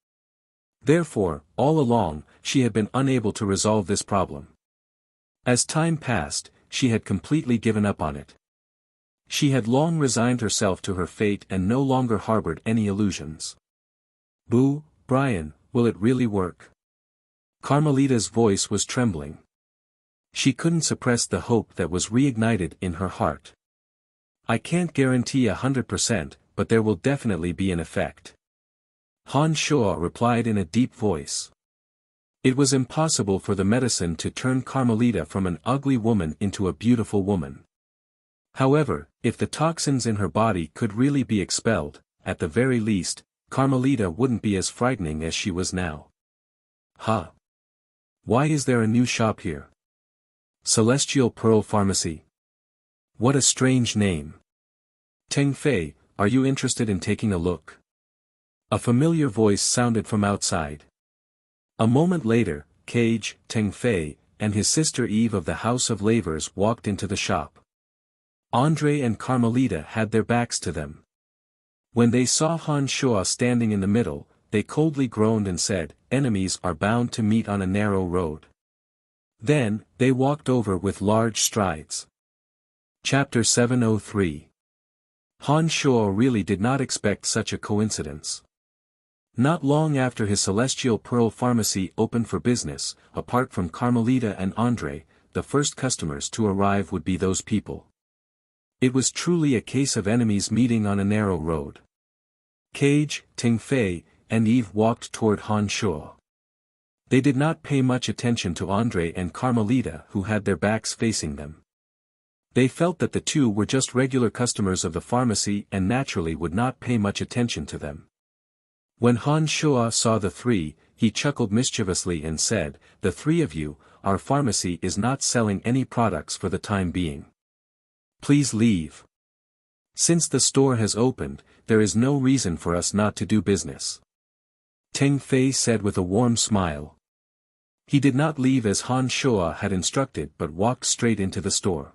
Therefore, all along, she had been unable to resolve this problem. As time passed, she had completely given up on it. She had long resigned herself to her fate and no longer harbored any illusions. Brian, will it really work? Carmelita's voice was trembling. She couldn't suppress the hope that was reignited in her heart. I can't guarantee 100%, but there will definitely be an effect. Han Shuo replied in a deep voice. It was impossible for the medicine to turn Carmelita from an ugly woman into a beautiful woman. However, if the toxins in her body could really be expelled, at the very least, Carmelita wouldn't be as frightening as she was now. Why is there a new shop here? Celestial Pearl Pharmacy. What a strange name. Teng Fei, are you interested in taking a look? A familiar voice sounded from outside. A moment later, Teng Fei, and his sister Eve of the House of Lavers walked into the shop. Andre and Carmelita had their backs to them. When they saw Han Shuo standing in the middle, they coldly groaned and said, "Enemies are bound to meet on a narrow road." Then, they walked over with large strides. Chapter 703. Han Shuo really did not expect such a coincidence. Not long after his Celestial Pearl Pharmacy opened for business, apart from Carmelita and Andre, the first customers to arrive would be those people. It was truly a case of enemies meeting on a narrow road. Cage, Ting Fei, and Eve walked toward Han Shuo. They did not pay much attention to Andre and Carmelita, who had their backs facing them. They felt that the two were just regular customers of the pharmacy and naturally would not pay much attention to them. When Han Shuo saw the three, he chuckled mischievously and said, "The three of you, our pharmacy is not selling any products for the time being. Please leave. Since the store has opened, there is no reason for us not to do business." Ting Fei said with a warm smile. He did not leave as Han Shuo had instructed but walked straight into the store.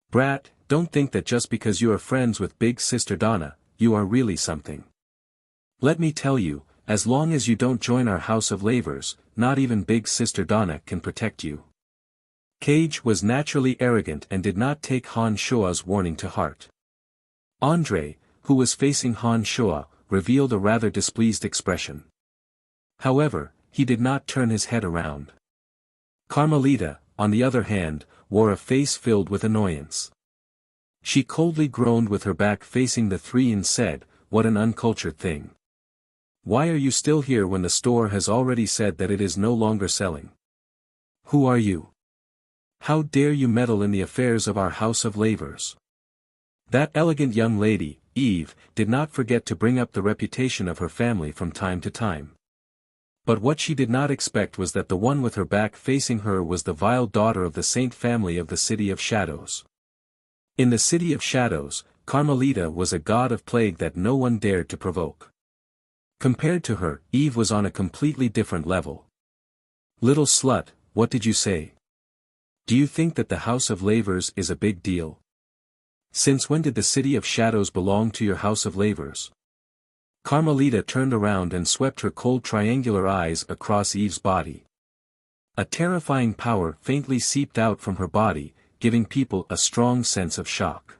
"Brat, don't think that just because you are friends with Big Sister Donna, you are really something. Let me tell you, as long as you don't join our House of Lavers, not even Big Sister Donna can protect you." Cage was naturally arrogant and did not take Han Shuo's warning to heart. Andre, who was facing Han Shuo, revealed a rather displeased expression. However, he did not turn his head around. Carmelita, on the other hand, wore a face filled with annoyance. She coldly groaned with her back facing the three and said, "What an uncultured thing. Why are you still here when the store has already said that it is no longer selling? Who are you? How dare you meddle in the affairs of our House of Lavers?" That elegant young lady, Eve, did not forget to bring up the reputation of her family from time to time. But what she did not expect was that the one with her back facing her was the vile daughter of the saint family of the City of Shadows. In the City of Shadows, Carmelita was a god of plague that no one dared to provoke. Compared to her, Eve was on a completely different level. "Little slut, what did you say? Do you think that the House of Lavers is a big deal? Since when did the City of Shadows belong to your House of Lavers?" Carmelita turned around and swept her cold triangular eyes across Eve's body. A terrifying power faintly seeped out from her body, giving people a strong sense of shock.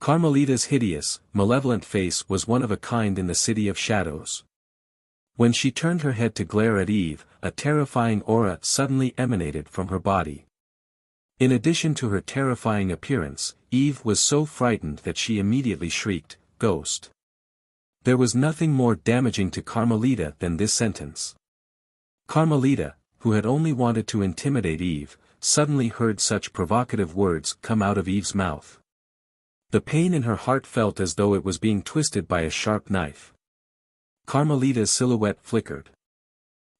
Carmelita's hideous, malevolent face was one of a kind in the City of Shadows. When she turned her head to glare at Eve, a terrifying aura suddenly emanated from her body. In addition to her terrifying appearance, Eve was so frightened that she immediately shrieked, "Ghost!" There was nothing more damaging to Carmelita than this sentence. Carmelita, who had only wanted to intimidate Eve, suddenly heard such provocative words come out of Eve's mouth. The pain in her heart felt as though it was being twisted by a sharp knife. Carmelita's silhouette flickered.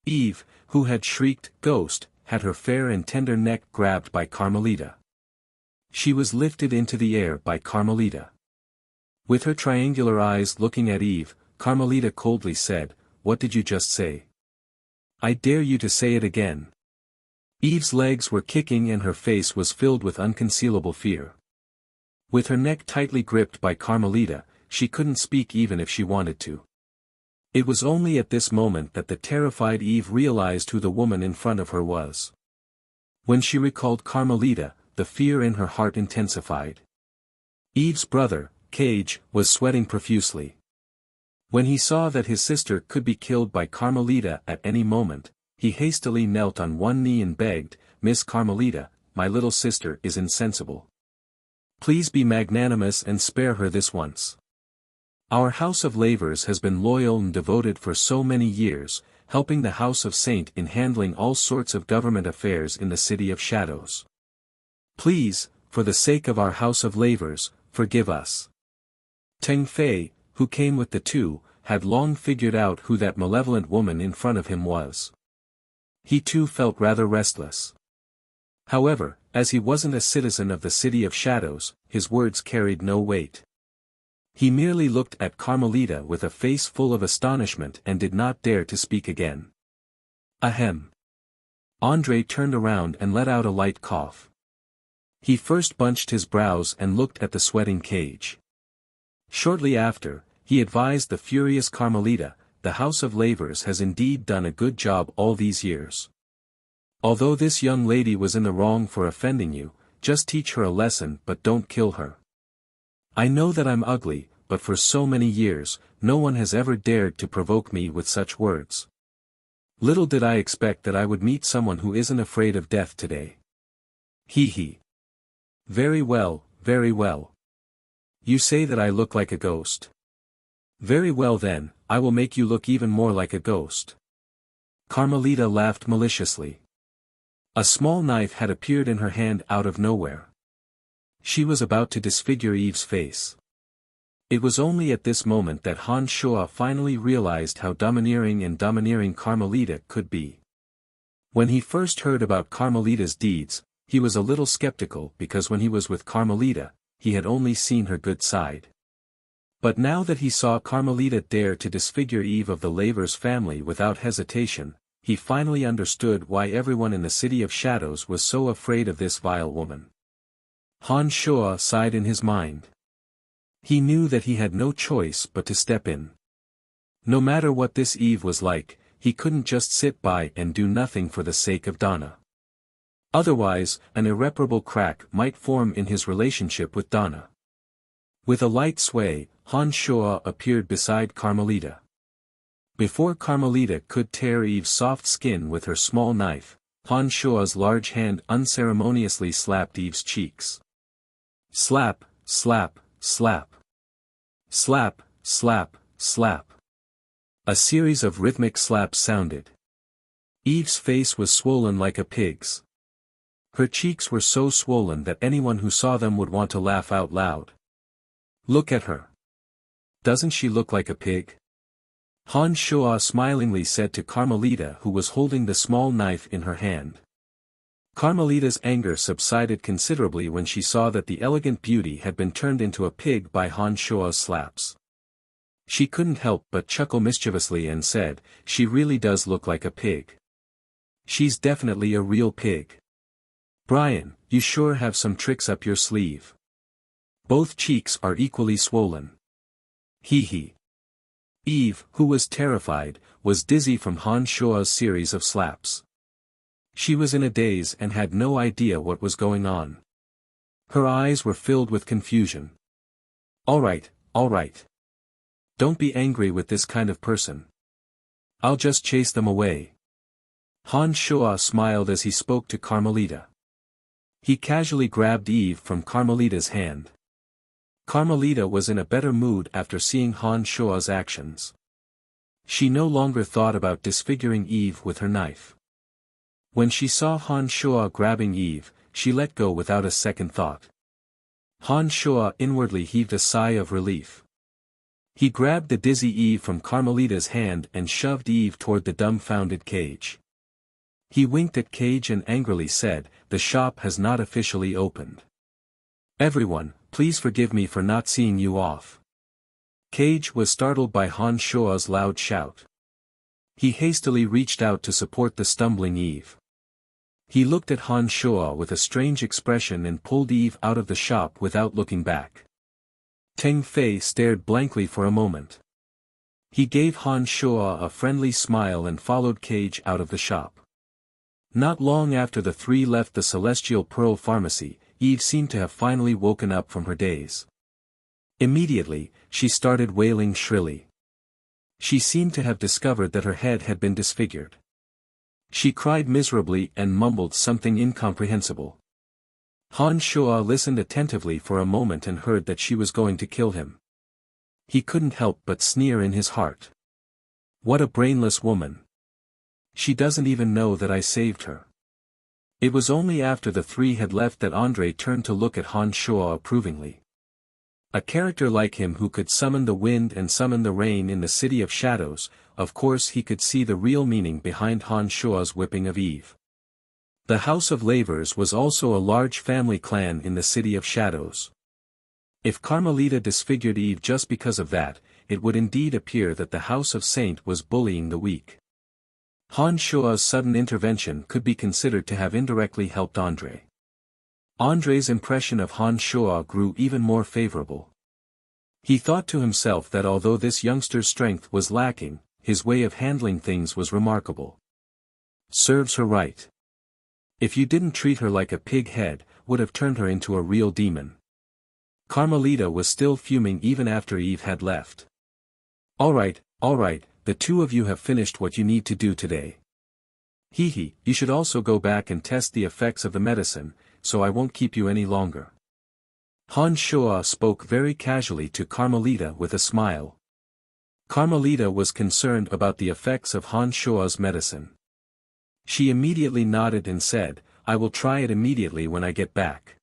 Eve, who had shrieked, "Ghost!" had her fair and tender neck grabbed by Carmelita. She was lifted into the air by Carmelita. With her triangular eyes looking at Eve, Carmelita coldly said, "What did you just say? I dare you to say it again." Eve's legs were kicking and her face was filled with unconcealable fear. With her neck tightly gripped by Carmelita, she couldn't speak even if she wanted to. It was only at this moment that the terrified Eve realized who the woman in front of her was. When she recalled Carmelita, the fear in her heart intensified. Eve's brother, Cage, was sweating profusely. When he saw that his sister could be killed by Carmelita at any moment, he hastily knelt on one knee and begged, "Miss Carmelita, my little sister is insensible. Please be magnanimous and spare her this once. Our House of Lavers has been loyal and devoted for so many years, helping the House of Saint in handling all sorts of government affairs in the City of Shadows. Please, for the sake of our House of Lavers, forgive us." Ting Fei, who came with the two, had long figured out who that malevolent woman in front of him was. He too felt rather restless. However, as he wasn't a citizen of the City of Shadows, his words carried no weight. He merely looked at Carmelita with a face full of astonishment and did not dare to speak again. Ahem. Andre turned around and let out a light cough. He first bunched his brows and looked at the sweating Cage. Shortly after, he advised the furious Carmelita, "The House of Lavers has indeed done a good job all these years. Although this young lady was in the wrong for offending you, just teach her a lesson but don't kill her. I know that I'm ugly, but for so many years, no one has ever dared to provoke me with such words. Little did I expect that I would meet someone who isn't afraid of death today. Hee hee. Very well, very well. You say that I look like a ghost. Very well then, I will make you look even more like a ghost." Carmelita laughed maliciously. A small knife had appeared in her hand out of nowhere. She was about to disfigure Eve's face. It was only at this moment that Han Shua finally realized how domineering Carmelita could be. When he first heard about Carmelita's deeds, he was a little skeptical because when he was with Carmelita, he had only seen her good side. But now that he saw Carmelita dare to disfigure Eve of the Lavers family without hesitation, he finally understood why everyone in the City of Shadows was so afraid of this vile woman. Han Shua sighed in his mind. He knew that he had no choice but to step in. No matter what this Eve was like, he couldn't just sit by and do nothing for the sake of Donna. Otherwise, an irreparable crack might form in his relationship with Donna. With a light sway, Han Shua appeared beside Carmelita. Before Carmelita could tear Eve's soft skin with her small knife, Han Shua's large hand unceremoniously slapped Eve's cheeks. Slap, slap, slap. Slap, slap, slap. A series of rhythmic slaps sounded. Eve's face was swollen like a pig's. Her cheeks were so swollen that anyone who saw them would want to laugh out loud. Look at her. Doesn't she look like a pig? Han Shua smilingly said to Carmelita, who was holding the small knife in her hand. Carmelita's anger subsided considerably when she saw that the elegant beauty had been turned into a pig by Han Shua's slaps. She couldn't help but chuckle mischievously and said, "She really does look like a pig. She's definitely a real pig. Brian, you sure have some tricks up your sleeve. Both cheeks are equally swollen." Hee hee. Eve, who was terrified, was dizzy from Han Shua's series of slaps. She was in a daze and had no idea what was going on. Her eyes were filled with confusion. All right. Don't be angry with this kind of person. I'll just chase them away." Han Shua smiled as he spoke to Carmelita. He casually grabbed Eve from Carmelita's hand. Carmelita was in a better mood after seeing Han Shua's actions. She no longer thought about disfiguring Eve with her knife. When she saw Han Shua grabbing Eve, she let go without a second thought. Han Shua inwardly heaved a sigh of relief. He grabbed the dizzy Eve from Carmelita's hand and shoved Eve toward the dumbfounded Cage. He winked at Cage and angrily said, "The shop has not officially opened. Everyone, please forgive me for not seeing you off." Cage was startled by Han Shua's loud shout. He hastily reached out to support the stumbling Eve. He looked at Han Shua with a strange expression and pulled Eve out of the shop without looking back. Teng Fei stared blankly for a moment. He gave Han Shua a friendly smile and followed Cage out of the shop. Not long after the three left the Celestial Pearl Pharmacy, Eve seemed to have finally woken up from her daze. Immediately, she started wailing shrilly. She seemed to have discovered that her head had been disfigured. She cried miserably and mumbled something incomprehensible. Han Shua listened attentively for a moment and heard that she was going to kill him. He couldn't help but sneer in his heart. What a brainless woman. She doesn't even know that I saved her. It was only after the three had left that Andre turned to look at Han Shua approvingly. A character like him who could summon the wind and summon the rain in the City of Shadows, of course he could see the real meaning behind Han Shua's whipping of Eve. The House of Lavers was also a large family clan in the City of Shadows. If Carmelita disfigured Eve just because of that, it would indeed appear that the House of Saint was bullying the weak. Han Shua's sudden intervention could be considered to have indirectly helped Andre. Andre's impression of Han Shuo grew even more favorable. He thought to himself that although this youngster's strength was lacking, his way of handling things was remarkable. Serves her right. If you didn't treat her like a pig head, would have turned her into a real demon. Carmelita was still fuming even after Eve had left. All right, the two of you have finished what you need to do today. Hee, you should also go back and test the effects of the medicine, so I won't keep you any longer. Han Shuo spoke very casually to Carmelita with a smile. Carmelita was concerned about the effects of Han Shuo's medicine. She immediately nodded and said, I will try it immediately when I get back.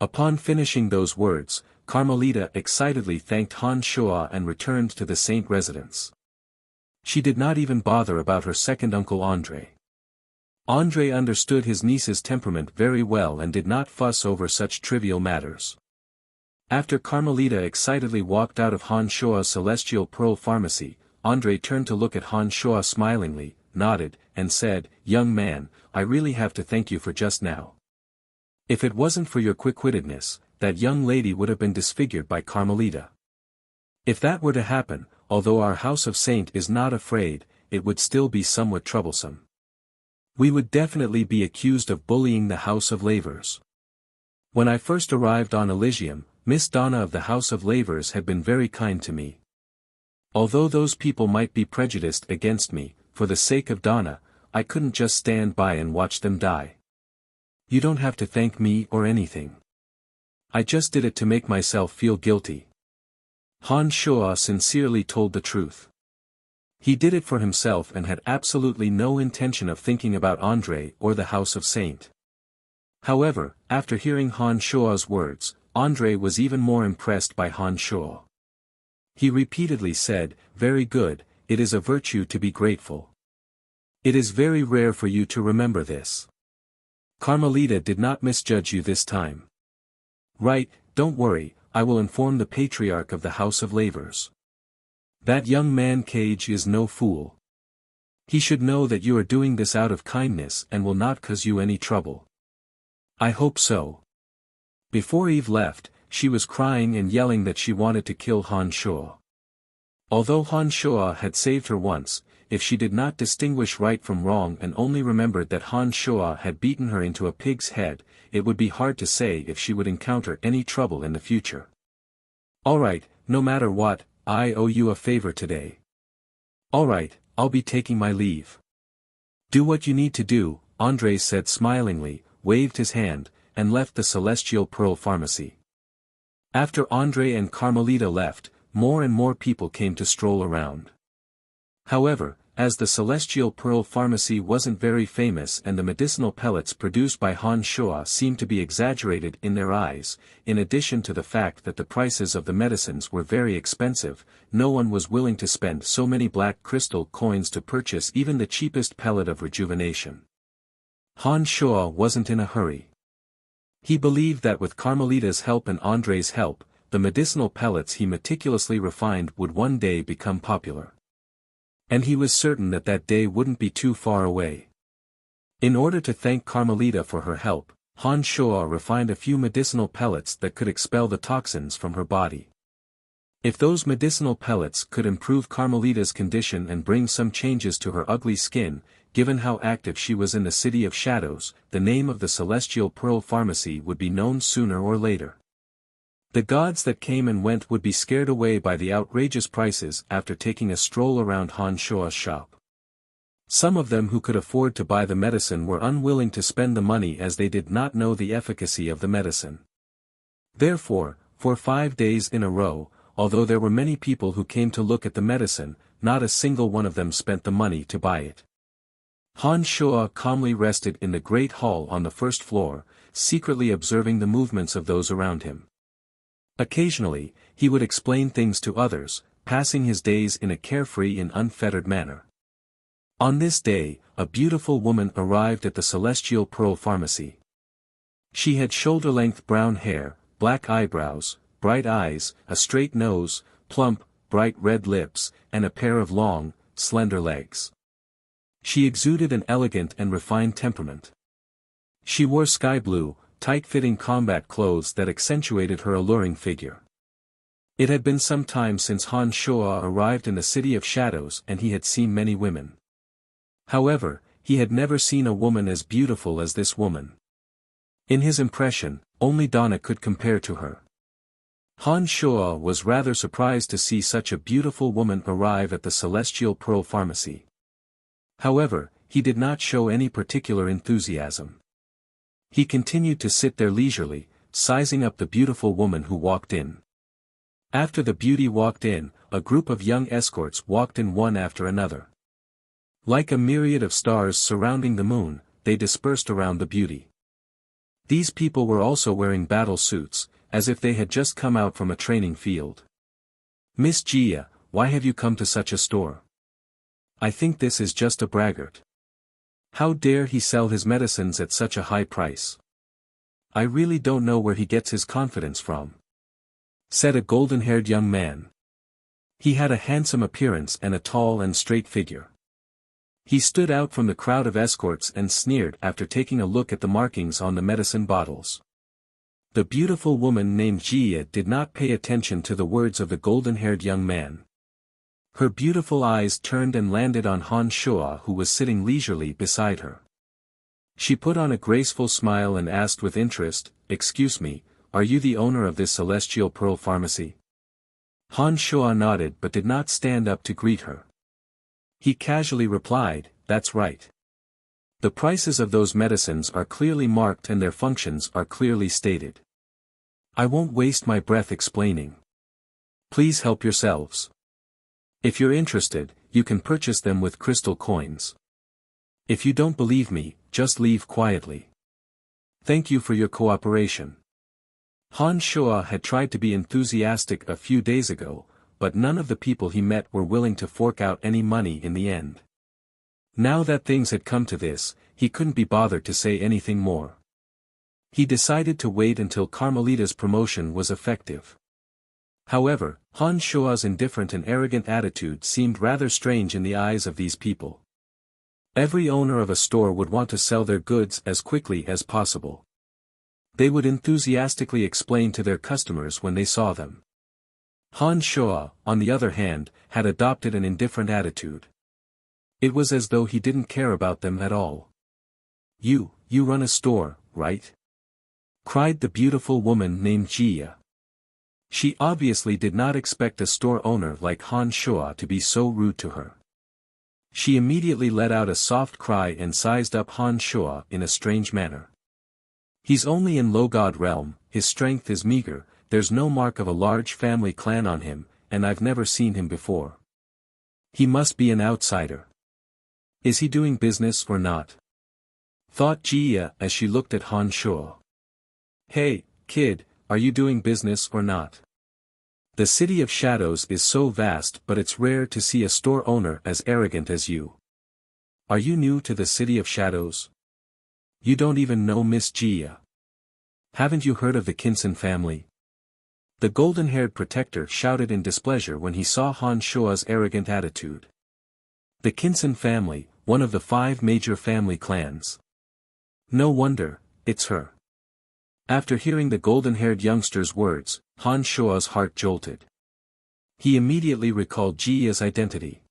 Upon finishing those words, Carmelita excitedly thanked Han Shuo and returned to the Saint residence. She did not even bother about her second uncle Andre. Andre understood his niece's temperament very well and did not fuss over such trivial matters. After Carmelita excitedly walked out of Han Shuo's Celestial Pearl Pharmacy, Andre turned to look at Han Shuo smilingly, nodded, and said, Young man, I really have to thank you for just now. If it wasn't for your quick-wittedness, that young lady would have been disfigured by Carmelita. If that were to happen, although our House of Saint is not afraid, it would still be somewhat troublesome. We would definitely be accused of bullying the House of Lavers. When I first arrived on Elysium, Miss Donna of the House of Lavers had been very kind to me. Although those people might be prejudiced against me, for the sake of Donna, I couldn't just stand by and watch them die. You don't have to thank me or anything. I just did it to make myself feel guilty. Han Shuo sincerely told the truth. He did it for himself and had absolutely no intention of thinking about Andre or the House of Saint. However, after hearing Han Shuo's words, Andre was even more impressed by Han Shuo. He repeatedly said, Very good, it is a virtue to be grateful. It is very rare for you to remember this. Carmelita did not misjudge you this time. Right, don't worry, I will inform the Patriarch of the House of Lavers. That young man Cage is no fool. He should know that you are doing this out of kindness and will not cause you any trouble. I hope so. Before Eve left, she was crying and yelling that she wanted to kill Han Shuo. Although Han Shuo had saved her once, if she did not distinguish right from wrong and only remembered that Han Shuo had beaten her into a pig's head, it would be hard to say if she would encounter any trouble in the future. Alright, no matter what, I owe you a favor today. Alright, I'll be taking my leave. Do what you need to do, Andre said smilingly, waved his hand, and left the Celestial Pearl Pharmacy. After Andre and Carmelita left, more and more people came to stroll around. However, as the Celestial Pearl Pharmacy wasn't very famous and the medicinal pellets produced by Han Shuo seemed to be exaggerated in their eyes, in addition to the fact that the prices of the medicines were very expensive, no one was willing to spend so many black crystal coins to purchase even the cheapest pellet of rejuvenation. Han Shuo wasn't in a hurry. He believed that with Carmelita's help and Andre's help, the medicinal pellets he meticulously refined would one day become popular. And he was certain that that day wouldn't be too far away. In order to thank Carmelita for her help, Han Shuo refined a few medicinal pellets that could expel the toxins from her body. If those medicinal pellets could improve Carmelita's condition and bring some changes to her ugly skin, given how active she was in the City of Shadows, the name of the Celestial Pearl Pharmacy would be known sooner or later. The gods that came and went would be scared away by the outrageous prices after taking a stroll around Han Shuo's shop. Some of them who could afford to buy the medicine were unwilling to spend the money as they did not know the efficacy of the medicine. Therefore, for 5 days in a row, although there were many people who came to look at the medicine, not a single one of them spent the money to buy it. Han Shuo calmly rested in the great hall on the first floor, secretly observing the movements of those around him. Occasionally, he would explain things to others, passing his days in a carefree and unfettered manner. On this day, a beautiful woman arrived at the Celestial Pearl Pharmacy. She had shoulder-length brown hair, black eyebrows, bright eyes, a straight nose, plump, bright red lips, and a pair of long, slender legs. She exuded an elegant and refined temperament. She wore sky blue, tight-fitting combat clothes that accentuated her alluring figure. It had been some time since Han Shuo arrived in the City of Shadows and he had seen many women. However, he had never seen a woman as beautiful as this woman. In his impression, only Donna could compare to her. Han Shuo was rather surprised to see such a beautiful woman arrive at the Celestial Pearl Pharmacy. However, he did not show any particular enthusiasm. He continued to sit there leisurely, sizing up the beautiful woman who walked in. After the beauty walked in, a group of young escorts walked in one after another. Like a myriad of stars surrounding the moon, they dispersed around the beauty. These people were also wearing battle suits, as if they had just come out from a training field. "Miss Jia, why have you come to such a store? I think this is just a braggart. How dare he sell his medicines at such a high price? I really don't know where he gets his confidence from," said a golden-haired young man. He had a handsome appearance and a tall and straight figure. He stood out from the crowd of escorts and sneered after taking a look at the markings on the medicine bottles. The beautiful woman named Jia did not pay attention to the words of the golden-haired young man. Her beautiful eyes turned and landed on Han Shuo, who was sitting leisurely beside her. She put on a graceful smile and asked with interest, "Excuse me, are you the owner of this Celestial Pearl Pharmacy?" Han Shuo nodded but did not stand up to greet her. He casually replied, "That's right. The prices of those medicines are clearly marked and their functions are clearly stated. I won't waste my breath explaining. Please help yourselves. If you're interested, you can purchase them with crystal coins. If you don't believe me, just leave quietly. Thank you for your cooperation." Han Shuo had tried to be enthusiastic a few days ago, but none of the people he met were willing to fork out any money in the end. Now that things had come to this, he couldn't be bothered to say anything more. He decided to wait until Carmelita's promotion was effective. However, Han Shuo's indifferent and arrogant attitude seemed rather strange in the eyes of these people. Every owner of a store would want to sell their goods as quickly as possible. They would enthusiastically explain to their customers when they saw them. Han Shuo, on the other hand, had adopted an indifferent attitude. It was as though he didn't care about them at all. You run a store, right?" cried the beautiful woman named Jia. She obviously did not expect a store owner like Han Shuo to be so rude to her. She immediately let out a soft cry and sized up Han Shuo in a strange manner. "He's only in low god realm, his strength is meager, there's no mark of a large family clan on him, and I've never seen him before. He must be an outsider. Is he doing business or not?" thought Jia as she looked at Han Shuo. "Hey, kid, are you doing business or not? The City of Shadows is so vast, but it's rare to see a store owner as arrogant as you. Are you new to the City of Shadows? You don't even know Miss Jia. Haven't you heard of the Kinsen family?" The golden-haired protector shouted in displeasure when he saw Han Shuo's arrogant attitude. The Kinsen family, one of the 5 major family clans. No wonder, it's her. After hearing the golden-haired youngster's words, Han Shuo's heart jolted. He immediately recalled Jia's identity.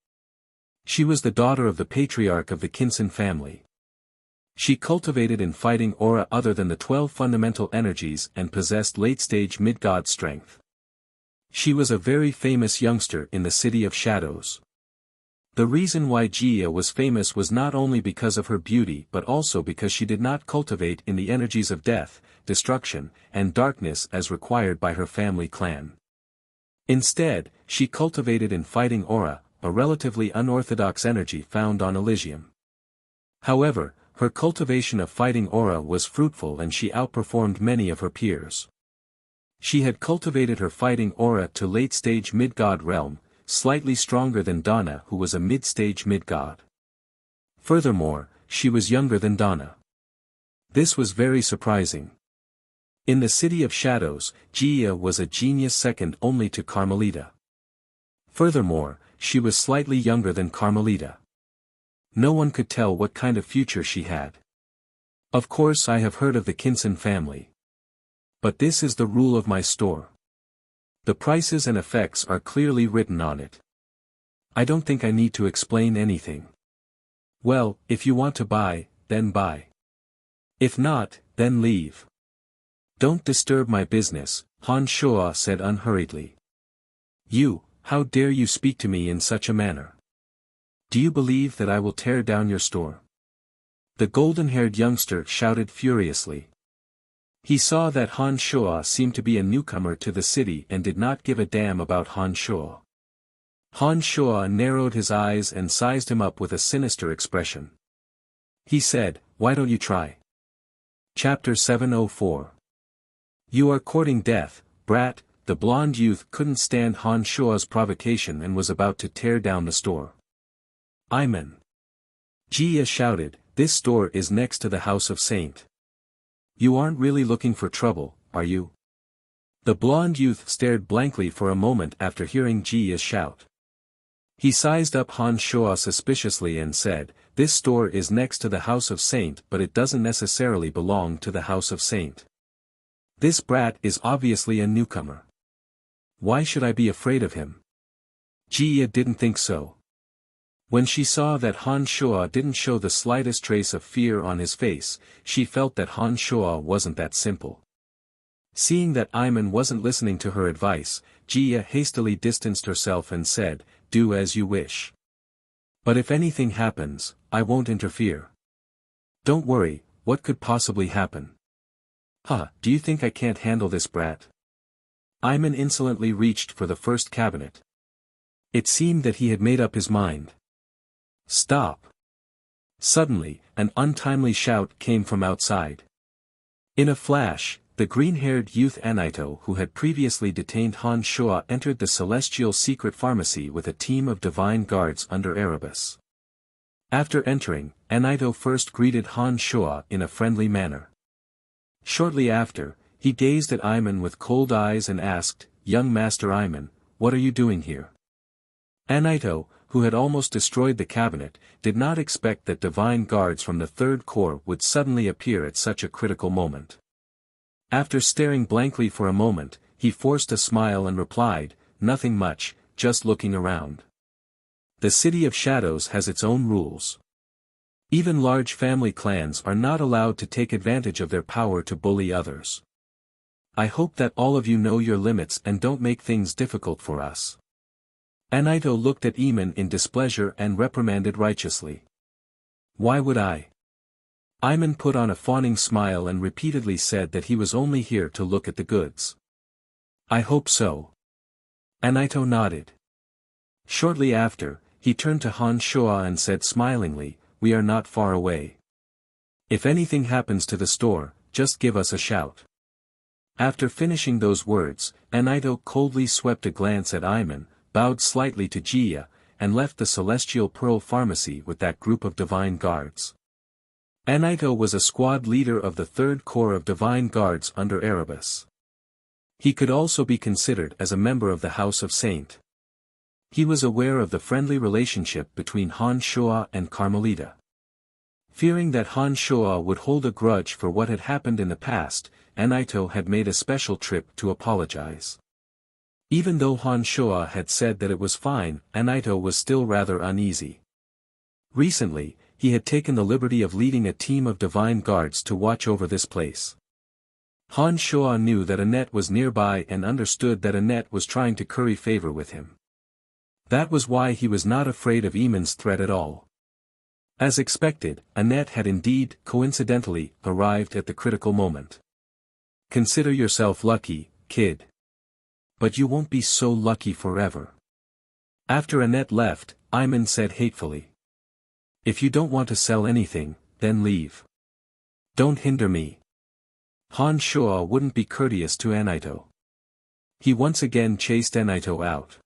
She was the daughter of the patriarch of the Kinsen family. She cultivated in fighting aura other than the 12 fundamental energies and possessed late-stage mid-god strength. She was a very famous youngster in the City of Shadows. The reason why Jia was famous was not only because of her beauty but also because she did not cultivate in the energies of death, destruction, and darkness as required by her family clan. Instead, she cultivated in fighting aura, a relatively unorthodox energy found on Elysium. However, her cultivation of fighting aura was fruitful and she outperformed many of her peers. She had cultivated her fighting aura to late-stage mid-god realm, slightly stronger than Donna, who was a mid-stage mid-god. Furthermore, she was younger than Donna. This was very surprising. In the City of Shadows, Jia was a genius second only to Carmelita. Furthermore, she was slightly younger than Carmelita. No one could tell what kind of future she had. Of course I have heard of the Kinson family. But this is the rule of my store. The prices and effects are clearly written on it. I don't think I need to explain anything. Well, if you want to buy, then buy. If not, then leave. Don't disturb my business, Han Shuo said unhurriedly. You, how dare you speak to me in such a manner? Do you believe that I will tear down your store? The golden-haired youngster shouted furiously. He saw that Han Shuo seemed to be a newcomer to the city and did not give a damn about Han Shuo. Han Shuo narrowed his eyes and sized him up with a sinister expression. He said, "Why don't you try?" Chapter 704. You are courting death, brat. The blonde youth couldn't stand Han Shuo's provocation and was about to tear down the store. Iman. Jia shouted, "This store is next to the House of Saint. You aren't really looking for trouble, are you?" The blonde youth stared blankly for a moment after hearing Jia shout. He sized up Han Shuo suspiciously and said, "This store is next to the House of Saint, but it doesn't necessarily belong to the House of Saint. This brat is obviously a newcomer. Why should I be afraid of him?" Jia didn't think so. When she saw that Han Shuo didn't show the slightest trace of fear on his face, she felt that Han Shuo wasn't that simple. Seeing that Iman wasn't listening to her advice, Jia hastily distanced herself and said, "Do as you wish. But if anything happens, I won't interfere." "Don't worry, what could possibly happen?" Do you think I can't handle this brat?" Iman insolently reached for the first cabinet. It seemed that he had made up his mind. "Stop!" Suddenly, an untimely shout came from outside. In a flash, the green-haired youth Anaito who had previously detained Han Shuo entered the celestial secret pharmacy with a team of divine guards under Erebus. After entering, Anaito first greeted Han Shuo in a friendly manner. Shortly after, he gazed at Iman with cold eyes and asked, "Young Master Iman, what are you doing here?" Anaito, who had almost destroyed the cabinet, did not expect that divine guards from the Third Corps would suddenly appear at such a critical moment. After staring blankly for a moment, he forced a smile and replied, "Nothing much, just looking around. The City of Shadows has its own rules. Even large family clans are not allowed to take advantage of their power to bully others. I hope that all of you know your limits and don't make things difficult for us." Anaito looked at Iman in displeasure and reprimanded righteously. "Why would I?" Iman put on a fawning smile and repeatedly said that he was only here to look at the goods. "I hope so." Anaito nodded. Shortly after, he turned to Han Shuo and said smilingly, "We are not far away. If anything happens to the store, just give us a shout." After finishing those words, Anaito coldly swept a glance at Iman, bowed slightly to Jia, and left the Celestial Pearl Pharmacy with that group of divine guards. Anaito was a squad leader of the Third Corps of Divine Guards under Erebus. He could also be considered as a member of the House of Saint. He was aware of the friendly relationship between Han Shuo and Carmelita. Fearing that Han Shuo would hold a grudge for what had happened in the past, Anaito had made a special trip to apologize. Even though Han Shuo had said that it was fine, Anaito was still rather uneasy. Recently, he had taken the liberty of leading a team of divine guards to watch over this place. Han Shuo knew that Annette was nearby and understood that Annette was trying to curry favor with him. That was why he was not afraid of Iman's threat at all. As expected, Annette had indeed, coincidentally, arrived at the critical moment. "Consider yourself lucky, kid. But you won't be so lucky forever." After Annette left, Iman said hatefully, "If you don't want to sell anything, then leave. Don't hinder me." Han Shuo wouldn't be courteous to Anaito. He once again chased Anaito out.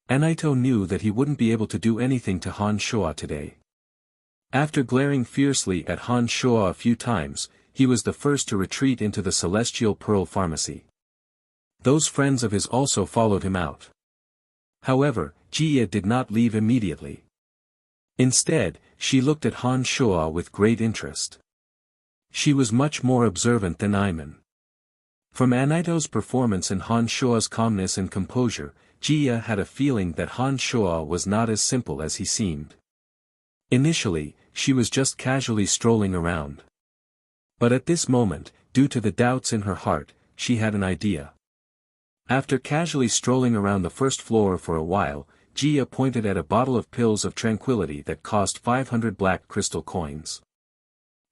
Anaito knew that he wouldn't be able to do anything to Han Shuo today. After glaring fiercely at Han Shuo a few times, he was the first to retreat into the Celestial Pearl Pharmacy. Those friends of his also followed him out. However, Jia did not leave immediately. Instead, she looked at Han Shuo with great interest. She was much more observant than Iman. From Anaito's performance and Han Shua's calmness and composure, Jia had a feeling that Han Shua was not as simple as he seemed. Initially, she was just casually strolling around. But at this moment, due to the doubts in her heart, she had an idea. After casually strolling around the first floor for a while, Jia pointed at a bottle of pills of tranquility that cost 500 black crystal coins.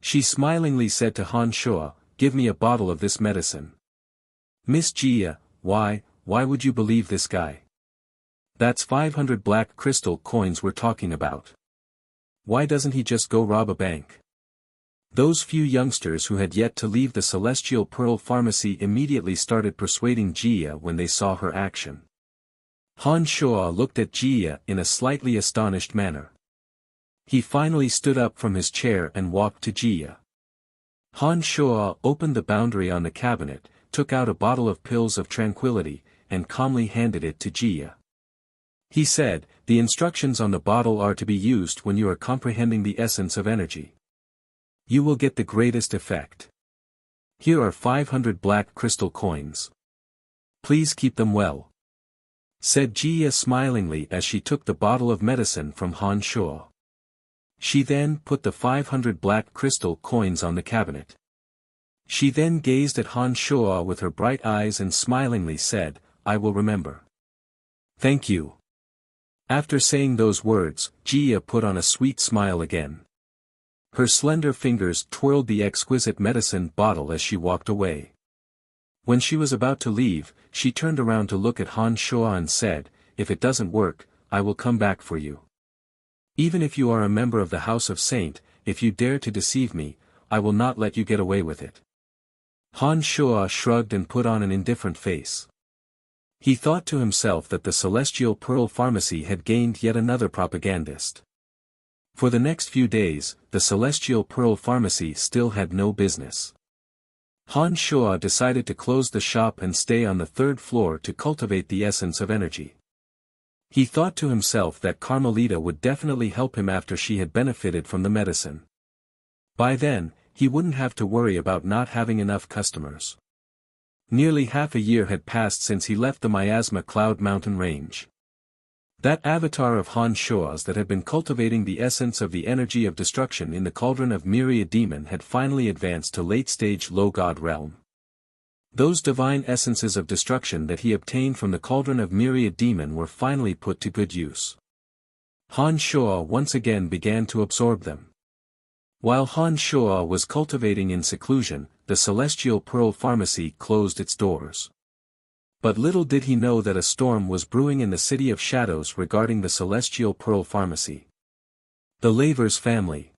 She smilingly said to Han Shua, "Give me a bottle of this medicine." "Miss Jia, why would you believe this guy? That's 500 black crystal coins we're talking about. Why doesn't he just go rob a bank?" Those few youngsters who had yet to leave the Celestial Pearl Pharmacy immediately started persuading Jia when they saw her action. Han Shua looked at Jia in a slightly astonished manner. He finally stood up from his chair and walked to Jia. Han Shua opened the boundary on the cabinet, took out a bottle of pills of tranquility, and calmly handed it to Jia. He said, "The instructions on the bottle are to be used when you are comprehending the essence of energy. You will get the greatest effect. Here are 500 black crystal coins. Please keep them well," said Jia smilingly as she took the bottle of medicine from Han Shua. She then put the 500 black crystal coins on the cabinet. She then gazed at Han Shua with her bright eyes and smilingly said, "I will remember." "Thank you." After saying those words, Jia put on a sweet smile again. Her slender fingers twirled the exquisite medicine bottle as she walked away. When she was about to leave, she turned around to look at Han Shua and said, "If it doesn't work, I will come back for you. Even if you are a member of the House of Saint, if you dare to deceive me, I will not let you get away with it." Han Shua shrugged and put on an indifferent face. He thought to himself that the Celestial Pearl Pharmacy had gained yet another propagandist. For the next few days, the Celestial Pearl Pharmacy still had no business. Han Shua decided to close the shop and stay on the third floor to cultivate the essence of energy. He thought to himself that Carmelita would definitely help him after she had benefited from the medicine. By then, he wouldn't have to worry about not having enough customers. Nearly half a year had passed since he left the Miasma Cloud Mountain Range. That avatar of Han Shua's that had been cultivating the essence of the energy of destruction in the cauldron of Myriad Demon had finally advanced to late-stage low god realm. Those divine essences of destruction that he obtained from the cauldron of Myriad Demon were finally put to good use. Han Shua once again began to absorb them. While Han Shua was cultivating in seclusion, the Celestial Pearl Pharmacy closed its doors. But little did he know that a storm was brewing in the City of Shadows regarding the Celestial Pearl Pharmacy. The Lavers family.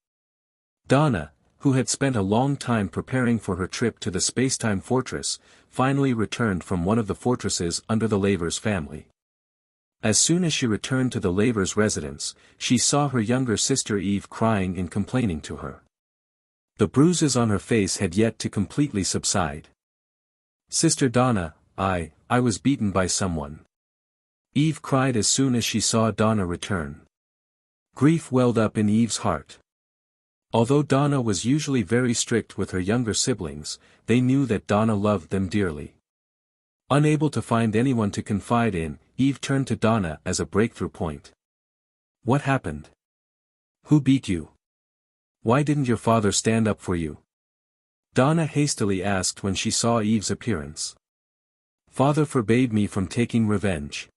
Donna, who had spent a long time preparing for her trip to the Spacetime Fortress, finally returned from one of the fortresses under the Lavers family. As soon as she returned to the Lavers' residence, she saw her younger sister Eve crying and complaining to her. The bruises on her face had yet to completely subside. "Sister Donna, I was beaten by someone." Eve cried as soon as she saw Donna return. Grief welled up in Eve's heart. Although Donna was usually very strict with her younger siblings, they knew that Donna loved them dearly. Unable to find anyone to confide in, Eve turned to Donna as a breakthrough point. "What happened? Who beat you? Why didn't your father stand up for you?" Donna hastily asked when she saw Eve's appearance. "Father forbade me from taking revenge.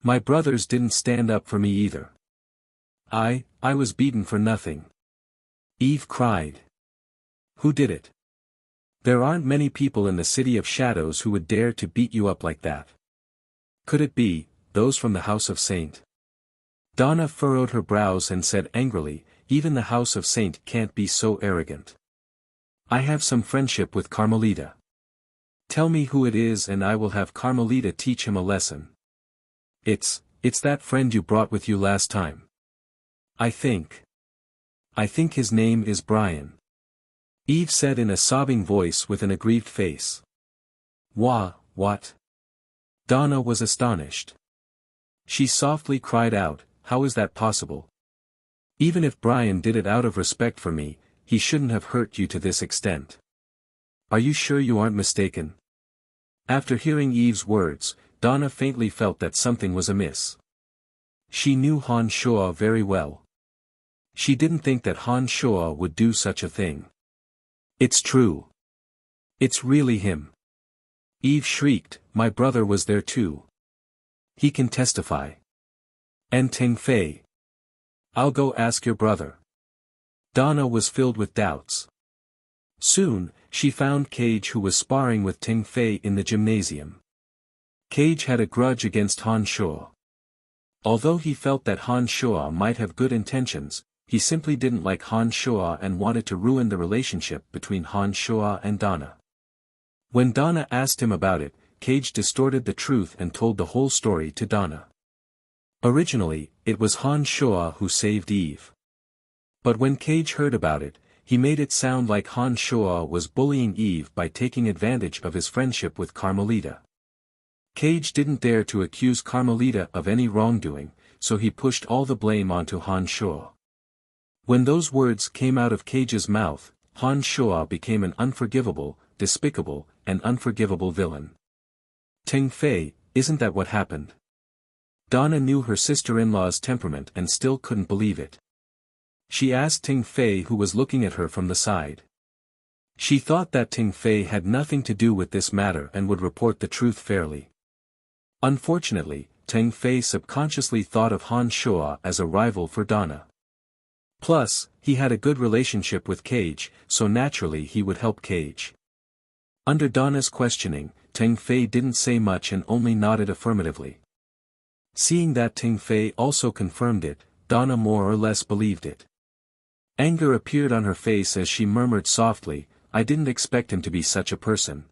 My brothers didn't stand up for me either. I was beaten for nothing." Eve cried. "Who did it? There aren't many people in the City of Shadows who would dare to beat you up like that. Could it be those from the House of Saint?" Donna furrowed her brows and said angrily, "Even the House of Saint can't be so arrogant. I have some friendship with Carmelita. Tell me who it is and I will have Carmelita teach him a lesson." It's that friend you brought with you last time. I think his name is Brian," Eve said in a sobbing voice with an aggrieved face. What? Donna was astonished. She softly cried out, "How is that possible? Even if Brian did it out of respect for me, he shouldn't have hurt you to this extent. Are you sure you aren't mistaken? After hearing Eve's words, Donna faintly felt that something was amiss. She knew Han Shuo very well. She didn't think that Han Shuo would do such a thing. It's true. It's really him. Eve shrieked, my brother was there too. He can testify. And Ting Fei. I'll go ask your brother. Donna was filled with doubts. Soon, she found Cage, who was sparring with Ting Fei in the gymnasium. Cage had a grudge against Han Shuo. Although he felt that Han Shuo might have good intentions, he simply didn't like Han Shuo and wanted to ruin the relationship between Han Shuo and Donna. When Donna asked him about it, Cage distorted the truth and told the whole story to Donna. Originally, it was Han Shuo who saved Eve. But when Cage heard about it, he made it sound like Han Shuo was bullying Eve by taking advantage of his friendship with Carmelita. Cage didn't dare to accuse Carmelita of any wrongdoing, so he pushed all the blame onto Han Shuo. When those words came out of Cage's mouth, Han Shuo became an unforgivable, despicable, and unforgivable villain. Ting Fei, isn't that what happened? Donna knew her sister-in-law's temperament and still couldn't believe it. She asked Ting Fei, who was looking at her from the side. She thought that Ting Fei had nothing to do with this matter and would report the truth fairly. Unfortunately, Ting Fei subconsciously thought of Han Shuo as a rival for Donna. Plus, he had a good relationship with Cage, so naturally he would help Cage. Under Donna's questioning, Ting Fei didn't say much and only nodded affirmatively. Seeing that Ting Fei also confirmed it, Donna more or less believed it. Anger appeared on her face as she murmured softly, I didn't expect him to be such a person.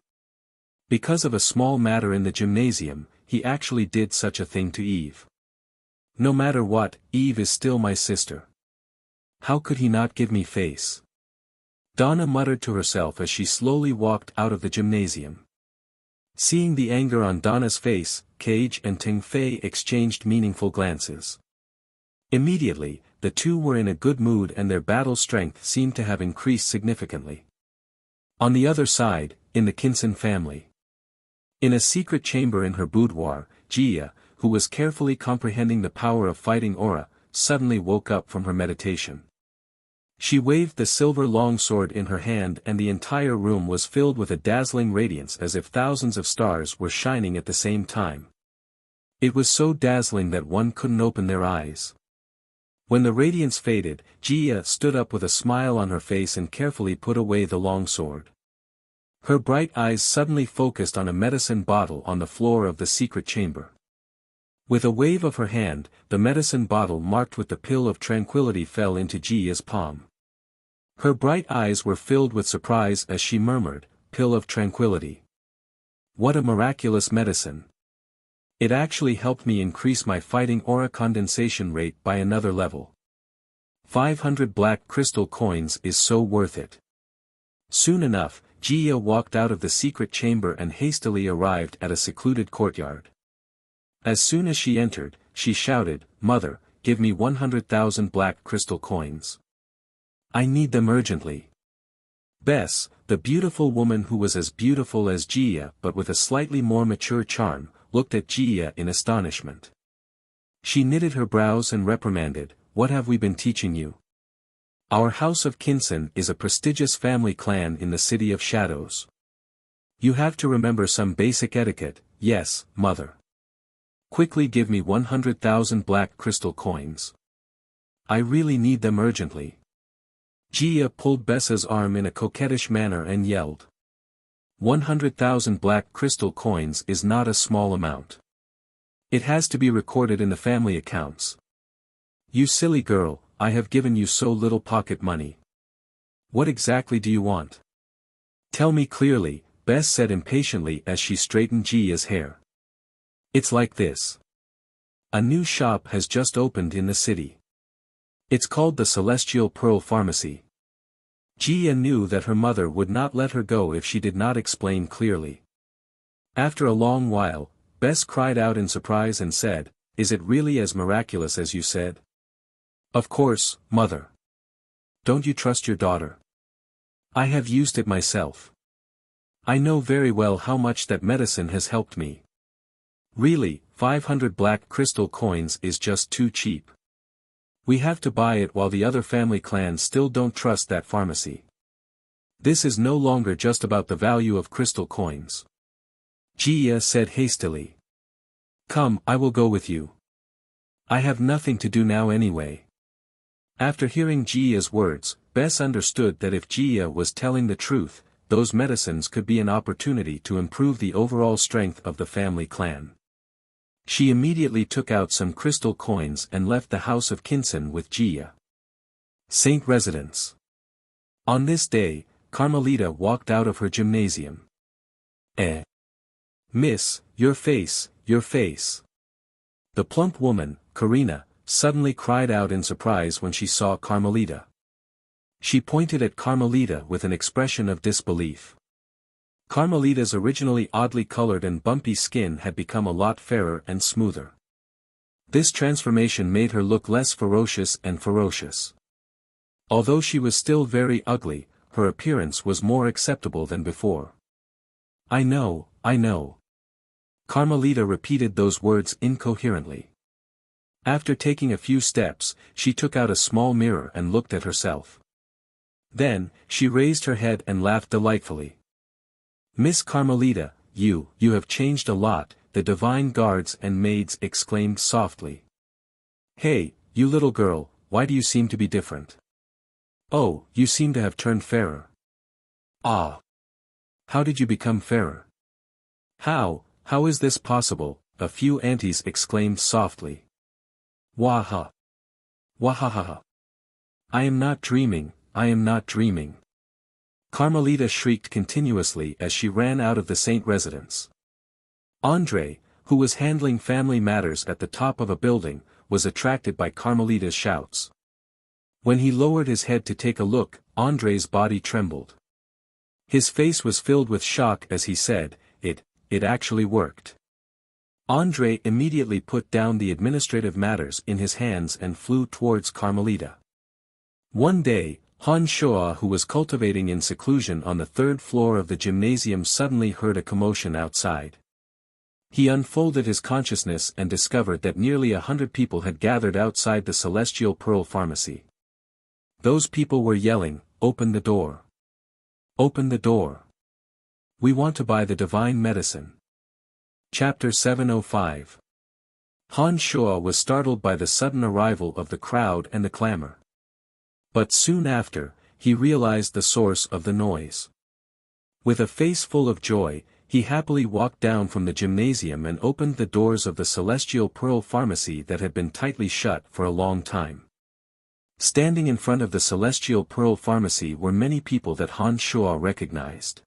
Because of a small matter in the gymnasium, he actually did such a thing to Eve. No matter what, Eve is still my sister. How could he not give me face? Donna muttered to herself as she slowly walked out of the gymnasium. Seeing the anger on Donna's face, Cage and Ting Fei exchanged meaningful glances. Immediately, the two were in a good mood and their battle strength seemed to have increased significantly. On the other side, in the Kinsen family. In a secret chamber in her boudoir, Jia, who was carefully comprehending the power of fighting aura, suddenly woke up from her meditation. She waved the silver longsword in her hand and the entire room was filled with a dazzling radiance as if thousands of stars were shining at the same time. It was so dazzling that one couldn't open their eyes. When the radiance faded, Jia stood up with a smile on her face and carefully put away the longsword. Her bright eyes suddenly focused on a medicine bottle on the floor of the secret chamber. With a wave of her hand, the medicine bottle marked with the pill of tranquility fell into Jia's palm. Her bright eyes were filled with surprise as she murmured, pill of tranquility. What a miraculous medicine. It actually helped me increase my fighting aura condensation rate by another level. 500 black crystal coins is so worth it. Soon enough, Jia walked out of the secret chamber and hastily arrived at a secluded courtyard. As soon as she entered, she shouted, Mother, give me 100,000 black crystal coins. I need them urgently. Bess, the beautiful woman who was as beautiful as Jia but with a slightly more mature charm, looked at Jia in astonishment. She knitted her brows and reprimanded, What have we been teaching you? Our house of Kinsen is a prestigious family clan in the City of Shadows. You have to remember some basic etiquette. Yes, Mother. Quickly give me 100,000 black crystal coins. I really need them urgently. Jia pulled Bessa's arm in a coquettish manner and yelled. 100,000 black crystal coins is not a small amount. It has to be recorded in the family accounts. You silly girl, I have given you so little pocket money. What exactly do you want? Tell me clearly, Bess said impatiently as she straightened Jia's hair. It's like this. A new shop has just opened in the city. It's called the Celestial Pearl Pharmacy. Jia knew that her mother would not let her go if she did not explain clearly. After a long while, Bess cried out in surprise and said, Is it really as miraculous as you said? Of course, Mother. Don't you trust your daughter? I have used it myself. I know very well how much that medicine has helped me. Really, 500 black crystal coins is just too cheap. We have to buy it while the other family clans still don't trust that pharmacy. This is no longer just about the value of crystal coins. Jia said hastily. Come, I will go with you. I have nothing to do now anyway. After hearing Jia's words, Bess understood that if Jia was telling the truth, those medicines could be an opportunity to improve the overall strength of the family clan. She immediately took out some crystal coins and left the house of Kinson with Jia. Saint Residence. On this day, Carmelita walked out of her gymnasium. Miss, your face, your face. The plump woman, Karina, suddenly cried out in surprise when she saw Carmelita. She pointed at Carmelita with an expression of disbelief. Carmelita's originally oddly colored and bumpy skin had become a lot fairer and smoother. This transformation made her look less ferocious and ferocious. Although she was still very ugly, her appearance was more acceptable than before. I know. Carmelita repeated those words incoherently. After taking a few steps, she took out a small mirror and looked at herself. Then, she raised her head and laughed delightfully. Miss Carmelita, you have changed a lot, the divine guards and maids exclaimed softly. Hey, you little girl, why do you seem to be different? Oh, you seem to have turned fairer. Ah. How did you become fairer? How is this possible? A few aunties exclaimed softly. Waha. Wahahaha. I am not dreaming. Carmelita shrieked continuously as she ran out of the Saint residence. André, who was handling family matters at the top of a building, was attracted by Carmelita's shouts. When he lowered his head to take a look, André's body trembled. His face was filled with shock as he said, it actually worked. André immediately put down the administrative matters in his hands and flew towards Carmelita. One day, Han Shoa, who was cultivating in seclusion on the third floor of the gymnasium, suddenly heard a commotion outside. He unfolded his consciousness and discovered that nearly 100 people had gathered outside the Celestial Pearl Pharmacy. Those people were yelling, "Open the door! Open the door! We want to buy the divine medicine." Chapter 705. Han Shoa was startled by the sudden arrival of the crowd and the clamor. But soon after, he realized the source of the noise. With a face full of joy, he happily walked down from the gymnasium and opened the doors of the Celestial Pearl Pharmacy that had been tightly shut for a long time. Standing in front of the Celestial Pearl Pharmacy were many people that Han Shoa recognized.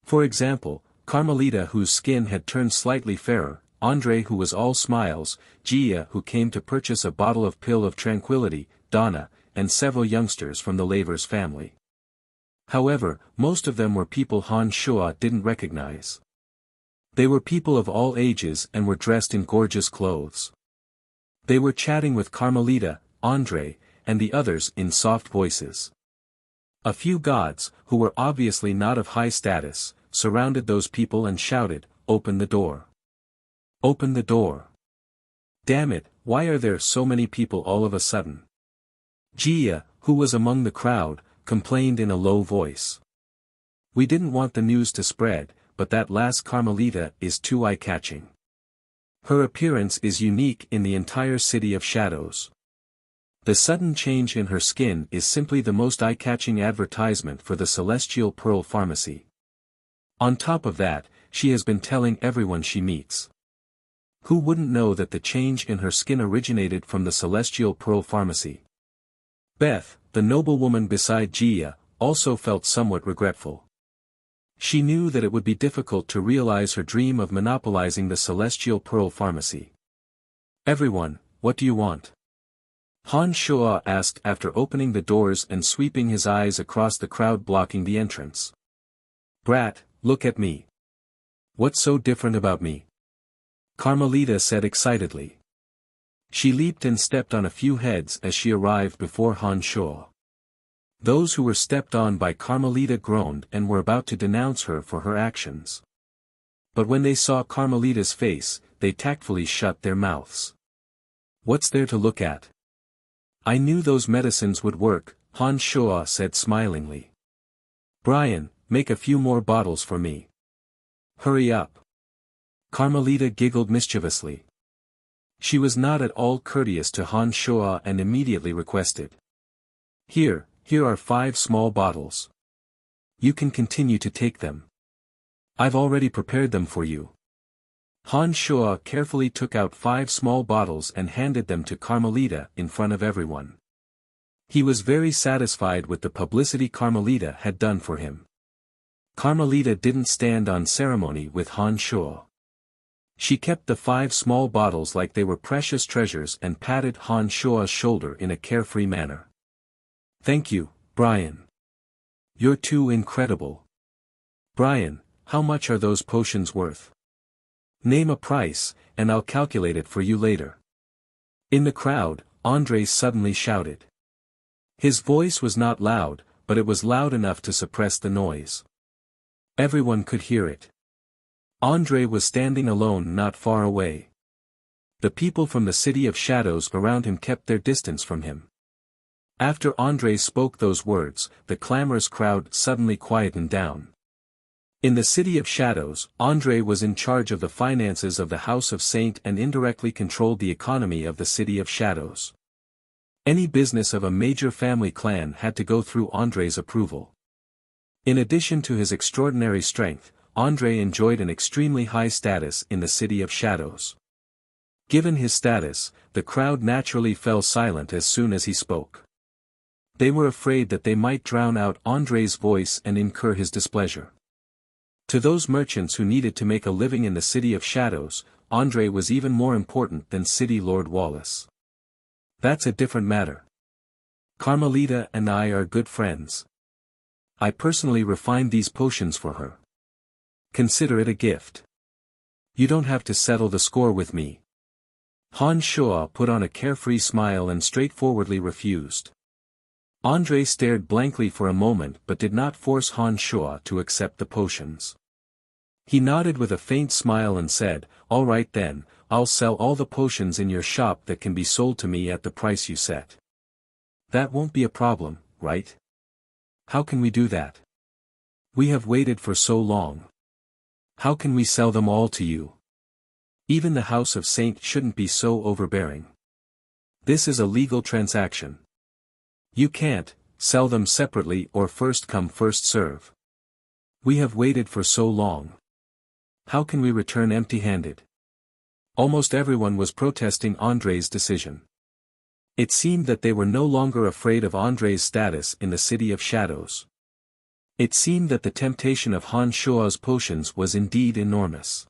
For example, Carmelita, whose skin had turned slightly fairer, André, who was all smiles, Jia, who came to purchase a bottle of pill of tranquility, Donna, and several youngsters from the Lavers family. However, most of them were people Han Shoa didn't recognize. They were people of all ages and were dressed in gorgeous clothes. They were chatting with Carmelita, André, and the others in soft voices. A few gods, who were obviously not of high status, surrounded those people and shouted, "Open the door! Open the door! Damn it, why are there so many people all of a sudden?" Jia, who was among the crowd, complained in a low voice. "We didn't want the news to spread, but that last Carmelita is too eye-catching. Her appearance is unique in the entire City of Shadows. The sudden change in her skin is simply the most eye-catching advertisement for the Celestial Pearl Pharmacy. On top of that, she has been telling everyone she meets. Who wouldn't know that the change in her skin originated from the Celestial Pearl Pharmacy?" Beth, the noblewoman beside Jia, also felt somewhat regretful. She knew that it would be difficult to realize her dream of monopolizing the Celestial Pearl Pharmacy. "Everyone, what do you want?" Han Shoa asked after opening the doors and sweeping his eyes across the crowd blocking the entrance. "Brat, look at me. What's so different about me?" Carmelita said excitedly. She leaped and stepped on a few heads as she arrived before Han Shoa. Those who were stepped on by Carmelita groaned and were about to denounce her for her actions. But when they saw Carmelita's face, they tactfully shut their mouths. What's there to look at? I knew those medicines would work, Han Shoa said smilingly. Brian, make a few more bottles for me. Hurry up. Carmelita giggled mischievously. She was not at all courteous to Han Shoa and immediately requested. Here are 5 small bottles. You can continue to take them. I've already prepared them for you. Han Shoa carefully took out 5 small bottles and handed them to Carmelita in front of everyone. He was very satisfied with the publicity Carmelita had done for him. Carmelita didn't stand on ceremony with Han Shoa. She kept the 5 small bottles like they were precious treasures and patted Han Shoa's shoulder in a carefree manner. Thank you, Brian. You're too incredible. Brian, how much are those potions worth? Name a price, and I'll calculate it for you later. In the crowd, André suddenly shouted. His voice was not loud, but it was loud enough to suppress the noise. Everyone could hear it. André was standing alone not far away. The people from the City of Shadows around him kept their distance from him. After André spoke those words, the clamorous crowd suddenly quietened down. In the City of Shadows, André was in charge of the finances of the House of Saint and indirectly controlled the economy of the City of Shadows. Any business of a major family clan had to go through André's approval. In addition to his extraordinary strength, André enjoyed an extremely high status in the City of Shadows. Given his status, the crowd naturally fell silent as soon as he spoke. They were afraid that they might drown out André's voice and incur his displeasure. To those merchants who needed to make a living in the City of Shadows, André was even more important than City Lord Wallace. That's a different matter. Carmelita and I are good friends. I personally refined these potions for her. Consider it a gift. You don't have to settle the score with me. Han Shoa put on a carefree smile and straightforwardly refused. André stared blankly for a moment but did not force Han Shoa to accept the potions. He nodded with a faint smile and said, "All right then, I'll sell all the potions in your shop that can be sold to me at the price you set. That won't be a problem, right? How can we do that? We have waited for so long. How can we sell them all to you? Even the House of Saint shouldn't be so overbearing. This is a legal transaction. You can't sell them separately or first come first serve. We have waited for so long. How can we return empty-handed?" Almost everyone was protesting André's decision. It seemed that they were no longer afraid of André's status in the City of Shadows. It seemed that the temptation of Han Shoa's potions was indeed enormous.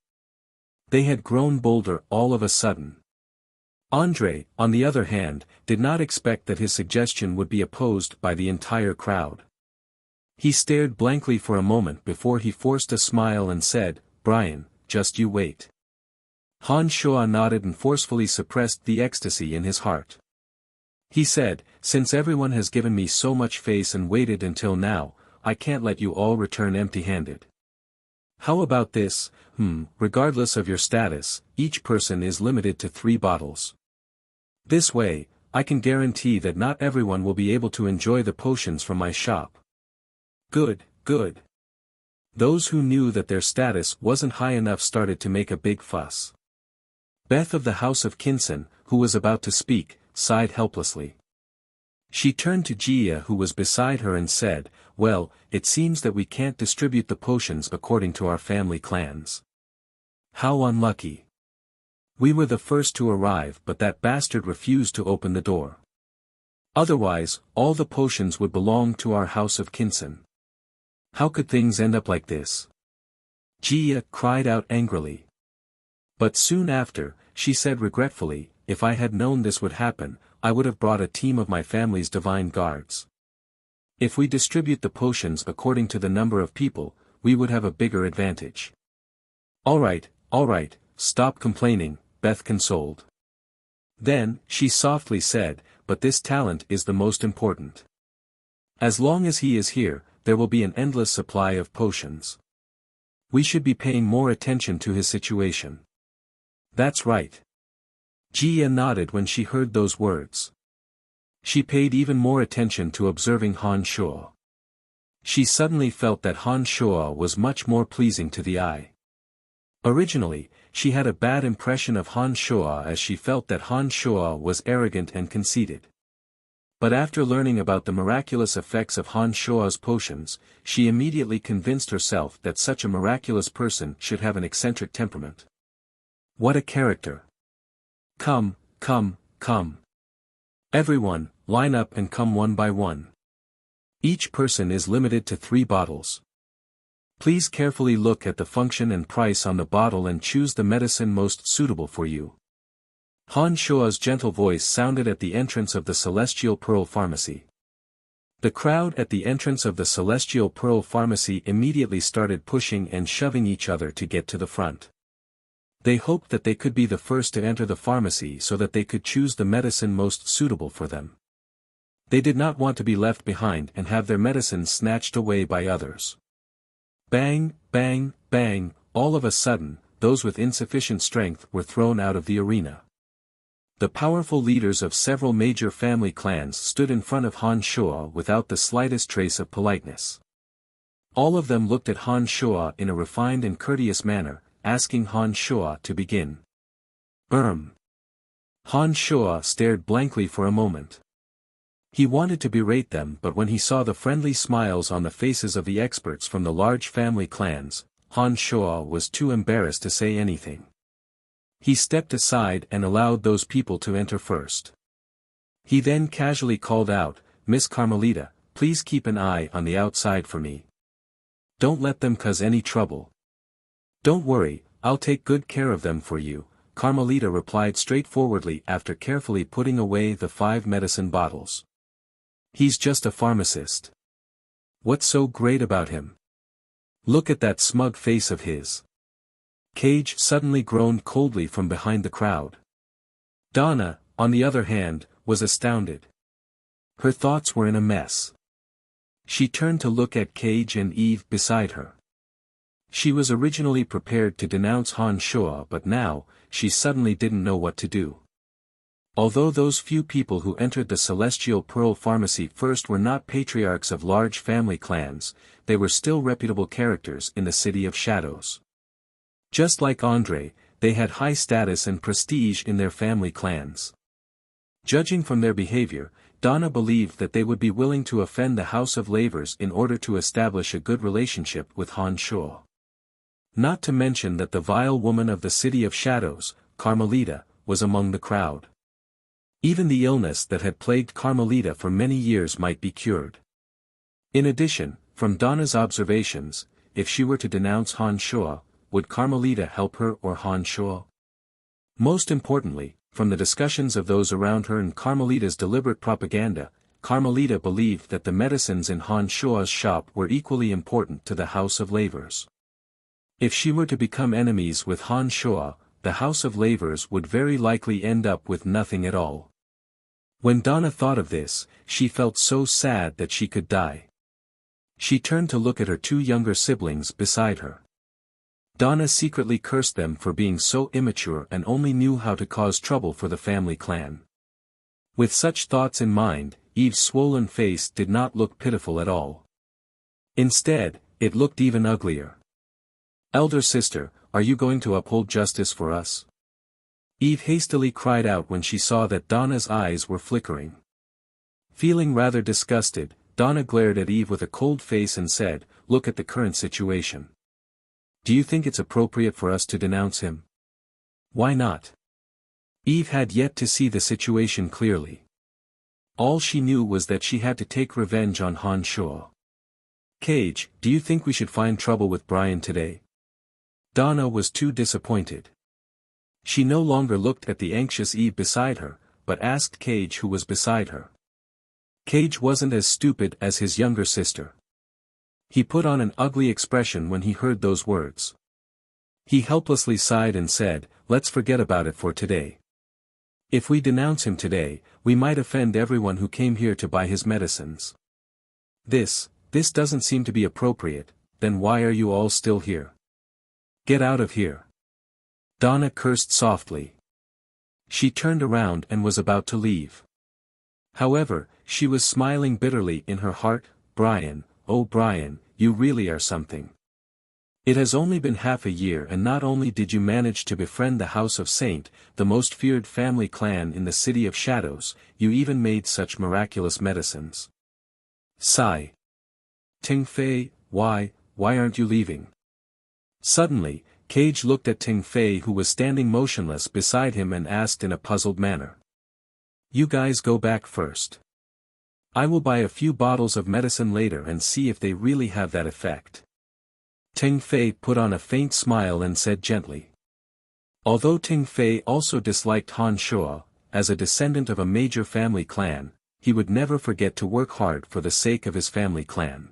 They had grown bolder all of a sudden. André, on the other hand, did not expect that his suggestion would be opposed by the entire crowd. He stared blankly for a moment before he forced a smile and said, "Brian, just you wait." Han Shoa nodded and forcefully suppressed the ecstasy in his heart. He said, "Since everyone has given me so much face and waited until now, I can't let you all return empty-handed. How about this? Regardless of your status, each person is limited to 3 bottles. This way, I can guarantee that not everyone will be able to enjoy the potions from my shop." Good, good. Those who knew that their status wasn't high enough started to make a big fuss. Beth of the House of Kinson, who was about to speak, sighed helplessly. She turned to Jia who was beside her and said, "Well, it seems that we can't distribute the potions according to our family clans. How unlucky. We were the first to arrive but that bastard refused to open the door. Otherwise, all the potions would belong to our House of Kinson. How could things end up like this?" Jia cried out angrily. But soon after, she said regretfully, "If I had known this would happen, I would have brought a team of my family's divine guards. If we distribute the potions according to the number of people, we would have a bigger advantage." All right, stop complaining," Beth consoled. Then, she softly said, "But this talent is the most important. As long as he is here, there will be an endless supply of potions. We should be paying more attention to his situation. That's right. Jia nodded when she heard those words. She paid even more attention to observing Han Shuo. She suddenly felt that Han Shuo was much more pleasing to the eye. Originally, she had a bad impression of Han Shuo as she felt that Han Shuo was arrogant and conceited. But after learning about the miraculous effects of Han Shuo's potions, she immediately convinced herself that such a miraculous person should have an eccentric temperament. What a character! Come, come, come. Everyone, line up and come one by one. Each person is limited to 3 bottles. Please carefully look at the function and price on the bottle and choose the medicine most suitable for you. Han Shuo's gentle voice sounded at the entrance of the Celestial Pearl Pharmacy. The crowd at the entrance of the Celestial Pearl Pharmacy immediately started pushing and shoving each other to get to the front. They hoped that they could be the first to enter the pharmacy so that they could choose the medicine most suitable for them. They did not want to be left behind and have their medicines snatched away by others. Bang, bang, bang, all of a sudden, those with insufficient strength were thrown out of the arena. The powerful leaders of several major family clans stood in front of Han Shuo without the slightest trace of politeness. All of them looked at Han Shuo in a refined and courteous manner, asking Han Shuo to begin. Han Shuo stared blankly for a moment. He wanted to berate them, but when he saw the friendly smiles on the faces of the experts from the large family clans, Han Shuo was too embarrassed to say anything. He stepped aside and allowed those people to enter first. He then casually called out, "Miss Carmelita, please keep an eye on the outside for me. Don't let them cause any trouble." "Don't worry, I'll take good care of them for you," Carmelita replied straightforwardly after carefully putting away the 5 medicine bottles. "He's just a pharmacist. What's so great about him? Look at that smug face of his." Cage suddenly groaned coldly from behind the crowd. Donna, on the other hand, was astounded. Her thoughts were in a mess. She turned to look at Cage and Eve beside her. She was originally prepared to denounce Han Shuo, but now, she suddenly didn't know what to do. Although those few people who entered the Celestial Pearl Pharmacy first were not patriarchs of large family clans, they were still reputable characters in the City of Shadows. Just like Andre, they had high status and prestige in their family clans. Judging from their behavior, Donna believed that they would be willing to offend the House of Lavers in order to establish a good relationship with Han Shuo. Not to mention that the vile woman of the City of Shadows, Carmelita, was among the crowd. Even the illness that had plagued Carmelita for many years might be cured. In addition, from Donna's observations, if she were to denounce Han Shuo, would Carmelita help her or Han Shuo? Most importantly, from the discussions of those around her and Carmelita's deliberate propaganda, Carmelita believed that the medicines in Han Shuo's shop were equally important to the House of Lavers. If she were to become enemies with Han Shuo, the House of Lavers would very likely end up with nothing at all. When Donna thought of this, she felt so sad that she could die. She turned to look at her 2 younger siblings beside her. Donna secretly cursed them for being so immature and only knew how to cause trouble for the family clan. With such thoughts in mind, Eve's swollen face did not look pitiful at all. Instead, it looked even uglier. "Elder sister, are you going to uphold justice for us?" Eve hastily cried out when she saw that Donna's eyes were flickering. Feeling rather disgusted, Donna glared at Eve with a cold face and said, "Look at the current situation. Do you think it's appropriate for us to denounce him?" "Why not?" Eve had yet to see the situation clearly. All she knew was that she had to take revenge on Han Shuo. "Cage, do you think we should find trouble with Brian today?" Donna was too disappointed. She no longer looked at the anxious Eve beside her, but asked Cage who was beside her. Cage wasn't as stupid as his younger sister. He put on an ugly expression when he heard those words. He helplessly sighed and said, "Let's forget about it for today. If we denounce him today, we might offend everyone who came here to buy his medicines." This doesn't seem to be appropriate, then why are you all still here? Get out of here. Donna cursed softly. She turned around and was about to leave. However, she was smiling bitterly in her heart. Brian, oh Brian, you really are something. It has only been half a year and not only did you manage to befriend the House of Saint, the most feared family clan in the City of Shadows, you even made such miraculous medicines. Sigh. Ting Fei, why aren't you leaving? Suddenly, Cage looked at Ting Fei who was standing motionless beside him and asked in a puzzled manner. You guys go back first. I will buy a few bottles of medicine later and see if they really have that effect. Ting Fei put on a faint smile and said gently. Although Ting Fei also disliked Han Shuo, as a descendant of a major family clan, he would never forget to work hard for the sake of his family clan.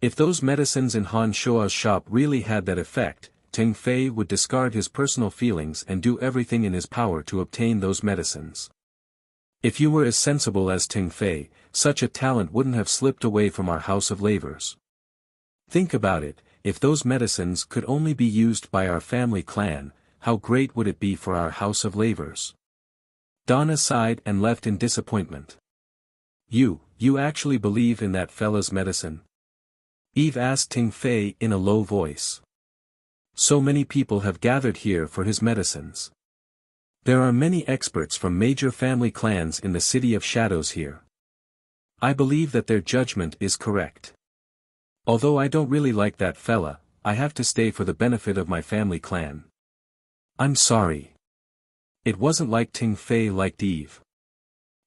If those medicines in Han Shuo's shop really had that effect, Ting Fei would discard his personal feelings and do everything in his power to obtain those medicines. If you were as sensible as Ting Fei, such a talent wouldn't have slipped away from our House of Lavers. Think about it, if those medicines could only be used by our family clan, how great would it be for our House of Lavers? Donna sighed and left in disappointment. You actually believe in that fella's medicine? Eve asked Ting Fei in a low voice. So many people have gathered here for his medicines. There are many experts from major family clans in the City of Shadows here. I believe that their judgment is correct. Although I don't really like that fella, I have to stay for the benefit of my family clan. I'm sorry. It wasn't like Ting Fei liked Eve.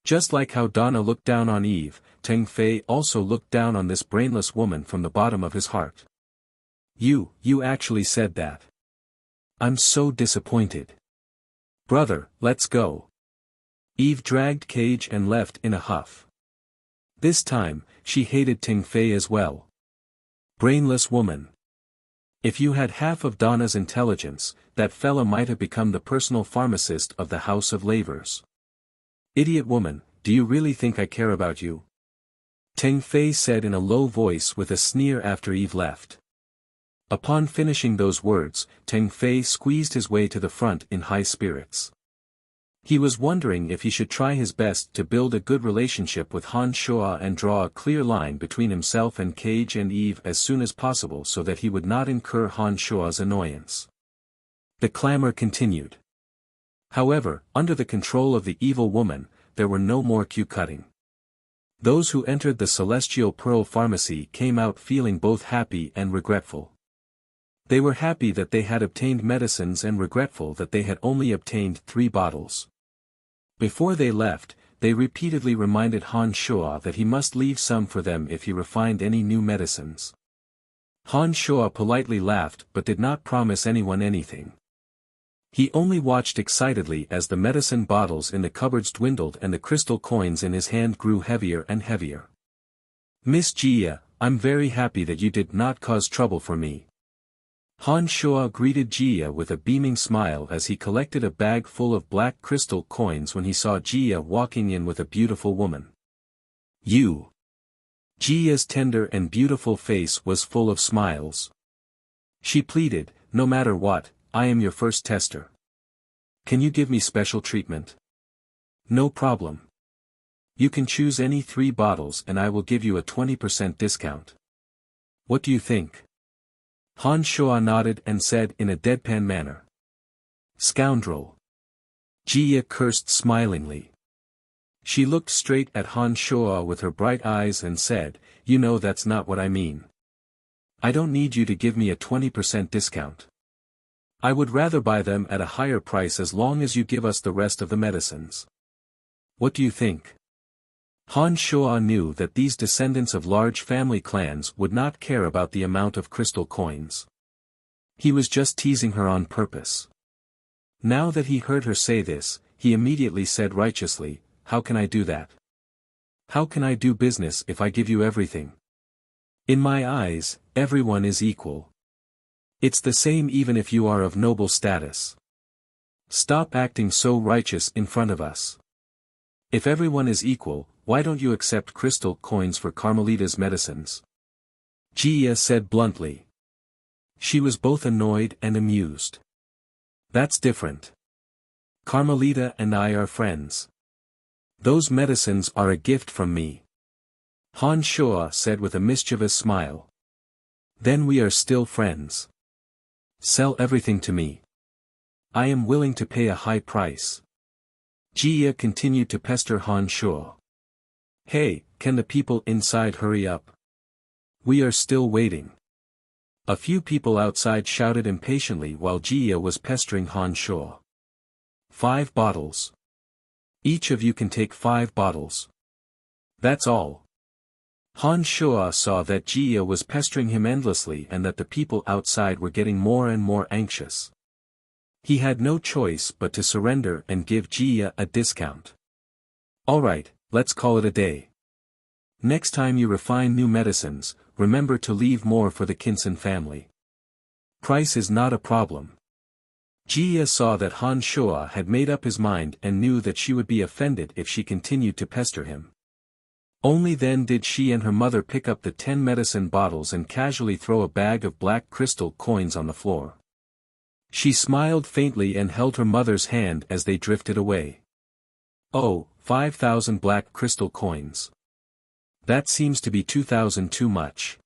Just like how Donna looked down on Eve, Ting Fei also looked down on this brainless woman from the bottom of his heart. You actually said that. I'm so disappointed. Brother, let's go. Eve dragged Cage and left in a huff. This time, she hated Ting Fei as well. Brainless woman. If you had half of Donna's intelligence, that fella might have become the personal pharmacist of the House of Lavers. Idiot woman, do you really think I care about you? Ting Fei said in a low voice with a sneer after Eve left. Upon finishing those words, Ting Fei squeezed his way to the front in high spirits. He was wondering if he should try his best to build a good relationship with Han Shuo and draw a clear line between himself and Cage and Eve as soon as possible so that he would not incur Han Shuo's annoyance. The clamor continued. However, under the control of the evil woman, there were no more queue cutting. Those who entered the Celestial Pearl Pharmacy came out feeling both happy and regretful. They were happy that they had obtained medicines and regretful that they had only obtained 3 bottles. Before they left, they repeatedly reminded Han Shuo that he must leave some for them if he refined any new medicines. Han Shuo politely laughed but did not promise anyone anything. He only watched excitedly as the medicine bottles in the cupboards dwindled and the crystal coins in his hand grew heavier and heavier. Miss Jia, I'm very happy that you did not cause trouble for me. Han Shuo greeted Jia with a beaming smile as he collected a bag full of black crystal coins when he saw Jia walking in with a beautiful woman. You. Jia's tender and beautiful face was full of smiles. She pleaded, no matter what, I am your first tester. Can you give me special treatment? No problem. You can choose any 3 bottles and I will give you a 20% discount. What do you think? Han Shuo nodded and said in a deadpan manner. Scoundrel. Jia cursed smilingly. She looked straight at Han Shuo with her bright eyes and said, you know that's not what I mean. I don't need you to give me a 20% discount. I would rather buy them at a higher price as long as you give us the rest of the medicines. What do you think? Han Shuo knew that these descendants of large family clans would not care about the amount of crystal coins. He was just teasing her on purpose. Now that he heard her say this, he immediately said righteously, how can I do that? How can I do business if I give you everything? In my eyes, everyone is equal. It's the same even if you are of noble status. Stop acting so righteous in front of us. If everyone is equal, why don't you accept crystal coins for Carmelita's medicines? Gia said bluntly. She was both annoyed and amused. That's different. Carmelita and I are friends. Those medicines are a gift from me. Han Shuo said with a mischievous smile. Then we are still friends. Sell everything to me. I am willing to pay a high price. Jia continued to pester Han Shuo. Hey, can the people inside hurry up? We are still waiting. A few people outside shouted impatiently while Jia was pestering Han Shuo. 5 bottles. Each of you can take 5 bottles. That's all. Han Shuo saw that Jia was pestering him endlessly and that the people outside were getting more and more anxious. He had no choice but to surrender and give Jia a discount. Alright, let's call it a day. Next time you refine new medicines, remember to leave more for the Kinson family. Price is not a problem. Jia saw that Han Shuo had made up his mind and knew that she would be offended if she continued to pester him. Only then did she and her mother pick up the 10 medicine bottles and casually throw a bag of black crystal coins on the floor. She smiled faintly and held her mother's hand as they drifted away. Oh, 5,000 black crystal coins. That seems to be 2,000 too much.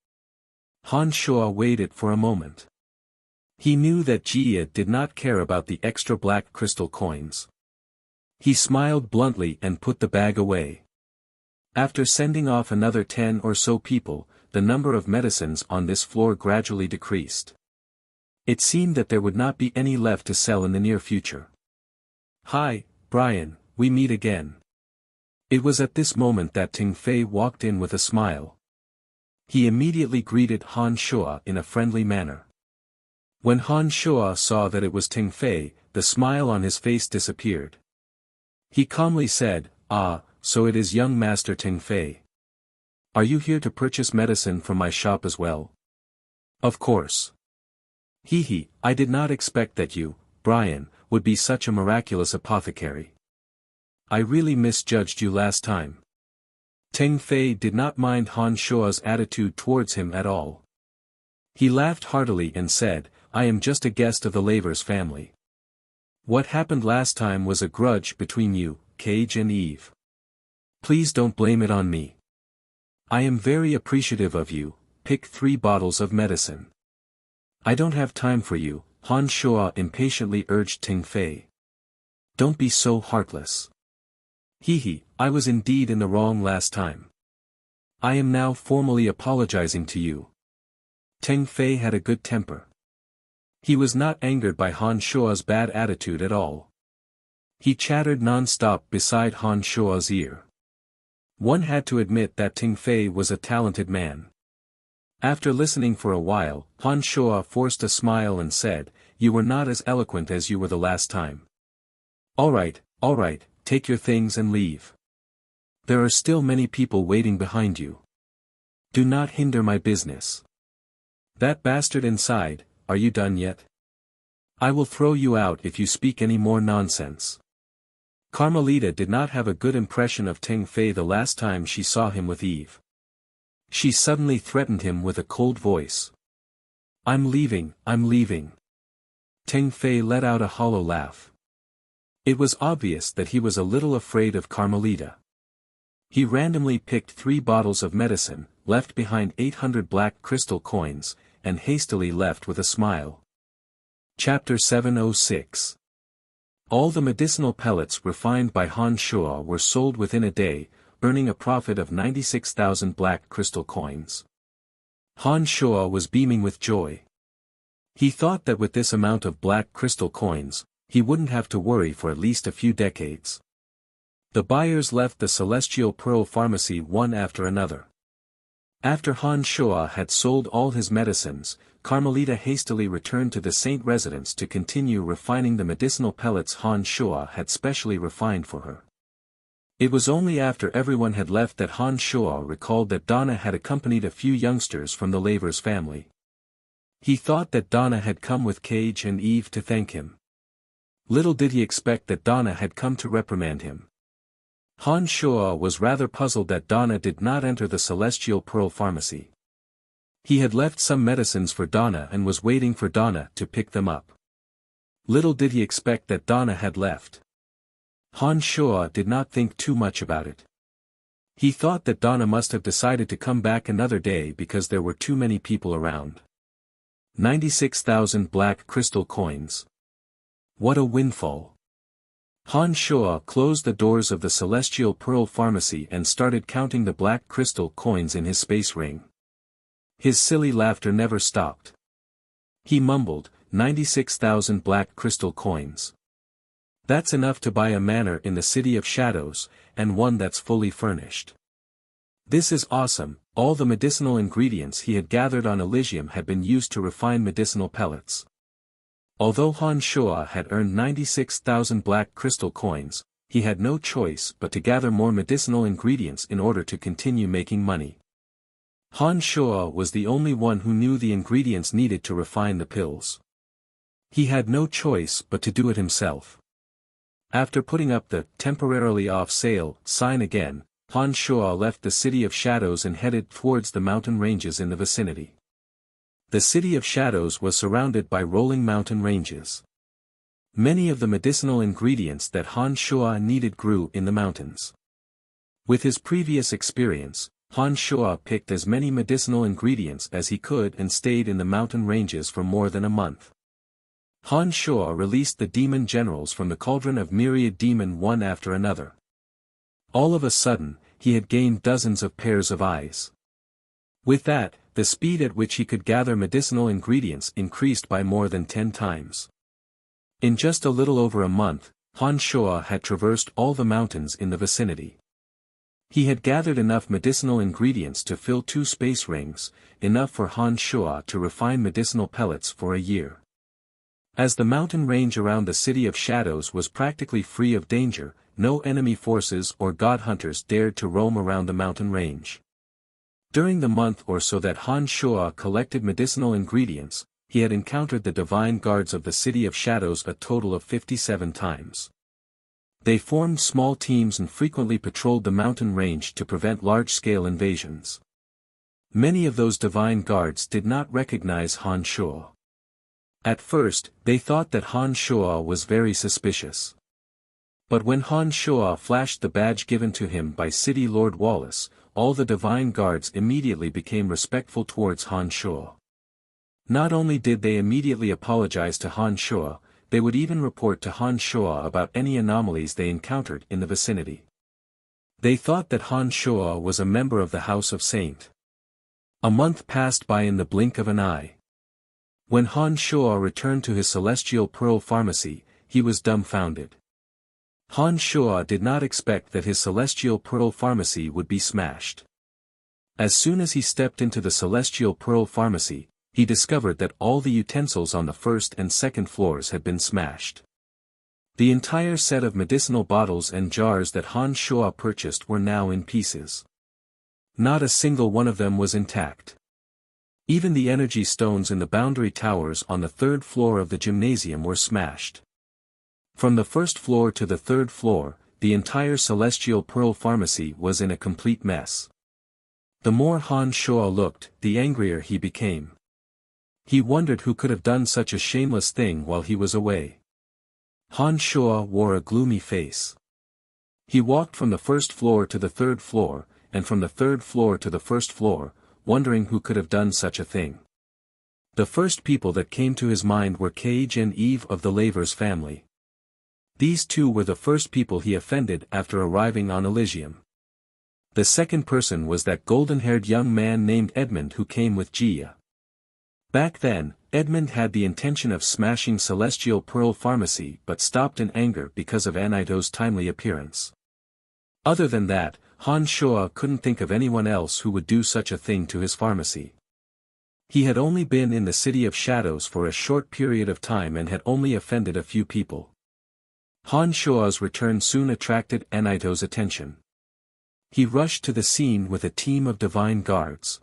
Han Shuo weighed it for a moment. He knew that Jia did not care about the extra black crystal coins. He smiled bluntly and put the bag away. After sending off another 10 or so people, the number of medicines on this floor gradually decreased. It seemed that there would not be any left to sell in the near future. Hi, Brian, we meet again. It was at this moment that Ting Fei walked in with a smile. He immediately greeted Han Shuo in a friendly manner. When Han Shuo saw that it was Ting Fei, the smile on his face disappeared. He calmly said, "Ah, so it is young Master Ting Fei. Are you here to purchase medicine from my shop as well?" "Of course." "Hee, I did not expect that you, Brian, would be such a miraculous apothecary. I really misjudged you last time." Ting Fei did not mind Han Shuo's attitude towards him at all. He laughed heartily and said, "I am just a guest of the Lavers family. What happened last time was a grudge between you, Cage and Eve. Please don't blame it on me. I am very appreciative of you. Pick 3 bottles of medicine." "I don't have time for you," Han Shuo impatiently urged Ting Fei. "Don't be so heartless." Hee, I was indeed in the wrong last time. I am now formally apologizing to you." Ting Fei had a good temper. He was not angered by Han Shuo's bad attitude at all. He chattered non-stop beside Han Shuo's ear. One had to admit that Ting Fei was a talented man. After listening for a while, Han Shuo forced a smile and said, "You were not as eloquent as you were the last time. Alright, take your things and leave. There are still many people waiting behind you. Do not hinder my business. That bastard inside, are you done yet? I will throw you out if you speak any more nonsense." Carmelita did not have a good impression of Ting Fei the last time she saw him with Eve. She suddenly threatened him with a cold voice. I'm leaving." Ting Fei let out a hollow laugh. It was obvious that he was a little afraid of Carmelita. He randomly picked 3 bottles of medicine, left behind 800 black crystal coins, and hastily left with a smile. Chapter 706. All the medicinal pellets refined by Han Shuo were sold within a day, earning a profit of 96,000 black crystal coins. Han Shuo was beaming with joy. He thought that with this amount of black crystal coins, he wouldn't have to worry for at least a few decades. The buyers left the Celestial Pearl Pharmacy one after another. After Han Shuo had sold all his medicines, Carmelita hastily returned to the Saint residence to continue refining the medicinal pellets Han Shuo had specially refined for her. It was only after everyone had left that Han Shuo recalled that Donna had accompanied a few youngsters from the Lavers family. He thought that Donna had come with Cage and Eve to thank him. Little did he expect that Donna had come to reprimand him. Han Shuo was rather puzzled that Donna did not enter the Celestial Pearl Pharmacy. He had left some medicines for Donna and was waiting for Donna to pick them up. Little did he expect that Donna had left. Han Shuo did not think too much about it. He thought that Donna must have decided to come back another day because there were too many people around. 96,000 black crystal coins. What a windfall. Han Shuo closed the doors of the Celestial Pearl Pharmacy and started counting the black crystal coins in his space ring. His silly laughter never stopped. He mumbled, 96,000 black crystal coins. That's enough to buy a manor in the City of Shadows, and one that's fully furnished. This is awesome. All the medicinal ingredients he had gathered on Elysium had been used to refine medicinal pellets. Although Han Shuo had earned 96,000 black crystal coins, he had no choice but to gather more medicinal ingredients in order to continue making money. Han Shuo was the only one who knew the ingredients needed to refine the pills. He had no choice but to do it himself. After putting up the temporarily off sale sign again, Han Shuo left the City of Shadows and headed towards the mountain ranges in the vicinity. The City of Shadows was surrounded by rolling mountain ranges. Many of the medicinal ingredients that Han Shuo needed grew in the mountains. With his previous experience, Han Shuo picked as many medicinal ingredients as he could and stayed in the mountain ranges for more than a month. Han Shuo released the demon generals from the cauldron of myriad demon one after another. All of a sudden, he had gained dozens of pairs of eyes. With that, the speed at which he could gather medicinal ingredients increased by more than 10 times. In just a little over a month, Han Shuo had traversed all the mountains in the vicinity. He had gathered enough medicinal ingredients to fill 2 space rings, enough for Han Shuo to refine medicinal pellets for a year. As the mountain range around the City of Shadows was practically free of danger, no enemy forces or god hunters dared to roam around the mountain range. During the month or so that Han Shuo collected medicinal ingredients, he had encountered the divine guards of the City of Shadows a total of 57 times. They formed small teams and frequently patrolled the mountain range to prevent large-scale invasions. Many of those divine guards did not recognize Han Shuo. At first, they thought that Han Shuo was very suspicious. But when Han Shuo flashed the badge given to him by City Lord Wallace, all the divine guards immediately became respectful towards Han Shuo. Not only did they immediately apologize to Han Shuo, they would even report to Han Shuo about any anomalies they encountered in the vicinity. They thought that Han Shuo was a member of the House of Saint. A month passed by in the blink of an eye. When Han Shuo returned to his Celestial Pearl Pharmacy, he was dumbfounded. Han Shuo did not expect that his Celestial Pearl Pharmacy would be smashed. As soon as he stepped into the Celestial Pearl Pharmacy, he discovered that all the utensils on the first and second floors had been smashed. The entire set of medicinal bottles and jars that Han Shuo purchased were now in pieces. Not a single one of them was intact. Even the energy stones in the boundary towers on the 3rd floor of the gymnasium were smashed. From the 1st floor to the 3rd floor, the entire Celestial Pearl Pharmacy was in a complete mess. The more Han Shuo looked, the angrier he became. He wondered who could have done such a shameless thing while he was away. Han Shuo wore a gloomy face. He walked from the 1st floor to the 3rd floor, and from the 3rd floor to the 1st floor, wondering who could have done such a thing. The first people that came to his mind were Cage and Eve of the Lavers family. These two were the first people he offended after arriving on Elysium. The second person was that golden-haired young man named Edmund who came with Gia. Back then, Edmund had the intention of smashing Celestial Pearl Pharmacy but stopped in anger because of Anito's timely appearance. Other than that, Han Shuo couldn't think of anyone else who would do such a thing to his pharmacy. He had only been in the City of Shadows for a short period of time and had only offended a few people. Han Shuo's return soon attracted Anito's attention. He rushed to the scene with a team of divine guards.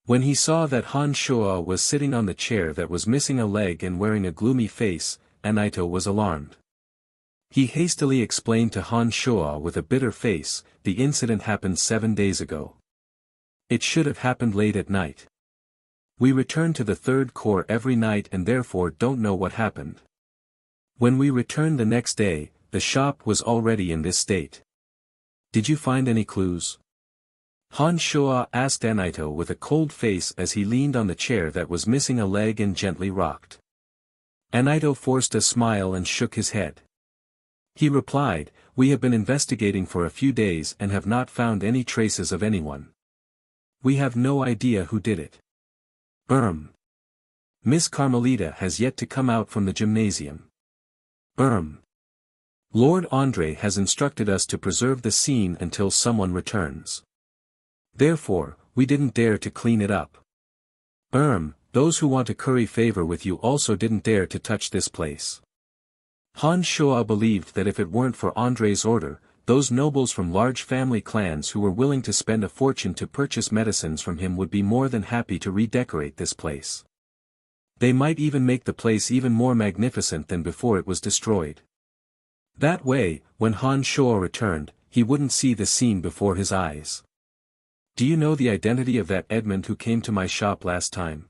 When he saw that Han Shuo was sitting on the chair that was missing a leg and wearing a gloomy face, Anito was alarmed. He hastily explained to Han Shuo with a bitter face, the incident happened 7 days ago. It should have happened late at night. We return to the third corps every night and therefore don't know what happened. When we returned the next day, the shop was already in this state. Did you find any clues? Han Shuo asked Anaito with a cold face as he leaned on the chair that was missing a leg and gently rocked. Anaito forced a smile and shook his head. He replied, "We have been investigating for a few days and have not found any traces of anyone. We have no idea who did it. Miss Carmelita has yet to come out from the gymnasium. Lord Andre has instructed us to preserve the scene until someone returns. Therefore, we didn't dare to clean it up. Those who want to curry favor with you also didn't dare to touch this place." Han Shuo believed that if it weren't for Andre's order, those nobles from large family clans who were willing to spend a fortune to purchase medicines from him would be more than happy to redecorate this place. They might even make the place even more magnificent than before it was destroyed. That way, when Han Shuo returned, he wouldn't see the scene before his eyes. "Do you know the identity of that Edmund who came to my shop last time?"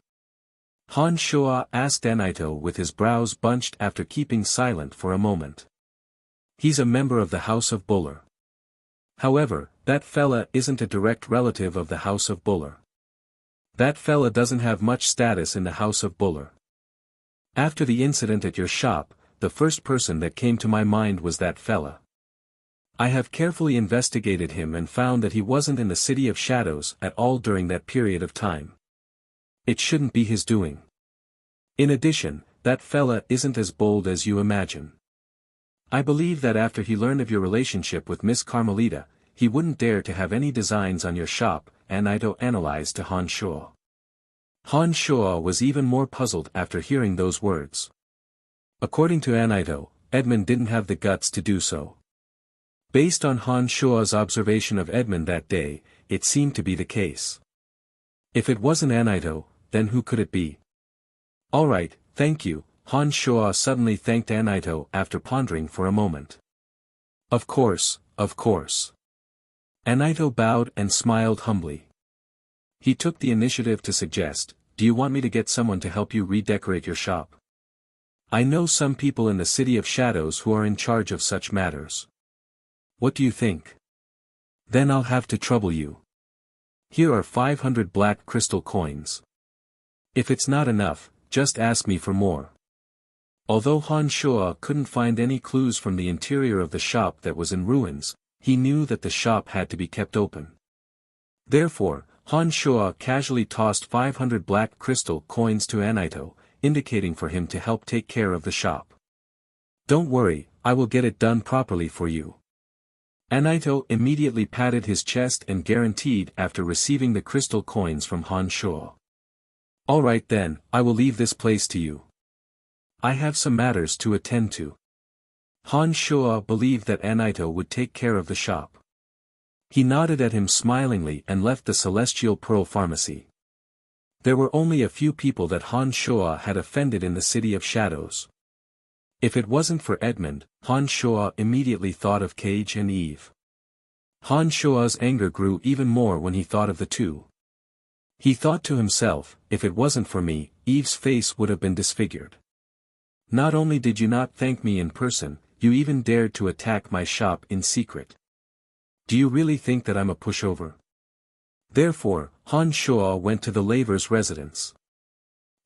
Han Shuo asked Anaito with his brows bunched after keeping silent for a moment. "He's a member of the House of Buller. However, that fella isn't a direct relative of the House of Buller. That fella doesn't have much status in the House of Buller. After the incident at your shop, the first person that came to my mind was that fella. I have carefully investigated him and found that he wasn't in the City of Shadows at all during that period of time. It shouldn't be his doing. In addition, that fella isn't as bold as you imagine. I believe that after he learned of your relationship with Miss Carmelita, he wouldn't dare to have any designs on your shop," Anaito analyzed to Han Shuo. Han Shuo was even more puzzled after hearing those words. According to Anaito, Edmund didn't have the guts to do so. Based on Han Shuo's observation of Edmund that day, it seemed to be the case. If it wasn't Anaito, then who could it be? "Alright, thank you," Han Shuo suddenly thanked Anaito after pondering for a moment. Of course. Anaito bowed and smiled humbly. He took the initiative to suggest, "Do you want me to get someone to help you redecorate your shop? I know some people in the City of Shadows who are in charge of such matters. What do you think? Then I'll have to trouble you. Here are 500 black crystal coins. If it's not enough, just ask me for more." Although Han Shuo couldn't find any clues from the interior of the shop that was in ruins, he knew that the shop had to be kept open. Therefore, Han Shuo casually tossed 500 black crystal coins to Anaito, indicating for him to help take care of the shop. "Don't worry, I will get it done properly for you." Anaito immediately patted his chest and guaranteed after receiving the crystal coins from Han Shuo. "Alright then, I will leave this place to you. I have some matters to attend to." Han Shuo believed that Anaito would take care of the shop. He nodded at him smilingly and left the Celestial Pearl Pharmacy. There were only a few people that Han Shuo had offended in the City of Shadows. If it wasn't for Edmund, Han Shuo immediately thought of Cage and Eve. Han Shuo's anger grew even more when he thought of the two. He thought to himself, "If it wasn't for me, Eve's face would have been disfigured. Not only did you not thank me in person, you even dared to attack my shop in secret. Do you really think that I'm a pushover?" Therefore, Han Shuo went to the laver's residence.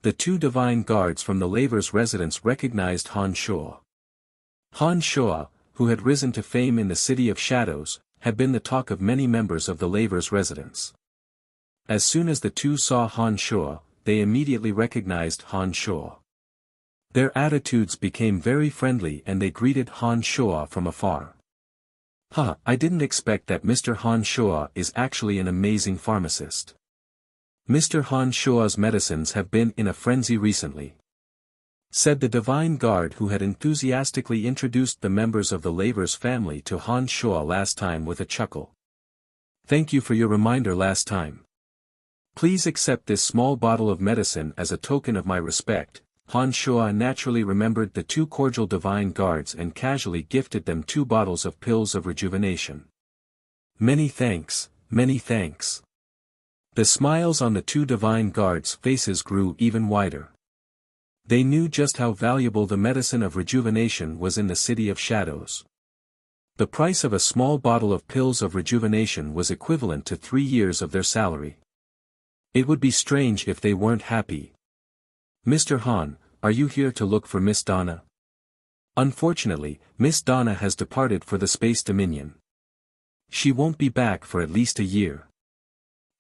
The two divine guards from the laver's residence recognized Han Shuo. Han Shuo, who had risen to fame in the City of Shadows, had been the talk of many members of the laver's residence. As soon as the two saw Han Shuo, they immediately recognized Han Shuo. Their attitudes became very friendly and they greeted Han Shuo from afar. I didn't expect that Mr. Han Shuo is actually an amazing pharmacist. Mr. Han Shuo's medicines have been in a frenzy recently," said the divine guard who had enthusiastically introduced the members of the laver's family to Han Shuo last time with a chuckle. "Thank you for your reminder last time. Please accept this small bottle of medicine as a token of my respect," Han Shuo naturally remembered the two cordial divine guards and casually gifted them 2 bottles of pills of rejuvenation. Many thanks, many thanks. The smiles on the 2 divine guards' faces grew even wider. They knew just how valuable the medicine of rejuvenation was in the City of Shadows. The price of a small bottle of pills of rejuvenation was equivalent to 3 years of their salary. It would be strange if they weren't happy. Mr. Han, are you here to look for Miss Donna? Unfortunately, Miss Donna has departed for the Space Dominion. She won't be back for at least a year.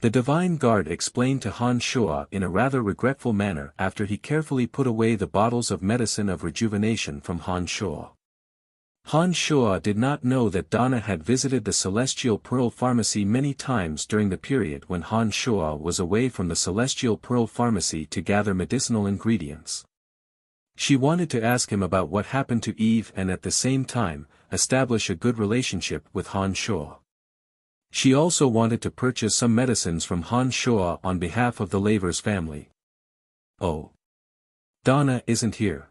The Divine Guard explained to Han Shuo in a rather regretful manner after he carefully put away the bottles of medicine of rejuvenation from Han Shuo. Han Shuo did not know that Donna had visited the Celestial Pearl Pharmacy many times during the period when Han Shuo was away from the Celestial Pearl Pharmacy to gather medicinal ingredients. She wanted to ask him about what happened to Eve and at the same time, establish a good relationship with Han Shuo. She also wanted to purchase some medicines from Han Shuo on behalf of the Lavers family. Oh. Donna isn't here.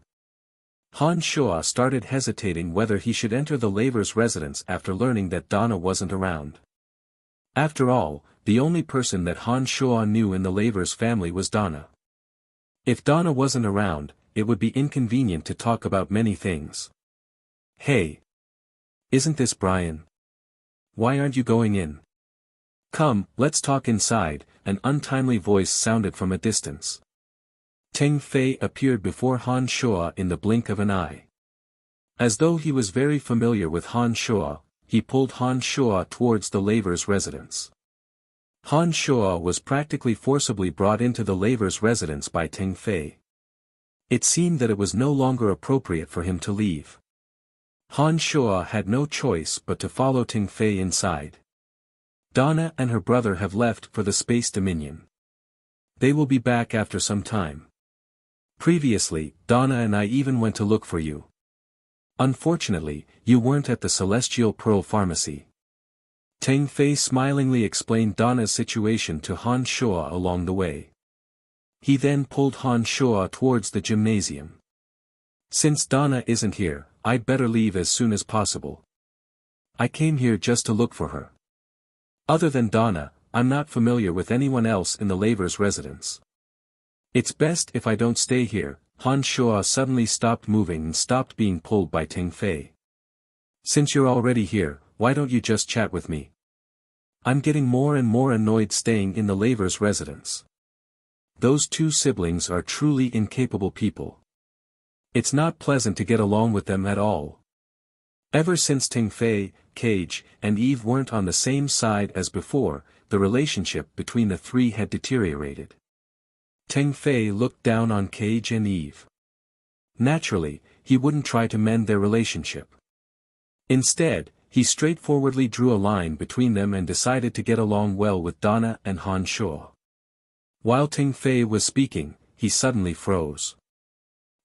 Han Shuo started hesitating whether he should enter the Lavers' residence after learning that Donna wasn't around. After all, the only person that Han Shuo knew in the Lavers family was Donna. If Donna wasn't around, it would be inconvenient to talk about many things. Hey! Isn't this Brian? Why aren't you going in? Come, let's talk inside, an untimely voice sounded from a distance. Teng Fei appeared before Han Shuo in the blink of an eye. As though he was very familiar with Han Shuo, he pulled Han Shuo towards the Lavers' residence. Han Shuo was practically forcibly brought into the Lavers' residence by Teng Fei. It seemed that it was no longer appropriate for him to leave. Han Shuo had no choice but to follow Teng Fei inside. Donna and her brother have left for the Space Dominion. They will be back after some time. Previously, Donna and I even went to look for you. Unfortunately, you weren't at the Celestial Pearl Pharmacy. Teng Fei smilingly explained Donna's situation to Han Shuo along the way. He then pulled Han Shuo towards the gymnasium. Since Donna isn't here, I'd better leave as soon as possible. I came here just to look for her. Other than Donna, I'm not familiar with anyone else in the Lavers' residence. It's best if I don't stay here. Han Shuo suddenly stopped moving and stopped being pulled by Teng Fei. Since you're already here, why don't you just chat with me? I'm getting more and more annoyed staying in the Lavers' residence. Those 2 siblings are truly incapable people. It's not pleasant to get along with them at all. Ever since Teng Fei, Cage, and Eve weren't on the same side as before, the relationship between the 3 had deteriorated. Teng Fei looked down on Cage and Eve. Naturally, he wouldn't try to mend their relationship. Instead, he straightforwardly drew a line between them and decided to get along well with Donna and Han Shuo. While Teng Fei was speaking, he suddenly froze.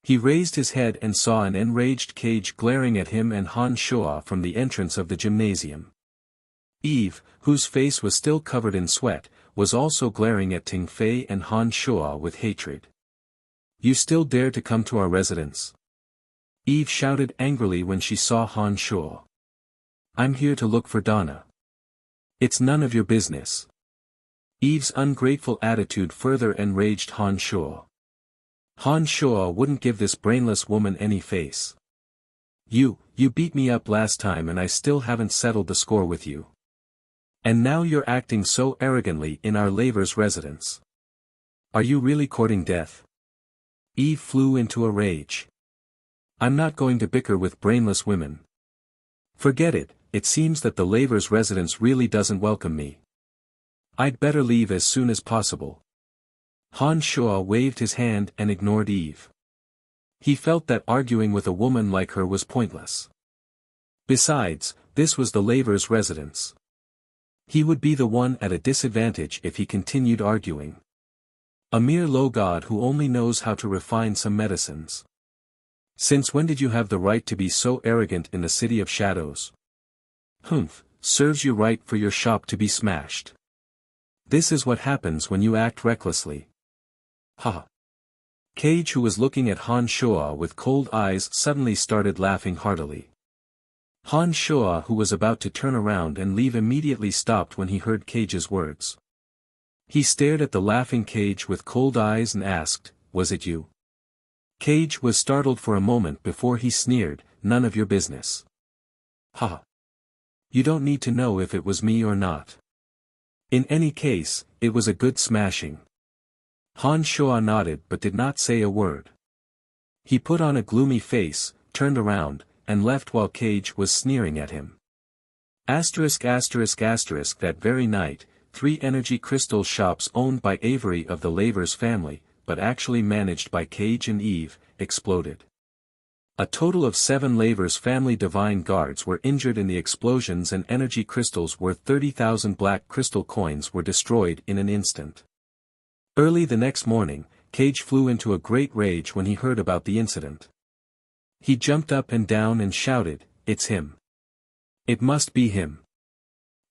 He raised his head and saw an enraged Cage glaring at him and Han Shuo from the entrance of the gymnasium. Eve, whose face was still covered in sweat, was also glaring at Teng Fei and Han Shuo with hatred. You still dare to come to our residence? Eve shouted angrily when she saw Han Shuo. I'm here to look for Donna. It's none of your business. Eve's ungrateful attitude further enraged Han Shuo. Han Shuo wouldn't give this brainless woman any face. You beat me up last time and I still haven't settled the score with you. And now you're acting so arrogantly in our Lavers' residence. Are you really courting death? Eve flew into a rage. I'm not going to bicker with brainless women. Forget it, it seems that the Lavers' residence really doesn't welcome me. I'd better leave as soon as possible. Han Shuo waved his hand and ignored Eve. He felt that arguing with a woman like her was pointless. Besides, this was the Lavers' residence. He would be the one at a disadvantage if he continued arguing. A mere low god who only knows how to refine some medicines. Since when did you have the right to be so arrogant in the City of Shadows? Humph, serves you right for your shop to be smashed. This is what happens when you act recklessly. Ha! Cage, who was looking at Han Shoa with cold eyes, suddenly started laughing heartily. Han Shoa, who was about to turn around and leave, immediately stopped when he heard Cage's words. He stared at the laughing Cage with cold eyes and asked, "Was it you?" Cage was startled for a moment before he sneered, "None of your business." "Ha! You don't need to know if it was me or not. In any case, it was a good smashing." Han Shoa nodded but did not say a word. He put on a gloomy face, turned around, and left while Cage was sneering at him. That very night, 3 energy crystal shops owned by Avery of the Lavers family, but actually managed by Cage and Eve, exploded. A total of 7 Lavers family divine guards were injured in the explosions, and energy crystals worth 30,000 black crystal coins were destroyed in an instant. Early the next morning, Cage flew into a great rage when he heard about the incident. He jumped up and down and shouted, "It's him. It must be him.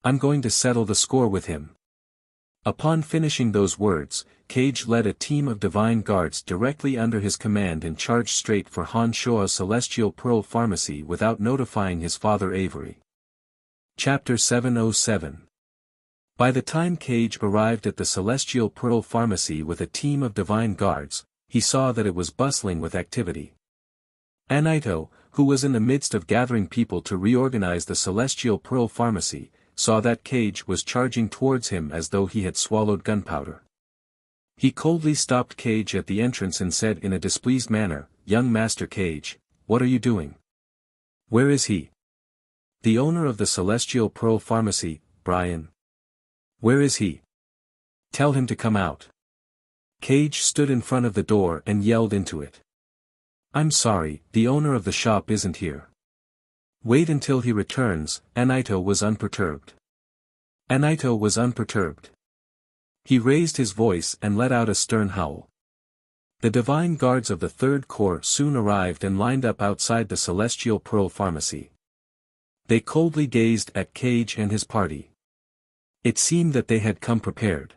I'm going to settle the score with him." Upon finishing those words, Cage led a team of divine guards directly under his command and charged straight for Han Shoa's Celestial Pearl Pharmacy without notifying his father Avery. Chapter 707. By the time Cage arrived at the Celestial Pearl Pharmacy with a team of divine guards, he saw that it was bustling with activity. Anaito, who was in the midst of gathering people to reorganize the Celestial Pearl Pharmacy, saw that Cage was charging towards him as though he had swallowed gunpowder. He coldly stopped Cage at the entrance and said in a displeased manner, "Young Master Cage, what are you doing? Where is he? The owner of the Celestial Pearl Pharmacy, Brian. Where is he? Tell him to come out." Cage stood in front of the door and yelled into it. "I'm sorry, the owner of the shop isn't here." "Wait until he returns." Anaito was unperturbed. He raised his voice and let out a stern howl. The divine guards of the Third Corps soon arrived and lined up outside the Celestial Pearl Pharmacy. They coldly gazed at Cage and his party. It seemed that they had come prepared.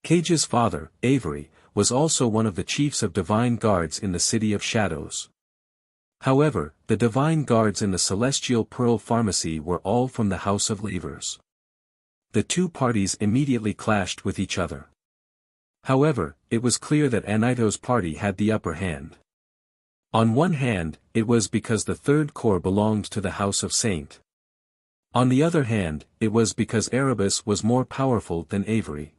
Cage's father, Avery, was also one of the chiefs of divine guards in the City of Shadows. However, the divine guards in the Celestial Pearl Pharmacy were all from the House of Lavers. The two parties immediately clashed with each other. However, it was clear that Anaito's party had the upper hand. On one hand, it was because the Third Corps belonged to the House of Saint. On the other hand, it was because Erebus was more powerful than Avery.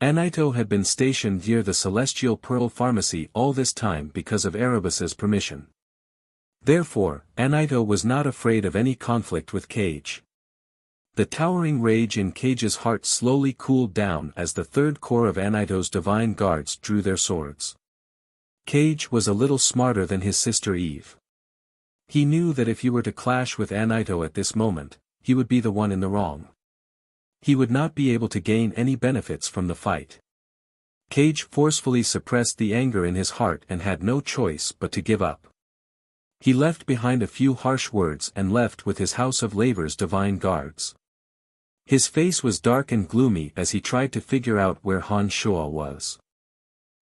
Anaito had been stationed near the Celestial Pearl Pharmacy all this time because of Erebus's permission. Therefore, Anaito was not afraid of any conflict with Cage. The towering rage in Cage's heart slowly cooled down as the Third Corps of Anaito's divine guards drew their swords. Cage was a little smarter than his sister Eve. He knew that if he were to clash with Anaito at this moment, he would be the one in the wrong. He would not be able to gain any benefits from the fight. Cage forcefully suppressed the anger in his heart and had no choice but to give up. He left behind a few harsh words and left with his House of Lavers divine guards. His face was dark and gloomy as he tried to figure out where Han Shoa was.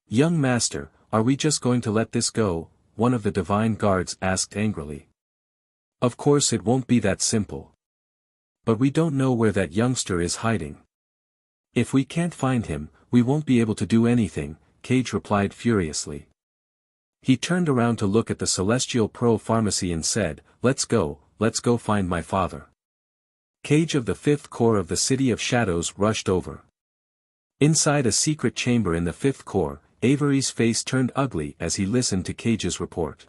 "Young master, are we just going to let this go?" one of the divine guards asked angrily. "Of course it won't be that simple. But we don't know where that youngster is hiding. If we can't find him, we won't be able to do anything," Cage replied furiously. He turned around to look at the Celestial Pearl Pharmacy and said, let's go find my father." Cage of the Fifth Corps of the City of Shadows rushed over. Inside a secret chamber in the Fifth Corps, Avery's face turned ugly as he listened to Cage's report.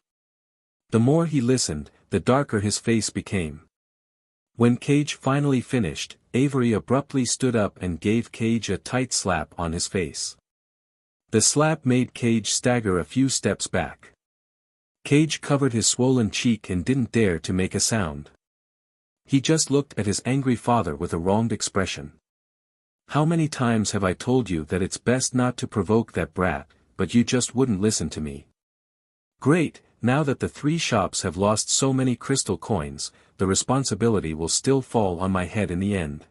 The more he listened, the darker his face became. When Cage finally finished, Avery abruptly stood up and gave Cage a tight slap on his face. The slap made Cage stagger a few steps back. Cage covered his swollen cheek and didn't dare to make a sound. He just looked at his angry father with a wronged expression. "How many times have I told you that it's best not to provoke that brat, but you just wouldn't listen to me. Great, now that the 3 shops have lost so many crystal coins, the responsibility will still fall on my head in the end.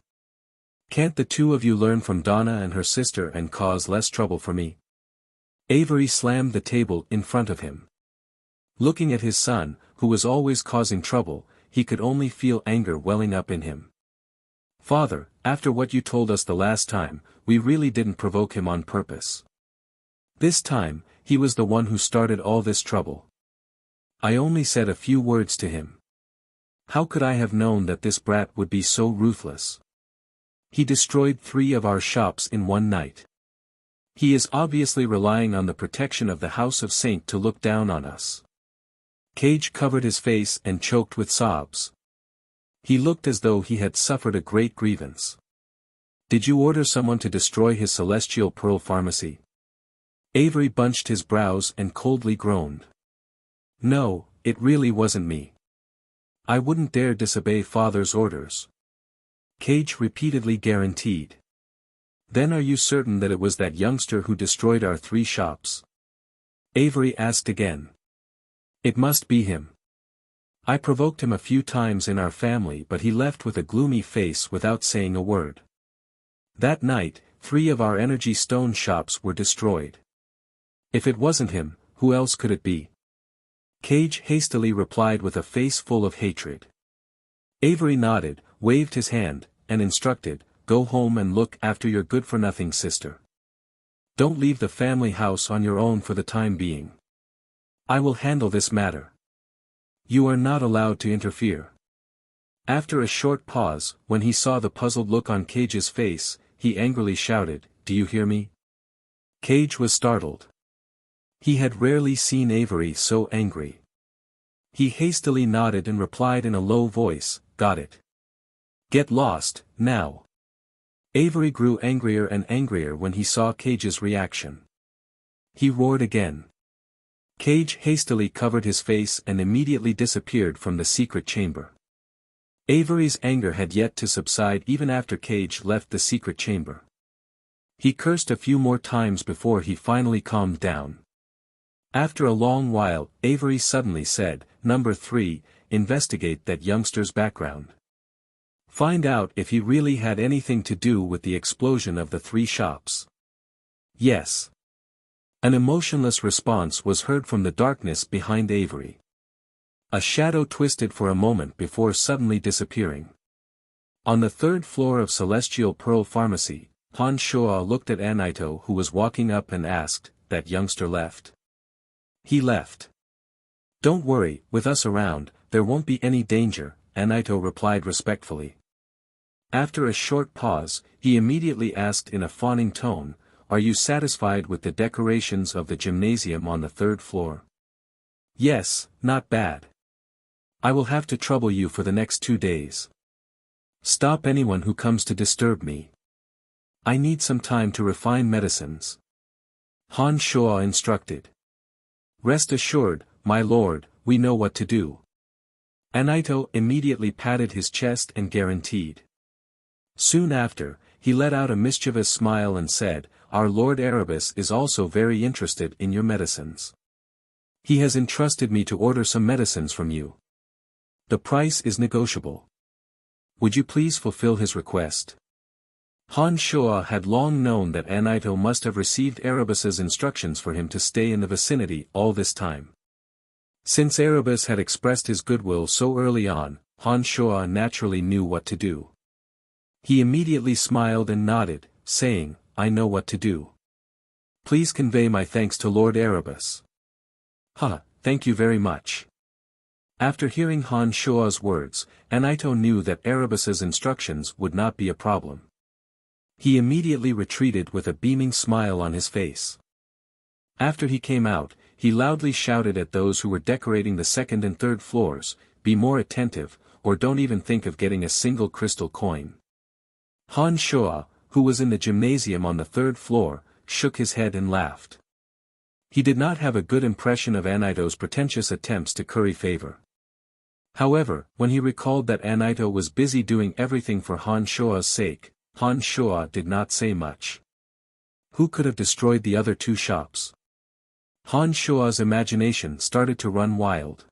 Can't the 2 of you learn from Donna and her sister and cause less trouble for me?" Avery slammed the table in front of him. Looking at his son, who was always causing trouble, he could only feel anger welling up in him. "Father, after what you told us the last time, we really didn't provoke him on purpose. This time, he was the one who started all this trouble. I only said a few words to him. How could I have known that this brat would be so ruthless? He destroyed 3 of our shops in one night. He is obviously relying on the protection of the House of Saint to look down on us." Cage covered his face and choked with sobs. He looked as though he had suffered a great grievance. "Did you order someone to destroy his Celestial Pearl Pharmacy?" Avery bunched his brows and coldly groaned. "No, it really wasn't me. I wouldn't dare disobey Father's orders," Cage repeatedly guaranteed. "Then are you certain that it was that youngster who destroyed our 3 shops?" Avery asked again. "It must be him. I provoked him a few times in our family, but he left with a gloomy face without saying a word. That night, 3 of our energy stone shops were destroyed. If it wasn't him, who else could it be?" Cage hastily replied with a face full of hatred. Avery nodded, waved his hand, and instructed, "Go home and look after your good-for-nothing sister. Don't leave the family house on your own for the time being. I will handle this matter. You are not allowed to interfere." After a short pause, when he saw the puzzled look on Cage's face, he angrily shouted, "Do you hear me?" Cage was startled. He had rarely seen Avery so angry. He hastily nodded and replied in a low voice, "Got it. Get lost, now." Avery grew angrier and angrier when he saw Cage's reaction. He roared again. Cage hastily covered his face and immediately disappeared from the secret chamber. Avery's anger had yet to subside even after Cage left the secret chamber. He cursed a few more times before he finally calmed down. After a long while, Avery suddenly said, "Number 3, investigate that youngster's background. Find out if he really had anything to do with the explosion of the 3 shops." "Yes." An emotionless response was heard from the darkness behind Avery. A shadow twisted for a moment before suddenly disappearing. On the 3rd floor of Celestial Pearl Pharmacy, Han Shoa looked at Anaito, who was walking up, and asked, "That youngster left?" "He left. Don't worry, with us around, there won't be any danger," Anaito replied respectfully. After a short pause, he immediately asked in a fawning tone, "Are you satisfied with the decorations of the gymnasium on the 3rd floor?" "Yes, not bad. I will have to trouble you for the next 2 days. Stop anyone who comes to disturb me. I need some time to refine medicines," Han Shoa instructed. "Rest assured, my lord, we know what to do." Anaito immediately patted his chest and guaranteed. Soon after, he let out a mischievous smile and said, "Our Lord Erebus is also very interested in your medicines. He has entrusted me to order some medicines from you. The price is negotiable. Would you please fulfill his request?" Han Shoa had long known that Anaito must have received Erebus's instructions for him to stay in the vicinity all this time. Since Erebus had expressed his goodwill so early on, Han Shoa naturally knew what to do. He immediately smiled and nodded, saying, "I know what to do. Please convey my thanks to Lord Erebus." Thank you very much." After hearing Han Shoa's words, Anaito knew that Erebus's instructions would not be a problem. He immediately retreated with a beaming smile on his face. After he came out, he loudly shouted at those who were decorating the 2nd and 3rd floors, "Be more attentive, or don't even think of getting a single crystal coin." Han Shoa, who was in the gymnasium on the 3rd floor, shook his head and laughed. He did not have a good impression of Anaito's pretentious attempts to curry favor. However, when he recalled that Anaito was busy doing everything for Han Shoa's sake, Han Shoa did not say much. Who could have destroyed the other 2 shops? Han Shoa's imagination started to run wild.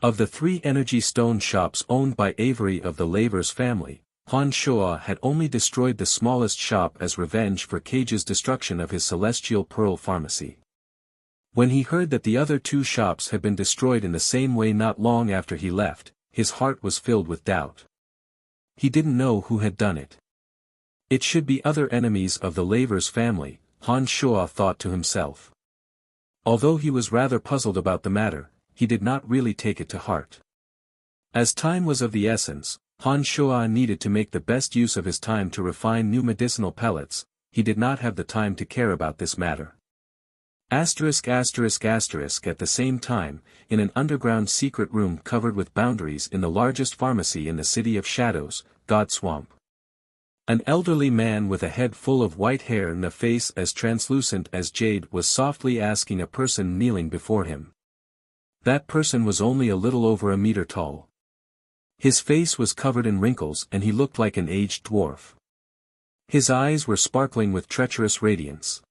Of the 3 energy stone shops owned by Avery of the Lavers family, Han Shuo had only destroyed the smallest shop as revenge for Cage's destruction of his Celestial Pearl Pharmacy. When he heard that the other 2 shops had been destroyed in the same way not long after he left, his heart was filled with doubt. He didn't know who had done it. It should be other enemies of the Lavers family, Han Shuo thought to himself. Although he was rather puzzled about the matter, he did not really take it to heart. As time was of the essence, Han Shuo needed to make the best use of his time to refine new medicinal pellets. He did not have the time to care about this matter. At the same time, in an underground secret room covered with boundaries in the largest pharmacy in the City of Shadows, God Swamp. An elderly man with a head full of white hair and a face as translucent as jade was softly asking a person kneeling before him. That person was only a little over a meter tall. His face was covered in wrinkles and he looked like an aged dwarf. His eyes were sparkling with treacherous radiance.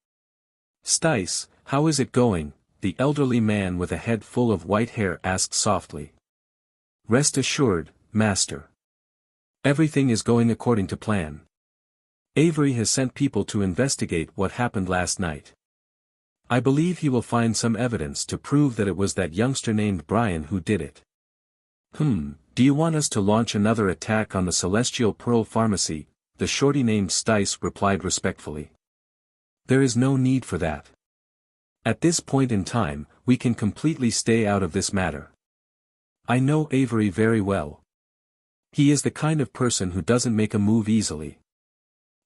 "Stice, how is it going?" the elderly man with a head full of white hair asked softly. "Rest assured, master. Everything is going according to plan. Avery has sent people to investigate what happened last night. I believe he will find some evidence to prove that it was that youngster named Brian who did it." Do you want us to launch another attack on the Celestial Pearl Pharmacy?" the shorty named Stice replied respectfully. "There is no need for that. At this point in time, we can completely stay out of this matter. I know Avery very well. He is the kind of person who doesn't make a move easily.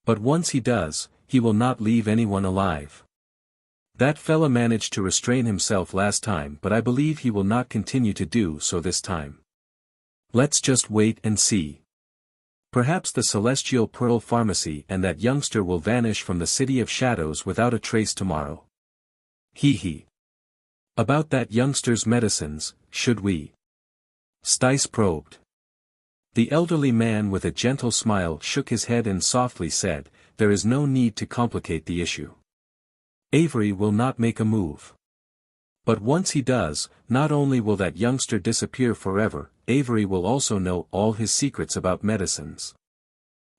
But once he does, he will not leave anyone alive. That fella managed to restrain himself last time, but I believe he will not continue to do so this time. Let's just wait and see. Perhaps the Celestial Pearl Pharmacy and that youngster will vanish from the City of Shadows without a trace tomorrow. Hee. About that youngster's medicines, should we?" Stice probed. The elderly man with a gentle smile shook his head and softly said, "There is no need to complicate the issue. Avery will not make a move. But once he does, not only will that youngster disappear forever, Avery will also know all his secrets about medicines.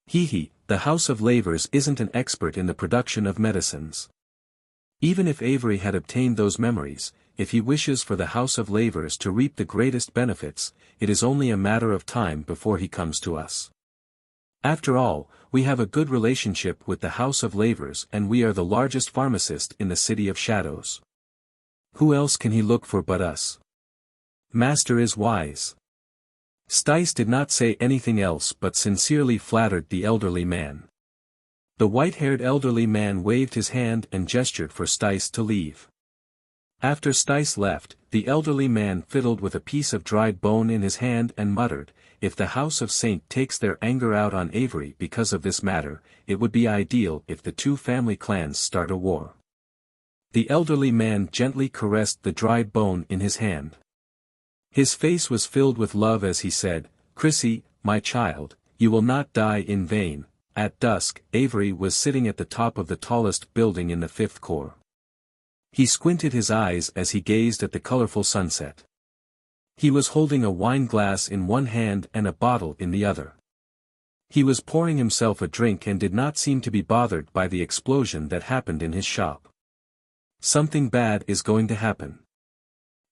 The House of Lavers isn't an expert in the production of medicines. Even if Avery had obtained those memories, if he wishes for the House of Lavers to reap the greatest benefits, it is only a matter of time before he comes to us. After all, we have a good relationship with the House of Lavers and we are the largest pharmacist in the City of Shadows. Who else can he look for but us? Master is wise." Stice did not say anything else but sincerely flattered the elderly man. The white-haired elderly man waved his hand and gestured for Stice to leave. After Stice left, the elderly man fiddled with a piece of dried bone in his hand and muttered, "If the House of Saint takes their anger out on Avery because of this matter, it would be ideal if the 2 family clans start a war." The elderly man gently caressed the dried bone in his hand. His face was filled with love as he said, "Chrissy, my child, you will not die in vain." At dusk, Avery was sitting at the top of the tallest building in the 5th Corps. He squinted his eyes as he gazed at the colorful sunset. He was holding a wine glass in one hand and a bottle in the other. He was pouring himself a drink and did not seem to be bothered by the explosion that happened in his shop. Something bad is going to happen.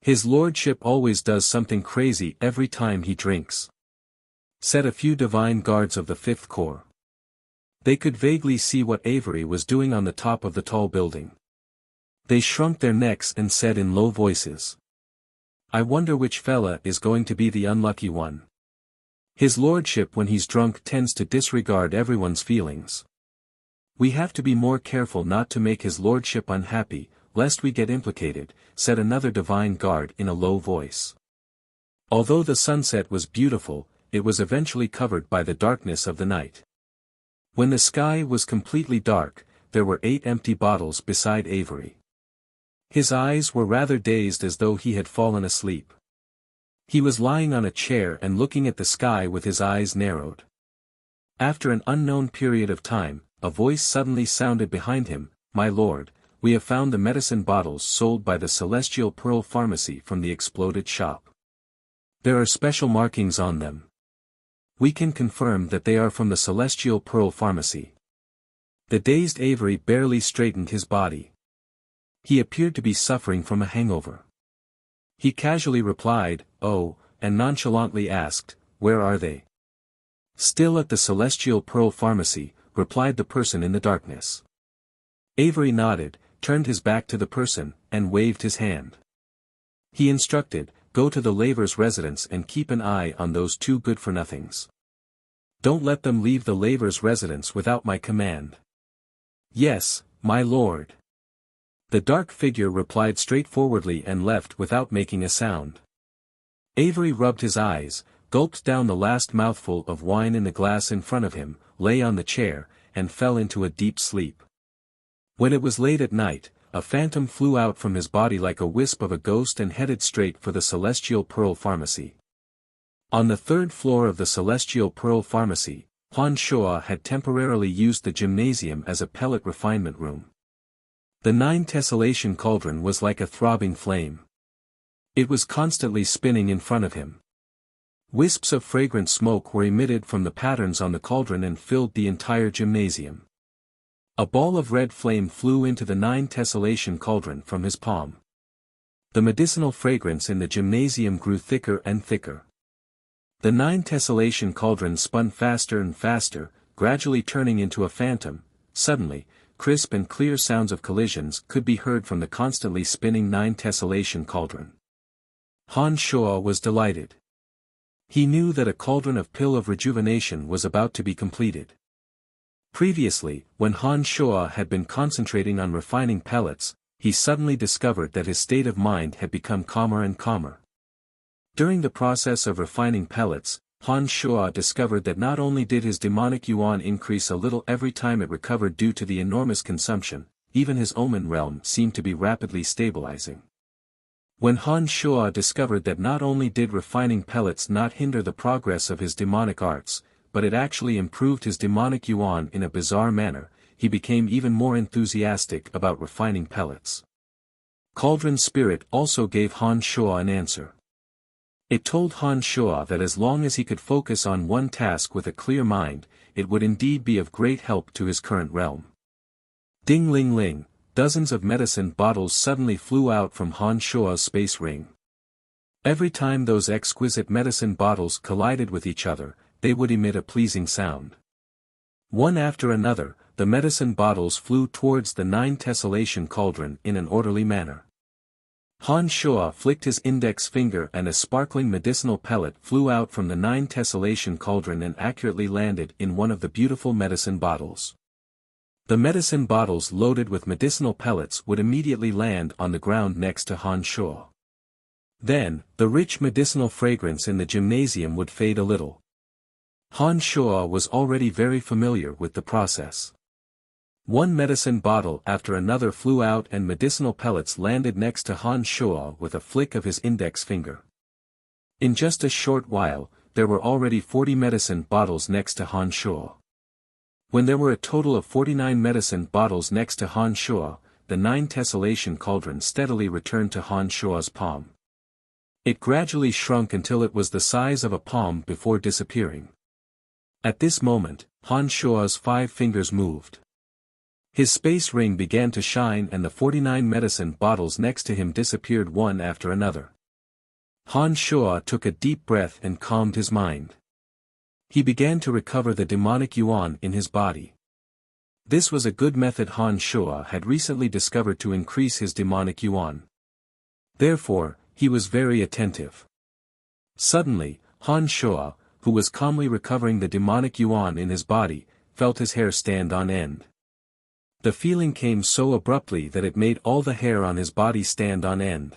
His lordship always does something crazy every time he drinks, said a few divine guards of the 5th Corps. They could vaguely see what Avery was doing on the top of the tall building. They shrunk their necks and said in low voices, "I wonder which fella is going to be the unlucky one. His lordship when he's drunk tends to disregard everyone's feelings. We have to be more careful not to make his lordship unhappy, lest we get implicated," said another divine guard in a low voice. Although the sunset was beautiful, it was eventually covered by the darkness of the night. When the sky was completely dark, there were 8 empty bottles beside Avery. His eyes were rather dazed as though he had fallen asleep. He was lying on a chair and looking at the sky with his eyes narrowed. After an unknown period of time, a voice suddenly sounded behind him, "My lord, we have found the medicine bottles sold by the Celestial Pearl Pharmacy from the exploded shop. There are special markings on them. We can confirm that they are from the Celestial Pearl Pharmacy. The dazed Avery barely straightened his body. He appeared to be suffering from a hangover. He casually replied, "Oh," and nonchalantly asked, "Where are they?" "Still at the Celestial Pearl Pharmacy," replied the person in the darkness. Avery nodded, turned his back to the person, and waved his hand. He instructed, "Go to the laver's residence and keep an eye on those two good-for-nothings. Don't let them leave the laver's residence without my command." "Yes, my lord." The dark figure replied straightforwardly and left without making a sound. Avery rubbed his eyes, gulped down the last mouthful of wine in the glass in front of him, lay on the chair, and fell into a deep sleep. When it was late at night, a phantom flew out from his body like a wisp of a ghost and headed straight for the Celestial Pearl Pharmacy. On the third floor of the Celestial Pearl Pharmacy, Han Shoa had temporarily used the gymnasium as a pellet refinement room. The 9 tessellation cauldron was like a throbbing flame. It was constantly spinning in front of him. Wisps of fragrant smoke were emitted from the patterns on the cauldron and filled the entire gymnasium. A ball of red flame flew into the 9 tessellation cauldron from his palm. The medicinal fragrance in the gymnasium grew thicker and thicker. The 9 tessellation cauldron spun faster and faster, gradually turning into a phantom. Suddenly, crisp and clear sounds of collisions could be heard from the constantly spinning 9 tessellation cauldron. Han Shoa was delighted. He knew that a cauldron of pill of rejuvenation was about to be completed. Previously, when Han Shoa had been concentrating on refining pellets, he suddenly discovered that his state of mind had become calmer and calmer. During the process of refining pellets, Han Shoa discovered that not only did his demonic yuan increase a little every time it recovered due to the enormous consumption, even his omen realm seemed to be rapidly stabilizing. When Han Shoa discovered that not only did refining pellets not hinder the progress of his demonic arts, but it actually improved his demonic yuan in a bizarre manner, he became even more enthusiastic about refining pellets. Cauldron Spirit also gave Han Shoa an answer. It told Han Shoa that as long as he could focus on one task with a clear mind, it would indeed be of great help to his current realm. Ding ling ling, dozens of medicine bottles suddenly flew out from Han Shoa's space ring. Every time those exquisite medicine bottles collided with each other, they would emit a pleasing sound. One after another, the medicine bottles flew towards the 9 tessellation cauldron in an orderly manner. Han Shoa flicked his index finger and a sparkling medicinal pellet flew out from the 9 tessellation cauldron and accurately landed in one of the beautiful medicine bottles. The medicine bottles loaded with medicinal pellets would immediately land on the ground next to Han Shoa. Then, the rich medicinal fragrance in the gymnasium would fade a little. Han Shoa was already very familiar with the process. One medicine bottle after another flew out and medicinal pellets landed next to Han Shoa with a flick of his index finger. In just a short while, there were already 40 medicine bottles next to Han Shoa. When there were a total of 49 medicine bottles next to Han Shoa, the 9 tessellation cauldron steadily returned to Han Shoa's palm. It gradually shrunk until it was the size of a palm before disappearing. At this moment, Han Shoa's 5 fingers moved. His space ring began to shine and the 49 medicine bottles next to him disappeared one after another. Han Shoa took a deep breath and calmed his mind. He began to recover the demonic yuan in his body. This was a good method Han Shoa had recently discovered to increase his demonic yuan. Therefore, he was very attentive. Suddenly, Han Shoa, who was calmly recovering the demonic yuan in his body, felt his hair stand on end. The feeling came so abruptly that it made all the hair on his body stand on end.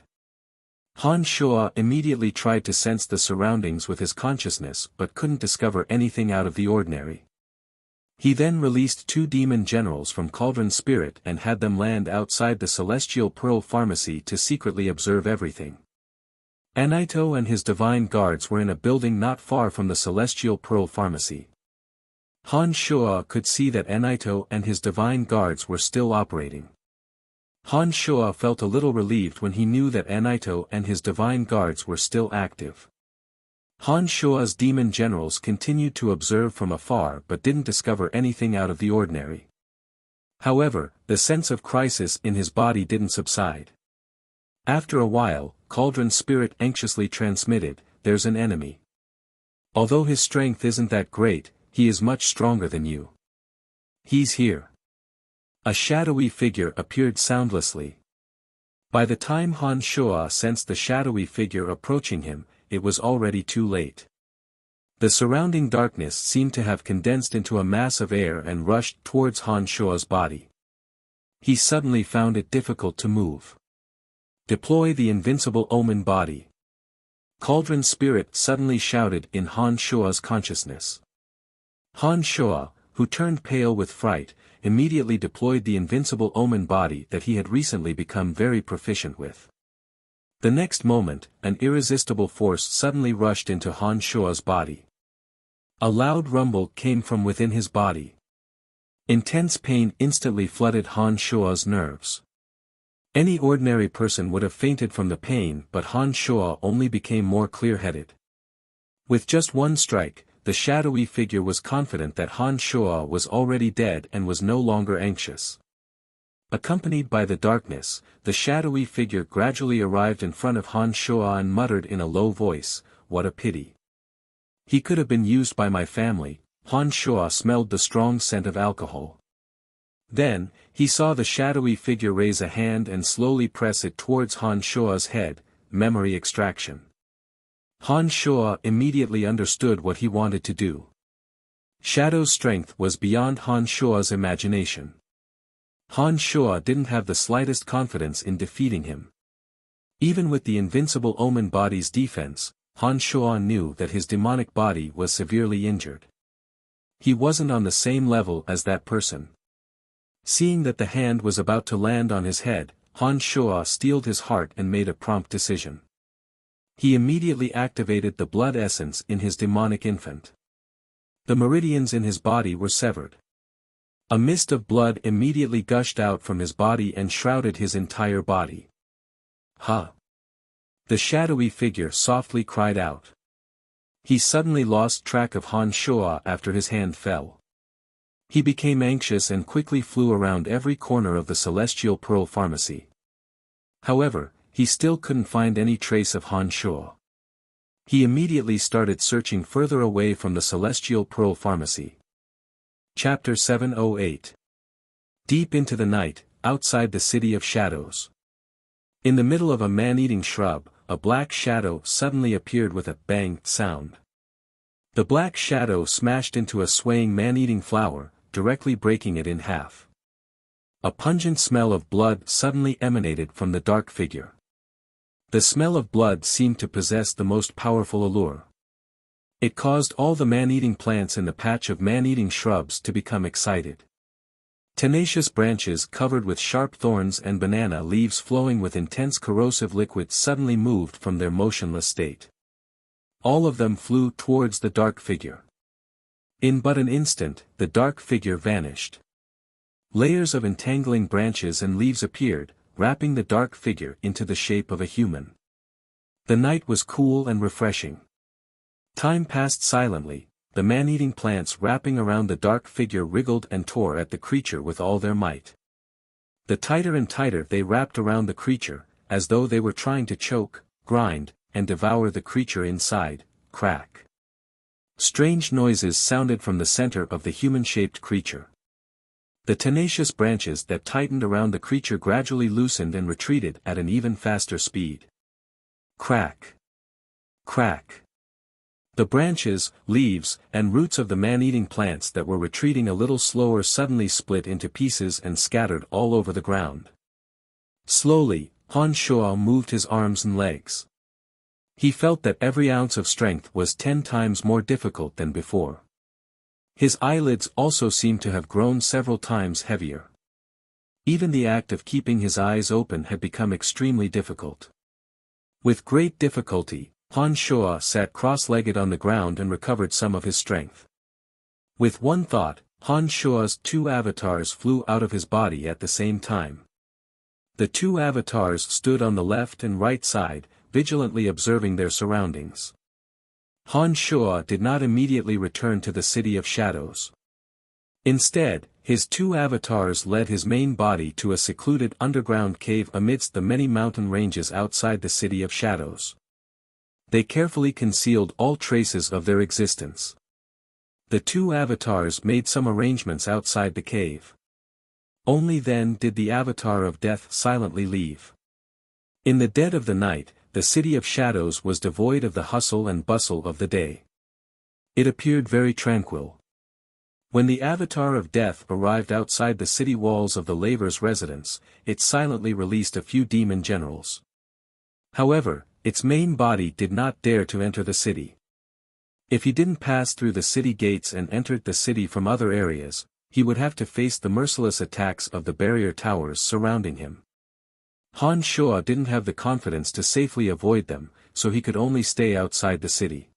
Han Shoa immediately tried to sense the surroundings with his consciousness but couldn't discover anything out of the ordinary. He then released 2 demon generals from Cauldron Spirit and had them land outside the Celestial Pearl Pharmacy to secretly observe everything. Anaito and his divine guards were in a building not far from the Celestial Pearl Pharmacy. Han Shoa could see that Anaito and his divine guards were still operating. Han Shoa felt a little relieved when he knew that Anaito and his divine guards were still active. Han Shua's demon generals continued to observe from afar but didn't discover anything out of the ordinary. However, the sense of crisis in his body didn't subside. After a while, Cauldron's spirit anxiously transmitted, "There's an enemy. Although his strength isn't that great, he is much stronger than you. He's here." A shadowy figure appeared soundlessly. By the time Han Shua sensed the shadowy figure approaching him, it was already too late. The surrounding darkness seemed to have condensed into a mass of air and rushed towards Han Shua's body. He suddenly found it difficult to move. "Deploy the invincible omen body." Cauldron's spirit suddenly shouted in Han Shua's consciousness. Han Shua, who turned pale with fright, immediately deployed the invincible omen body that he had recently become very proficient with. The next moment, an irresistible force suddenly rushed into Han Shua's body. A loud rumble came from within his body. Intense pain instantly flooded Han Shua's nerves. Any ordinary person would have fainted from the pain, but Han Shua only became more clear-headed. With just one strike, the shadowy figure was confident that Han Shua was already dead and was no longer anxious. Accompanied by the darkness, the shadowy figure gradually arrived in front of Han Shua and muttered in a low voice, "What a pity. He could have been used by my family." Han Shua smelled the strong scent of alcohol. Then, he saw the shadowy figure raise a hand and slowly press it towards Han Shua's head, memory extraction. Han Shua immediately understood what he wanted to do. Shadow's strength was beyond Han Shua's imagination. Han Shua didn't have the slightest confidence in defeating him. Even with the invincible omen body's defense, Han Shua knew that his demonic body was severely injured. He wasn't on the same level as that person. Seeing that the hand was about to land on his head, Han Shua steeled his heart and made a prompt decision. He immediately activated the blood essence in his demonic infant. The meridians in his body were severed. A mist of blood immediately gushed out from his body and shrouded his entire body. "Ha!" The shadowy figure softly cried out. He suddenly lost track of Han Shua after his hand fell. He became anxious and quickly flew around every corner of the Celestial Pearl Pharmacy. However, he still couldn't find any trace of Han Shua. He immediately started searching further away from the Celestial Pearl Pharmacy. Chapter 708. Deep into the night, outside the City of Shadows. In the middle of a man-eating shrub, a black shadow suddenly appeared with a bang sound. The black shadow smashed into a swaying man-eating flower, directly breaking it in half. A pungent smell of blood suddenly emanated from the dark figure. The smell of blood seemed to possess the most powerful allure. It caused all the man-eating plants in the patch of man-eating shrubs to become excited. Tenacious branches covered with sharp thorns and banana leaves flowing with intense corrosive liquid suddenly moved from their motionless state. All of them flew towards the dark figure. In but an instant, the dark figure vanished. Layers of entangling branches and leaves appeared, wrapping the dark figure into the shape of a human. The night was cool and refreshing. Time passed silently. The man-eating plants wrapping around the dark figure wriggled and tore at the creature with all their might. The tighter and tighter they wrapped around the creature, as though they were trying to choke, grind, and devour the creature inside. Crack. Strange noises sounded from the center of the human-shaped creature. The tenacious branches that tightened around the creature gradually loosened and retreated at an even faster speed. Crack. Crack. The branches, leaves, and roots of the man-eating plants that were retreating a little slower suddenly split into pieces and scattered all over the ground. Slowly, Han Shua moved his arms and legs. He felt that every ounce of strength was 10 times more difficult than before. His eyelids also seemed to have grown several times heavier. Even the act of keeping his eyes open had become extremely difficult. With great difficulty, Han Shua sat cross-legged on the ground and recovered some of his strength. With one thought, Han Shua's 2 avatars flew out of his body at the same time. The 2 avatars stood on the left and right side, vigilantly observing their surroundings. Han Shuo did not immediately return to the City of Shadows. Instead, his two avatars led his main body to a secluded underground cave amidst the many mountain ranges outside the City of Shadows. They carefully concealed all traces of their existence. The two avatars made some arrangements outside the cave. Only then did the avatar of death silently leave. In the dead of the night, the City of Shadows was devoid of the hustle and bustle of the day. It appeared very tranquil. When the avatar of death arrived outside the city walls of the labor's residence, it silently released a few demon generals. However, its main body did not dare to enter the city. If he didn't pass through the city gates and entered the city from other areas, he would have to face the merciless attacks of the barrier towers surrounding him. Han Shuo didn't have the confidence to safely avoid them, so he could only stay outside the city.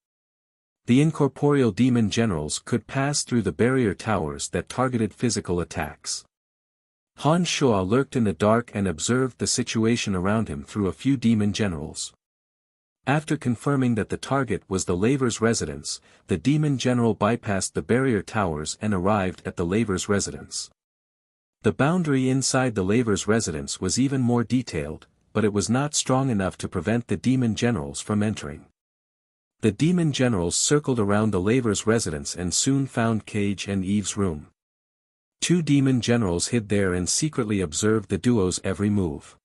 The incorporeal demon generals could pass through the barrier towers that targeted physical attacks. Han Shuo lurked in the dark and observed the situation around him through a few demon generals. After confirming that the target was the labor's residence, the demon general bypassed the barrier towers and arrived at the labor's residence. The boundary inside the labor's residence was even more detailed, but it was not strong enough to prevent the demon generals from entering. The demon generals circled around the labor's residence and soon found Cage and Eve's room. Two demon generals hid there and secretly observed the duo's every move.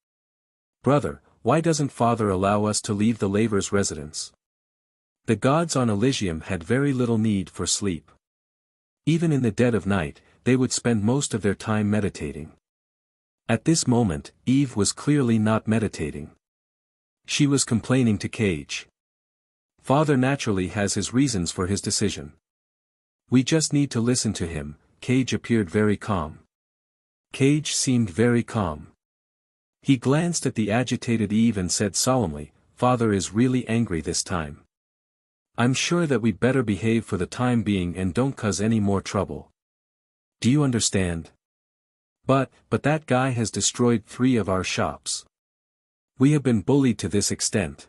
"Brother, why doesn't Father allow us to leave the labor's residence?" The gods on Elysium had very little need for sleep. Even in the dead of night, they would spend most of their time meditating. At this moment, Eve was clearly not meditating. She was complaining to Cage. "Father naturally has his reasons for his decision. We just need to listen to him." Cage appeared very calm. Cage seemed very calm. He glanced at the agitated Eve and said solemnly, "Father is really angry this time. I'm sure that we'd better behave for the time being and don't cause any more trouble. Do you understand? But that guy has destroyed 3 of our shops. We have been bullied to this extent.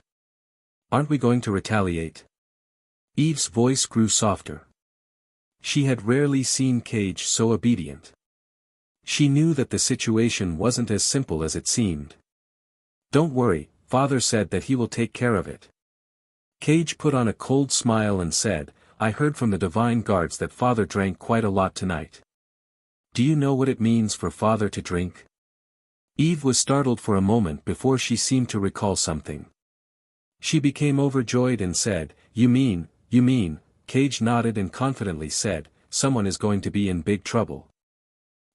Aren't we going to retaliate?" Eve's voice grew softer. She had rarely seen Cage so obedient. She knew that the situation wasn't as simple as it seemed. "Don't worry, Father said that he will take care of it." Cage put on a cold smile and said, "I heard from the divine guards that Father drank quite a lot tonight. Do you know what it means for Father to drink?" Eve was startled for a moment before she seemed to recall something. She became overjoyed and said, You mean, Cage nodded and confidently said, "Someone is going to be in big trouble."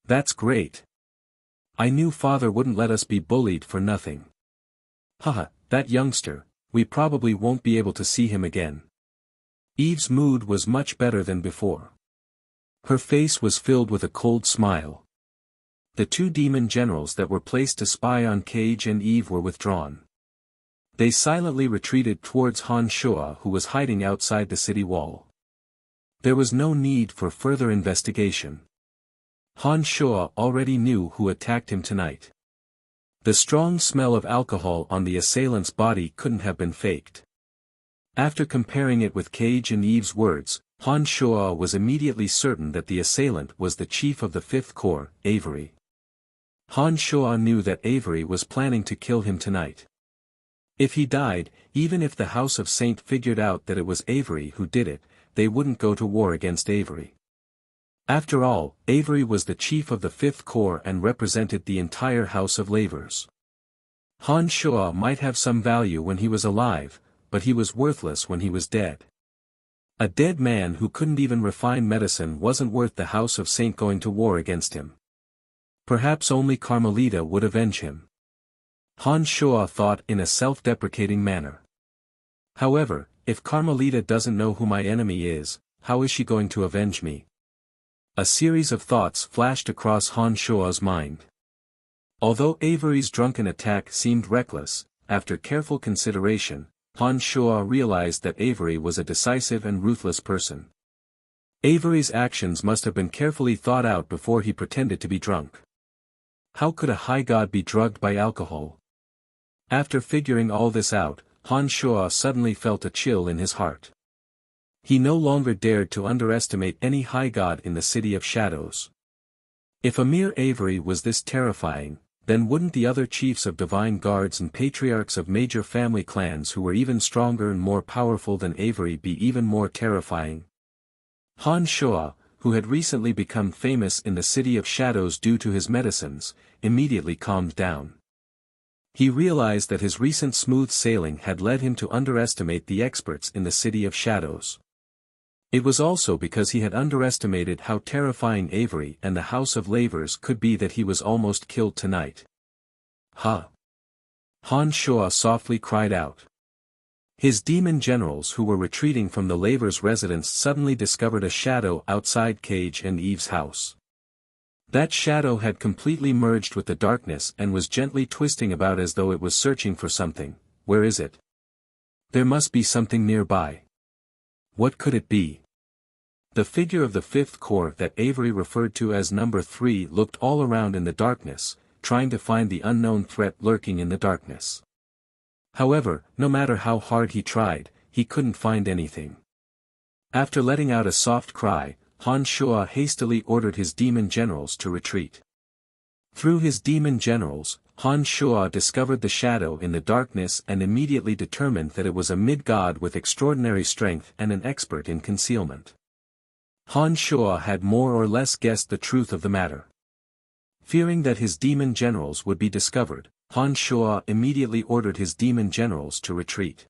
"That's great. I knew Father wouldn't let us be bullied for nothing. Haha, that youngster, we probably won't be able to see him again." Eve's mood was much better than before. Her face was filled with a cold smile. The 2 demon generals that were placed to spy on Cage and Eve were withdrawn. They silently retreated towards Han Shuo, who was hiding outside the city wall. There was no need for further investigation. Han Shuo already knew who attacked him tonight. The strong smell of alcohol on the assailant's body couldn't have been faked. After comparing it with Cage and Eve's words, Han Shuo was immediately certain that the assailant was the chief of the 5th Corps, Avery. Han Shuo knew that Avery was planning to kill him tonight. If he died, even if the House of Saint figured out that it was Avery who did it, they wouldn't go to war against Avery. After all, Avery was the chief of the 5th Corps and represented the entire House of Laborers. Han Shuo might have some value when he was alive, but he was worthless when he was dead. A dead man who couldn't even refine medicine wasn't worth the House of Saint going to war against him. Perhaps only Carmelita would avenge him. Han Shuo thought in a self-deprecating manner. However, if Carmelita doesn't know who my enemy is, how is she going to avenge me? A series of thoughts flashed across Han Shuo's mind. Although Avery's drunken attack seemed reckless, after careful consideration, Han Shuo realized that Avery was a decisive and ruthless person. Avery's actions must have been carefully thought out before he pretended to be drunk. How could a high god be drugged by alcohol? After figuring all this out, Han Shuo suddenly felt a chill in his heart. He no longer dared to underestimate any high god in the City of Shadows. If Amir Avery was this terrifying, then wouldn't the other chiefs of divine guards and patriarchs of major family clans who were even stronger and more powerful than Avery be even more terrifying? Han Shoa, who had recently become famous in the City of Shadows due to his medicines, immediately calmed down. He realized that his recent smooth sailing had led him to underestimate the experts in the City of Shadows. It was also because he had underestimated how terrifying Avery and the House of Lavers could be that he was almost killed tonight. Ha! Han Shoa softly cried out. His demon generals who were retreating from the Lavers' residence suddenly discovered a shadow outside Cage and Eve's house. That shadow had completely merged with the darkness and was gently twisting about as though it was searching for something. Where is it? There must be something nearby. What could it be? The figure of the fifth core that Avery referred to as number 3 looked all around in the darkness, trying to find the unknown threat lurking in the darkness. However, no matter how hard he tried, he couldn't find anything. After letting out a soft cry, Han Shoa hastily ordered his demon generals to retreat. Through his demon generals, Han Shoa discovered the shadow in the darkness and immediately determined that it was a mid-god with extraordinary strength and an expert in concealment. Han Shoa had more or less guessed the truth of the matter. Fearing that his demon generals would be discovered, Han Shoa immediately ordered his demon generals to retreat.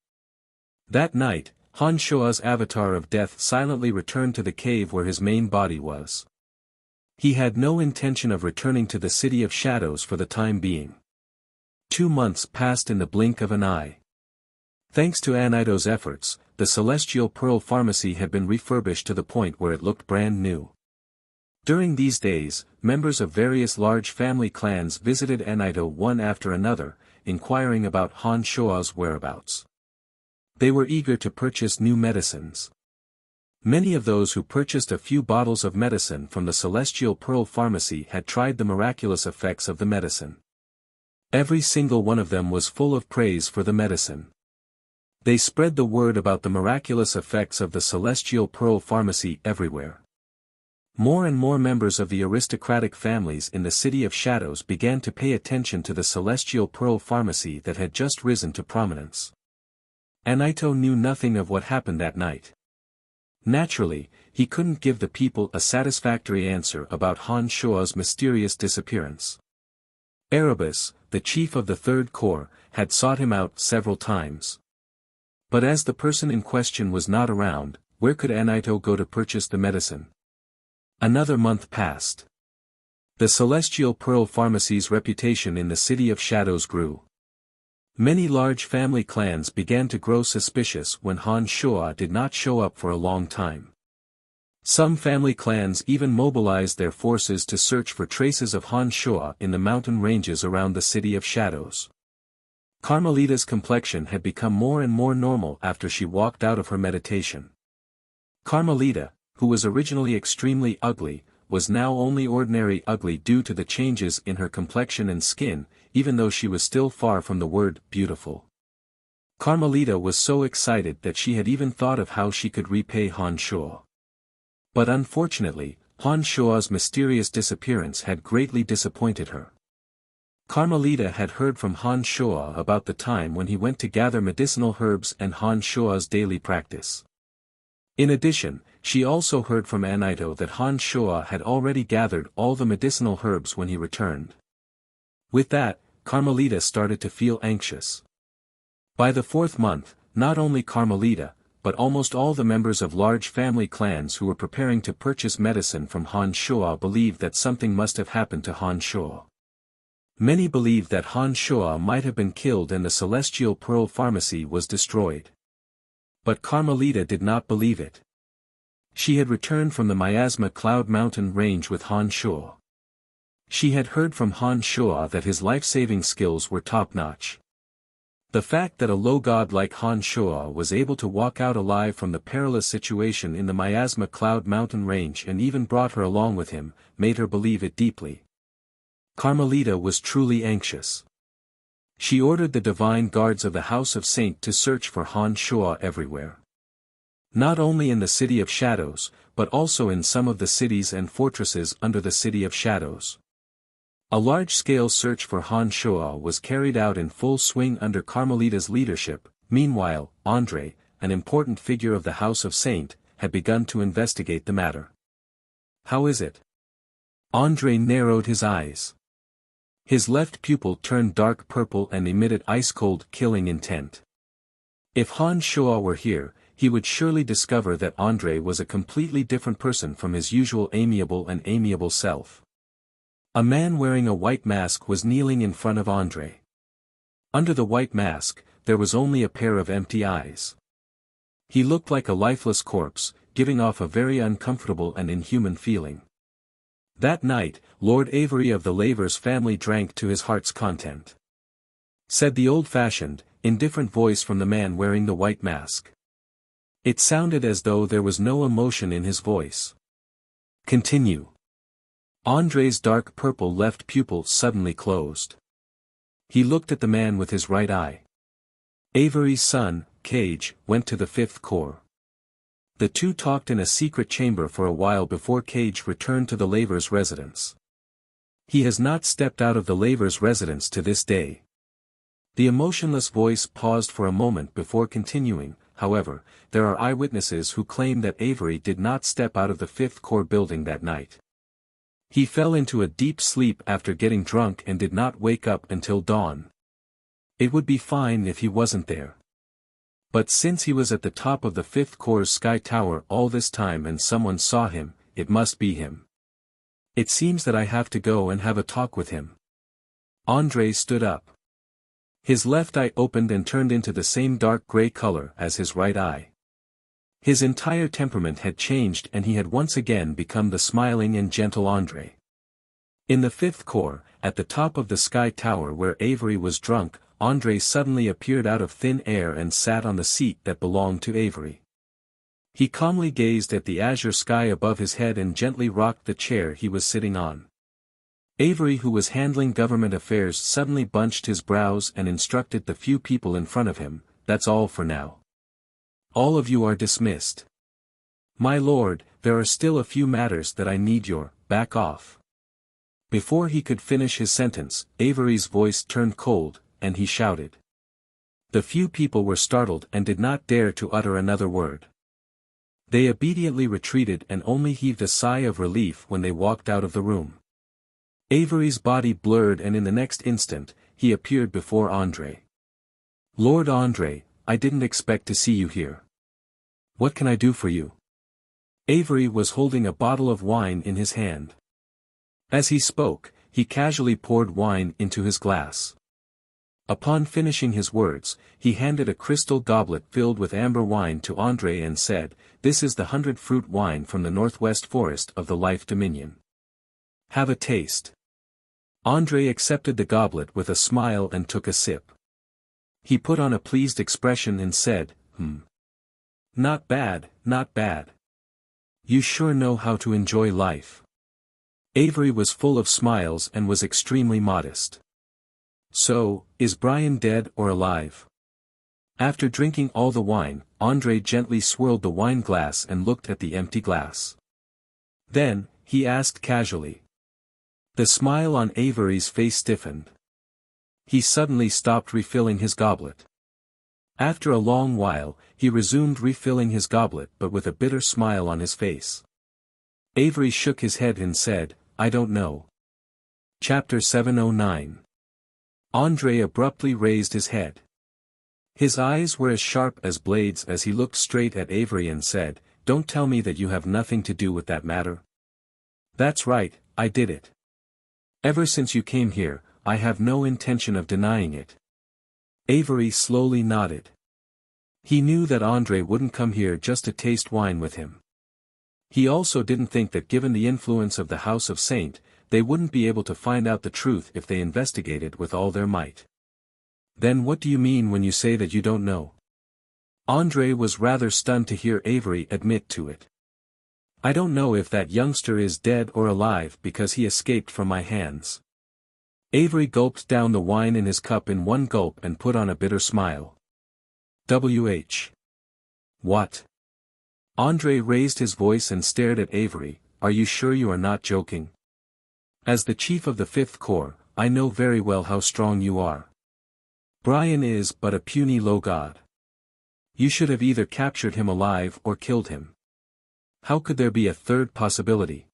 That night, Han Shoa's avatar of death silently returned to the cave where his main body was. He had no intention of returning to the City of Shadows for the time being. 2 months passed in the blink of an eye. Thanks to Anaito's efforts, the Celestial Pearl Pharmacy had been refurbished to the point where it looked brand new. During these days, members of various large family clans visited Anaito one after another, inquiring about Han Shoa's whereabouts. They were eager to purchase new medicines. Many of those who purchased a few bottles of medicine from the Celestial Pearl Pharmacy had tried the miraculous effects of the medicine. Every single one of them was full of praise for the medicine. They spread the word about the miraculous effects of the Celestial Pearl Pharmacy everywhere. More and more members of the aristocratic families in the City of Shadows began to pay attention to the Celestial Pearl Pharmacy that had just risen to prominence. Anaito knew nothing of what happened that night. Naturally, he couldn't give the people a satisfactory answer about Han Shoa's mysterious disappearance. Erebus, the chief of the Third Corps, had sought him out several times. But as the person in question was not around, where could Anaito go to purchase the medicine? Another month passed. The Celestial Pearl Pharmacy's reputation in the City of Shadows grew. Many large family clans began to grow suspicious when Han Shoa did not show up for a long time. Some family clans even mobilized their forces to search for traces of Han Shoa in the mountain ranges around the City of Shadows. Carmelita's complexion had become more and more normal after she walked out of her meditation. Carmelita, who was originally extremely ugly, was now only ordinary ugly due to the changes in her complexion and skin, even though she was still far from the word beautiful. Carmelita was so excited that she had even thought of how she could repay Han Shoa. But unfortunately, Han Shoa's mysterious disappearance had greatly disappointed her. Carmelita had heard from Han Shoa about the time when he went to gather medicinal herbs and Han Shoa's daily practice. In addition, she also heard from Anaito that Han Shoa had already gathered all the medicinal herbs when he returned. With that, Carmelita started to feel anxious. By the 4th month, not only Carmelita, but almost all the members of large family clans who were preparing to purchase medicine from Han Shoa believed that something must have happened to Han Shoa. Many believed that Han Shoa might have been killed and the Celestial Pearl Pharmacy was destroyed. But Carmelita did not believe it. She had returned from the Miasma Cloud Mountain range with Han Shoa. She had heard from Han Shoa that his life-saving skills were top-notch. The fact that a low god like Han Shoa was able to walk out alive from the perilous situation in the Miasma Cloud Mountain range and even brought her along with him, made her believe it deeply. Carmelita was truly anxious. She ordered the divine guards of the House of Saint to search for Han Shoa everywhere. Not only in the City of Shadows, but also in some of the cities and fortresses under the City of Shadows. A large-scale search for Han Shuo was carried out in full swing under Carmelita's leadership. Meanwhile, Andre, an important figure of the House of Saint, had begun to investigate the matter. How is it? Andre narrowed his eyes. His left pupil turned dark purple and emitted ice-cold, killing intent. If Han Shuo were here, he would surely discover that Andre was a completely different person from his usual amiable self. A man wearing a white mask was kneeling in front of Andre. Under the white mask, there was only a pair of empty eyes. He looked like a lifeless corpse, giving off a very uncomfortable and inhuman feeling. That night, Lord Avery of the Lavers family drank to his heart's content. Said the old-fashioned, indifferent voice from the man wearing the white mask. It sounded as though there was no emotion in his voice. Continue. Andre's dark purple left pupil suddenly closed. He looked at the man with his right eye. Avery's son, Cage, went to the 5th Corps. The two talked in a secret chamber for a while before Cage returned to the Lavers' residence. He has not stepped out of the Lavers' residence to this day. The emotionless voice paused for a moment before continuing. However, there are eyewitnesses who claim that Avery did not step out of the 5th Corps building that night. He fell into a deep sleep after getting drunk and did not wake up until dawn. It would be fine if he wasn't there. But since he was at the top of the 5th Corps' sky tower all this time and someone saw him, it must be him. It seems that I have to go and have a talk with him. Andre stood up. His left eye opened and turned into the same dark gray color as his right eye. His entire temperament had changed and he had once again become the smiling and gentle Andre. In the 5th Corps, at the top of the sky tower where Avery was drunk, Andre suddenly appeared out of thin air and sat on the seat that belonged to Avery. He calmly gazed at the azure sky above his head and gently rocked the chair he was sitting on. Avery, who was handling government affairs, suddenly bunched his brows and instructed the few people in front of him, "That's all for now. All of you are dismissed. My lord, there are still a few matters that I need your back off." Before he could finish his sentence, Avery's voice turned cold, and he shouted. The few people were startled and did not dare to utter another word. They obediently retreated and only heaved a sigh of relief when they walked out of the room. Avery's body blurred and in the next instant, he appeared before Andre. "Lord Andre, I didn't expect to see you here. What can I do for you?" Avery was holding a bottle of wine in his hand. As he spoke, he casually poured wine into his glass. Upon finishing his words, he handed a crystal goblet filled with amber wine to Andre and said, "This is the 100-fruit wine from the northwest forest of the Life Dominion. Have a taste." Andre accepted the goblet with a smile and took a sip. He put on a pleased expression and said, Not bad, not bad. You sure know how to enjoy life." Avery was full of smiles and was extremely modest. "So, is Brian dead or alive?" After drinking all the wine, Andre gently swirled the wine glass and looked at the empty glass. Then, he asked casually. The smile on Avery's face stiffened. He suddenly stopped refilling his goblet. After a long while, he resumed refilling his goblet but with a bitter smile on his face. Avery shook his head and said, "I don't know." Chapter 709. Andre abruptly raised his head. His eyes were as sharp as blades as he looked straight at Avery and said, "Don't tell me that you have nothing to do with that matter." "That's right, I did it. Ever since you came here, I have no intention of denying it." Avery slowly nodded. He knew that Andre wouldn't come here just to taste wine with him. He also didn't think that given the influence of the House of Saint, they wouldn't be able to find out the truth if they investigated with all their might. "Then what do you mean when you say that you don't know?" Andre was rather stunned to hear Avery admit to it. "I don't know if that youngster is dead or alive because he escaped from my hands." Avery gulped down the wine in his cup in one gulp and put on a bitter smile. "What? Andre raised his voice and stared at Avery. Are you sure you are not joking? As the chief of the Fifth Corps, I know very well how strong you are. Brian is but a puny low god. You should have either captured him alive or killed him. How could there be a third possibility?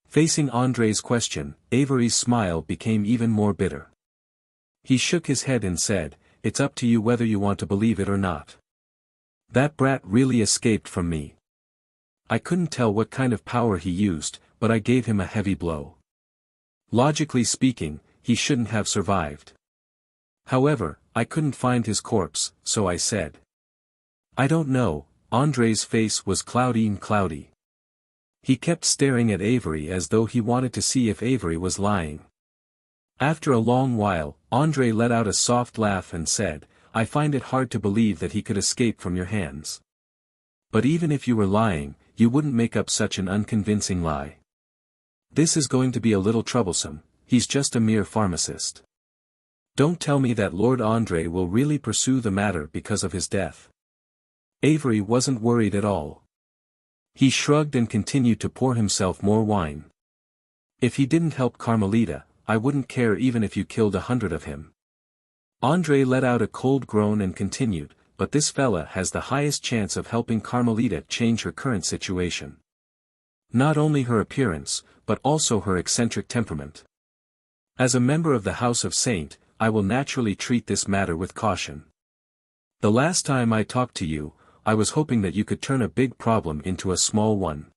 Facing Andre's question, Avery's smile became even more bitter. He shook his head and said, "It's up to you whether you want to believe it or not. That brat really escaped from me. I couldn't tell what kind of power he used, but I gave him a heavy blow. Logically speaking, he shouldn't have survived. However, I couldn't find his corpse, so I said. I don't know." Andre's face was cloudy. He kept staring at Avery as though he wanted to see if Avery was lying. After a long while, Andre let out a soft laugh and said, "I find it hard to believe that he could escape from your hands. But even if you were lying, you wouldn't make up such an unconvincing lie. This is going to be a little troublesome. He's just a mere pharmacist. Don't tell me that Lord Andre will really pursue the matter because of his death." Avery wasn't worried at all. He shrugged and continued to pour himself more wine. "If he didn't help Carmelita, I wouldn't care even if you killed 100 of him." Andre let out a cold groan and continued, "But this fella has the highest chance of helping Carmelita change her current situation. Not only her appearance, but also her eccentric temperament. As a member of the House of Saint, I will naturally treat this matter with caution. The last time I talked to you, I was hoping that you could turn a big problem into a small one.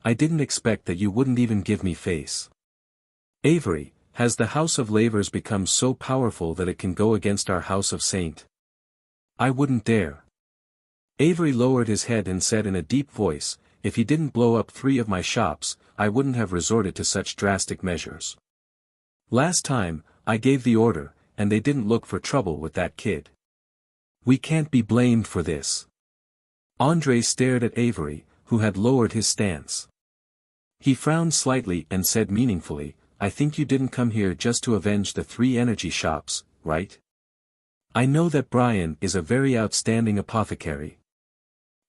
I didn't expect that you wouldn't even give me face. Avery, has the House of Lavers become so powerful that it can go against our House of Saint? I wouldn't dare." Avery lowered his head and said in a deep voice, "If he didn't blow up 3 of my shops, I wouldn't have resorted to such drastic measures. Last time, I gave the order, and they didn't look for trouble with that kid. We can't be blamed for this." Andre stared at Avery, who had lowered his stance. He frowned slightly and said meaningfully, "I think you didn't come here just to avenge the 3 energy shops, right? I know that Brian is a very outstanding apothecary.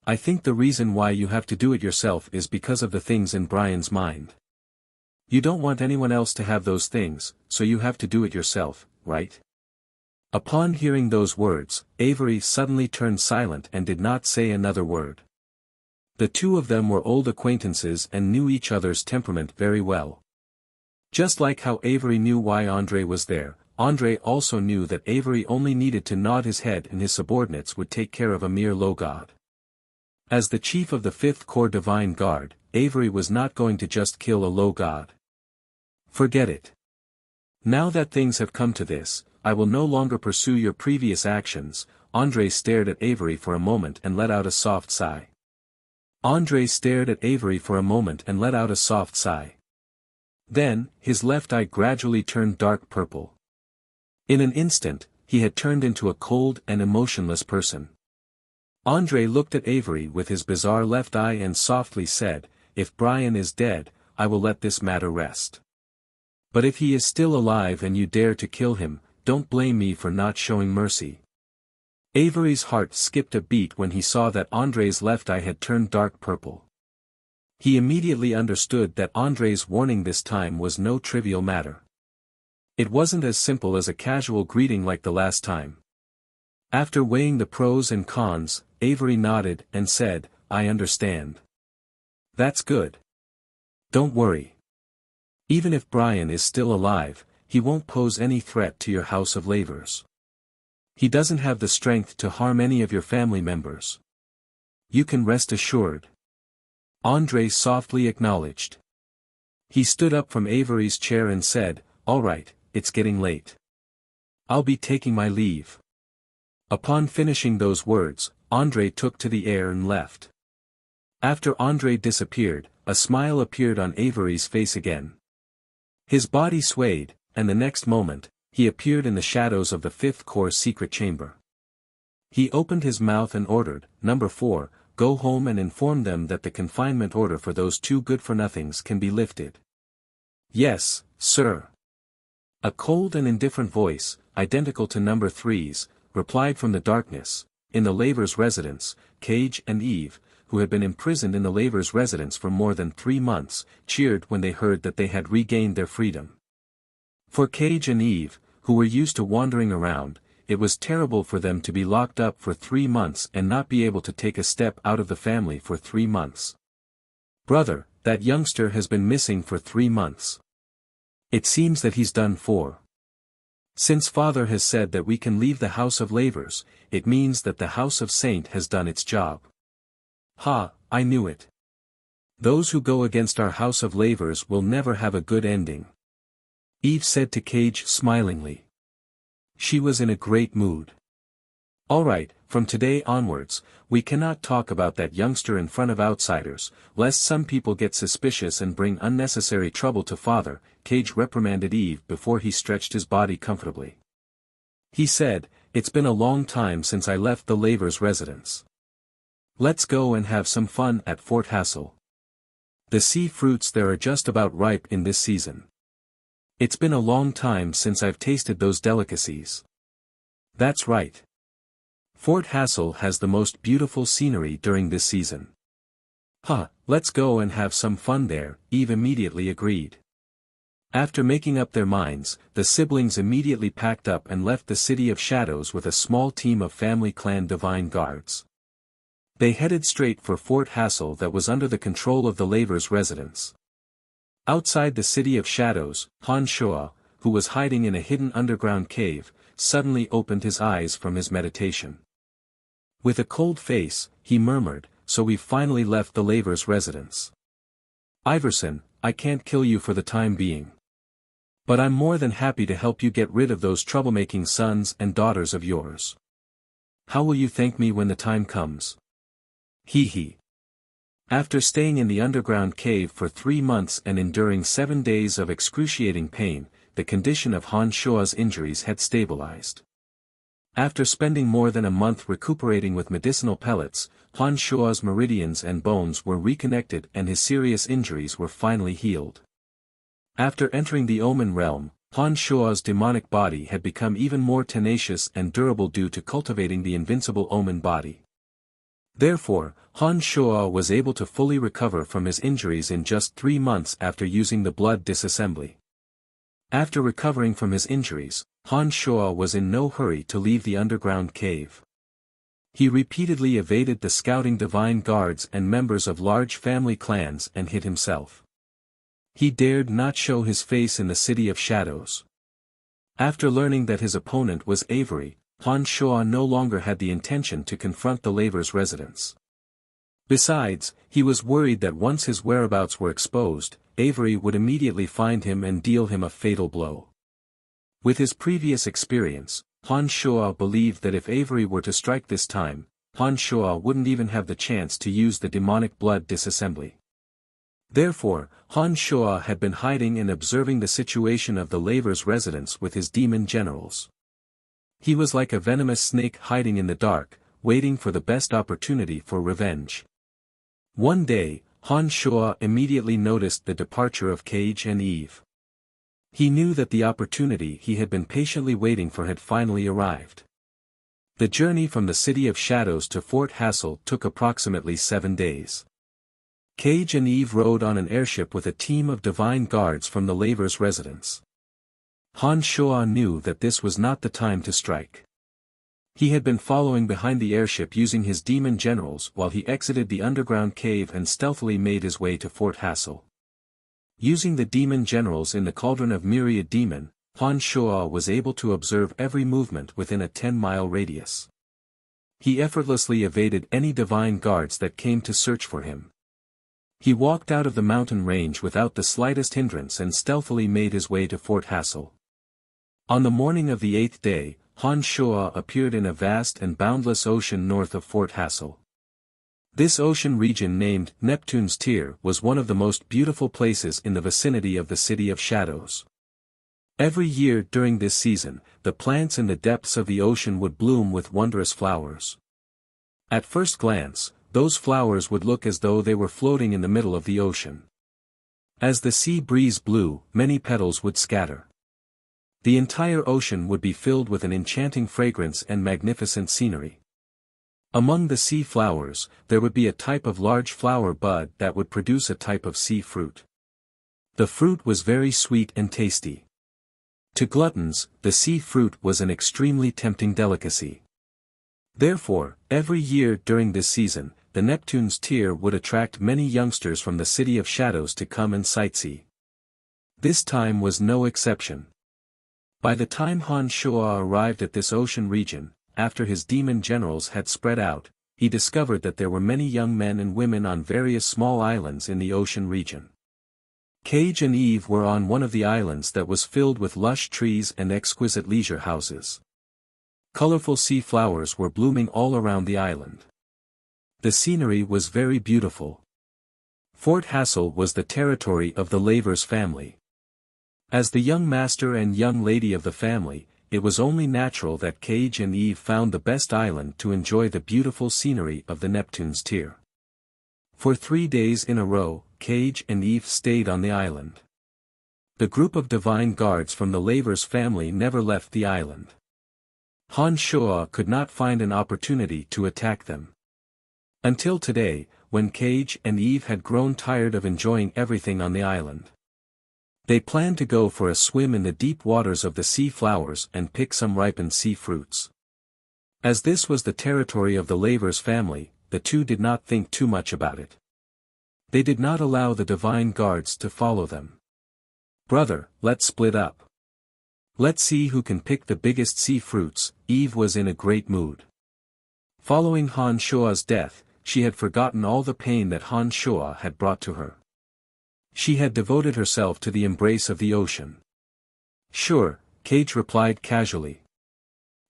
I think the reason why you have to do it yourself is because of the things in Brian's mind. You don't want anyone else to have those things, so you have to do it yourself, right?" Upon hearing those words, Avery suddenly turned silent and did not say another word. The two of them were old acquaintances and knew each other's temperament very well. Just like how Avery knew why Andre was there, Andre also knew that Avery only needed to nod his head and his subordinates would take care of a mere low god. As the chief of the Fifth Corps Divine Guard, Avery was not going to just kill a low god. Forget it. Now that things have come to this, I will no longer pursue your previous actions. Andre stared at Avery for a moment and let out a soft sigh. Then, his left eye gradually turned dark purple. In an instant, he had turned into a cold and emotionless person. Andre looked at Avery with his bizarre left eye and softly said, "If Brian is dead, I will let this matter rest. But if he is still alive and you dare to kill him, don't blame me for not showing mercy." Avery's heart skipped a beat when he saw that Andre's left eye had turned dark purple. He immediately understood that Andre's warning this time was no trivial matter. It wasn't as simple as a casual greeting like the last time. After weighing the pros and cons, Avery nodded and said, "I understand. That's good. Don't worry. Even if Brian is still alive, he won't pose any threat to your House of Lavers. He doesn't have the strength to harm any of your family members. You can rest assured." Andre softly acknowledged. He stood up from Avery's chair and said, "All right, it's getting late. I'll be taking my leave." Upon finishing those words, Andre took to the air and left. After Andre disappeared, a smile appeared on Avery's face again. His body swayed, and the next moment, he appeared in the shadows of the Fifth Corps secret chamber. He opened his mouth and ordered, "Number 4, go home and inform them that the confinement order for those 2 good-for-nothings can be lifted." "Yes, sir." A cold and indifferent voice, identical to Number 3's, replied from the darkness. In the Lavers' residence, Cage and Eve, who had been imprisoned in the labor's residence for more than 3 months, cheered when they heard that they had regained their freedom. For Cage and Eve, who were used to wandering around, it was terrible for them to be locked up for 3 months and not be able to take a step out of the family for 3 months. "Brother, that youngster has been missing for 3 months. It seems that he's done for. Since father has said that we can leave the house of labors, it means that the house of Saint has done its job." "Ha, I knew it. Those who go against our house of labors will never have a good ending," Eve said to Cage smilingly. She was in a great mood. "All right, from today onwards, we cannot talk about that youngster in front of outsiders, lest some people get suspicious and bring unnecessary trouble to father," Cage reprimanded Eve before he stretched his body comfortably. He said, "It's been a long time since I left the labor's residence. Let's go and have some fun at Fort Hassel. The sea fruits there are just about ripe in this season. It's been a long time since I've tasted those delicacies." "That's right. Fort Hassel has the most beautiful scenery during this season." "Huh, let's go and have some fun there," Eve immediately agreed. After making up their minds, the siblings immediately packed up and left the City of Shadows with a small team of family clan divine guards. They headed straight for Fort Hassel that was under the control of the labor's residence. Outside the City of Shadows, Han Shua, who was hiding in a hidden underground cave, suddenly opened his eyes from his meditation. With a cold face, he murmured, "So we've finally left the labor's residence. Iverson, I can't kill you for the time being. But I'm more than happy to help you get rid of those troublemaking sons and daughters of yours. How will you thank me when the time comes?" Hee hee. After staying in the underground cave for 3 months and enduring 7 days of excruciating pain, the condition of Han Shua's injuries had stabilized. After spending more than a month recuperating with medicinal pellets, Han Shua's meridians and bones were reconnected and his serious injuries were finally healed. After entering the Omen realm, Han Shua's demonic body had become even more tenacious and durable due to cultivating the invincible Omen body. Therefore, Han Shua was able to fully recover from his injuries in just 3 months after using the blood disassembly. After recovering from his injuries, Han Shua was in no hurry to leave the underground cave. He repeatedly evaded the scouting divine guards and members of large family clans and hid himself. He dared not show his face in the City of Shadows. After learning that his opponent was Avery, Han Shua no longer had the intention to confront the labor's residents. Besides, he was worried that once his whereabouts were exposed, Avery would immediately find him and deal him a fatal blow. With his previous experience, Han Shua believed that if Avery were to strike this time, Han Shua wouldn't even have the chance to use the demonic blood disassembly. Therefore, Han Shua had been hiding and observing the situation of the labor's residence with his demon generals. He was like a venomous snake hiding in the dark, waiting for the best opportunity for revenge. One day, Han Shua immediately noticed the departure of Cage and Eve. He knew that the opportunity he had been patiently waiting for had finally arrived. The journey from the City of Shadows to Fort Hassel took approximately 7 days. Cage and Eve rode on an airship with a team of divine guards from the labor's residence. Han Shua knew that this was not the time to strike. He had been following behind the airship using his demon generals while he exited the underground cave and stealthily made his way to Fort Hassel. Using the demon generals in the cauldron of myriad demon, Han Shua was able to observe every movement within a 10-mile radius. He effortlessly evaded any divine guards that came to search for him. He walked out of the mountain range without the slightest hindrance and stealthily made his way to Fort Hassel. On the morning of the 8th day, Han Shua appeared in a vast and boundless ocean north of Fort Hassel. This ocean region named Neptune's Tier was one of the most beautiful places in the vicinity of the City of Shadows. Every year during this season, the plants in the depths of the ocean would bloom with wondrous flowers. At first glance, those flowers would look as though they were floating in the middle of the ocean. As the sea breeze blew, many petals would scatter. The entire ocean would be filled with an enchanting fragrance and magnificent scenery. Among the sea flowers, there would be a type of large flower bud that would produce a type of sea fruit. The fruit was very sweet and tasty. To gluttons, the sea fruit was an extremely tempting delicacy. Therefore, every year during this season, the Neptune's tear would attract many youngsters from the City of Shadows to come and sightsee. This time was no exception. By the time Han Shuo arrived at this ocean region, after his demon generals had spread out, he discovered that there were many young men and women on various small islands in the ocean region. Cage and Eve were on one of the islands that was filled with lush trees and exquisite leisure houses. Colorful sea flowers were blooming all around the island. The scenery was very beautiful. Fort Hassel was the territory of the Lavers family. As the young master and young lady of the family, it was only natural that Cage and Eve found the best island to enjoy the beautiful scenery of the Neptune's tear. For 3 days in a row, Cage and Eve stayed on the island. The group of divine guards from the Lavers family never left the island. Han Shuo could not find an opportunity to attack them. Until today, when Cage and Eve had grown tired of enjoying everything on the island. They planned to go for a swim in the deep waters of the sea flowers and pick some ripened sea fruits. As this was the territory of the Lavers family, the two did not think too much about it. They did not allow the divine guards to follow them. "Brother, let's split up. Let's see who can pick the biggest sea fruits." Eve was in a great mood. Following Han Shuo's death, she had forgotten all the pain that Han Shuo had brought to her. She had devoted herself to the embrace of the ocean. "Sure," Cage replied casually.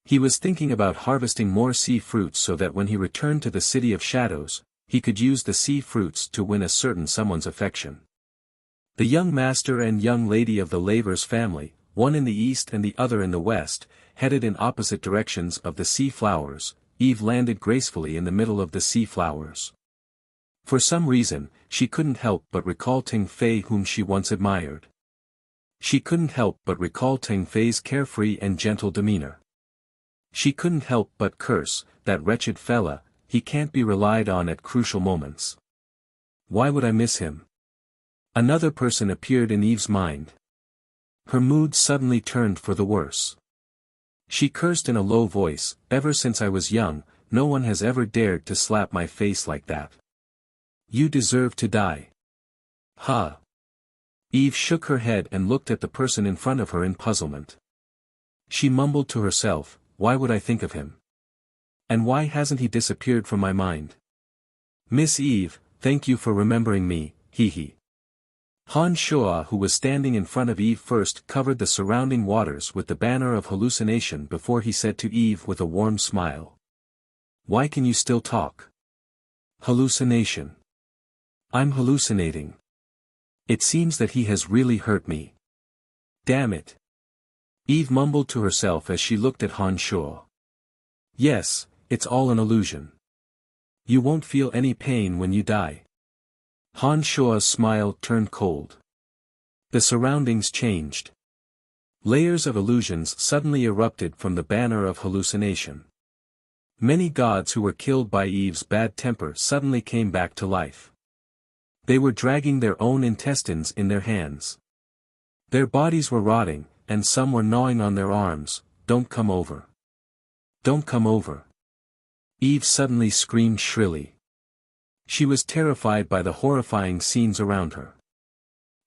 He was thinking about harvesting more sea fruits so that when he returned to the City of Shadows, he could use the sea fruits to win a certain someone's affection. The young master and young lady of the Lavers family, one in the east and the other in the west, headed in opposite directions of the sea flowers. Eve landed gracefully in the middle of the sea flowers. For some reason, she couldn't help but recall Ting Fei whom she once admired. She couldn't help but recall Ting Fei's carefree and gentle demeanor. She couldn't help but curse, "That wretched fella, he can't be relied on at crucial moments. Why would I miss him?" Another person appeared in Eve's mind. Her mood suddenly turned for the worse. She cursed in a low voice, "Ever since I was young, no one has ever dared to slap my face like that. You deserve to die." "Huh?" Eve shook her head and looked at the person in front of her in puzzlement. She mumbled to herself, "Why would I think of him? And why hasn't he disappeared from my mind? Miss Eve, thank you for remembering me, hee hee." Han Shuo, who was standing in front of Eve, first covered the surrounding waters with the banner of hallucination before he said to Eve with a warm smile, "Why can you still talk? Hallucination. I'm hallucinating. It seems that he has really hurt me. Damn it." Eve mumbled to herself as she looked at Han Shuo. "Yes, it's all an illusion. You won't feel any pain when you die." Han Shuo's smile turned cold. The surroundings changed. Layers of illusions suddenly erupted from the banner of hallucination. Many gods who were killed by Eve's bad temper suddenly came back to life. They were dragging their own intestines in their hands. Their bodies were rotting, and some were gnawing on their arms. "Don't come over. Don't come over." Eve suddenly screamed shrilly. She was terrified by the horrifying scenes around her.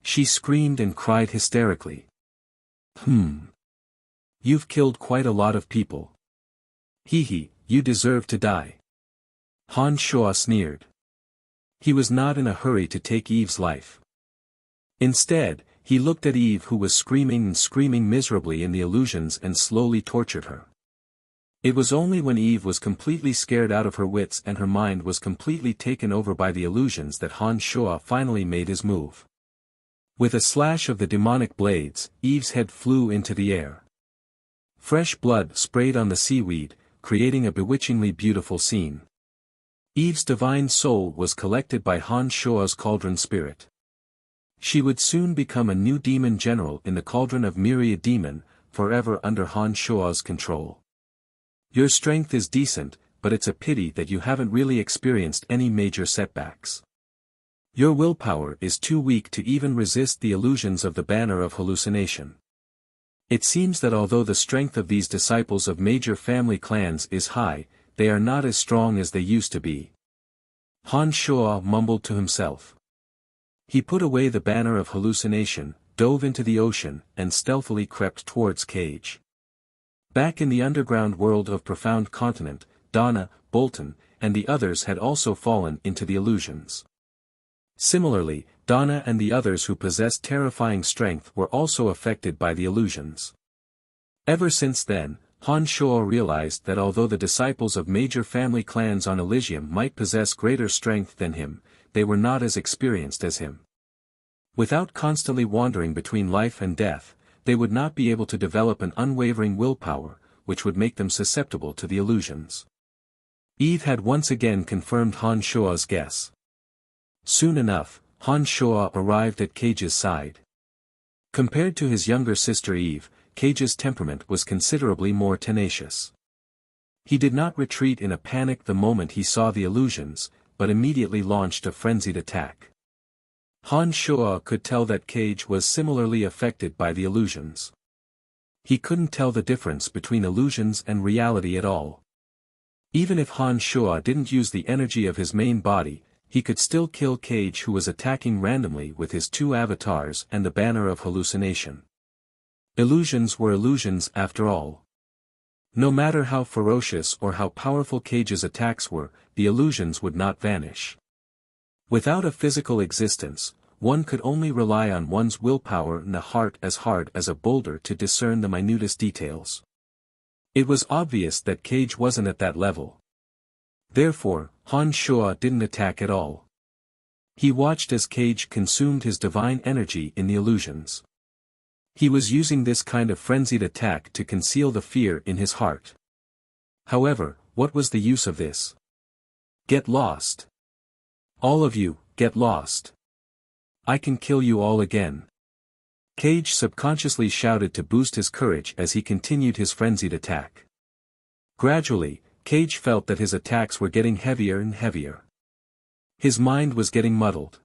She screamed and cried hysterically. You've killed quite a lot of people. Hee hee, you deserve to die." Han Shuo sneered. He was not in a hurry to take Eve's life. Instead, he looked at Eve, who was screaming and screaming miserably in the illusions, and slowly tortured her. It was only when Eve was completely scared out of her wits and her mind was completely taken over by the illusions that Han Shuo finally made his move. With a slash of the demonic blades, Eve's head flew into the air. Fresh blood sprayed on the seaweed, creating a bewitchingly beautiful scene. Eve's divine soul was collected by Han Shuo's cauldron spirit. She would soon become a new demon general in the cauldron of Myriad Demon, forever under Han Shuo's control. "Your strength is decent, but it's a pity that you haven't really experienced any major setbacks. Your willpower is too weak to even resist the illusions of the banner of hallucination. It seems that although the strength of these disciples of major family clans is high, they are not as strong as they used to be. Han Shuo mumbled to himself. He put away the banner of hallucination, dove into the ocean, and stealthily crept towards Cage. Back in the underground world of Profound Continent, Donna, Bolton, and the others had also fallen into the illusions. Similarly, Donna and the others who possessed terrifying strength were also affected by the illusions. Ever since then, Han Shuo realized that although the disciples of major family clans on Elysium might possess greater strength than him, they were not as experienced as him. Without constantly wandering between life and death, they would not be able to develop an unwavering willpower, which would make them susceptible to the illusions. Eve had once again confirmed Han Shuo's guess. Soon enough, Han Shuo arrived at Cage's side. Compared to his younger sister Eve, Cage's temperament was considerably more tenacious. He did not retreat in a panic the moment he saw the illusions, but immediately launched a frenzied attack. Han Shuo could tell that Cage was similarly affected by the illusions. He couldn't tell the difference between illusions and reality at all. Even if Han Shuo didn't use the energy of his main body, he could still kill Cage, who was attacking randomly with his two avatars and the banner of hallucination. Illusions were illusions after all. No matter how ferocious or how powerful Cage's attacks were, the illusions would not vanish. Without a physical existence, one could only rely on one's willpower and a heart as hard as a boulder to discern the minutest details. It was obvious that Cage wasn't at that level. Therefore, Han Shuo didn't attack at all. He watched as Cage consumed his divine energy in the illusions. He was using this kind of frenzied attack to conceal the fear in his heart. However, what was the use of this? Get lost. All of you, get lost. I can kill you all again. Cage subconsciously shouted to boost his courage as he continued his frenzied attack. Gradually, Cage felt that his attacks were getting heavier and heavier. His mind was getting muddled.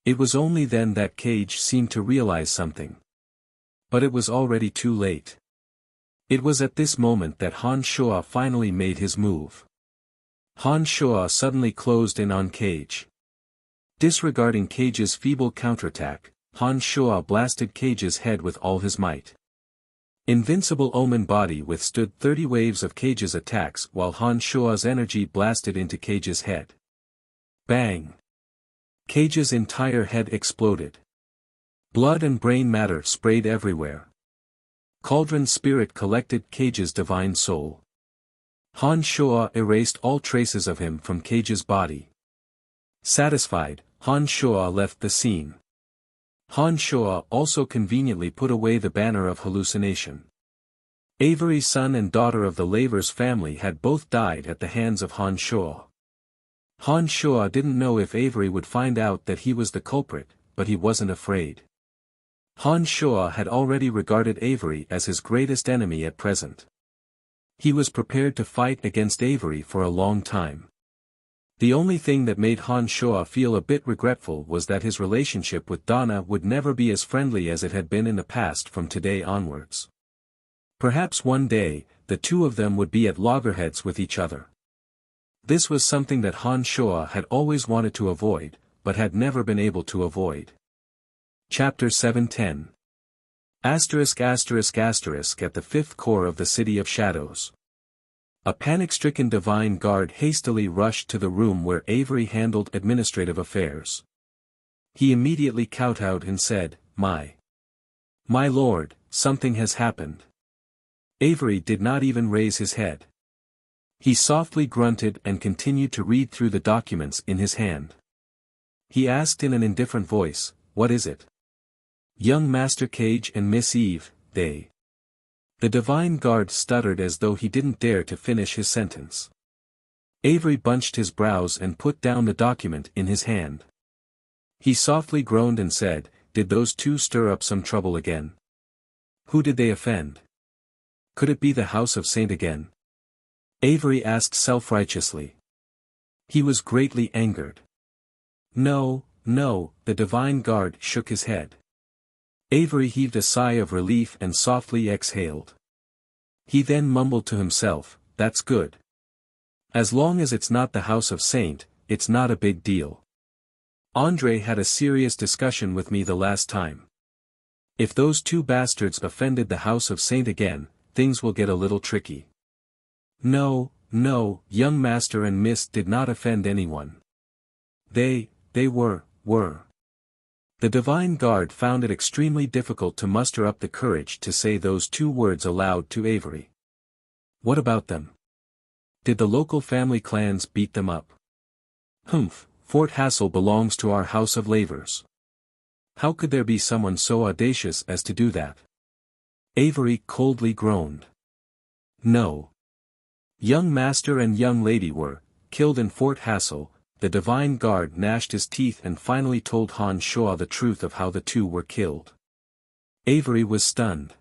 It was only then that Cage seemed to realize something. But it was already too late. It was at this moment that Han Shuo finally made his move. Han Shuo suddenly closed in on Cage. Disregarding Cage's feeble counterattack, Han Shuo blasted Cage's head with all his might. Invincible Omen body withstood 30 waves of Cage's attacks while Han Shuo's energy blasted into Cage's head. Bang! Cage's entire head exploded. Blood and brain matter sprayed everywhere. Cauldron spirit collected Cage's divine soul. Han Shuo erased all traces of him from Cage's body. Satisfied, Han Shuo left the scene. Han Shuo also conveniently put away the banner of hallucination. Avery, son and daughter of the Lavers family, had both died at the hands of Han Shuo. Han Shuo didn't know if Avery would find out that he was the culprit, but he wasn't afraid. Han Shuo had already regarded Avery as his greatest enemy at present. He was prepared to fight against Avery for a long time. The only thing that made Han Shuo feel a bit regretful was that his relationship with Donna would never be as friendly as it had been in the past from today onwards. Perhaps one day, the two of them would be at loggerheads with each other. This was something that Han Shuo had always wanted to avoid, but had never been able to avoid. Chapter 710. At the fifth core of the City of Shadows. A panic-stricken divine guard hastily rushed to the room where Avery handled administrative affairs. He immediately kowtowed and said, My lord, something has happened." Avery did not even raise his head. He softly grunted and continued to read through the documents in his hand. He asked in an indifferent voice, "What is it?" "Young Master Cage and Miss Eve, they..." The divine guard stuttered as though he didn't dare to finish his sentence. Avery bunched his brows and put down the document in his hand. He softly groaned and said, "Did those two stir up some trouble again? Who did they offend? Could it be the House of Saint again?" Avery asked self-righteously. He was greatly angered. No, no, the divine guard shook his head. Avery heaved a sigh of relief and softly exhaled. He then mumbled to himself, "That's good. As long as it's not the House of Saint, it's not a big deal. Andre had a serious discussion with me the last time. If those two bastards offended the House of Saint again, things will get a little tricky." No, no, young Master and Miss did not offend anyone. They were. The Divine Guard found it extremely difficult to muster up the courage to say those two words aloud to Avery. What about them? Did the local family clans beat them up? Humph, Fort Hassel belongs to our House of Lavers. How could there be someone so audacious as to do that? Avery coldly groaned. No. Young Master and young lady were killed in Fort Hassel. The Divine Guard gnashed his teeth and finally told Han Shaw the truth of how the two were killed. Avery was stunned.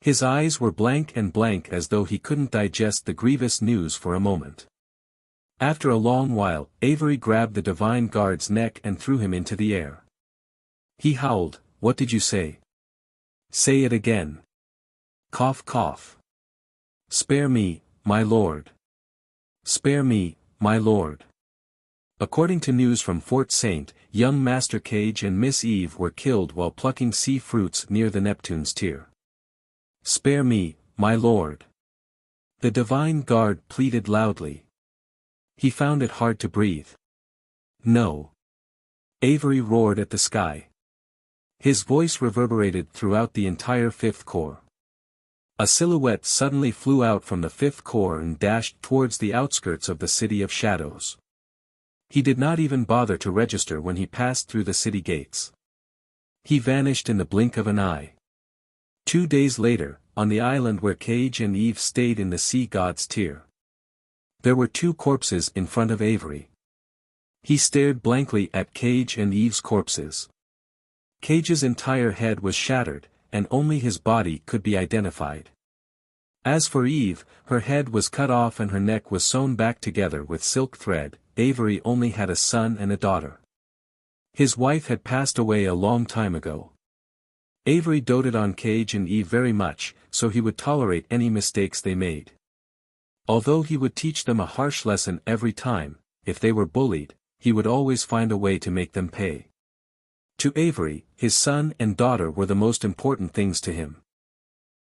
His eyes were blank as though he couldn't digest the grievous news for a moment. After a long while, Avery grabbed the Divine Guard's neck and threw him into the air. He howled, "What did you say? Say it again. Cough cough. Spare me, my lord. Spare me, my lord." According to news from Fort Saint, young Master Cage and Miss Eve were killed while plucking sea fruits near the Neptune's tier. "Spare me, my lord." The Divine Guard pleaded loudly. He found it hard to breathe. No. Avery roared at the sky. His voice reverberated throughout the entire Fifth Corps. A silhouette suddenly flew out from the Fifth Corps and dashed towards the outskirts of the City of Shadows. He did not even bother to register when he passed through the city gates. He vanished in the blink of an eye. 2 days later, on the island where Cage and Eve stayed in the sea god's tier, there were 2 corpses in front of Avery. He stared blankly at Cage and Eve's corpses. Cage's entire head was shattered, and only his body could be identified. As for Eve, her head was cut off and her neck was sewn back together with silk thread. Avery only had a son and a daughter. His wife had passed away a long time ago. Avery doted on Cage and Eve very much, so he would tolerate any mistakes they made. Although he would teach them a harsh lesson every time, if they were bullied, he would always find a way to make them pay. To Avery, his son and daughter were the most important things to him.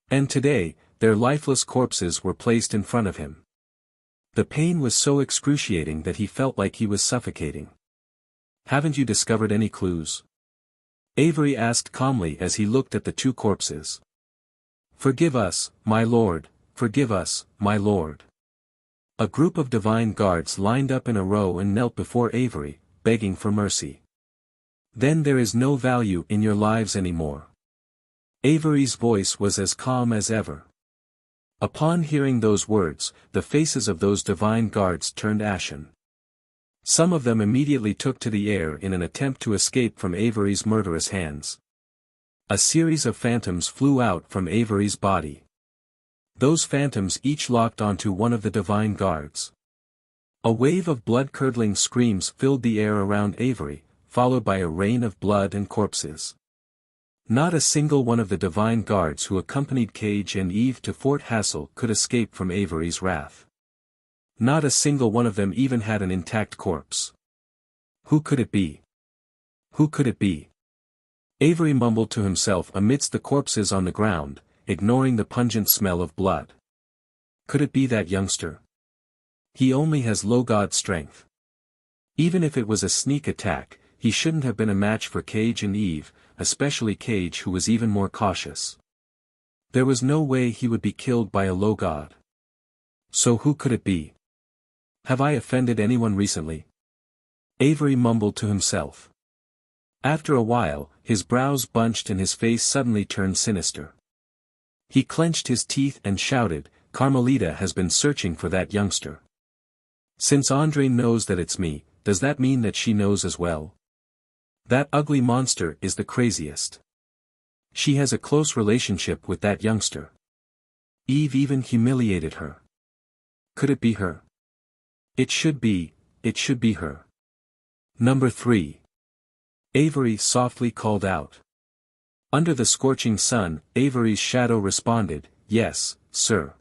And today, their lifeless corpses were placed in front of him. The pain was so excruciating that he felt like he was suffocating. "Haven't you discovered any clues?" Avery asked calmly as he looked at the 2 corpses. "Forgive us, my lord, forgive us, my lord." A group of Divine Guards lined up in a row and knelt before Avery, begging for mercy. "Then there is no value in your lives anymore." Avery's voice was as calm as ever. Upon hearing those words, the faces of those Divine Guards turned ashen. Some of them immediately took to the air in an attempt to escape from Avery's murderous hands. A series of phantoms flew out from Avery's body. Those phantoms each locked onto one of the Divine Guards. A wave of blood-curdling screams filled the air around Avery, followed by a rain of blood and corpses. Not a single one of the Divine Guards who accompanied Cage and Eve to Fort Hassel could escape from Avery's wrath. Not a single one of them even had an intact corpse. Who could it be? Who could it be? Avery mumbled to himself amidst the corpses on the ground, ignoring the pungent smell of blood. Could it be that youngster? He only has low god strength. Even if it was a sneak attack, he shouldn't have been a match for Cage and Eve, especially Cage who was even more cautious. There was no way he would be killed by a low god. So who could it be? Have I offended anyone recently? Avery mumbled to himself. After a while, his brows bunched and his face suddenly turned sinister. He clenched his teeth and shouted, "Carmelita has been searching for that youngster. Since Andre knows that it's me, does that mean that she knows as well? That ugly monster is the craziest. She has a close relationship with that youngster. Eve even humiliated her. Could it be her? It should be her. Number 3. Avery softly called out. Under the scorching sun, Avery's shadow responded, "Yes, sir.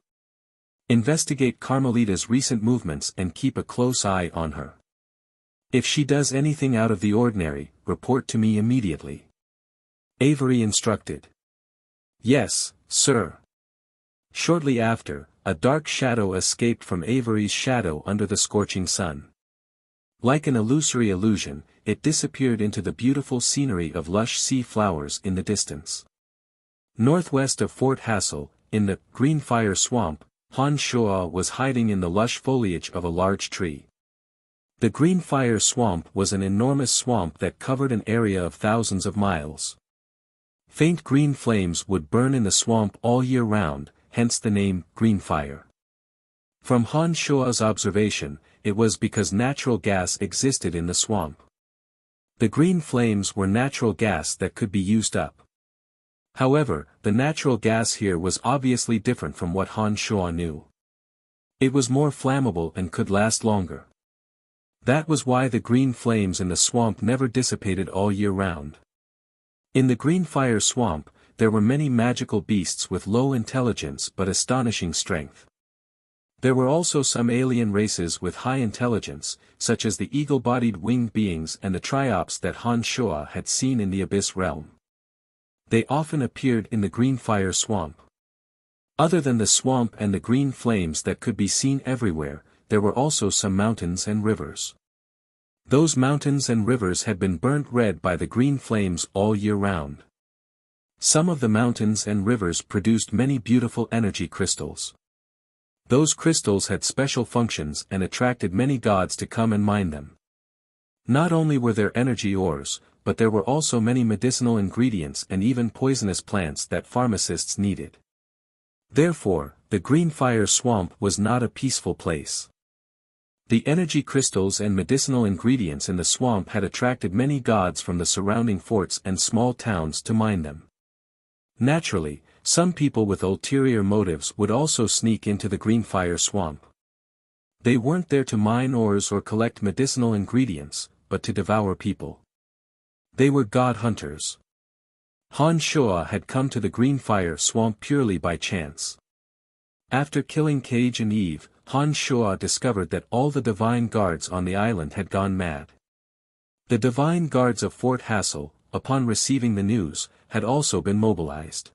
Investigate Carmelita's recent movements and keep a close eye on her. If she does anything out of the ordinary, report to me immediately." Avery instructed. "Yes, sir." Shortly after, a dark shadow escaped from Avery's shadow under the scorching sun. Like an illusory illusion, it disappeared into the beautiful scenery of lush sea flowers in the distance. Northwest of Fort Hassel, in the Greenfire Swamp, Han Shoa was hiding in the lush foliage of a large tree. The Greenfire Swamp was an enormous swamp that covered an area of thousands of miles. Faint green flames would burn in the swamp all year round, hence the name Greenfire. From Han Shoa's observation, it was because natural gas existed in the swamp. The green flames were natural gas that could be used up. However, the natural gas here was obviously different from what Han Shoa knew. It was more flammable and could last longer. That was why the green flames in the swamp never dissipated all year round. In the Greenfire Swamp, there were many magical beasts with low intelligence but astonishing strength. There were also some alien races with high intelligence, such as the eagle-bodied winged beings and the triops that Han Shoa had seen in the Abyss Realm. They often appeared in the Greenfire Swamp. Other than the swamp and the green flames that could be seen everywhere, there were also some mountains and rivers. Those mountains and rivers had been burnt red by the green flames all year round. Some of the mountains and rivers produced many beautiful energy crystals. Those crystals had special functions and attracted many gods to come and mine them. Not only were there energy ores, but there were also many medicinal ingredients and even poisonous plants that pharmacists needed. Therefore, the Greenfire Swamp was not a peaceful place. The energy crystals and medicinal ingredients in the swamp had attracted many gods from the surrounding forts and small towns to mine them. Naturally, some people with ulterior motives would also sneak into the Greenfire Swamp. They weren't there to mine ores or collect medicinal ingredients, but to devour people. They were god hunters. Han Shoa had come to the Greenfire Swamp purely by chance. After killing Cage and Eve, Han Shoa discovered that all the divine guards on the island had gone mad. The divine guards of Fort Hassel, upon receiving the news, had also been mobilized.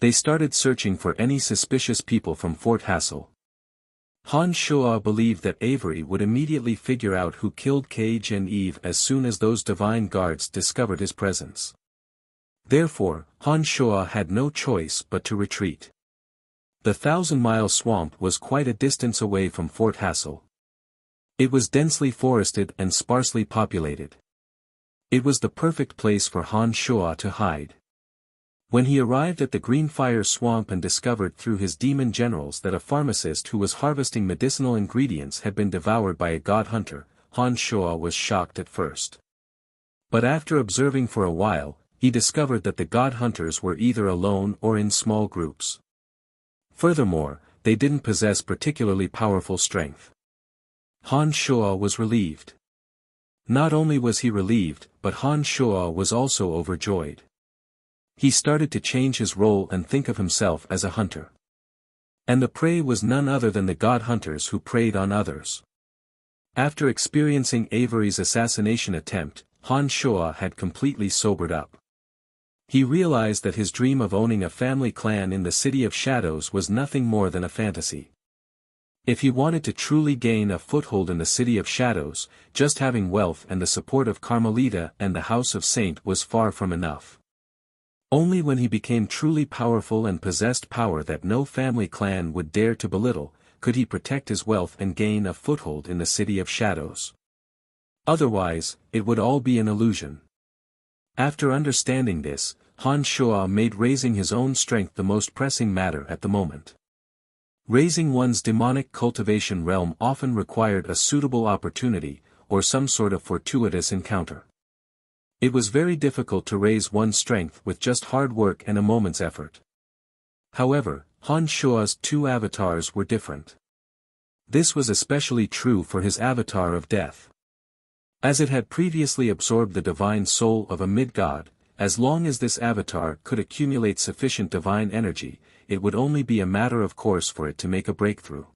They started searching for any suspicious people from Fort Hassel. Han Shoa believed that Avery would immediately figure out who killed Cage and Eve as soon as those divine guards discovered his presence. Therefore, Han Shoa had no choice but to retreat. The 1,000-mile swamp was quite a distance away from Fort Hassel. It was densely forested and sparsely populated. It was the perfect place for Han Shoa to hide. When he arrived at the Greenfire Swamp and discovered through his demon generals that a pharmacist who was harvesting medicinal ingredients had been devoured by a god hunter, Han Shoa was shocked at first. But after observing for a while, he discovered that the god hunters were either alone or in small groups. Furthermore, they didn't possess particularly powerful strength. Han Shoa was relieved. Not only was he relieved, but Han Shoa was also overjoyed. He started to change his role and think of himself as a hunter. And the prey was none other than the god hunters who preyed on others. After experiencing Avery's assassination attempt, Han Shoa had completely sobered up. He realized that his dream of owning a family clan in the City of Shadows was nothing more than a fantasy. If he wanted to truly gain a foothold in the City of Shadows, just having wealth and the support of Carmelita and the House of Saint was far from enough. Only when he became truly powerful and possessed power that no family clan would dare to belittle, could he protect his wealth and gain a foothold in the City of Shadows. Otherwise, it would all be an illusion. After understanding this, Han Shoa made raising his own strength the most pressing matter at the moment. Raising one's demonic cultivation realm often required a suitable opportunity, or some sort of fortuitous encounter. It was very difficult to raise one's strength with just hard work and a moment's effort. However, Han Shoa's two avatars were different. This was especially true for his avatar of death. As it had previously absorbed the divine soul of a mid-god, as long as this avatar could accumulate sufficient divine energy, it would only be a matter of course for it to make a breakthrough.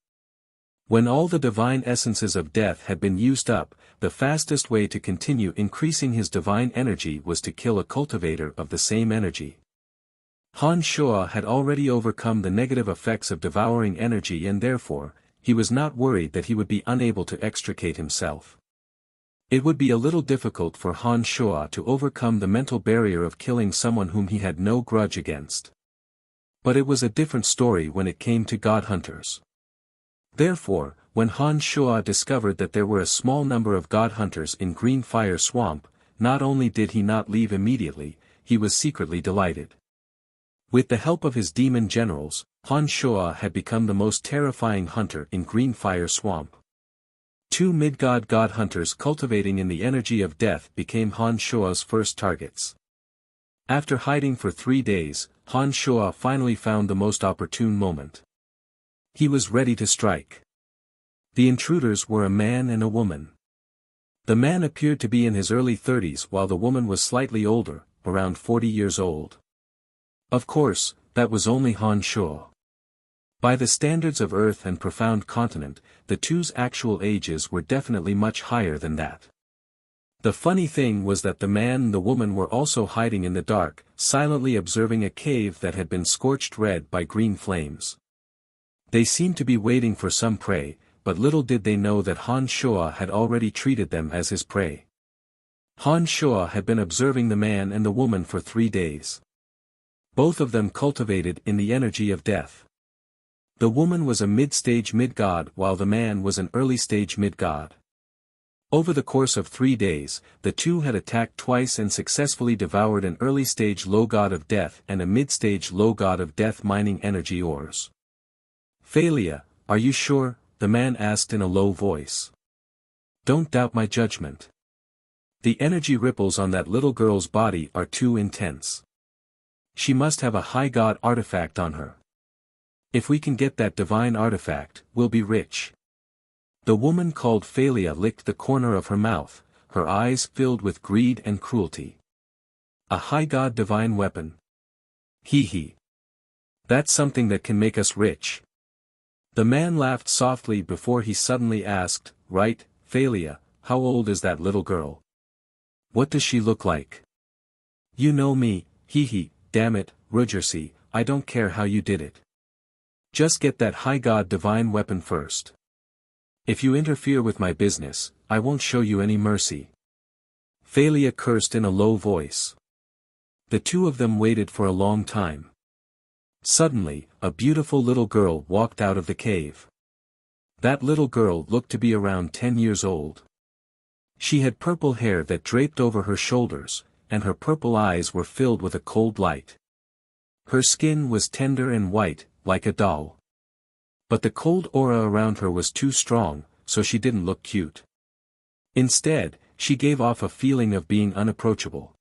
When all the divine essences of death had been used up, the fastest way to continue increasing his divine energy was to kill a cultivator of the same energy. Han Shuo had already overcome the negative effects of devouring energy, and therefore, he was not worried that he would be unable to extricate himself. It would be a little difficult for Han Shuo to overcome the mental barrier of killing someone whom he had no grudge against. But it was a different story when it came to god hunters. Therefore, when Han Shuo discovered that there were a small number of god hunters in Green Fire Swamp, not only did he not leave immediately, he was secretly delighted. With the help of his demon generals, Han Shuo had become the most terrifying hunter in Green Fire Swamp. 2 mid-god god hunters cultivating in the energy of death became Han Shuo's first targets. After hiding for 3 days, Han Shuo finally found the most opportune moment. He was ready to strike. The intruders were a man and a woman. The man appeared to be in his early 30s while the woman was slightly older, around 40 years old. Of course, that was only Han Shuo. By the standards of Earth and Profound Continent, the two's actual ages were definitely much higher than that. The funny thing was that the man and the woman were also hiding in the dark, silently observing a cave that had been scorched red by green flames. They seemed to be waiting for some prey, but little did they know that Han Shuo had already treated them as his prey. Han Shuo had been observing the man and the woman for 3 days. Both of them cultivated in the energy of death. The woman was a mid-stage mid-god while the man was an early-stage mid-god. Over the course of 3 days, the two had attacked twice and successfully devoured an early-stage low-god of death and a mid-stage low-god of death mining energy ores. "Phalia, are you sure?" the man asked in a low voice. "Don't doubt my judgment. The energy ripples on that little girl's body are too intense. She must have a high god artifact on her. If we can get that divine artifact, we'll be rich." The woman called Phalia licked the corner of her mouth, her eyes filled with greed and cruelty. "A high god divine weapon? Hee hee. That's something that can make us rich." The man laughed softly before he suddenly asked, "Right, Phalia, how old is that little girl? What does she look like?" "You know me, hee hee, damn it, Rugersi, I don't care how you did it. Just get that high god divine weapon first. If you interfere with my business, I won't show you any mercy." Phalia cursed in a low voice. The two of them waited for a long time. Suddenly, a beautiful little girl walked out of the cave. That little girl looked to be around 10 years old. She had purple hair that draped over her shoulders, and her purple eyes were filled with a cold light. Her skin was tender and white, like a doll. But the cold aura around her was too strong, so she didn't look cute. Instead, she gave off a feeling of being unapproachable.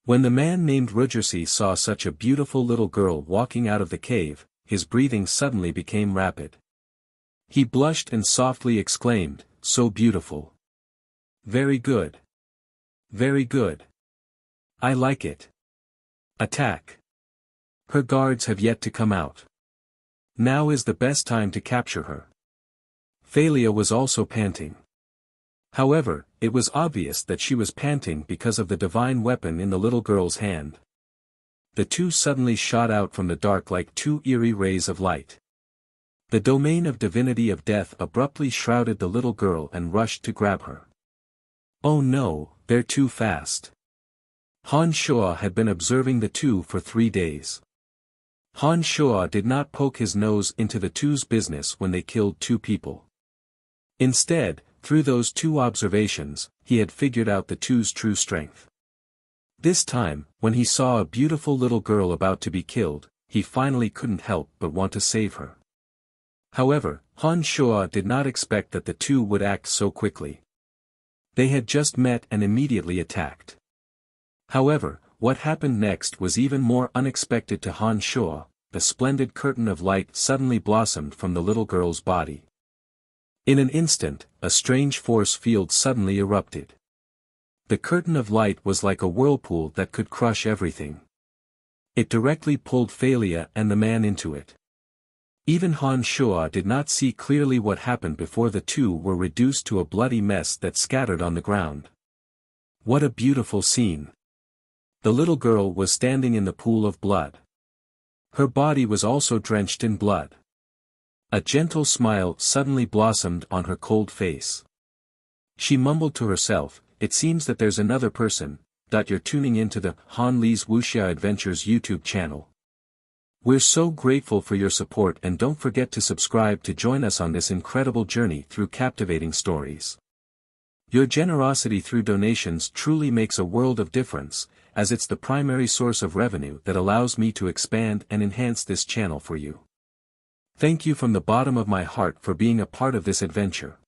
When the man named Rugersi saw such a beautiful little girl walking out of the cave, his breathing suddenly became rapid. He blushed and softly exclaimed, "So beautiful. Very good. Very good. I like it. Attack. Her guards have yet to come out. Now is the best time to capture her." Phalia was also panting. However, it was obvious that she was panting because of the divine weapon in the little girl's hand. The two suddenly shot out from the dark like 2 eerie rays of light. The domain of divinity of death abruptly shrouded the little girl and rushed to grab her. "Oh no, they're too fast." Han Shuo had been observing the two for 3 days. Han Shuo did not poke his nose into the two's business when they killed 2 people. Instead, through those 2 observations, he had figured out the two's true strength. This time, when he saw a beautiful little girl about to be killed, he finally couldn't help but want to save her. However, Han Shuo did not expect that the two would act so quickly. They had just met and immediately attacked. However, what happened next was even more unexpected to Han Shuo. The splendid curtain of light suddenly blossomed from the little girl's body. In an instant, a strange force field suddenly erupted. The curtain of light was like a whirlpool that could crush everything. It directly pulled Falia and the man into it. Even Han Shuo did not see clearly what happened before the two were reduced to a bloody mess that scattered on the ground. What a beautiful scene! The little girl was standing in the pool of blood. Her body was also drenched in blood. A gentle smile suddenly blossomed on her cold face. She mumbled to herself, "It seems that there's another person, you're tuning into the Han Li's Wuxia Adventures YouTube channel. We're so grateful for your support, and don't forget to subscribe to join us on this incredible journey through captivating stories. Your generosity through donations truly makes a world of difference, as it's the primary source of revenue that allows me to expand and enhance this channel for you. Thank you from the bottom of my heart for being a part of this adventure.